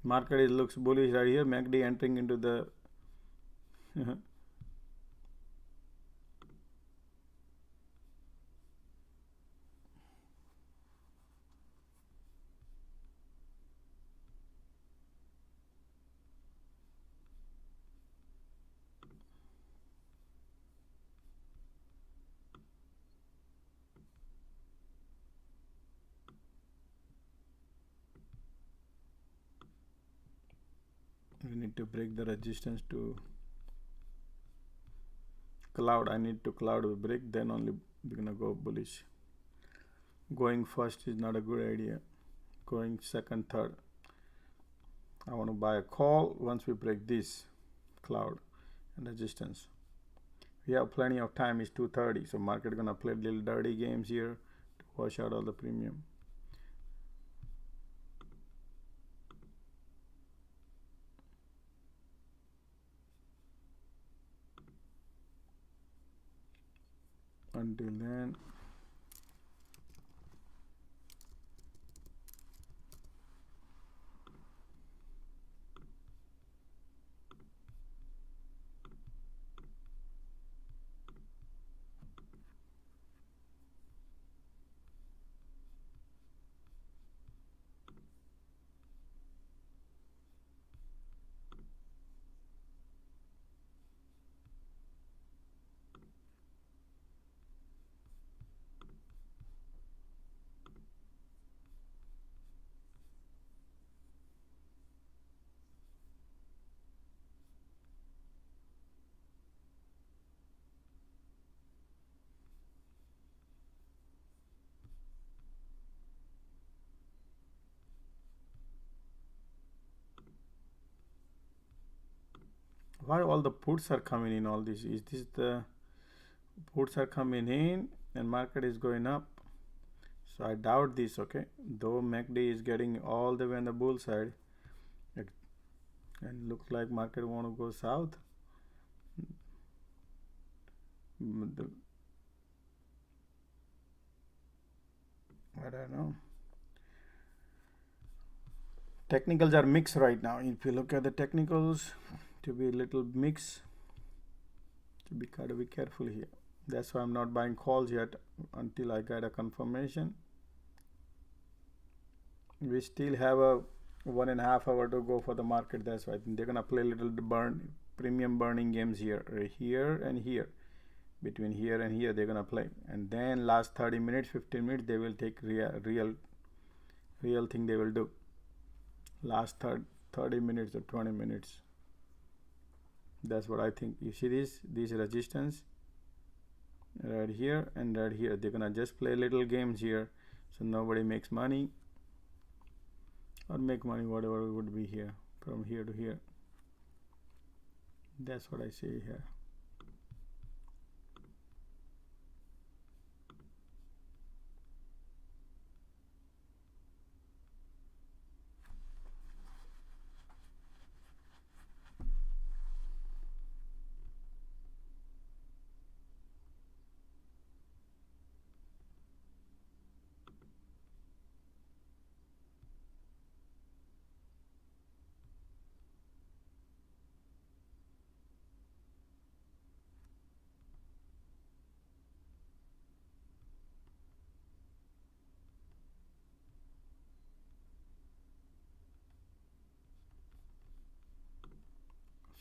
Market is looks bullish right here. MACD entering into the we need to break the resistance to cloud. I need to cloud break, then only we're gonna go bullish. Going first is not a good idea. Going second, third. I want to buy a call once we break this cloud and resistance. We have plenty of time. It's 2:30, so market gonna play little dirty games here to wash out all the premium. Until then, why all the puts are coming in? All this, is this the puts are coming in and market is going up? So I doubt this. Okay, though MACD is getting all the way on the bull side, and looks like market want to go south. I don't know. Technicals are mixed right now. If you look at the technicals, to be a little mixed, to be gotta be careful here. That's why I'm not buying calls yet until I get a confirmation. We still have a 1.5 hour to go for the market. That's why I think they're gonna play a little premium burning games here, here and here. Between here and here they're gonna play, and then last 30 minutes 15 minutes they will take real thing they will do. Last 30 minutes or 20 minutes, that's what I think. You see this resistance right here and right here, they're gonna just play little games here, so nobody makes money or make money, whatever it would be here from here to here. That's what I see here.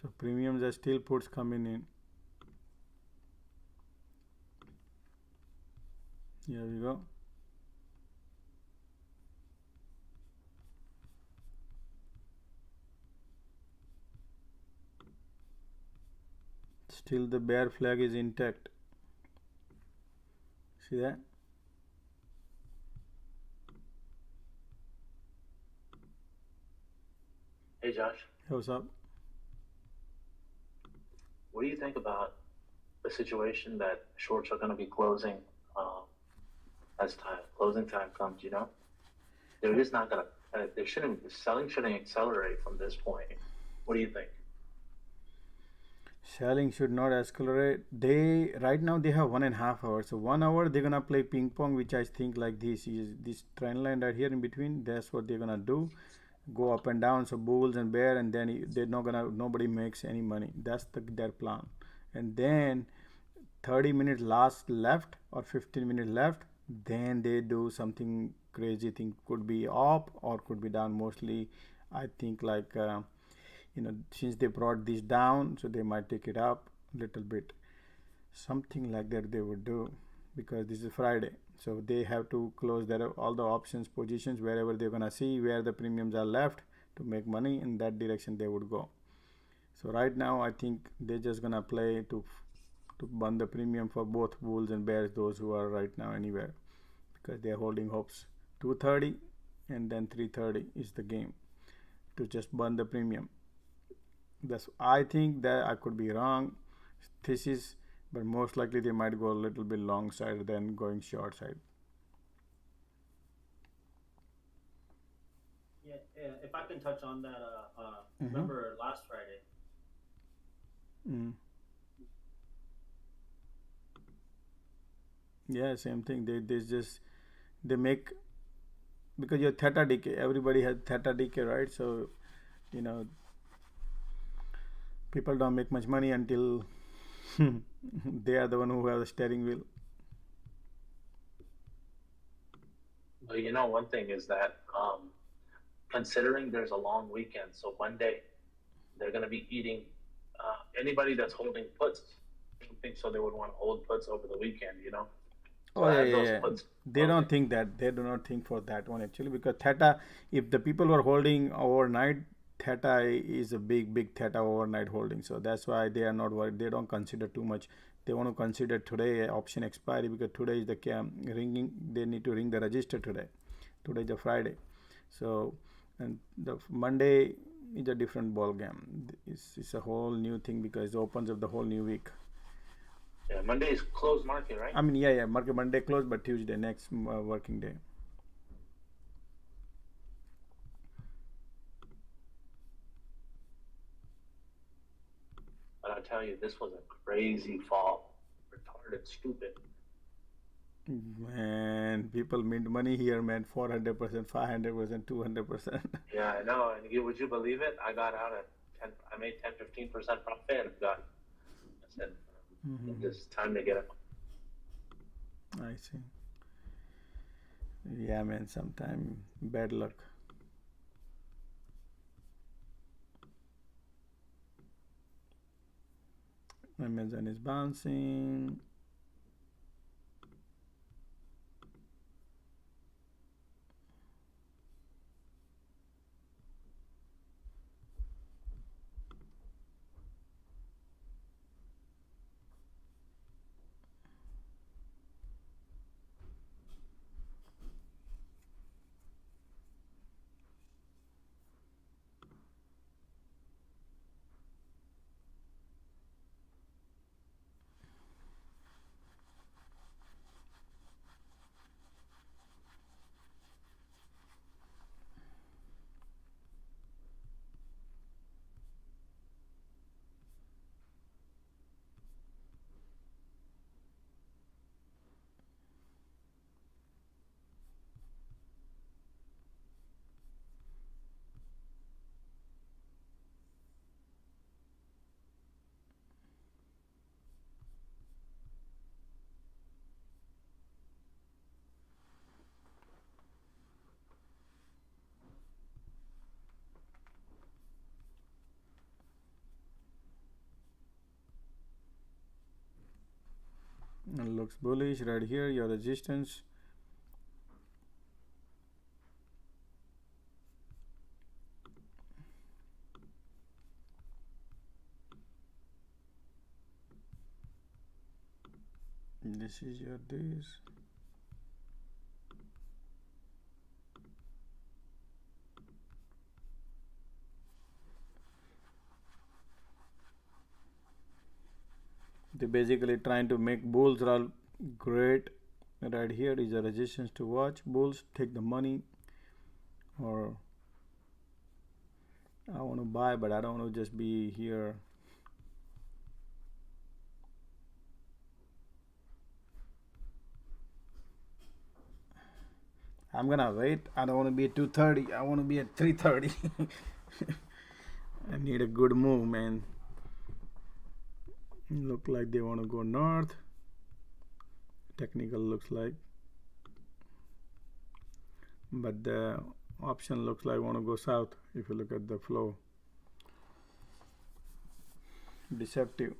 So premiums are still puts coming in. Here we go. Still the bear flag is intact. See that? Hey Josh, Hey, what's up? what do you think about the situation that shorts are going to be closing as closing time comes? You know, they're just not going to. The selling shouldn't accelerate from this point. What do you think? Selling should not accelerate. They right now they have 1.5 hours. So 1 hour they're gonna play ping pong, which I think like this is this trend line right here in between. That's what they're gonna do. Go up and down. So bulls and bear, and then they're not gonna nobody makes any money. That's their plan. And then 30 minutes left or 15 minutes left. Then they do something crazy thing. Could be up or could be down. Mostly, I think like. Since they brought this down, so they might take it up a little bit, something like that they would do, because this is Friday, so they have to close their all the options positions wherever they're gonna see where the premiums are left to make money. In that direction they would go. So right now I think they're just gonna play to burn the premium for both bulls and bears, those who are right now anywhere, because they're holding hopes. 230 and then 330 is the game to just burn the premium. That's, I think that I could be wrong. This is, but most likely they might go a little bit long side than going short side. Yeah, if I can touch on that, remember last Friday? Yeah, same thing. They make, because your theta decay, everybody has theta decay, right? So people don't make much money until they are the one who have the steering wheel. Well, one thing is that considering there's a long weekend, so Monday they're going to be eating anybody that's holding puts. I don't think so they would want to hold puts over the weekend, So oh yeah. They don't think that. They do not think for that one actually, because theta, if the people were holding overnight, theta is a big theta overnight holding. So that's why they are not worried. They don't consider too much. They want to consider today option expiry, because today is the ringing. They need to ring the register today. Today is a Friday. So, and the Monday is a different ball game. It's a whole new thing, because it opens up the whole new week. Yeah, Monday is closed market, right? I mean, yeah, market Monday closed, but Tuesday next working day. But I tell you, this was a crazy fall. Retarded, stupid. Man, people mint money here, man. 400%, 500%, 200%. Yeah, I know. And would you believe it? I got out at 10. I made 10-15% profit and got. I said, it's time to get it. I see. Yeah, man. Sometime bad luck. AMZN is bouncing. It looks bullish right here, your resistance. This is your this. They're basically trying to make bulls run great. Right here is a resistance to watch. Bulls take the money, or I want to buy, but I don't want to just be here. I'm gonna wait. I don't want to be at 2:30. I want to be at 3:30. I need a good move, man. Look like they want to go north. Technical looks like, but the option looks like want to go south. If you look at the flow, deceptive.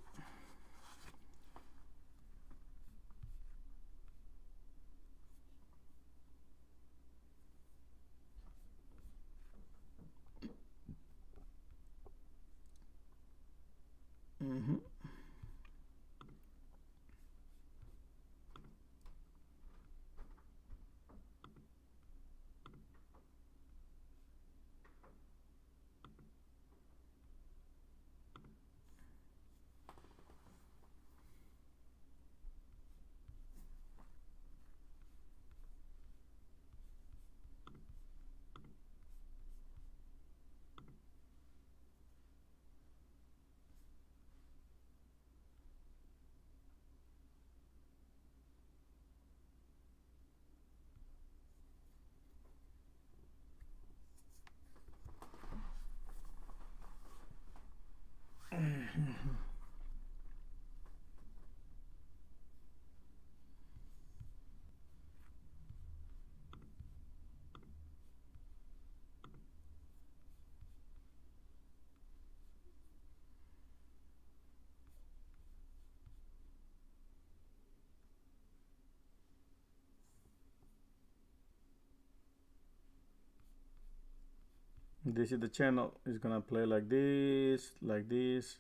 This is the channel. Is gonna play like this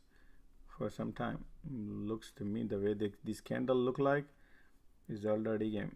for some time. Looks to me the way this candle look like is already game.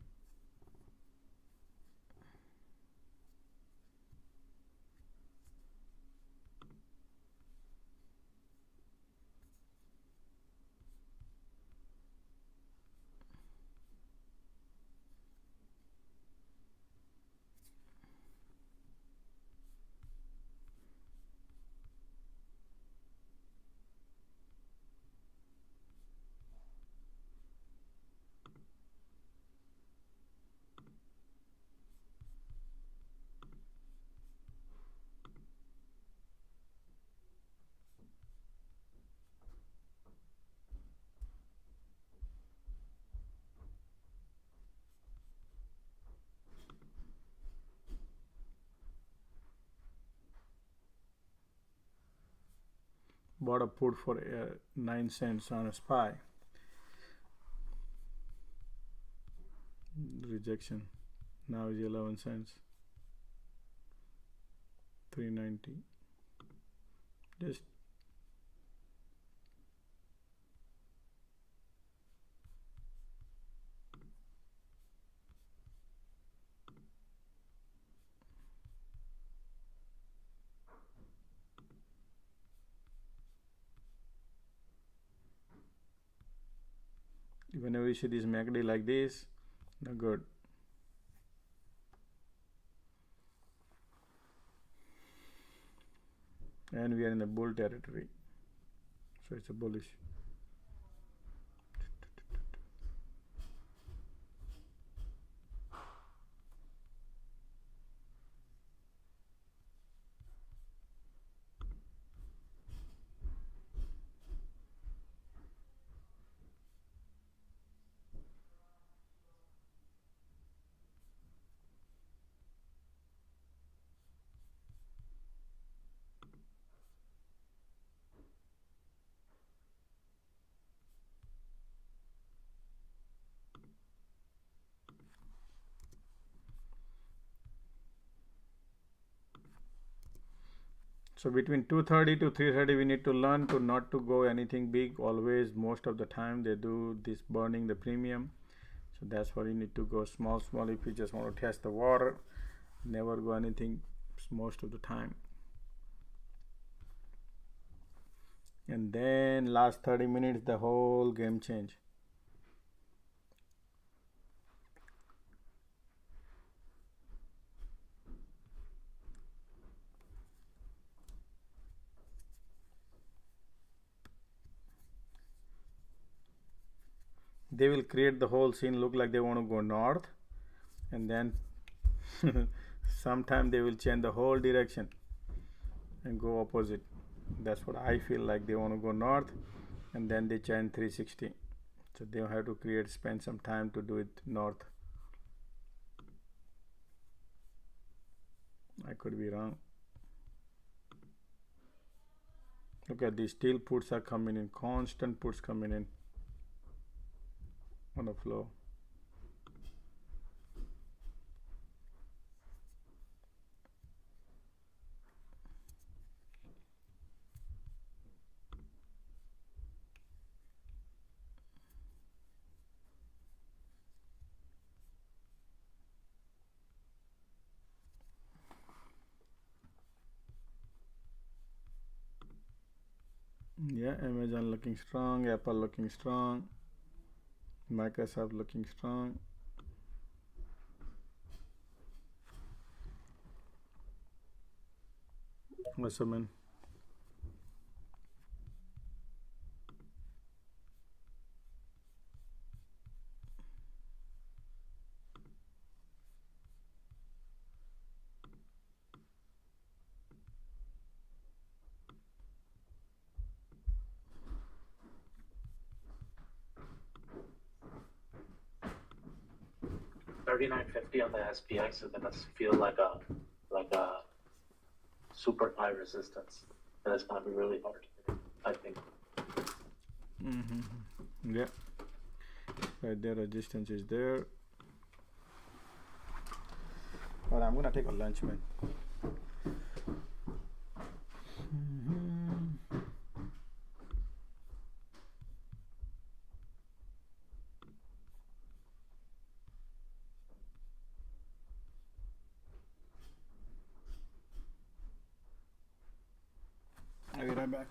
Bought a put for 9 cents on a SPY. Rejection. Now is 11 cents. 390. Just whenever you see this MACD like this, not good. And we are in the bull territory, so it's a bullish. So between 2:30 to 3:30 we need to learn to not to go anything big. Always, most of the time they do this burning the premium. So that's why you need to go small if you just want to test the water. Never go anything most of the time. And then last 30 minutes the whole game change. They will create the whole scene look like they want to go north, and then sometime they will change the whole direction and go opposite. That's what I feel like. They want to go north and then they change 360, so they have to spend some time to do it north. I could be wrong. Look at these steel puts are coming in, constant puts coming in on the flow. Yeah, Amazon looking strong, Apple looking strong, Microsoft looking strong. What's up, man? $39.50 on the SPX is gonna feel like a super high resistance, and it's gonna be really hard, I think. Yeah, right there, resistance is there. But I'm gonna take a lunch, man. I'll be right back.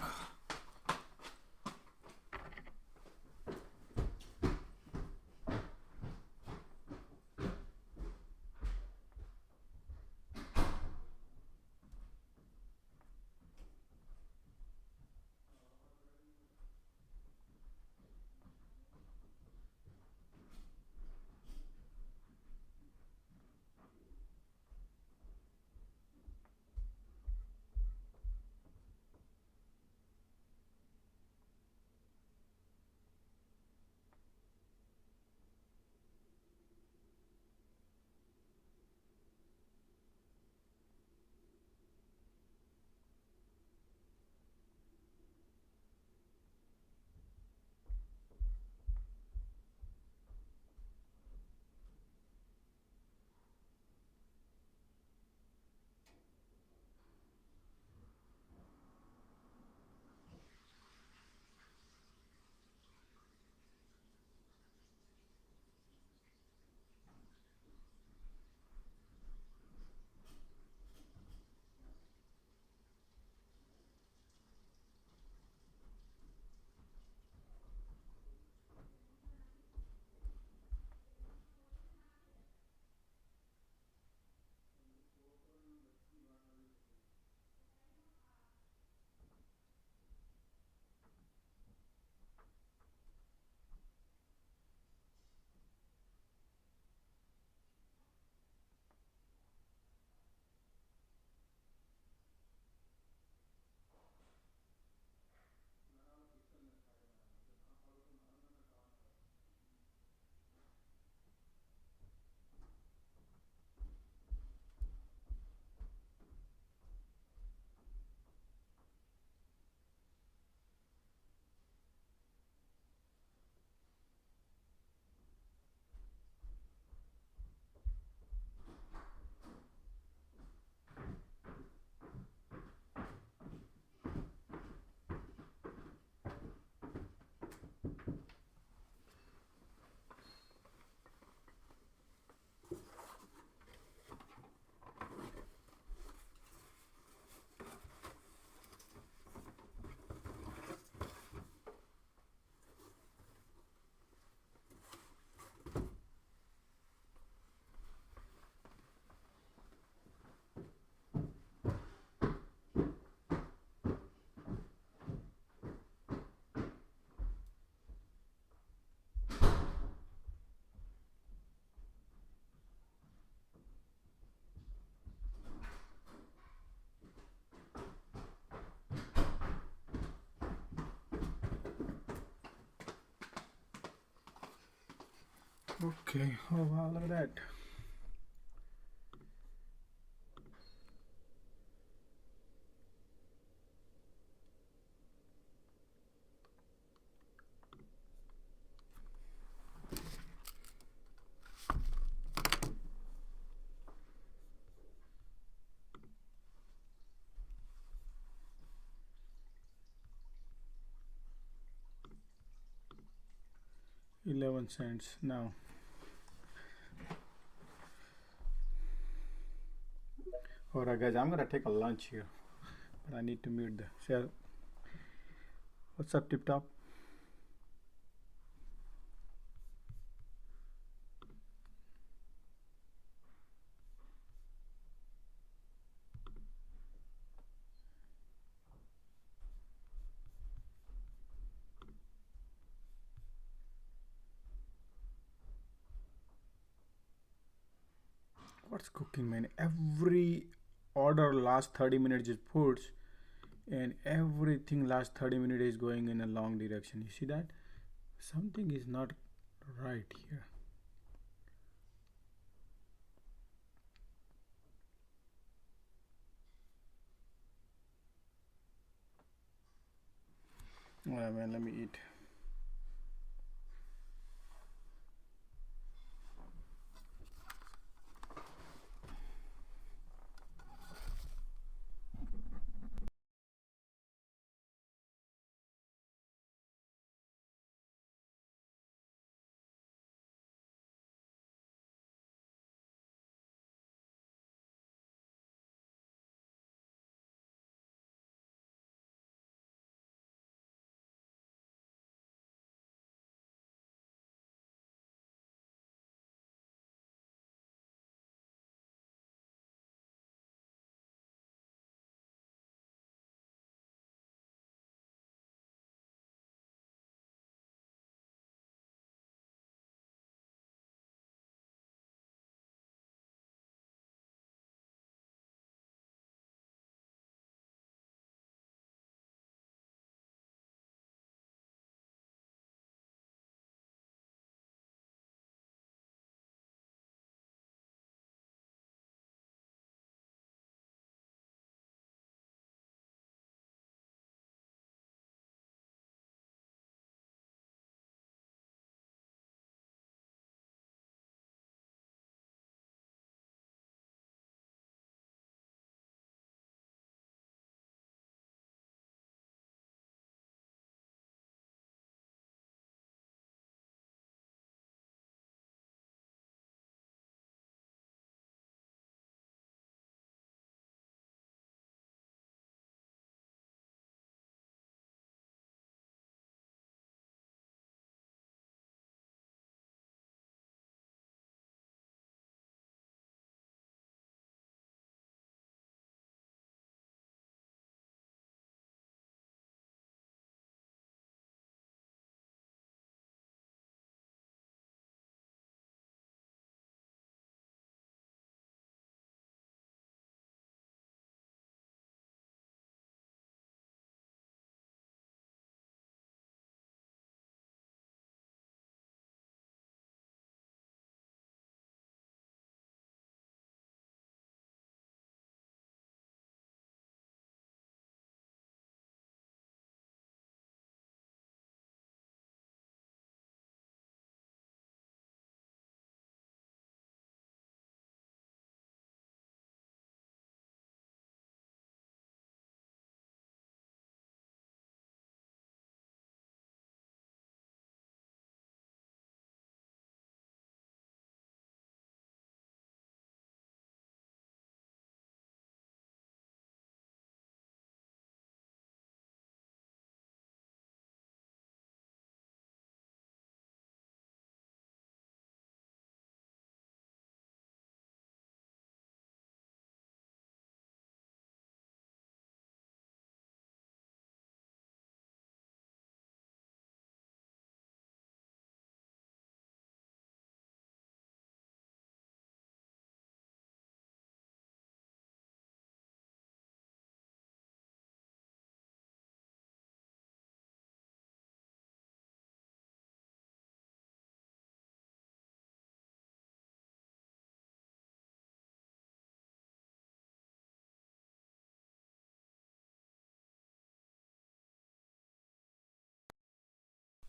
Okay, oh wow, look at that. $0.11 now. Alright guys, I'm gonna take a lunch here, but I need to mute the share. What's up, Tip Top? What's cooking, man? Every order last 30 minutes is puts, and everything last 30 minutes is going in a long direction. You see that? Something is not right here. Alright, man, let me eat.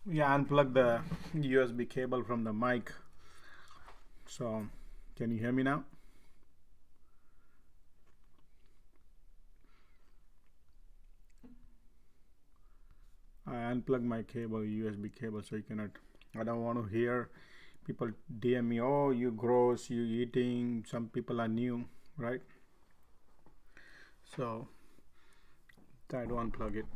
Yeah, unplug the USB cable from the mic. So, can you hear me now? I unplug my cable, USB cable, so you cannot. I don't want to hear people DM me, oh, you gross, you eating. Some people are new, right? So, try to unplug it.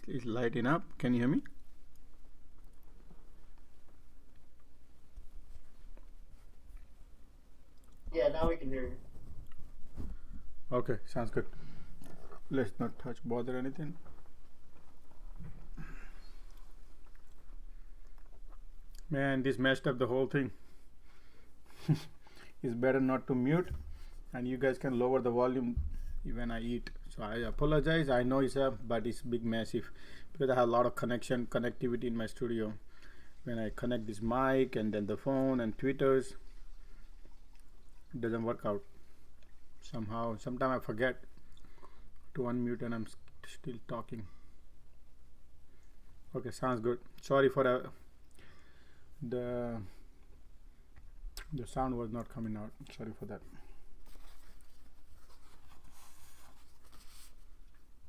It's lighting up. Can you hear me? Yeah, now we can hear you. Okay, sounds good. Let's not touch bother anything. Man, this messed up the whole thing. It's better not to mute, and you guys can lower the volume when I eat. So I apologize. I know it's up, but it's big massive because I have a lot of connectivity in my studio. When I connect this mic and then the phone and tweeters, it doesn't work out. Somehow, sometimes I forget to unmute and I'm still talking. Okay, sounds good. Sorry for the sound was not coming out. Sorry for that.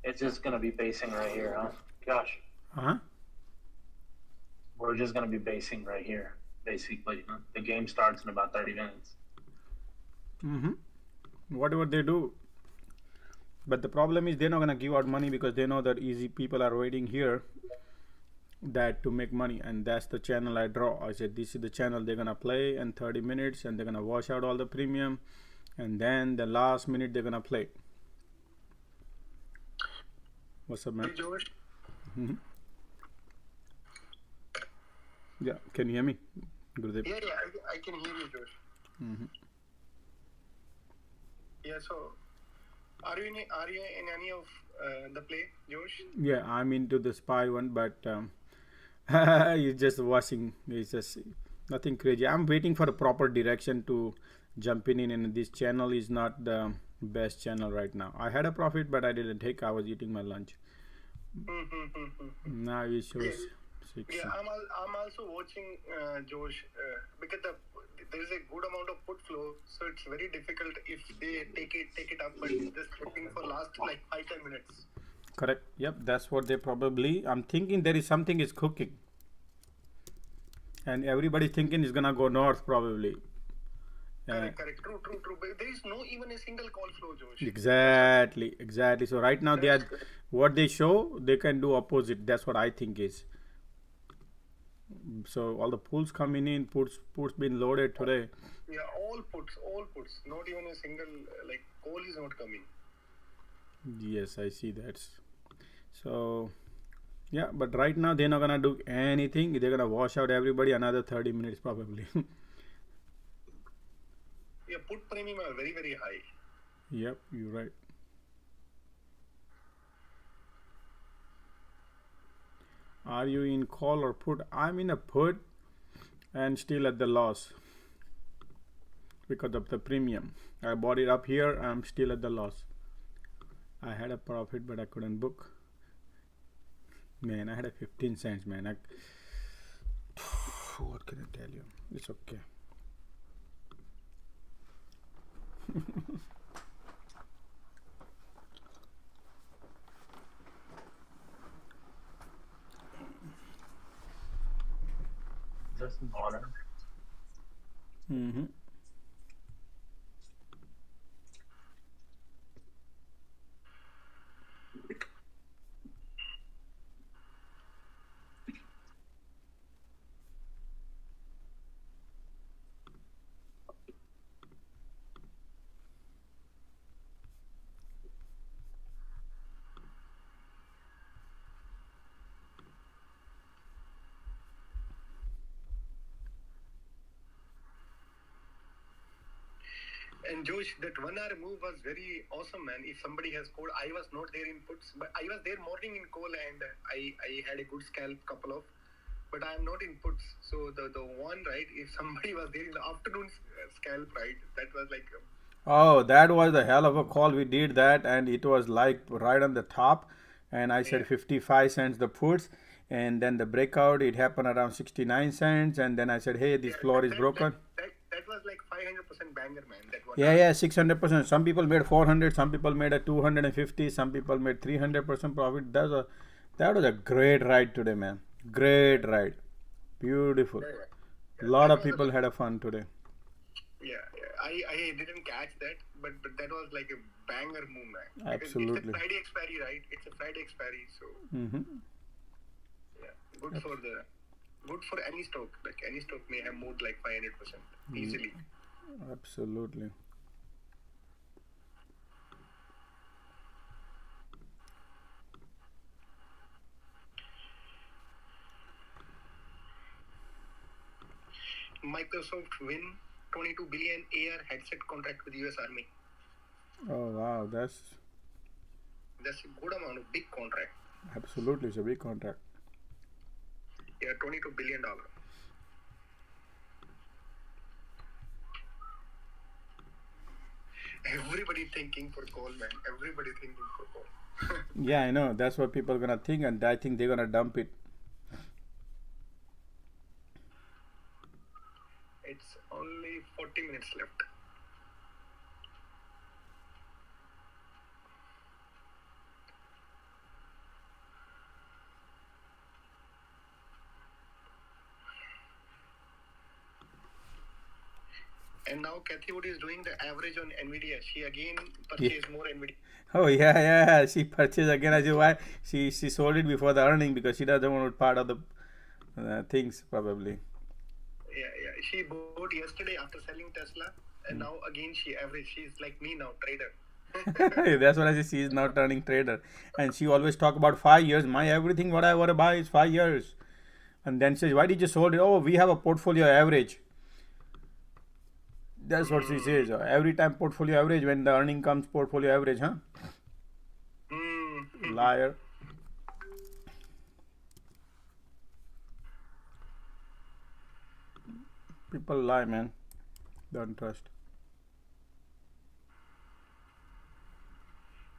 It's just gonna be basing right here, huh? Josh. Uh-huh. We're just gonna be basing right here, basically. Huh? The game starts in about 30 minutes. Whatever they do. But the problem is they're not gonna give out money because they know that easy people are waiting here that to make money, and that's the channel I draw. I said this is the channel they're gonna play in 30 minutes and they're gonna wash out all the premium, and then the last minute they're gonna play. What's up, man? Hey, George. Yeah, can you hear me, Gurudev? Yeah, I can hear you, George. Yeah, so are you in any of the play, George? Yeah, I'm into the SPY one, but it's just watching. It's just nothing crazy. I'm waiting for a proper direction to jump in, and this channel is not the best channel right now. I had a profit, but I didn't take. I was eating my lunch. Now it shows 6. Yeah, I'm also watching, Josh, because there is a good amount of put flow, so it's very difficult if they take it up, but just looking for last like 5-10 minutes. Correct. Yep, that's what they probably. I'm thinking there is something is cooking, and everybody thinking is gonna go north probably. Correct. True. But there is no even a single call flow, Josh. Exactly. So right now they are what they show, they can do opposite. That's what I think is. So all the pools coming in, puts been loaded today. Yeah, all puts. Not even a single like call is not coming. Yes, I see that. So yeah, but right now they're not gonna do anything. They're gonna wash out everybody another 30 minutes probably. Yeah, put premium are very, very high. Yep, you're right. Are you in call or put? I'm in a put and still at the loss because of the premium. I bought it up here. I'm still at the loss. I had a profit, but I couldn't book. Man, I had a 15 cents, man. What can I tell you? It's okay. Just water. And Josh, that 1 hour move was very awesome, man. If somebody has called, I was not there in puts, but I was there morning in call, and I had a good scalp couple of, but I am not in puts. So the one, right, if somebody was there in the afternoon scalp, right, that was like oh, that was a hell of a call. We did that, and it was like right on the top, and I said 55 cents the puts, and then the breakout, it happened around 69 cents, and then I said, hey, this floor is broken. That was like 500% banger, man. That one. Yeah, 600%. Some people made 400, some people made a 250, some people made 300% profit. That was a great ride today, man. Great ride. Beautiful. A lot of people had a fun today. Yeah. I didn't catch that, but that was like a banger move, man. Absolutely. It's a Friday expiry, right? It's a Friday expiry, so yeah, good for any stock. Like any stock may have moved like 500% easily. Absolutely. Microsoft win 22 billion AR headset contract with US Army. Oh wow, that's a good amount of big contract. Absolutely, it's a big contract. Yeah, $22 billion. Everybody thinking for call, man. Everybody thinking for call. Yeah, I know. That's what people are gonna think, and I think they're gonna dump it. It's only 40 minutes left. And now Kathy Wood is doing the average on Nvidia. She again purchased more Nvidia. Oh yeah. She purchased again. I see why she sold it before the earning because she doesn't want to be part of the things probably. Yeah. She bought yesterday after selling Tesla, and now again she averaged. She's like me now, trader. That's what I say. She is now turning trader, and she always talk about 5 years. My everything what I want to buy is 5 years, and then says, why did you sold it? Oh, we have a portfolio average. That's what she says. Every time portfolio average, when the earning comes, portfolio average, huh? Liar. People lie, man. Don't trust.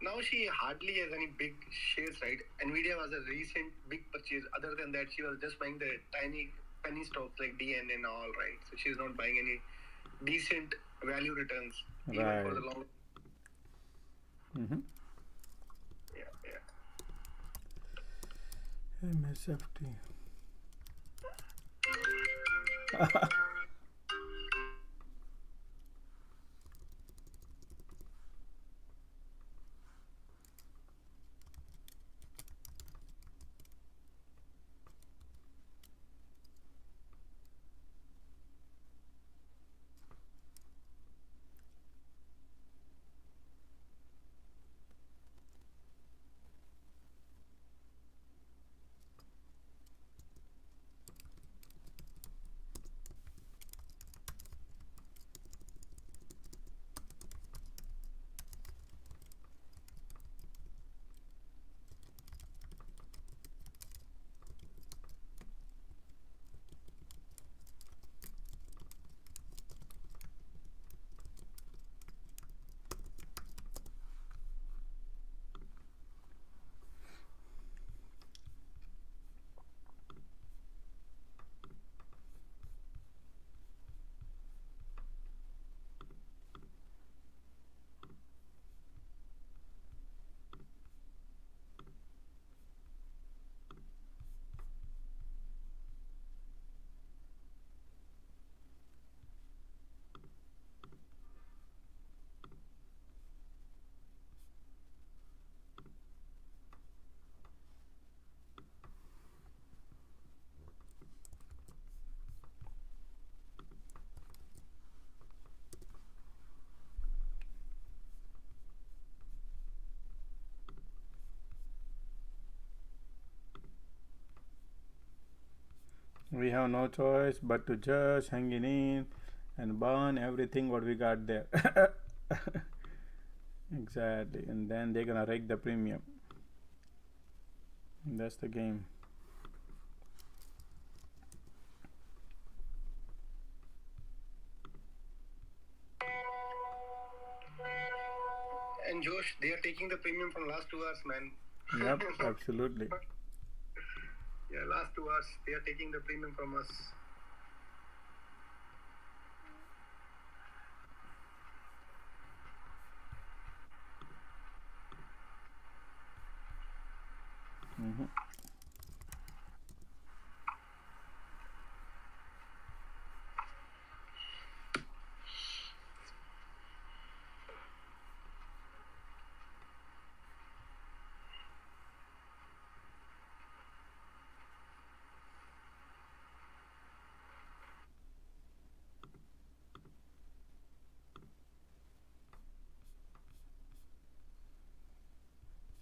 Now she hardly has any big shares, right? Nvidia was a recent big purchase. Other than that, she was just buying the tiny penny stocks like DN and all, right? So she's not buying any decent value returns even for the long. Yeah. MSFT. We have no choice but to just hang in and burn everything what we got there. Exactly, and then they're gonna rake the premium. That's the game. And Josh, they are taking the premium from last 2 hours, man. Yep, absolutely. Yeah, last 2 hours, they are taking the premium from us.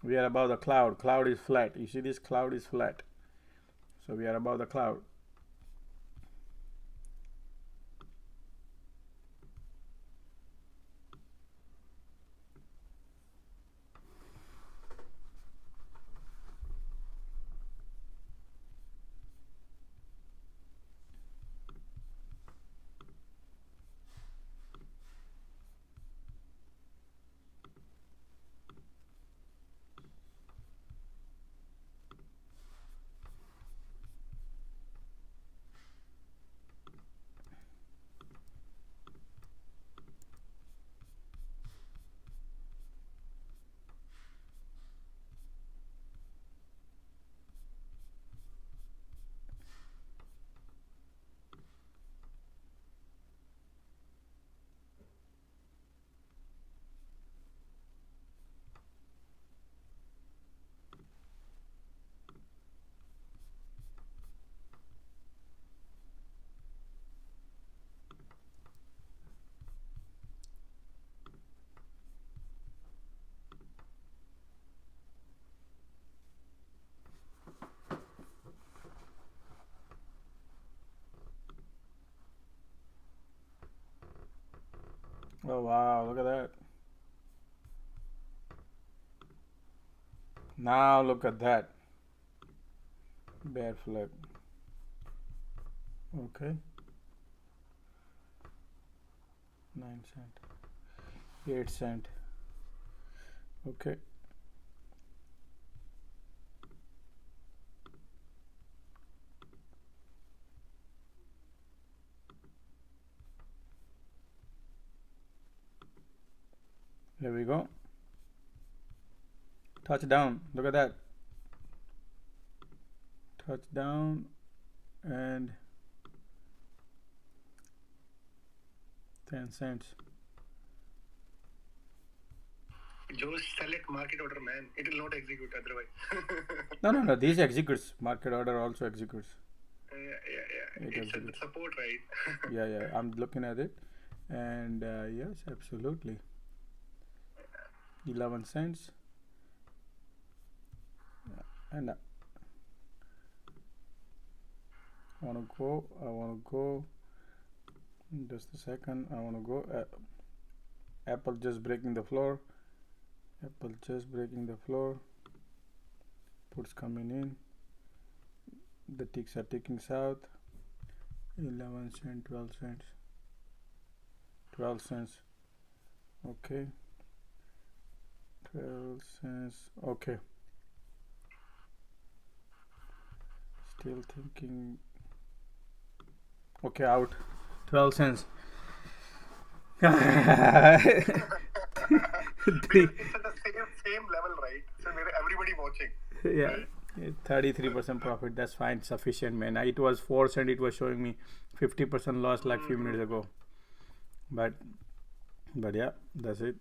We are above the cloud. Cloud is flat. You see this cloud is flat. So we are above the cloud. Oh wow, look at that. Now look at that. Bear flag. Okay. 9 cent. 8 cent. Okay. There we go. Touchdown. Look at that. Touchdown and 10 cents. Just select market order, man. It will not execute otherwise. No. These executes. Market order also executes. Yeah. It's a support, right? yeah. I'm looking at it. And yes, absolutely. 11 cents. And I want to go. Just a second. I want to go. Apple just breaking the floor. Puts coming in. The ticks are ticking south. 11 cents, 12 cents. 12 cents. Okay. 12 cents. Okay. Still thinking. Okay, out. 12 cents. It's at the same level, right? So everybody watching. Yeah. 33% profit. That's fine. Sufficient, man. It was 4 cents. It was showing me 50% loss like few minutes ago. But yeah, that's it.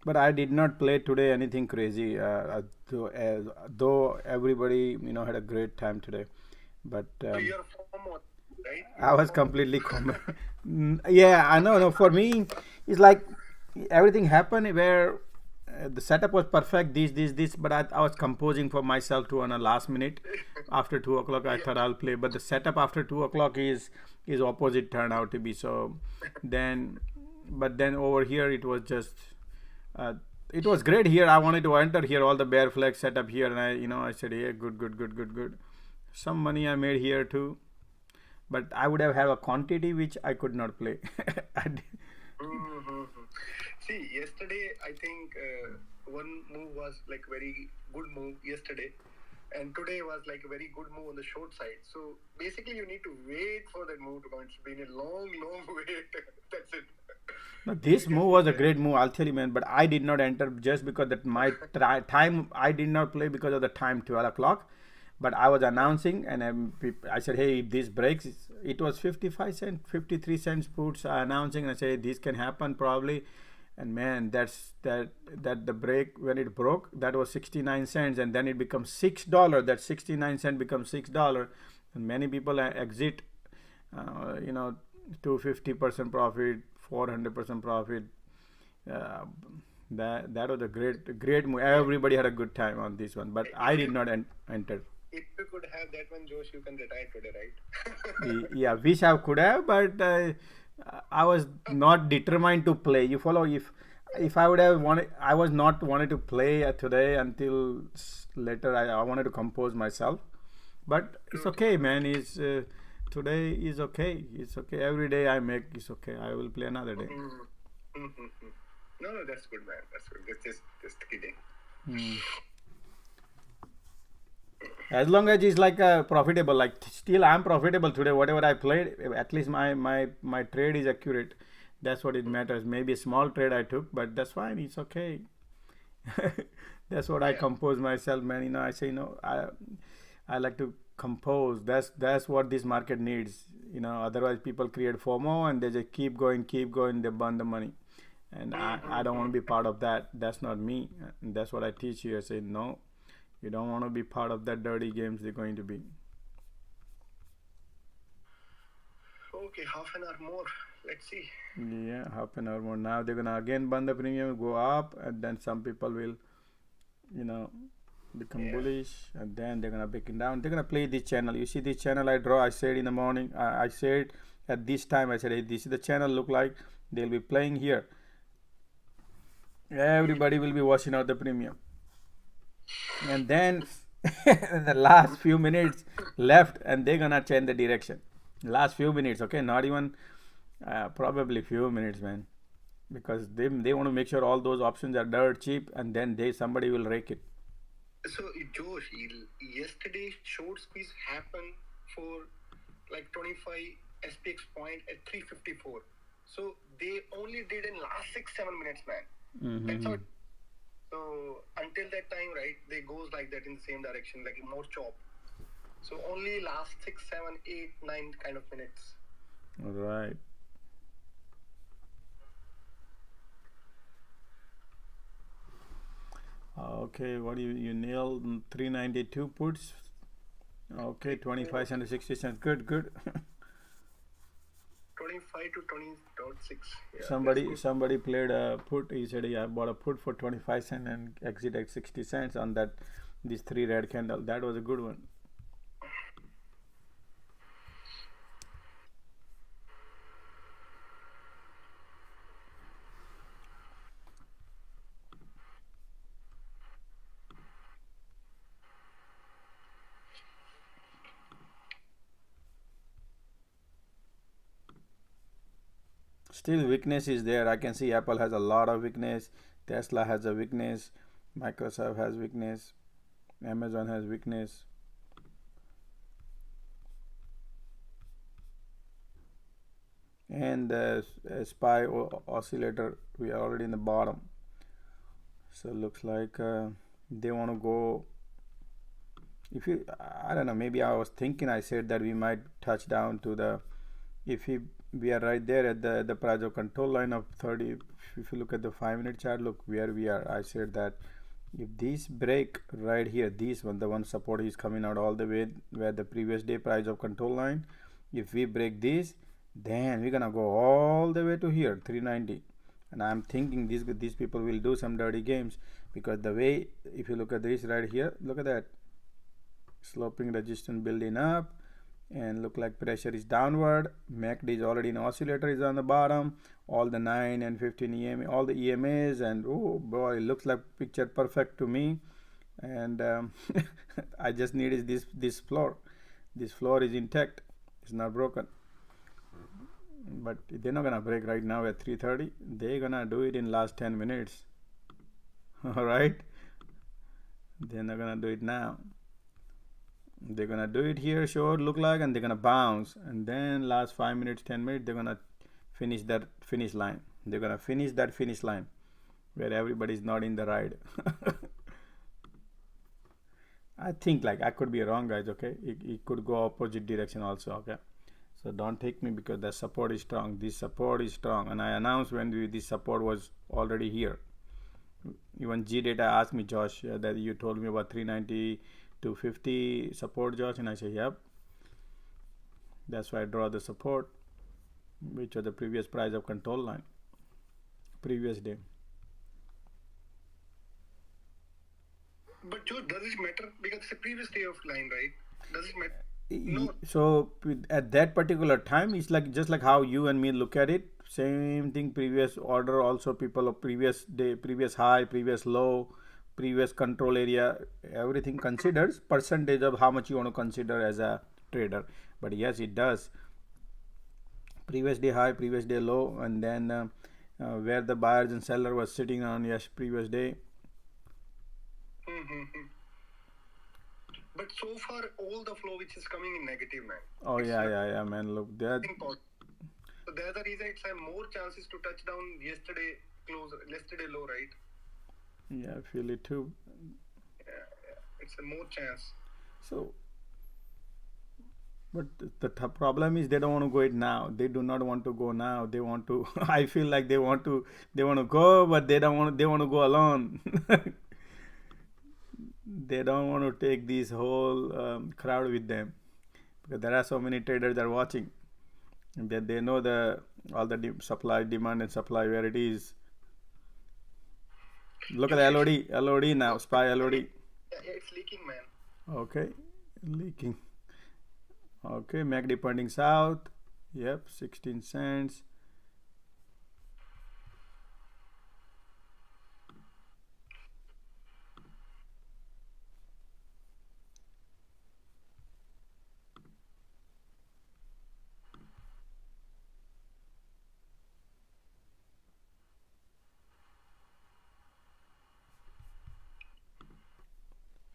But I did not play today anything crazy. Though everybody had a great time today. But So you're FOMO, right? I was completely yeah, I know. No, for me, it's like everything happened where the setup was perfect. This, but I was composing for myself to on a last minute. After 2 o'clock, I thought I'll play, but the setup after 2 o'clock is opposite turned out to be. So then over here it was just. It was great here. I wanted to enter here, all the bear flag setup here, and I said, yeah, good. Some money I made here too, but I would have a quantity which I could not play. See, yesterday I think one move was like very good move yesterday, and today was like a very good move on the short side. So basically, you need to wait for that move to come. It's been a long wait. That's it. No, this move was a great move, I'll tell you, man. But I did not enter just because that my time I did not play because of the time 12 o'clock. But I was announcing, and I said, hey, if this breaks, it was 55 cents, 53 cents puts announcing, and I said, this can happen probably. And man, that the break, when it broke, that was 69 cents, and then it becomes $6. That 69 cent becomes $6, and many people exit, 250% profit, 400% profit. That was a great move. Everybody had a good time on this one, but I did not enter. If you could have that one, Josh, you can retire today, right? Yeah, wish I could have, but I was not determined to play. You follow? If I would have wanted, I was not wanted to play today until later. I wanted to compose myself, but it's okay, man. Today is okay. It's okay. Every day I make it's okay. I will play another day. No, that's good, man. That's good. Just kidding. As long as it's like profitable, like still I'm profitable today. Whatever I played, at least my trade is accurate. That's what it matters. Maybe a small trade I took, but that's fine. It's okay. That's what I compose myself, man. I say I like to compose. That's what this market needs. Otherwise people create FOMO and they just keep going. They burn the money, and I don't want to be part of that. That's not me. And that's what I teach you. I say no. You don't want to be part of that dirty games they're going to be. Okay, half an hour more. Let's see. Yeah, half an hour more. Now they're going to again burn the premium, go up, and then some people will, become bullish, and then they're going to break it down. They're going to play this channel. You see this channel I draw, I said in the morning, I said at this time, I said, hey, this is the channel look like. They'll be playing here. Everybody will be washing out the premium. And then the last few minutes left, and they're gonna change the direction. Last few minutes, okay, not even probably few minutes, man, because they want to make sure all those options are dirt cheap, and then somebody will rake it. So Josh, yesterday short squeeze happened for like 25 SPX point at 354. So they only did in last 6-7 minutes, man. That's how. So until that time, right, they goes like that in the same direction, like more chop. So only last 6, 7, 8, 9 kind of minutes. All right. Okay, what do you nailed 392 puts? Okay, 25 cents to 60 cents. Good. 25 to 20.6. Yeah, somebody played a put. He said, I bought a put for 25 cents and exit at 60 cents on these 3 red candle. That was a good one. Still weakness is there. I can see Apple has a lot of weakness. Tesla has a weakness. Microsoft has weakness. Amazon has weakness. And the SPY oscillator, we are already in the bottom. So it looks like they want to go. I don't know, maybe I was thinking, I said that we might touch down to we are right there at the price of control line of 30. If you look at the 5-minute chart, look where we are. I said that if this break right here, this one, the one support is coming out all the way where the previous day price of control line, if we break this, then we're gonna go all the way to here, 390. And I'm thinking these people will do some dirty games, because the way, if you look at this right here, look at that sloping resistance building up, and look like pressure is downward. MACD is already in oscillator, is on the bottom. All the 9 and 15 EMA, all the EMAs, and oh boy, it looks like picture perfect to me. And I just need is this floor. This floor is intact. It's not broken. But they're not gonna break right now at 3:30. They're gonna do it in last 10 minutes. All right. They're not gonna do it now. They're gonna do it here, sure, look like, and they're gonna bounce, and then last 5 minutes, 10 minutes, they're gonna finish that finish line. They're gonna finish that finish line where everybody's not in the ride. I think like I could be wrong, guys. Okay, it could go opposite direction also. Okay, so don't take me because the support is strong. This support is strong, and I announced when this support was already here. Even G Data asked me, Josh, that you told me about 390 to 50 support, Josh, and I say, yep. That's why I draw the support, which was the previous price of control line, previous day. But Joe, does it matter? Because it's a previous day of line, right? Does it matter? No. So at that particular time, it's like just like how you and me look at it. Same thing. Previous order also, people of previous day, previous high, previous low, previous control area, everything considers percentage of how much you want to consider as a trader. But yes, it does. Previous day high, previous day low, and then where the buyers and seller was sitting on, yes, previous day. But so far, all the flow which is coming in negative, man. Oh, yeah, man. Look, that. So there's the reason it's more chances to touch down yesterday low, right? Yeah, I feel it too. Yeah. It's a more chance. So, but the problem is they don't want to go it now. They do not want to go now. They want to. I feel like they want to go, but they don't want. They want to go alone. They don't want to take this whole crowd with them because there are so many traders that are watching, and that they know all the supply, demand, and supply where it is. Look at the LOD now, SPY LOD. Yeah, it's leaking, man. Okay, leaking. Okay, MACD pointing south. Yep, 16 cents.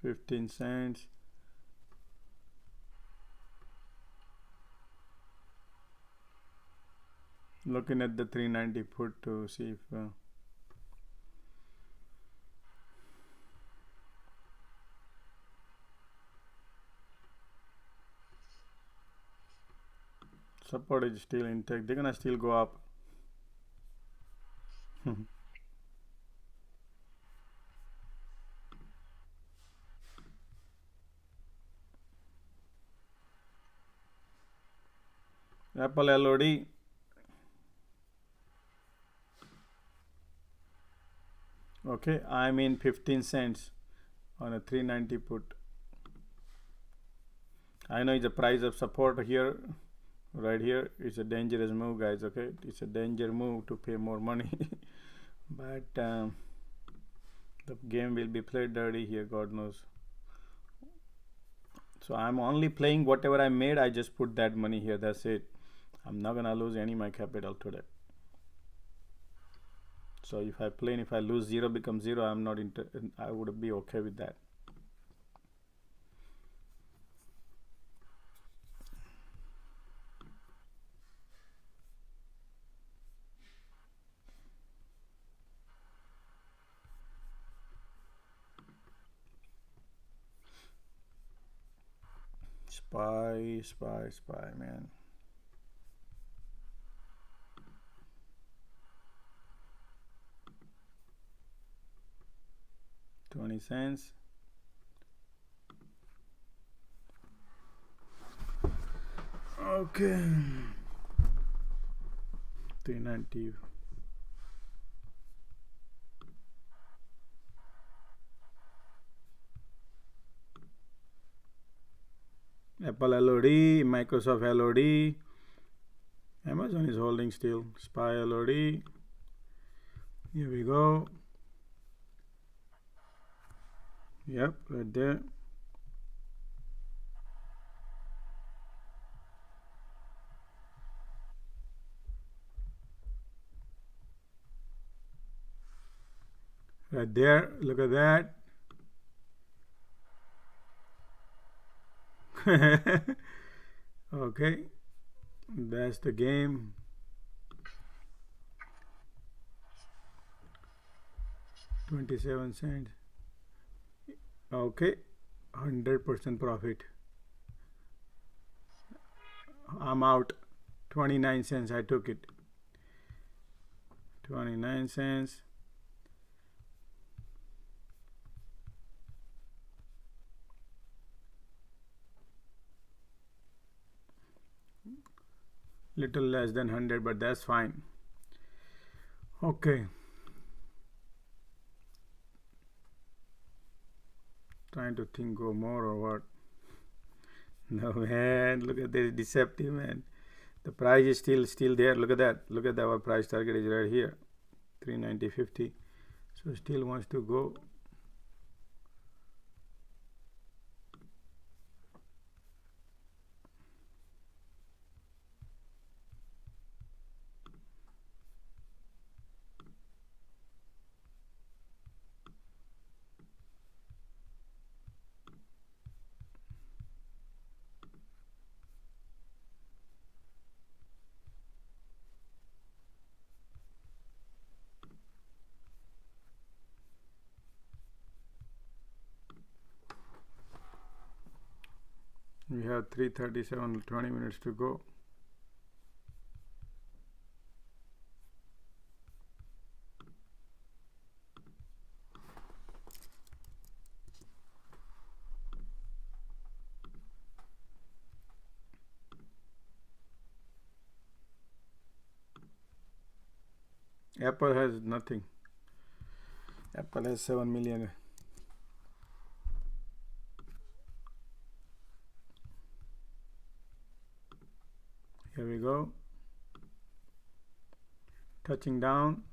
$0.15. Looking at the 390 put to see if support is still intact. They're gonna still go up. Apple LOD. Okay, I'm in 15 cents on a 390 put. I know it's a price of support here, right here. It's a dangerous move, guys. Okay, it's a danger move to pay more money. But the game will be played dirty here, God knows. So I'm only playing whatever I made. I just put that money here. That's it. I'm not gonna lose any of my capital today. So if I lose zero, becomes zero, I'm not I would be okay with that. SPY, man. $0.20. Okay. 390. Apple LOD, Microsoft LOD, Amazon is holding still, SPY LOD. Here we go. Yep, right there. Right there, look at that. Okay, that's the game. $0.27. Okay, 100% profit. I'm out. 29 cents I took it. 29 cents. Little less than 100, but that's fine. Okay. Trying to think go more or what. No man, look at this, deceptive man. The price is still there. Look at that. Look at our price target is right here, 390.50. So still wants to go. We have 3:37, 20 minutes to go. Apple has nothing. Apple has 7 million. Here we go. Touching down.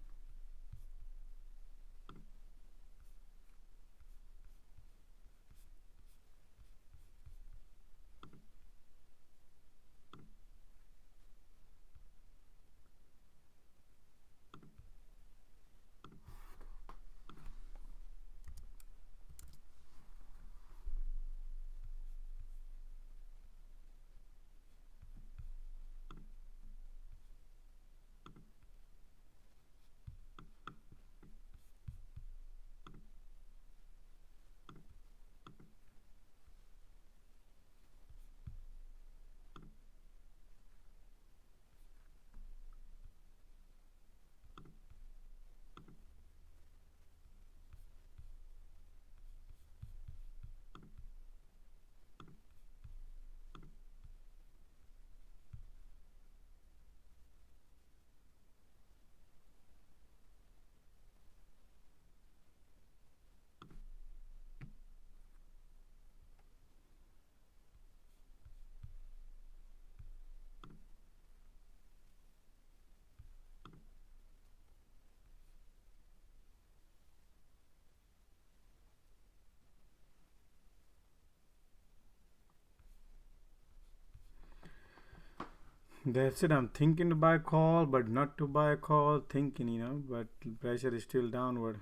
That's it. I'm thinking to buy a call, but not to buy a call. Thinking, but pressure is still downward.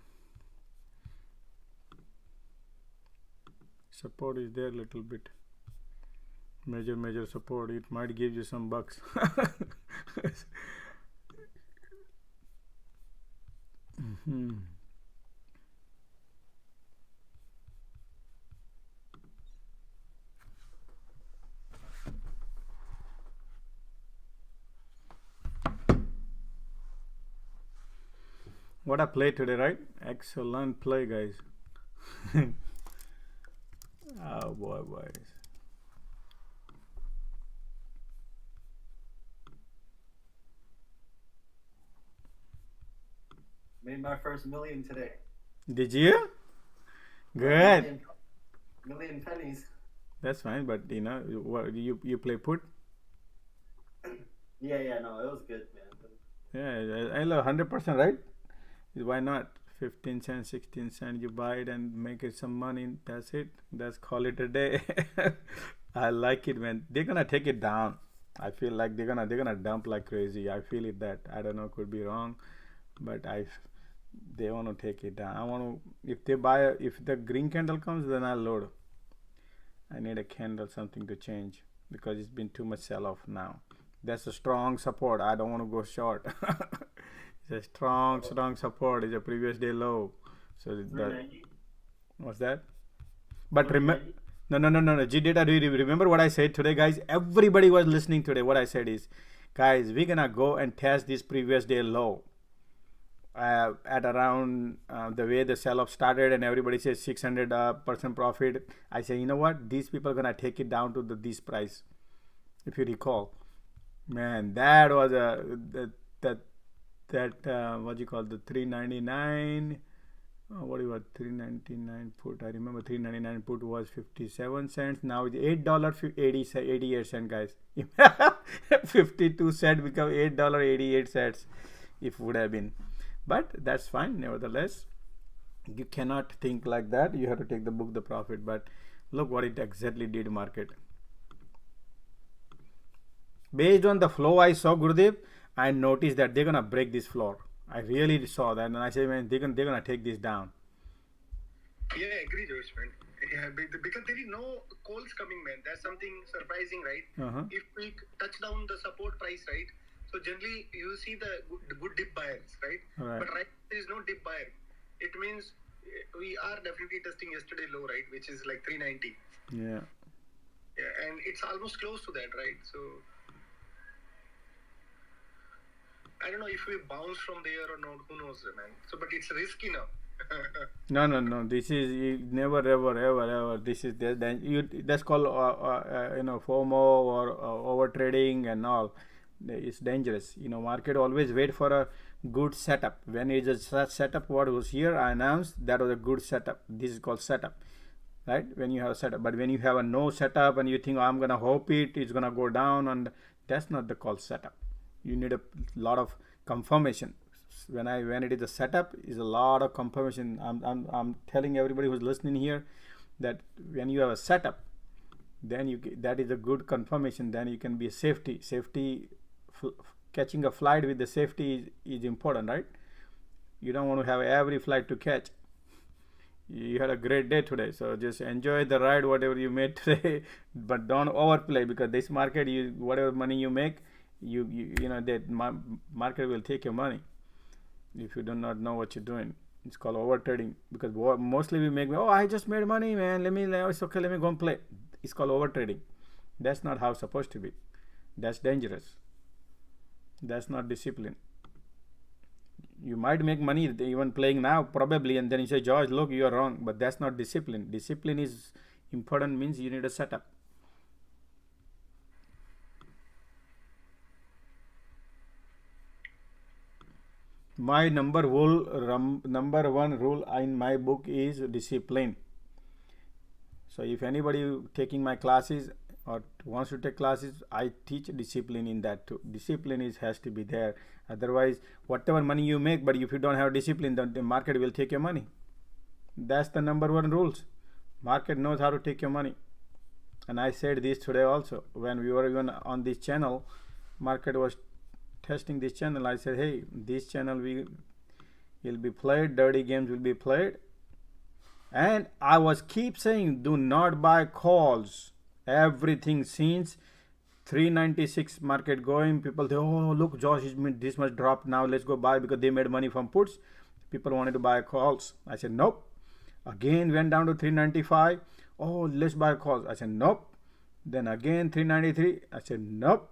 Support is there a little bit. Major support. It might give you some bucks. What a play today, right? Excellent play, guys. Oh boy, boys. Made my first million today. Did you? Good. Million pennies. That's fine, but what you play put? Yeah, no, it was good, man. Yeah, I love 100%, right? Why not? 15 cents, 16 cents, you buy it and make it some money. That's it. That's call it a day. I like it, man. They're gonna take it down. I feel like they're gonna dump like crazy. I feel it that. I don't know, could be wrong, but they want to take it down. I want to. If the green candle comes, then I'll load. I need a candle, something to change, because it's been too much sell off now. That's a strong support. I don't want to go short. It's a strong support. It's a previous day low. So what's that? But No. G data. Do you remember what I said today, guys? Everybody was listening today. What I said is, guys, we're gonna go and test this previous day low at around the way the sell-off started, and everybody says 600% profit. I say, you know what? These people are gonna take it down to this price. If you recall, man, that was what you call the 399. What do you want? 399 put. I remember 399 put was 57 cents. Now it's $8.88, guys. 52 cents become $8.88 if would have been. But that's fine. Nevertheless, you cannot think like that. You have to take the book the profit. But look what it exactly did market. Based on the flow I saw, Gurudev, I noticed that they're gonna break this floor. I really saw that, and I said, man, they're gonna take this down. Yeah, I agree, Josh, man. Yeah, because there is no calls coming, man. That's something surprising, right? If we touch down the support price, right? So generally, you see the good dip buyers, right? But right, there is no dip buyer. It means we are definitely testing yesterday low, right? Which is like 390. Yeah. Yeah, and it's almost close to that, right? So I don't know if we bounce from there or not. Who knows, man? So, but it's risky now. No. This is never, ever. This is that's called FOMO or over trading and all. It's dangerous. Market always wait for a good setup. When it is a setup, what was here I announced, that was a good setup. This is called setup, right? When you have a setup. But when you have a no setup and you think, I'm gonna hope it's gonna go down, and that's not the called setup. You need a lot of confirmation. When it is a setup, is a lot of confirmation. I'm telling everybody who's listening here that when you have a setup, then that is a good confirmation. Then you can be a safety. Catching a flight with the safety is important, right? You don't want to have every flight to catch. You had a great day today, so just enjoy the ride, whatever you made today, but don't overplay, because this market, whatever money you make, that market will take your money if you do not know what you're doing. It's called over trading, because mostly we make, I just made money, man, it's okay, let me go and play. It's called over trading. That's not how it's supposed to be. That's dangerous. That's not discipline. You might make money even playing now, probably, and then you say, George, look, you are wrong. But that's not discipline. Discipline is important, means you need a setup. My number one rule in my book is discipline. So if anybody taking my classes or wants to take classes, I teach discipline in that too. Discipline has to be there. Otherwise, whatever money you make, but if you don't have discipline, then the market will take your money. That's the number one rules. Market knows how to take your money. And I said this today also. When we were even on this channel, market was testing this channel. I said, hey, this channel will be played, dirty games will be played. And I was keep saying, do not buy calls. Everything since 396 market going, people say, oh, look, Josh, this much dropped, now let's go buy, because they made money from puts. People wanted to buy calls. I said, nope. Again went down to 395. Oh, let's buy calls. I said, nope. Then again 393. I said, nope.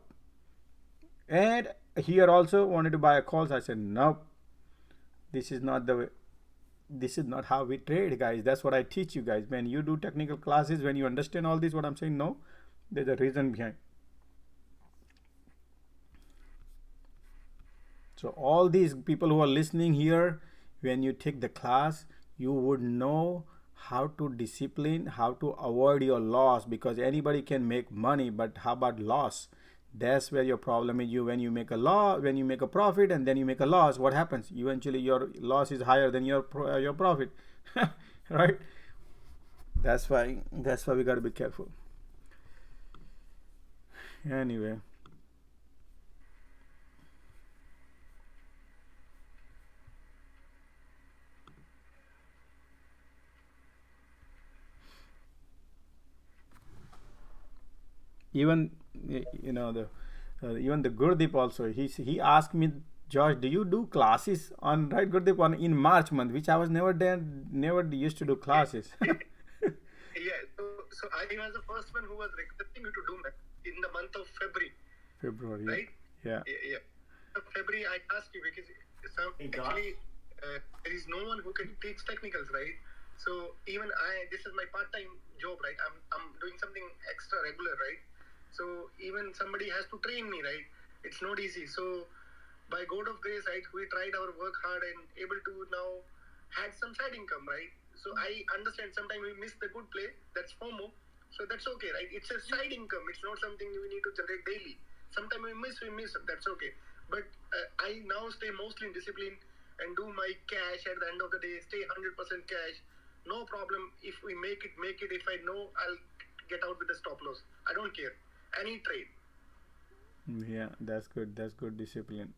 And here also wanted to buy calls. I said, nope. This is not the way. This is not how we trade, guys. That's what I teach you guys. When you do technical classes, when you understand all this, what I'm saying, no, there's a reason behind. So all these people who are listening here, when you take the class, you would know how to discipline, how to avoid your loss, because anybody can make money, but how about loss? That's where your problem is. When you make a profit and then you make a loss, what happens? Eventually your loss is higher than your profit. Right? That's why we got to be careful. Anyway, even even the Gurdeep also, he asked me, Josh, do you do classes on, right, Gurdeep, in March month, which I was never used to do classes. Yeah, So I was the first one who was requesting you to do that in the month of February. February. Right? Yeah. Yeah. February, I asked you because actually there is no one who can teach technicals, right? So even this is my part-time job, right? I'm doing something extra regular, right? So even somebody has to train me, right? It's not easy. So by God of grace, right, we tried our work hard and able to now had some side income, right? So I understand sometimes we miss the good play. That's FOMO. So that's okay, right? It's a side income. It's not something we need to generate daily. Sometimes we miss. That's okay. But I now stay mostly in discipline and do my cash at the end of the day. Stay 100% cash. No problem. If we make it. If I know, I'll get out with the stop loss. I don't care. Any trade. Yeah, that's good. That's good discipline.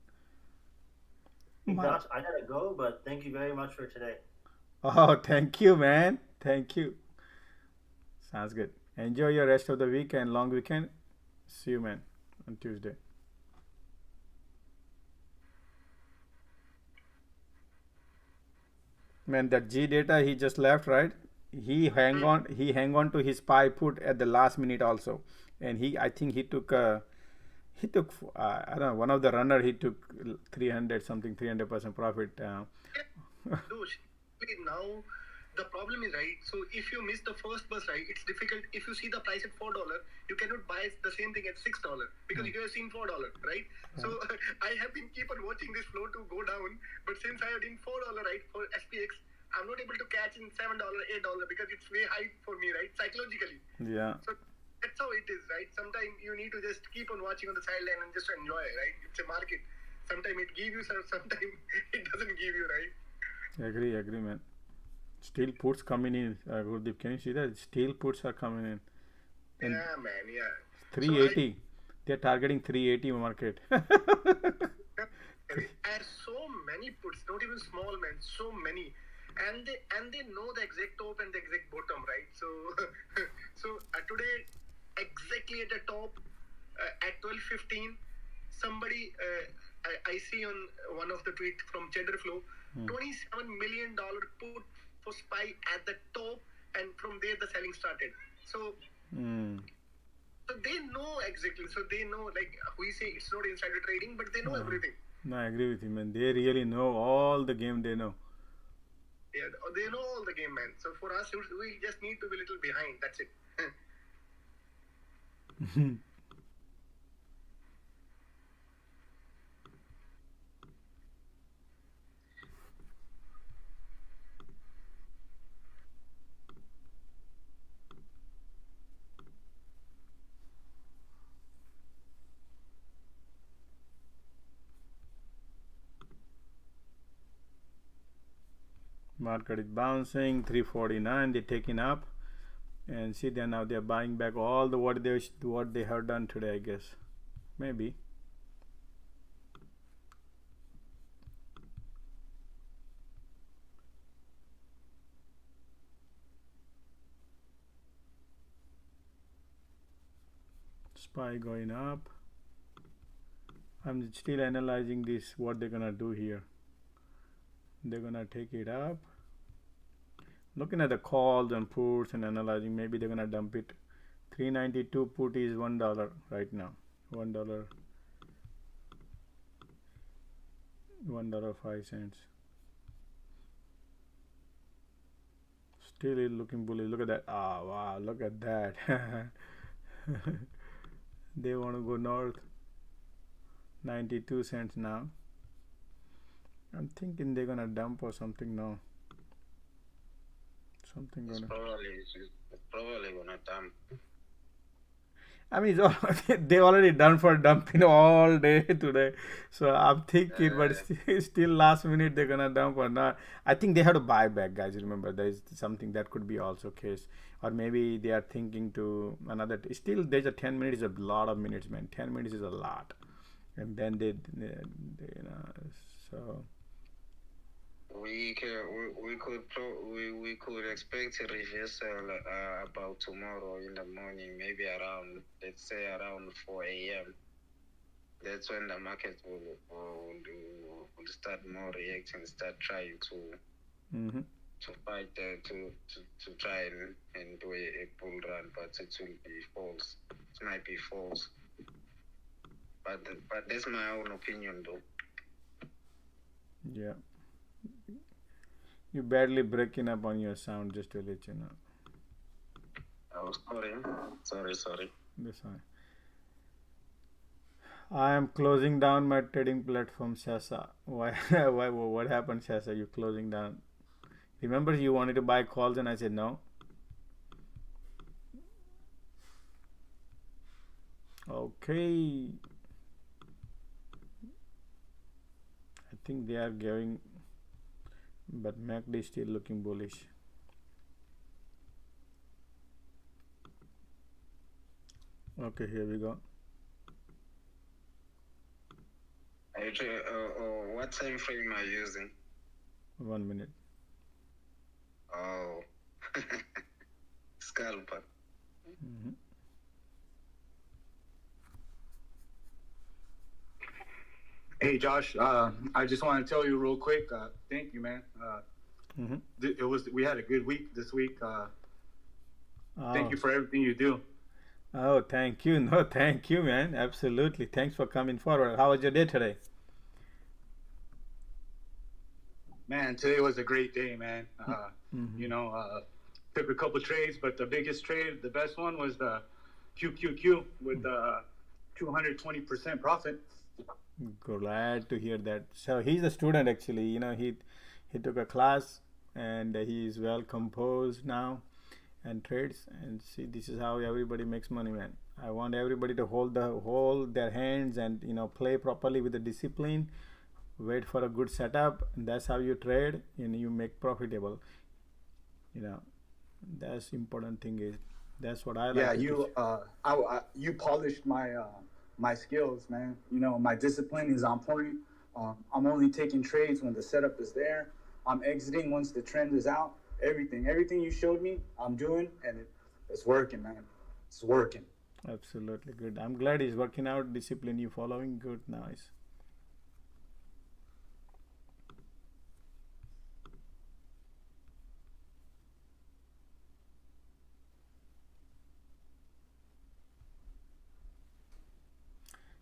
Josh, I gotta go, but thank you very much for today. Oh, thank you, man. Thank you. Sounds good. Enjoy your rest of the week and long weekend. See you, man, on Tuesday. Man, that G data he just left, right? He hang on to his pie put at the last minute also, and I think he took I don't know, one of the runner he took 300% profit. Now the problem is, right, so if you miss the first bus, right, it's difficult. If you see the price at $4, you cannot buy the same thing at $6 because you have seen $4, right? So I have been keep on watching this flow to go down, but since I have been $4, right, for SPX, I'm not able to catch in $7, $8 because it's way high for me, right, psychologically. Yeah. So that's how it is, right? Sometimes you need to just keep on watching on the sideline and just enjoy, right? It's a market. Sometimes it gives you, sometimes it doesn't give you, right? Agree, man. Steel puts coming in. Gurdeep, can you see that? Steel puts are coming in. And yeah, man, yeah. 380. They're targeting 380 market. There are so many puts, not even small, man. So many. And they know the exact top and the exact bottom, right? So today, exactly at the top, at 12:15, somebody I see on one of the tweets from Cheddar Flow, $27 million put for SPY at the top, and from there the selling started. So they know exactly. So they know, like we say, it's not insider trading, but they know everything. No, I agree with you, man. They really know all the game. They know. Yeah, they know all the game, man. So for us, we just need to be a little behind. That's it. Market is bouncing 349. They're taking up, and see, now they're buying back all the what they have done today. I guess maybe. SPY going up. I'm still analyzing this. What they're gonna do here? They're gonna take it up. Looking at the calls and puts and analyzing, maybe they're gonna dump it. 392 put is $1 right now. $1.05. Still is looking bullish. Look at that. Ah, wow, look at that. They want to go north. 92 cents now. I'm thinking they're gonna dump or something now. It's probably gonna dump. I mean, they already done for dumping all day today. So I'm thinking, but still last minute they're gonna dump or not. I think they have to buy back, guys. Remember, there is something that could be also case, or maybe they are thinking to another. Still, there's a 10 minutes is a lot of minutes, man. 10 minutes is a lot, and then they so. We could expect a reversal about tomorrow in the morning, maybe around, let's say, around 4 a.m. That's when the market will start more reacting, start trying to fight to try and do a bull run, but it will be false. It might be false. But that's my own opinion, though. Yeah. You barely breaking up on your sound, just to let you know. Oh, sorry. That's fine. I am closing down my trading platform, Shasa. Why? Why? What happened, Shasa? You closing down? Remember, you wanted to buy calls, and I said no. Okay. I think they are giving, but MACD is still looking bullish. Okay, here we go. What time frame are you using? 1 minute. Oh, scalper. Mm-hmm. Hey Josh, I just want to tell you real quick. Thank you, man. We had a good week this week. Thank you for everything you do. Oh, thank you. No, thank you, man. Absolutely. Thanks for coming forward. How was your day today? Man, today was a great day, man. Took a couple trades, but the biggest trade, the best one was the QQQ with 220% profit. Glad to hear that. So he's a student actually. He took a class and he is well composed now and trades. And see, this is how everybody makes money, man. I want everybody to hold their hands and play properly with the discipline. Wait for a good setup. And that's how you trade and you make profitable. That's important thing is that's what I like. Yeah, you polished my skills, man. My discipline is on point. I'm only taking trades when the setup is there. I'm exiting once the trend is out. Everything you showed me, I'm doing, and it's working, man. It's working. Absolutely good. I'm glad it's working out. Discipline you following, good, nice.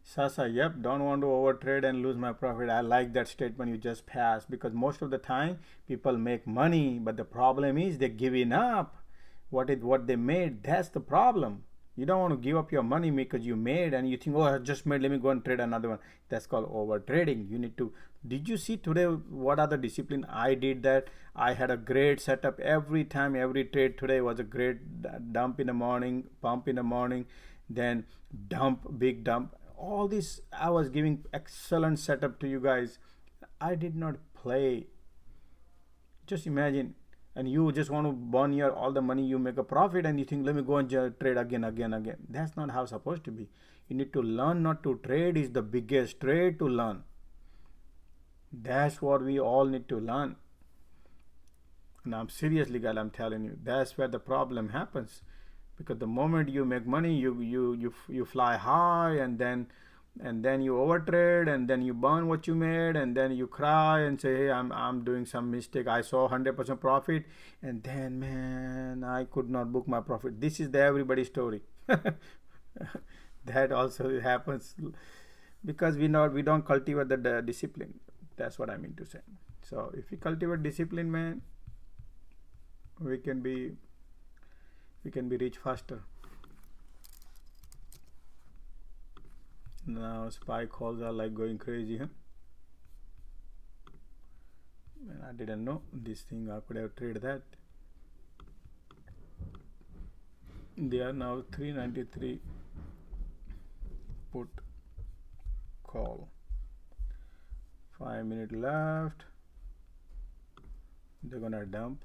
Sasa, yep, don't want to overtrade and lose my profit. I like that statement you just passed because most of the time people make money, but the problem is they're giving up what they made. That's the problem. You don't want to give up your money because you made and you think, oh, I just made, let me go and trade another one. That's called over trading. You need to. Did you see today what are the discipline? I did that. I had a great setup every time. Every trade today was a great dump in the morning, pump in the morning, then dump, big dump. All this I was giving excellent setup to you guys. I did not play. Just imagine, and you just want to burn your all the money you make a profit and you think let me go and trade again. That's not how it's supposed to be. You need to learn not to trade is the biggest trade to learn. That's what we all need to learn. And I'm seriously, guys, I'm telling you, that's where the problem happens. Because the moment you make money, you fly high, and then you overtrade, and then you burn what you made, and then you cry and say, hey, I'm doing some mistake. I saw 100% profit, and then man, I could not book my profit. This is the everybody story. That also happens because we don't cultivate the discipline. That's what I mean to say. So if we cultivate discipline, man, we can be reach faster. Now spy calls are like going crazy, huh? Man, I didn't know this thing. I could have traded that. They are now 393 put call. 5 minutes left. They're gonna dump.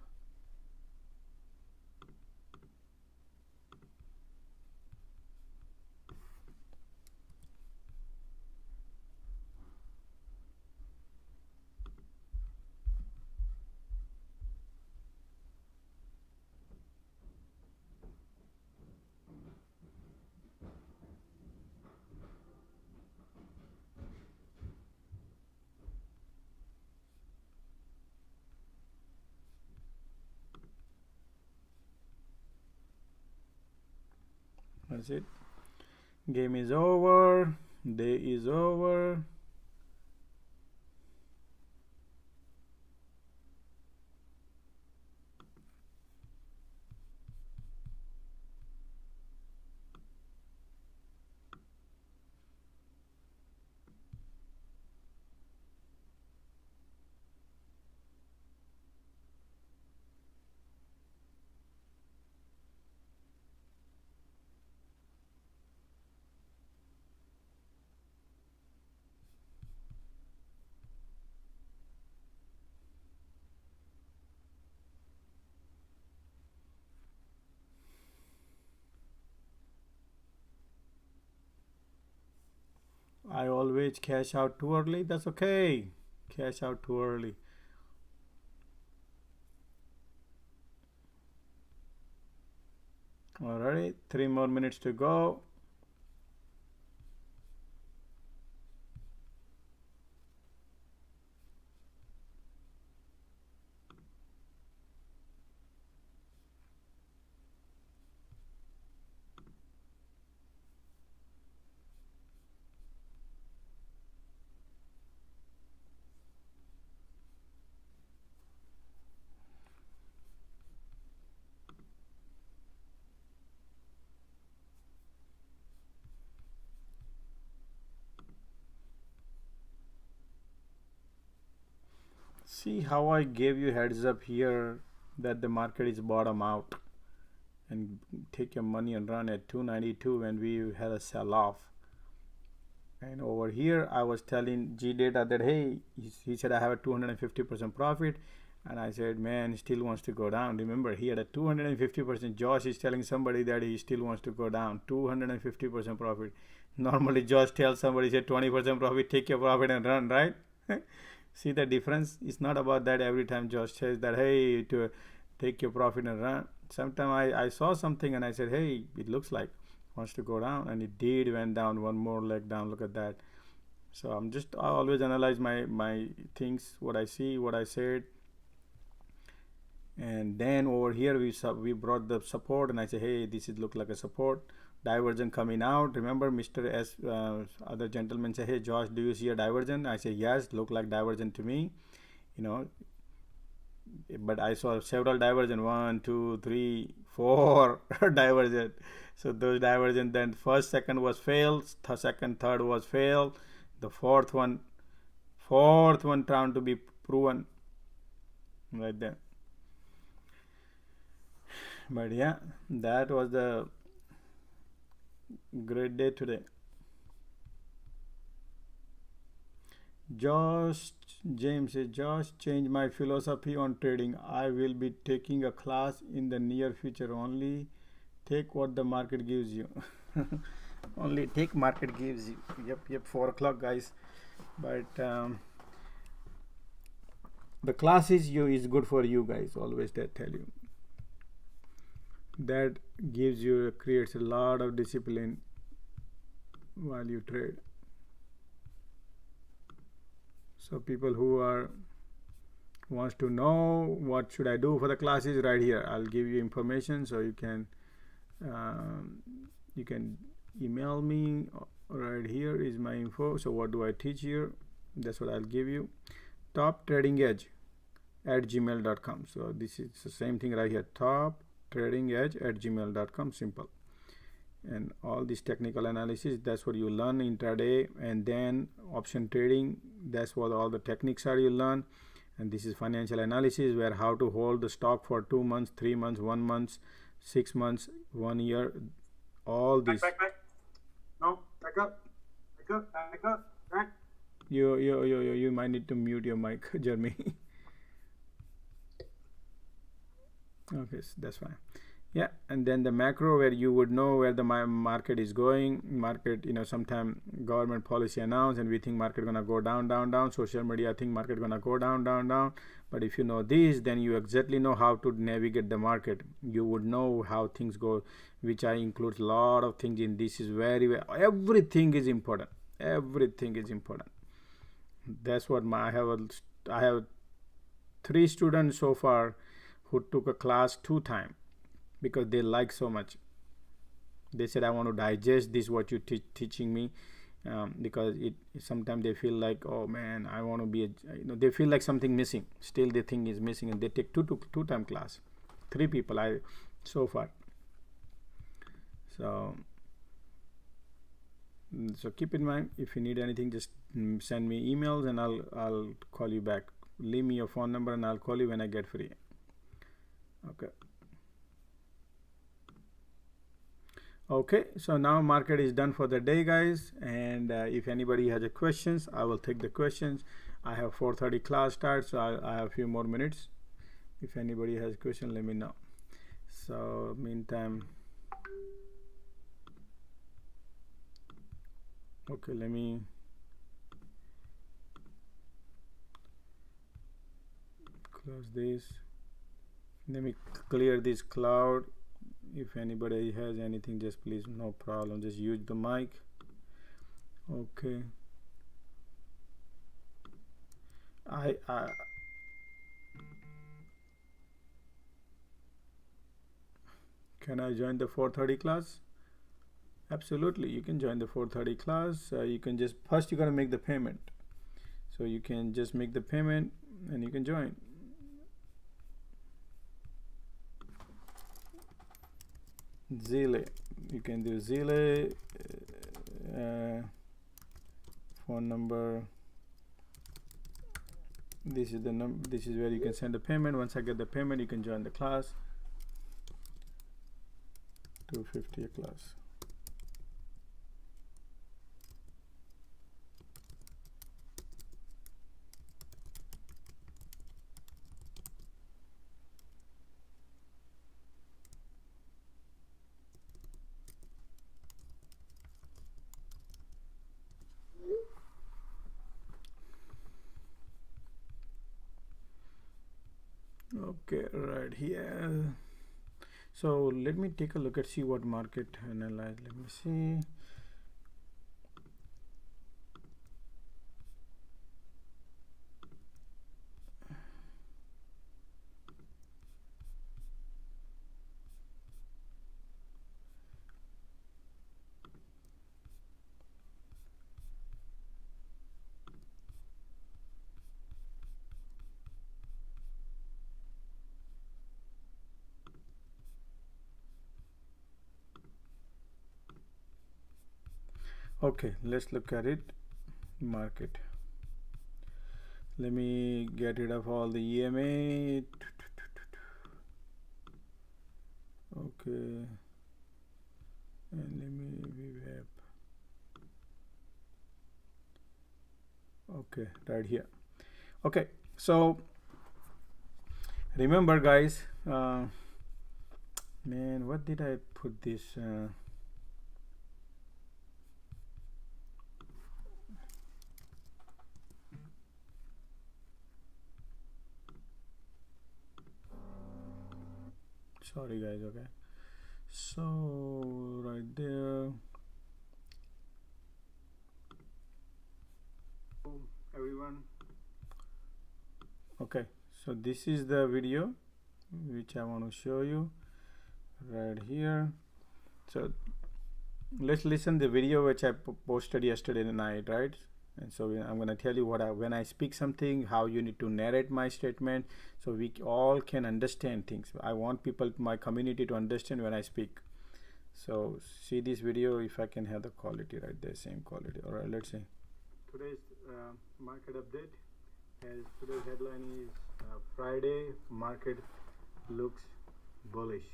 That's it. Game is over. Day is over. I always cash out too early. That's okay. Cash out too early. Alright, 3 more minutes to go. See how I gave you heads up here that the market is bottom out, and take your money and run at 292 when we had a sell off. And over here I was telling G Data that hey, he said I have a 250% profit, and I said man, still wants to go down. Remember, he had a 250%. Josh is telling somebody that he still wants to go down. 250% profit. Normally Josh tells somebody, say 20% profit, take your profit and run, right? See the difference? It's not about that every time Josh says that hey, to take your profit and run. Sometimes I saw something and I said hey, it looks like wants to go down, and it did, went down one more leg down. Look at that. So I always analyze my things, what I see, what I said. And then over here we brought the support, and I say hey, this is look like a support. Divergence coming out. Remember Mr. S other gentleman say hey Josh, do you see a divergence? I say yes, look like divergence to me, you know, but I saw several divergence, 1 2 3 4 divergent. So those divergent, then first second was failed, second third was failed, the fourth one trying to be proven right there. But yeah, that was the great day today. Josh James says, Josh, change my philosophy on trading. I will be taking a class in the near future. Only take what the market gives you. Only take market gives you. Yep, 4 o'clock, guys. But the class is good for you guys. Always that tell you. That gives you, creates a lot of discipline while you trade. So people who wants to know what should I do for the classes, right here I'll give you information, so you can email me. Right here is my info. So what do I teach here? That's what I'll give you. Top Trading Edge at gmail.com. So this is the same thing right here, top trading edge at gmail.com. Simple. And all this technical analysis, that's what you learn intraday. And then option trading, that's what all the techniques are you learn. And this is financial analysis, where how to hold the stock for 2 months, 3 months, 1 month, 6 months, 1 year, all this. Back. No, back up. Back. You might need to mute your mic, Jeremy. Okay, so that's fine. Yeah, and then the macro, where you would know where the market is going. Market, sometime government policy announced and we think market gonna go down. Social media think market gonna go down. But if you know this, then you exactly know how to navigate the market. You would know how things go, which I include a lot of things in this. Is very everything is important. Everything is important. That's what I have 3 students so far who took a class 2 times. Because they like so much. They said, I want to digest this what you teaching me, because it sometimes they feel like, oh man, I want to be they feel like something missing. Still the thing is missing, and they take two time class, 3 people so far. So keep in mind, if you need anything, just send me emails and I'll call you back. Leave me your phone number and I'll call you when I get free. Okay, so now market is done for the day, guys, and if anybody has a questions, I will take the questions. I have 4:30 class start, so I have a few more minutes. If anybody has a question, let me know. So meantime, okay, let me close this. Let me clear this cloud. If anybody has anything, just please, no problem, just use the mic. Okay, can I join the 4:30 class? Absolutely, you can join the 4:30 class. You can just first you gotta make the payment, so you can just make the payment and you can join. Zile, you can do Zile, phone number. This is the number. This is where you can send the payment. Once I get the payment, you can join the class. $250 a class. Okay, right here. So let me take a look at see what market analyze. Let me see. Okay, let's look at it. Market. Let me get rid of all the EMA. Okay, and let me rewrap. Okay, right here. Okay, so remember, guys, man, what did I put this? Sorry guys. Okay, so right there, everyone. Okay, so this is the video which I want to show you right here. So let's listen the video which I posted yesterday night, right? And so I'm going to tell you when I speak something, how you need to narrate my statement, so we all can understand things. I want people, my community, to understand when I speak. So see this video, if I can have the quality right there, same quality. All right, let's see. Today's market update, as today's headline is Friday market looks bullish.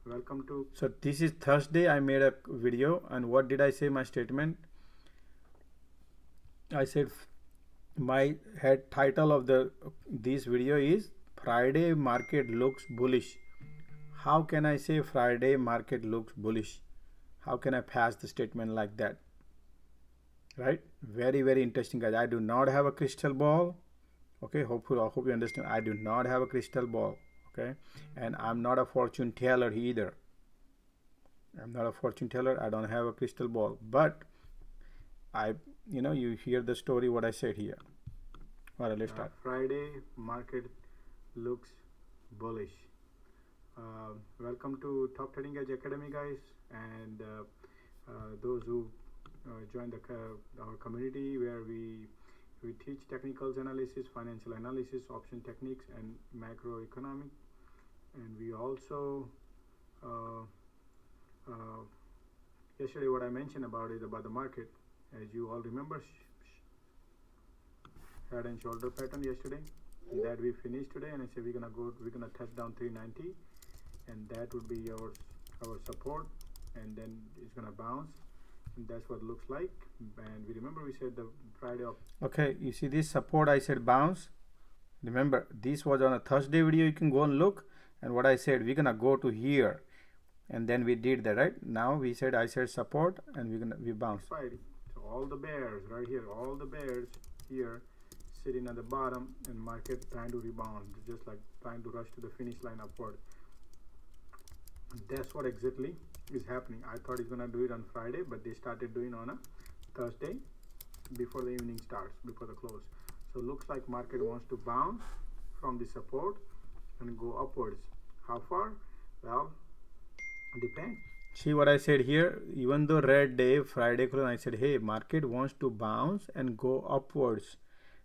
Welcome to. So this is Thursday. I made a video, and what did I say? My statement. I said my head title of this video is Friday market looks bullish. How can I say Friday market looks bullish? How can I pass the statement like that? Right? Very, very interesting, guys. I do not have a crystal ball. Okay, I hope you understand. I do not have a crystal ball. Okay, and I'm not a fortune teller either. I'm not a fortune teller. I don't have a crystal ball, but you hear the story what I said here. All right, let's start. Friday market looks bullish. Welcome to Top Trading Edge Academy, guys, and those who join our community where we teach technicals analysis, financial analysis, option techniques, and macroeconomic. And we also yesterday what I mentioned about the market, as you all remember, head and shoulder pattern yesterday that we finished today, and I said we're gonna touch down 390, and that would be our support, and then it's gonna bounce, and that's what it looks like. And we remember we said the Friday of okay, you see this support, I said bounce. Remember this was on a Thursday video, you can go and look, and what I said, we're gonna go to here, and then we did that. Right now we said, I said support, and we bounce. So all the bears right here, all the bears here sitting at the bottom, and market trying to rebound, just like trying to rush to the finish line upward. That's what exactly is happening. I thought it's gonna do it on Friday, but they started doing on a Thursday before the evening starts, before the close. So looks like market wants to bounce from the support and go upwards. How far? Well, depends. See what I said here, even though red day, Friday close, I said, hey, market wants to bounce and go upwards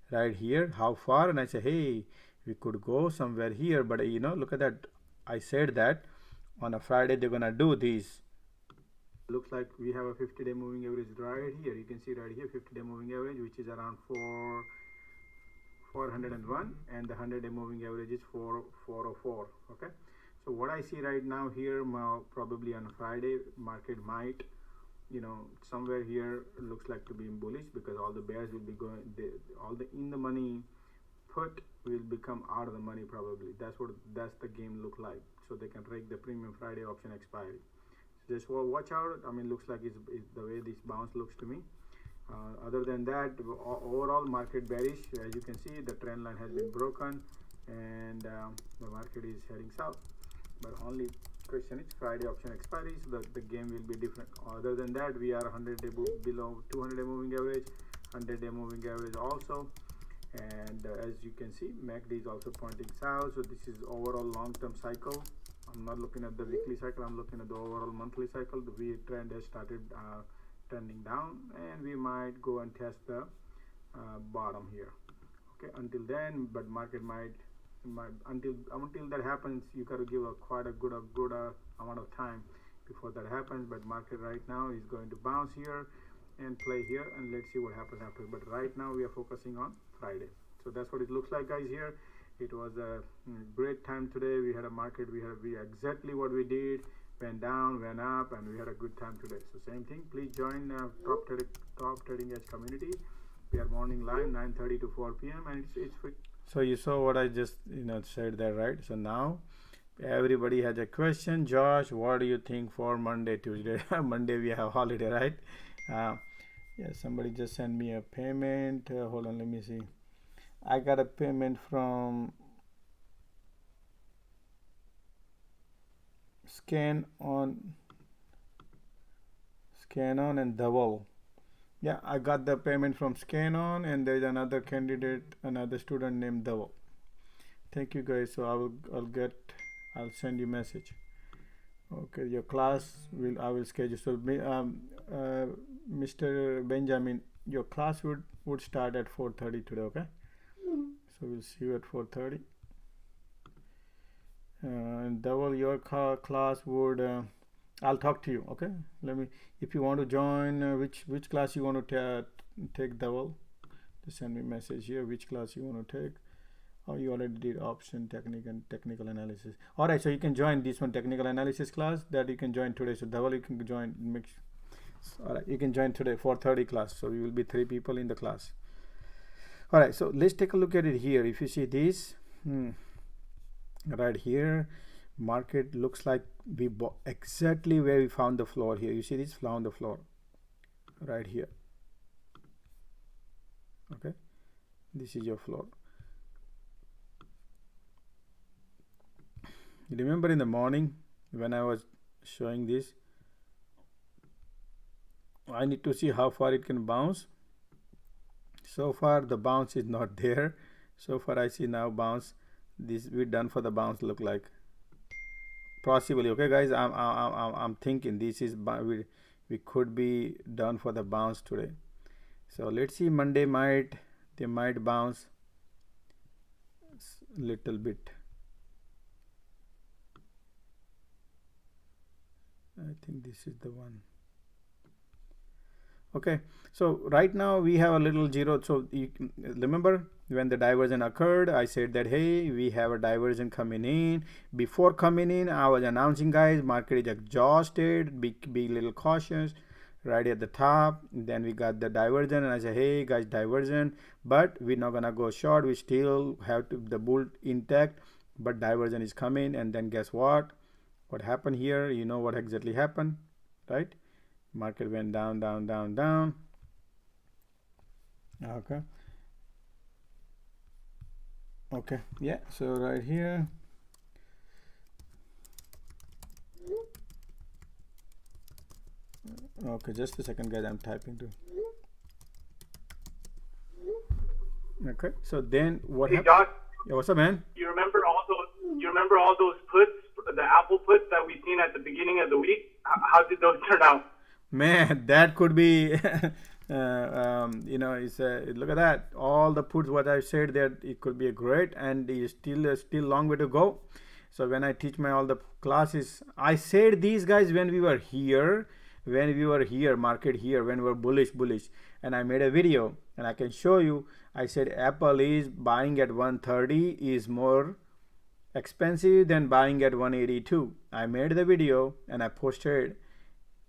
right here. How far? And I said, hey, we could go somewhere here, but you know, look at that. I said that on a Friday they're gonna do this. Looks like we have a 50-day moving average right here. You can see right here 50-day moving average, which is around 401, and the 100-day moving average is 404. Okay, so what I see right now here, probably on Friday market might, you know, somewhere here looks like to be bullish, because all the bears will be going, all the in the money put will become out of the money probably. That's the game look like, so they can break the premium Friday option expiry. So just watch out. I mean, looks like it's the way this bounce looks to me. Other than that, overall market bearish. As you can see, the trend line has been broken, and the market is heading south. But only question is Friday option expiry, so the game will be different. Other than that, we are 100-day below 200-day moving average, 100-day moving average also, and as you can see, MACD is also pointing south. So this is overall long-term cycle. I'm not looking at the weekly cycle, I'm looking at the overall monthly cycle. The V trend has started trending down, and we might go and test the bottom here. Okay, until then, but market might until that happens, you got to give quite a good amount of time before that happens. But market right now is going to bounce here and play here, and let's see what happens after. But right now we are focusing on Friday. So that's what it looks like, guys. Here it was a great time today. We had a market, we exactly what we did, went down, went up, and we had a good time today. So same thing, please join Top Trading Edge community. We are morning live 9:30 to 4 p.m. and it's free. So you saw what I just said there, right? So now everybody has a question. Josh, what do you think for Monday, Tuesday? Monday we have holiday, right? Yeah, somebody just sent me a payment. Hold on, let me see. I got a payment from Scan on and Double. Yeah, I got the payment from Scan on, and there's another candidate, another student named Double. Thank you, guys. So I'll send you message. Okay, your class I will schedule. So Mr. Benjamin, your class would start at 4:30 today. Okay, so we'll see you at 4:30. And Double, your class would I'll talk to you. Okay, if you want to join, which class you want to take, Double, just send me a message here which class you want to take. Or you already did option technical analysis. All right, so you can join this one, technical analysis class, that you can join today. So Double, you can join. All right, you can join today 4:30 class. So we will be 3 people in the class. All right, so let's take a look at it here. If you see this right here, market looks like we bought exactly where we found the floor here. You see this, found the floor right here. Okay, this is your floor. Remember in the morning when I was showing this, I need to see how far it can bounce. So far the bounce is not there. So far I see now bounce. This we're done for the bounce look like. possibly, okay guys, I'm thinking this is we could be done for the bounce today. So let's see, Monday they might bounce little bit. I think this is the one. Okay, so right now we have a little zero. So you remember when the diversion occurred, I said that hey, we have a diversion coming in. Before coming in, I was announcing, guys, market is exhausted, be little cautious right at the top. Then we got the diversion and I said, hey guys, diversion, but we're not gonna go short. We still have to the bull intact, but diversion is coming. And then guess what happened here? You know what exactly happened, right? Market went down, down, down, down. Okay, yeah, so right here, okay, just a second guys, I'm typing too. Okay, so then what happened? Josh, yeah, what's up, man? You remember all those puts, the Apple puts that we seen at the beginning of the week? How did those turn out? Man, that could be you know, it's look at that, all the puts what I said there, it could be a great, and it's still long way to go. So when I teach my all the classes, I said these guys when we were here, market here, when we were bullish, and I made a video and I can show you. I said Apple is buying at 130 is more expensive than buying at 182. I made the video and I posted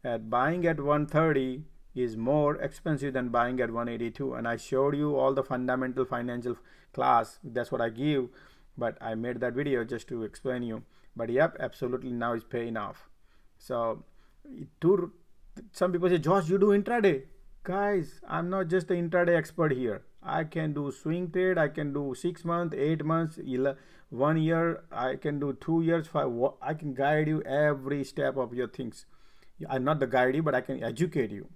at buying at 130 is more expensive than buying at 182, and I showed you all the fundamental financial class. That's what I give, but I made that video just to explain you. But yep, absolutely, now it's paying off. So some people say, Josh, you do intraday. Guys, I'm not just an intraday expert here. I can do swing trade. I can do 6 months, 8 months, 1 year. I can do 2 years. I can guide you every step of your things. I'm not the guide you, but I can educate you.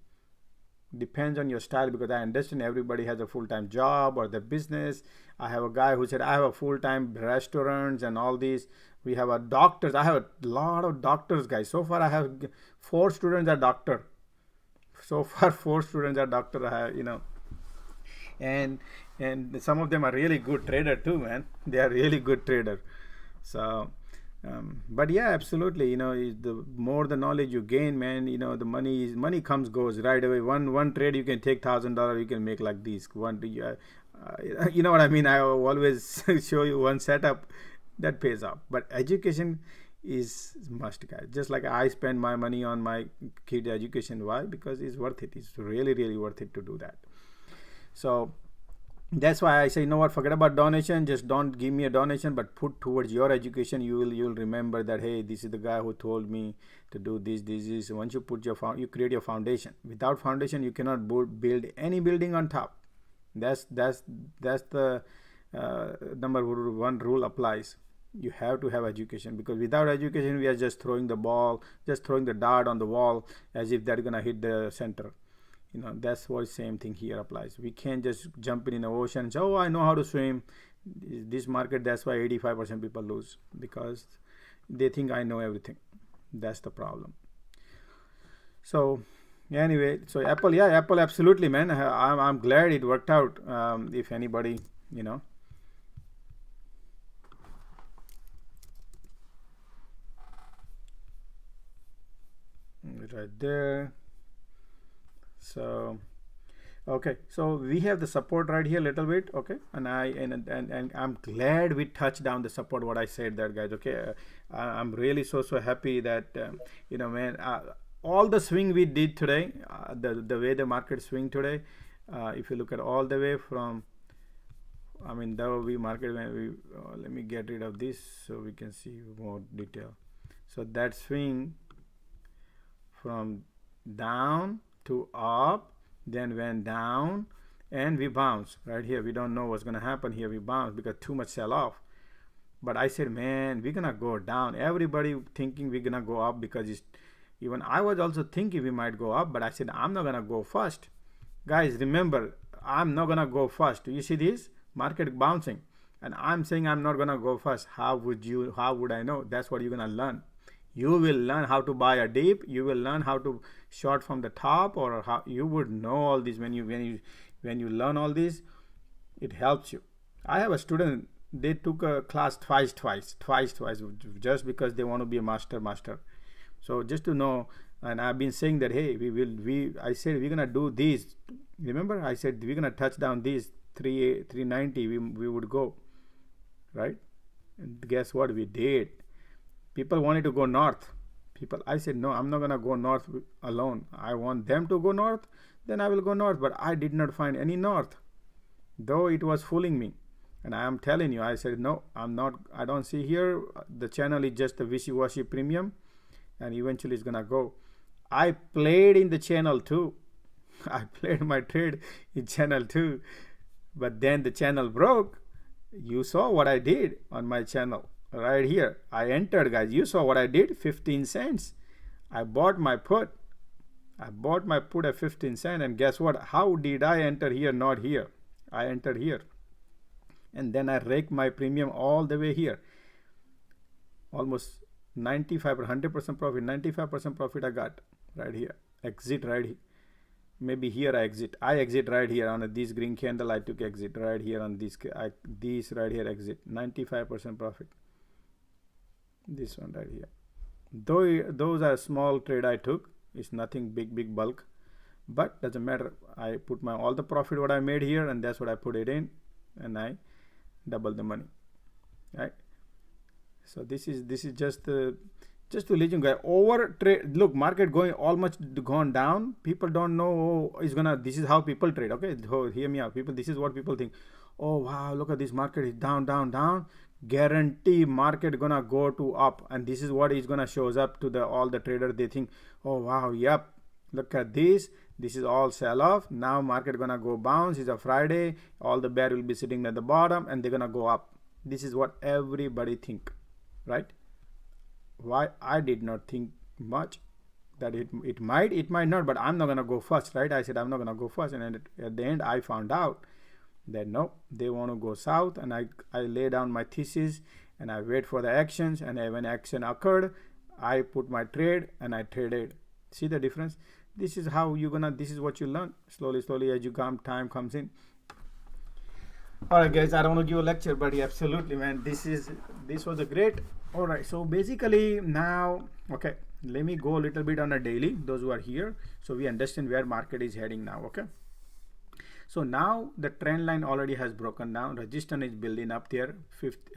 Depends on your style, because I understand everybody has a full-time job or the business. I have a guy who said I have a full-time restaurants and all these. We have a doctors. I have a lot of doctors, guys. So far I have 4 students are doctor. So far 4 students are doctor. I have, you know, and some of them are really good trader too, man. They are really good trader. So but yeah, absolutely, you know, the more the knowledge you gain, man, you know, the money comes goes right away. One trade you can take $1,000, you can make like this you know what I mean. I always show you one setup that pays off, but education is must, guys. Just like I spend my money on my kid education. Why? Because it's worth it. It's really worth it to do that. So that's why I say, you know what, forget about donation. Just don't give me a donation, but put towards your education. You'll remember that, hey, this is the guy who told me to do this. Once you put you create your foundation. Without foundation, you cannot build any building on top. That's the number 1 rule applies. You have to have education, because without education, we are just throwing the ball, just throwing the dart on the wall as if they're gonna hit the center. You know, that's what same thing here applies. We can't just jump in the ocean and say, oh, I know how to swim. This market, that's why 85% people lose, because they think I know everything. That's the problem. So anyway, so Apple, yeah, Apple, absolutely, man. I'm glad it worked out. If anybody, you know. Right there. So okay, so we have the support right here a little bit, okay, and I'm glad we touched down the support, what I said there, guys. Okay, I'm really so happy that you know, man, all the swing we did today, the way the market swing today, if you look at all the way from, I mean, the way market, when we let me get rid of this so we can see more detail. So that swing from down to up, then went down, and we bounced right here. We don't know what's going to happen here. We bounced because too much sell off. But I said, man, we're going to go down. Everybody thinking we're going to go up, because even I was also thinking we might go up, but I said, I'm not going to go first. Guys, remember, I'm not going to go first. You see this market bouncing, and I'm saying I'm not going to go first. How would I know? That's what you're going to learn. You will learn how to buy a dip. You will learn how to short from the top, or how you would know all this. When you learn all this, it helps you. I have a student. They took a class twice, just because they want to be a master. So just to know, and I've been saying that, hey, I said we're gonna do this. Remember, I said we're gonna touch down these 390. We would go, right? And guess what we did? People wanted to go north. I said, no, I'm not gonna go north alone. I want them to go north. Then I will go north. But I did not find any north, though it was fooling me. And I am telling you, I said, no, I'm not. I don't see here. The channel is just a wishy-washy premium, and eventually it's gonna go. I played in the channel too. I played my trade in channel too. But then the channel broke. You saw what I did on my channel right here. I entered, guys. You saw what I did, 15 cents. I bought my put. At 15 cents. And guess what? How did I enter here, not here? I entered here. And then I raked my premium all the way here. Almost 95 or 100% profit. 95% profit I got right here. Exit right here. Maybe here I exit. I exit right here on this green candle. I took exit right here on this right here, exit. 95% profit. This one right here. Though those are small trade I took. It's nothing big bulk. But doesn't matter. I put my all the profit what I made here, and that's what I put it in, and I double the money. Right? So this is just to let you guys over trade. Look, market going almost gone down. People don't know, it's gonna, this is how people trade. Okay, so hear me out, people. This is what people think. Oh wow, look at this market is down. Guarantee market gonna go to up, and this is what is gonna shows up to all the traders. They think, oh wow, yep, look at this. This is all sell off. Now market gonna go bounce. It's a Friday. All the bear will be sitting at the bottom, and they're gonna go up. This is what everybody think, right? Why I did not think much that it might not, but I'm not gonna go first, right? I said I'm not gonna go first, and at the end I found out that no, they want to go south, and I lay down my thesis and I wait for the actions, and when action occurred, I put my trade and I traded. See the difference? This is how this is what you learn slowly as you time comes in. All right, guys, I don't want to give a lecture, but yeah, absolutely, man, this was a great. All right, so basically now, okay, let me go a little bit on a daily, those who are here, so we understand where market is heading now. Okay, so now the trend line already has broken down. Resistance is building up there.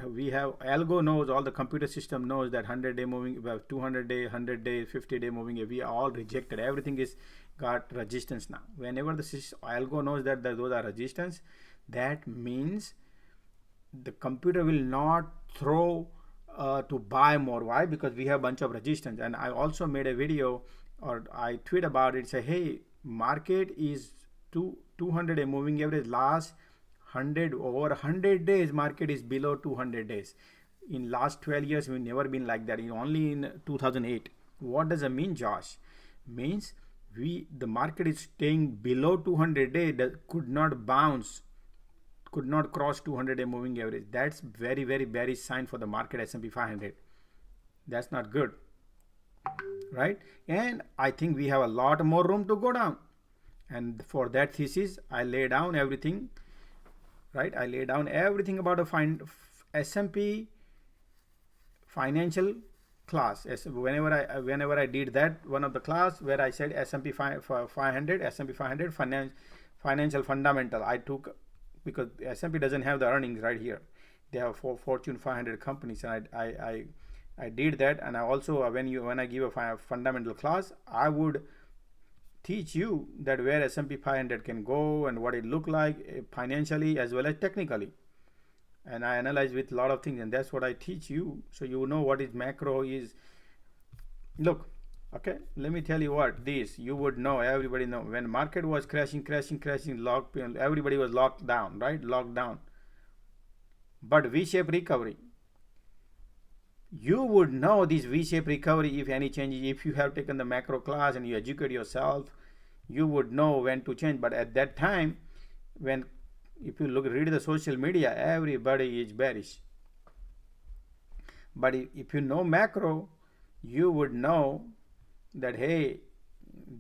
We have algo knows, all the computer system knows that 100-day moving, 200-day, 100-day, 50-day moving. We are all rejected. Everything is got resistance now. Whenever the algo knows that those are resistance, that means the computer will not throw to buy more. Why? Because we have a bunch of resistance. And I also made a video, or I tweet about it, say, hey, market is 200-day moving average last 100 days, market is below 200 days. In last 12 years, we've never been like that. Only in 2008. What does it mean, Josh? Means the market is staying below 200 days, that could not bounce, could not cross 200-day moving average. That's very bearish sign for the market S&P 500. That's not good, right? And I think we have a lot more room to go down. And for that thesis, I lay down everything, right? I lay down everything about a S&P financial class. Whenever I did that one of the class where I said S&P 500 financial fundamental, I took, because S&P doesn't have the earnings right here. They have Fortune 500 companies, and I did that. And I also, when I give a fundamental class, I would teach you that where S&P 500 can go and what it look like financially as well as technically. And I analyze with a lot of things, and that's what I teach you, so you know what is macro is. Look, okay, let me tell you what this, you would know, everybody know, when market was crashing, everybody was locked down, right? Locked down. But V-shaped recovery, you would know this V-shaped recovery if any changes. If you have taken the macro class and you educate yourself, you would know when to change. But at that time, if you read the social media, everybody is bearish. But if you know macro, you would know that, hey,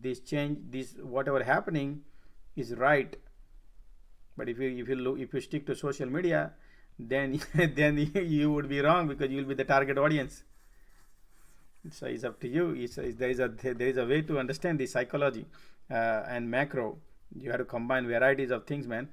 this change, this whatever happening is right. But if you stick to social media, then then you would be wrong, because you will be the target audience. So it's up to you. There is a way to understand the psychology and macro. You have to combine varieties of things, man.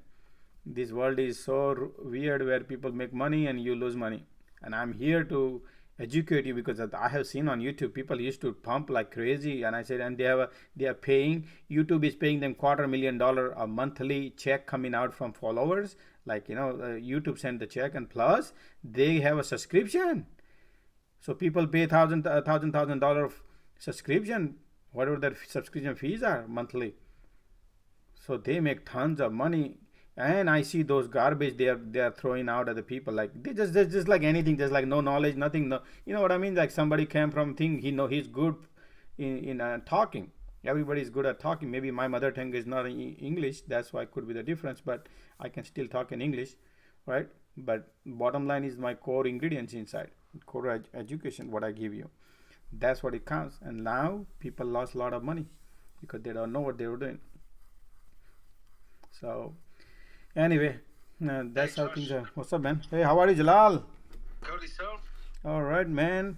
This world is so weird, where people make money and you lose money. And I'm here to educate you, because I have seen on YouTube people used to pump like crazy, and I said, and they are paying, YouTube is paying them $250,000 a monthly check coming out from followers. Like, YouTube sent the check, and plus they have a subscription. So people pay $1,000 subscription, whatever their subscription fees are monthly. So they make tons of money. And I see those garbage they are throwing out at the people, like they just like anything, just like no knowledge, nothing. No, you know what I mean? Like somebody came from thing, he's good in talking. Everybody is good at talking. Maybe my mother tongue is not English, that's why it could be the difference. But I can still talk in English, right? But bottom line is my core ingredients inside, core education, what I give you. That's what it counts. And now people lost a lot of money because they don't know what they were doing. So anyway, that's how things are. What's up, man? Hey, how are you, Jalal? Good, yourself? All right, man.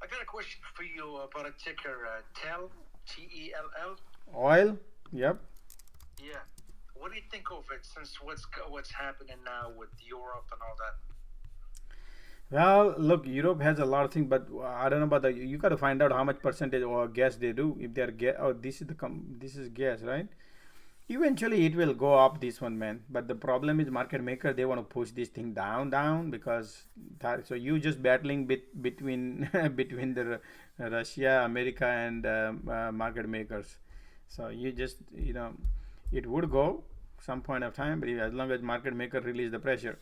I got a question for you about a ticker, TEL, TELL. Oil? Yep. Yeah. What do you think of it, since what's happening now with Europe and all that? Well, look, Europe has a lot of things, but I don't know about you got to find out how much percentage or gas they do. If they're this is gas, right? Eventually it will go up, this one, man. But the problem is market maker, they want to push this thing down, because so you just battling between between the Russia, America, and market makers. So you just, it would go some point of time, but as long as market maker release the pressure.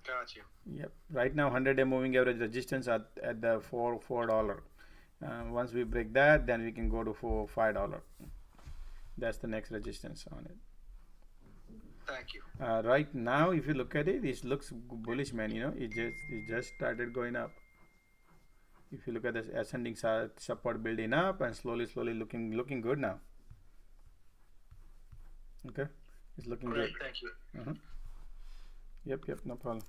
Got you. Yep. Right now 100-day moving average resistance at the $4. Once we break that, then we can go to $5. That's the next resistance on it. Thank you. Right now, if you look at it, it looks bullish, man. It just started going up. If you look at the ascending support building up and slowly looking good now. Okay, it's looking great, good. Thank you. Yep, no problem.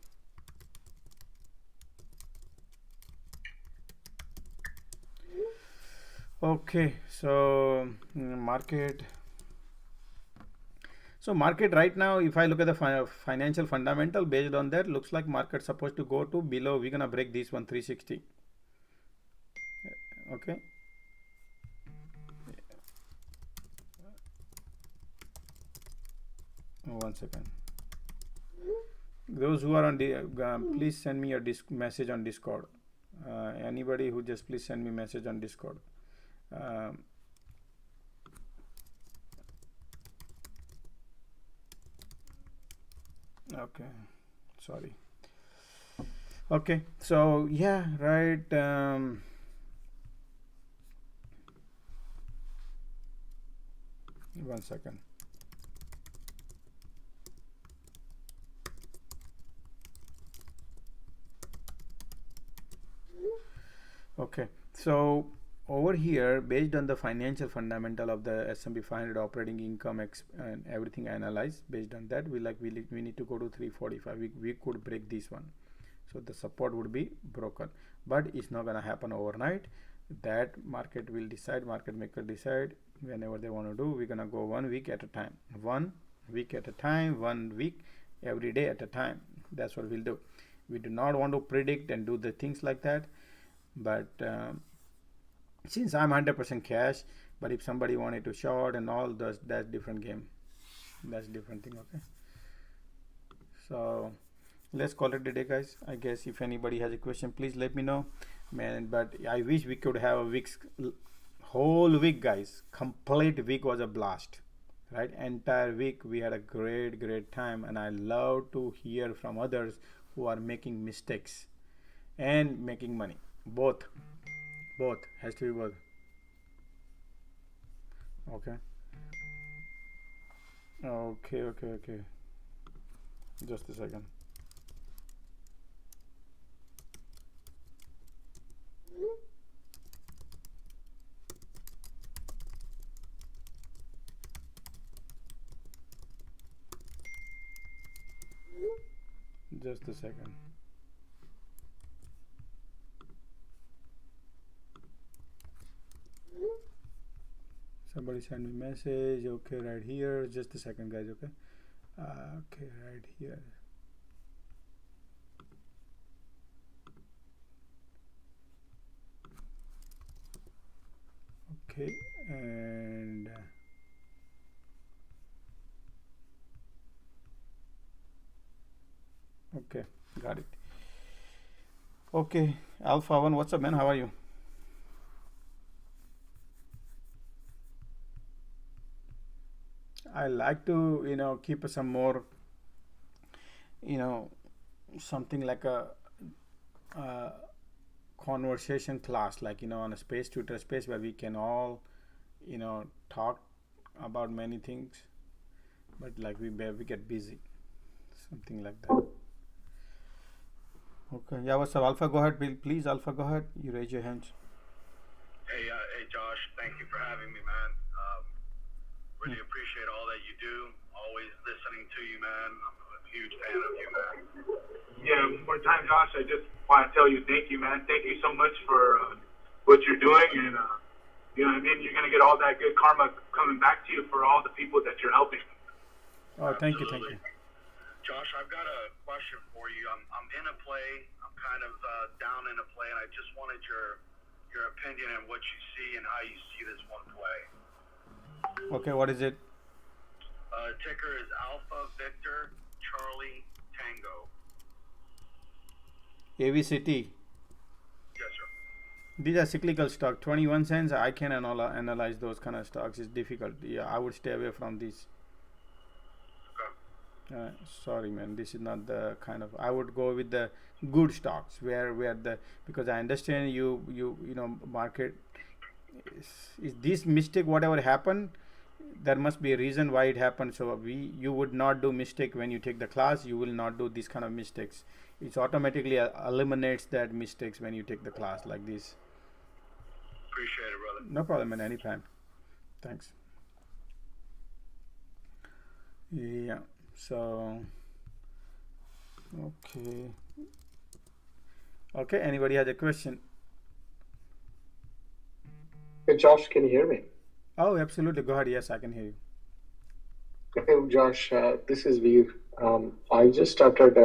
Okay, so market. So market right now, if I look at the financial fundamental, based on that, looks like market supposed to go to below. We're gonna break this one, 360. Okay. One second. Those who are on please send me your message on Discord. Anybody who just please send me message on Discord. Okay, sorry. Okay, so yeah, right. One second. Okay, so over here, based on the financial fundamental of the S&P 500 operating income and everything analyzed, based on that, we need to go to 345. We could break this one, so the support would be broken, but it's not gonna happen overnight. That market will decide, market maker decide whenever they want to do. We're gonna go 1 week at a time, 1 week at a time, 1 week every day at a time. That's what we'll do. We do not want to predict and do the things like that, but since I'm 100% cash, but if somebody wanted to short and all those, that's different game. That's different thing. Okay, so let's call it a day, guys. I guess if anybody has a question, please let me know, man. But I wish we could have a whole week, guys. Complete week was a blast, right? Entire week we had a great time, and I love to hear from others who are making mistakes and making money. Both has to be both. Okay, just a second. Just a second. Somebody send me message. Okay, right here. Just a second, guys. Okay. Okay, right here. Okay, and okay, got it. Okay, Alpha One, what's up, man? How are you? I like to, keep some more, something like a conversation class, like, on a space, Twitter space, where we can all, talk about many things, but like we get busy, something like that. Okay, yeah, what's up, Alpha? Go ahead, Bill, please. Alpha, go ahead. You raise your hands. Hey, Josh. Thank you for having me, man. Really appreciate all that you do. Always listening to you, man. I'm a huge fan of you, man. Yeah, one more time, Josh. I just want to tell you thank you, man. Thank you so much for what you're doing, and you know what I mean. You're gonna get all that good karma coming back to you for all the people that you're helping. Oh, thank you, thank you. Josh, I've got a question for you. I'm in a play. I'm kind of down in a play, and I just wanted your opinion on what you see and how you see this one play. Okay, what is it? Ticker is Alpha Victor Charlie Tango. AVCT. Yes, sir. These are cyclical stock. 21 cents. I can analyze those kind of stocks. It's difficult. Yeah, I would stay away from these. Okay. Sorry, man. This is not the kind of. I would go with the good stocks where the, because I understand you market is this mistake, whatever happened, there must be a reason why it happened. So you would not do mistake when you take the class. You will not do these kind of mistakes. It automatically eliminates that mistakes when you take the class like this. Appreciate it, brother. No problem, man. Anytime. Thanks. Yeah. So okay. Anybody has a question? Hey, Josh, can you hear me? Oh, absolutely. Go ahead. Yes, I can hear you. Hey, Josh, this is Veer. I just started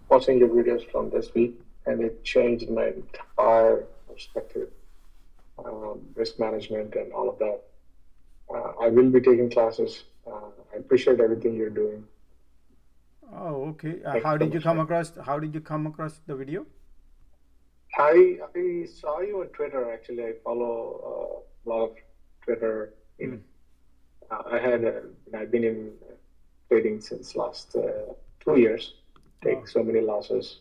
watching your videos from this week, and it changed my entire perspective, risk management and all of that. I will be taking classes. I appreciate everything you're doing. Oh, okay. How did you come across the video? I saw you on Twitter. Actually, I follow a lot of Twitter. I've been in trading since last 2 years. Take so many losses,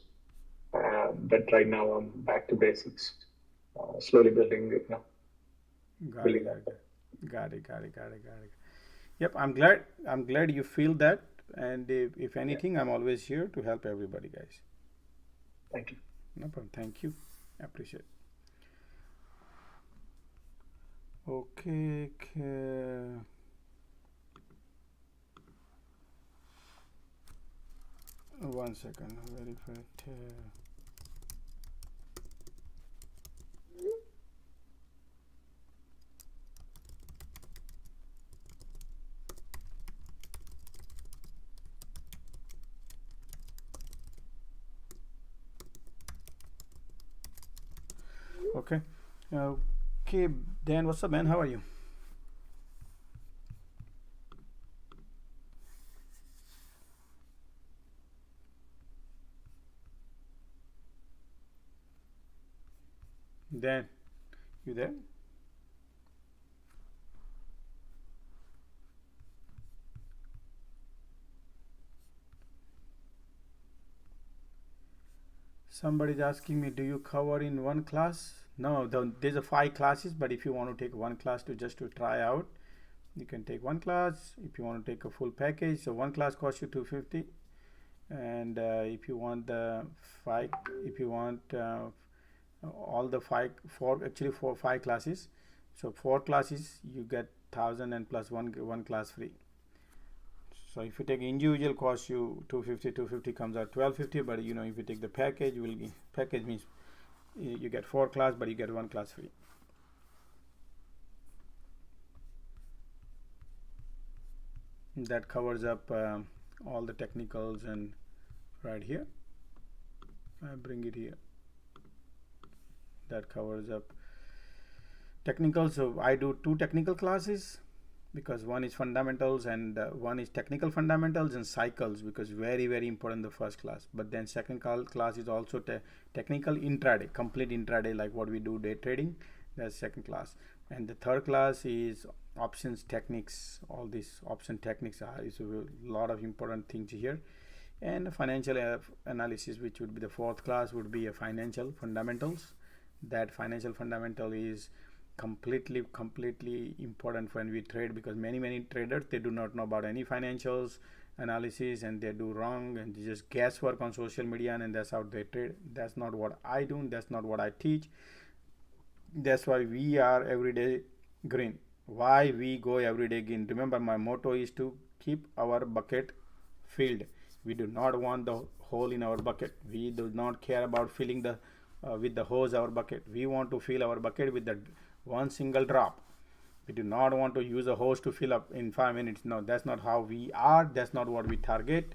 but right now I'm back to basics. Slowly building it now. Got it. Yep, I'm glad you feel that, and if anything, I'm always here to help everybody, guys. Thank you. No problem. Thank you. I appreciate it. Okay. One second. Verify. Okay. Okay, Dan, what's up, man? How are you? Dan, you there? Somebody's asking me, do you cover in one class? No, there's a 5 classes, but if you want to take one class to try out, you can take one class. If you want to take a full package, so one class costs you $250, and if you want all the 5 classes, so 4 classes you get 1,000 and plus one class free. So if you take individual, cost you 250 comes out 1250, but you know, if you take the package, package means you get 4 class, but you get 1 class free. That covers up all the technicals, and right here I bring it here. That covers up technical. So I do 2 technical classes, because one is fundamentals and one is technical fundamentals and cycles, because very important the first class. But then second class is also technical intraday, complete intraday, like what we do day trading. That's second class. And the third class is options techniques. All these option techniques is a lot of important things here. And financial analysis, which would be the fourth class, would be a financial fundamentals. That financial fundamental is completely important when we trade, because many traders, they do not know about any financials analysis, and they do wrong and they just guesswork on social media, and that's how they trade. That's not what I do. That's not what I teach. That's why we are everyday green. Why we go everyday green? Remember, my motto is to keep our bucket filled. We do not want the hole in our bucket. We do not care about filling the with the hose our bucket. We want to fill our bucket with the one single drop. We do not want to use a hose to fill up in 5 minutes. No, that's not how we are. That's not what we target.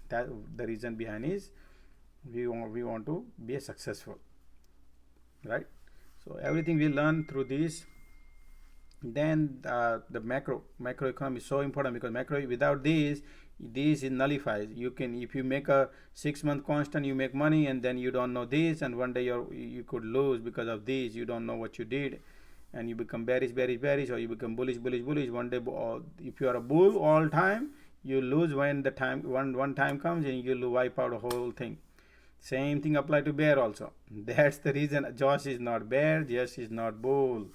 That the reason behind is we want to be successful, right? So everything we learn through this. Then the macroeconomy is so important, because macro, without this is nullifies. You can, if you make a 6-month constant, you make money, and then you don't know this, and one day you could lose because of this. You don't know what you did, and you become bearish, or you become bullish. One day, if you are a bull all time, you lose when the time one time comes, and you will wipe out the whole thing. Same thing apply to bear also. That's the reason Josh is not bear, Josh is not bull.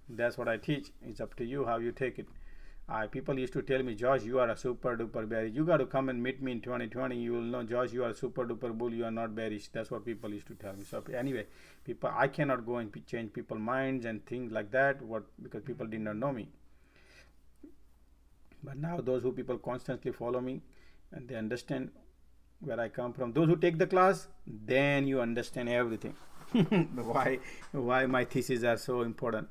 That's what I teach. It's up to you how you take it. People used to tell me, Josh, you are a super duper bearish. You got to come and meet me in 2020. You will know, Josh, you are a super duper bull. You are not bearish. That's what people used to tell me. So anyway, I cannot go and change people's minds and things like that. Because people did not know me. But now those people constantly follow me, and they understand where I come from. Those who take the class, then you understand everything. why my theses are so important.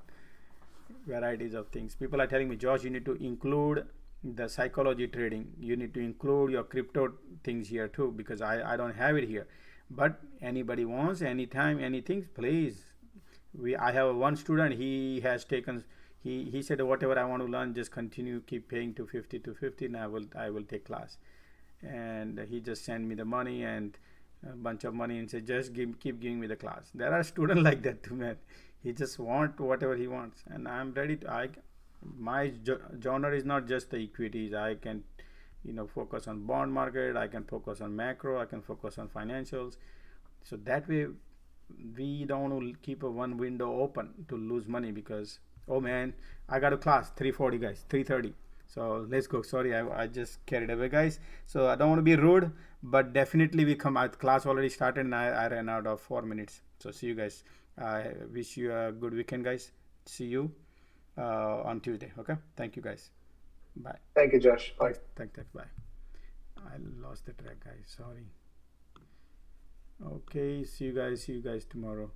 Varieties of things. People are telling me, Josh, you need to include the psychology trading. You need to include your crypto things here too, because I don't have it here. But anybody wants, anytime, anything, please. I have one student, he has taken, he said, whatever I want to learn, just continue, keep paying 250, and I will take class. And he just sent me the money and a bunch of money and said, just keep giving me the class. There are students like that too, man. He just want whatever he wants, and I'm ready to. My genre is not just the equities. I can, focus on bond market. I can focus on macro. I can focus on financials. So that way, we don't want to keep one window open to lose money, because, oh man, I got a class 3:40, guys, 3:30. So let's go. Sorry, I just carried away, guys. So I don't want to be rude, but definitely we come out. Class already started, and I ran out of 4 minutes. So see you guys. I wish you a good weekend, guys. See you on Tuesday. Okay. Thank you, guys. Bye. Thank you, Josh. Bye. Thanks. Bye. I lost the track, guys. Sorry. Okay. See you guys tomorrow.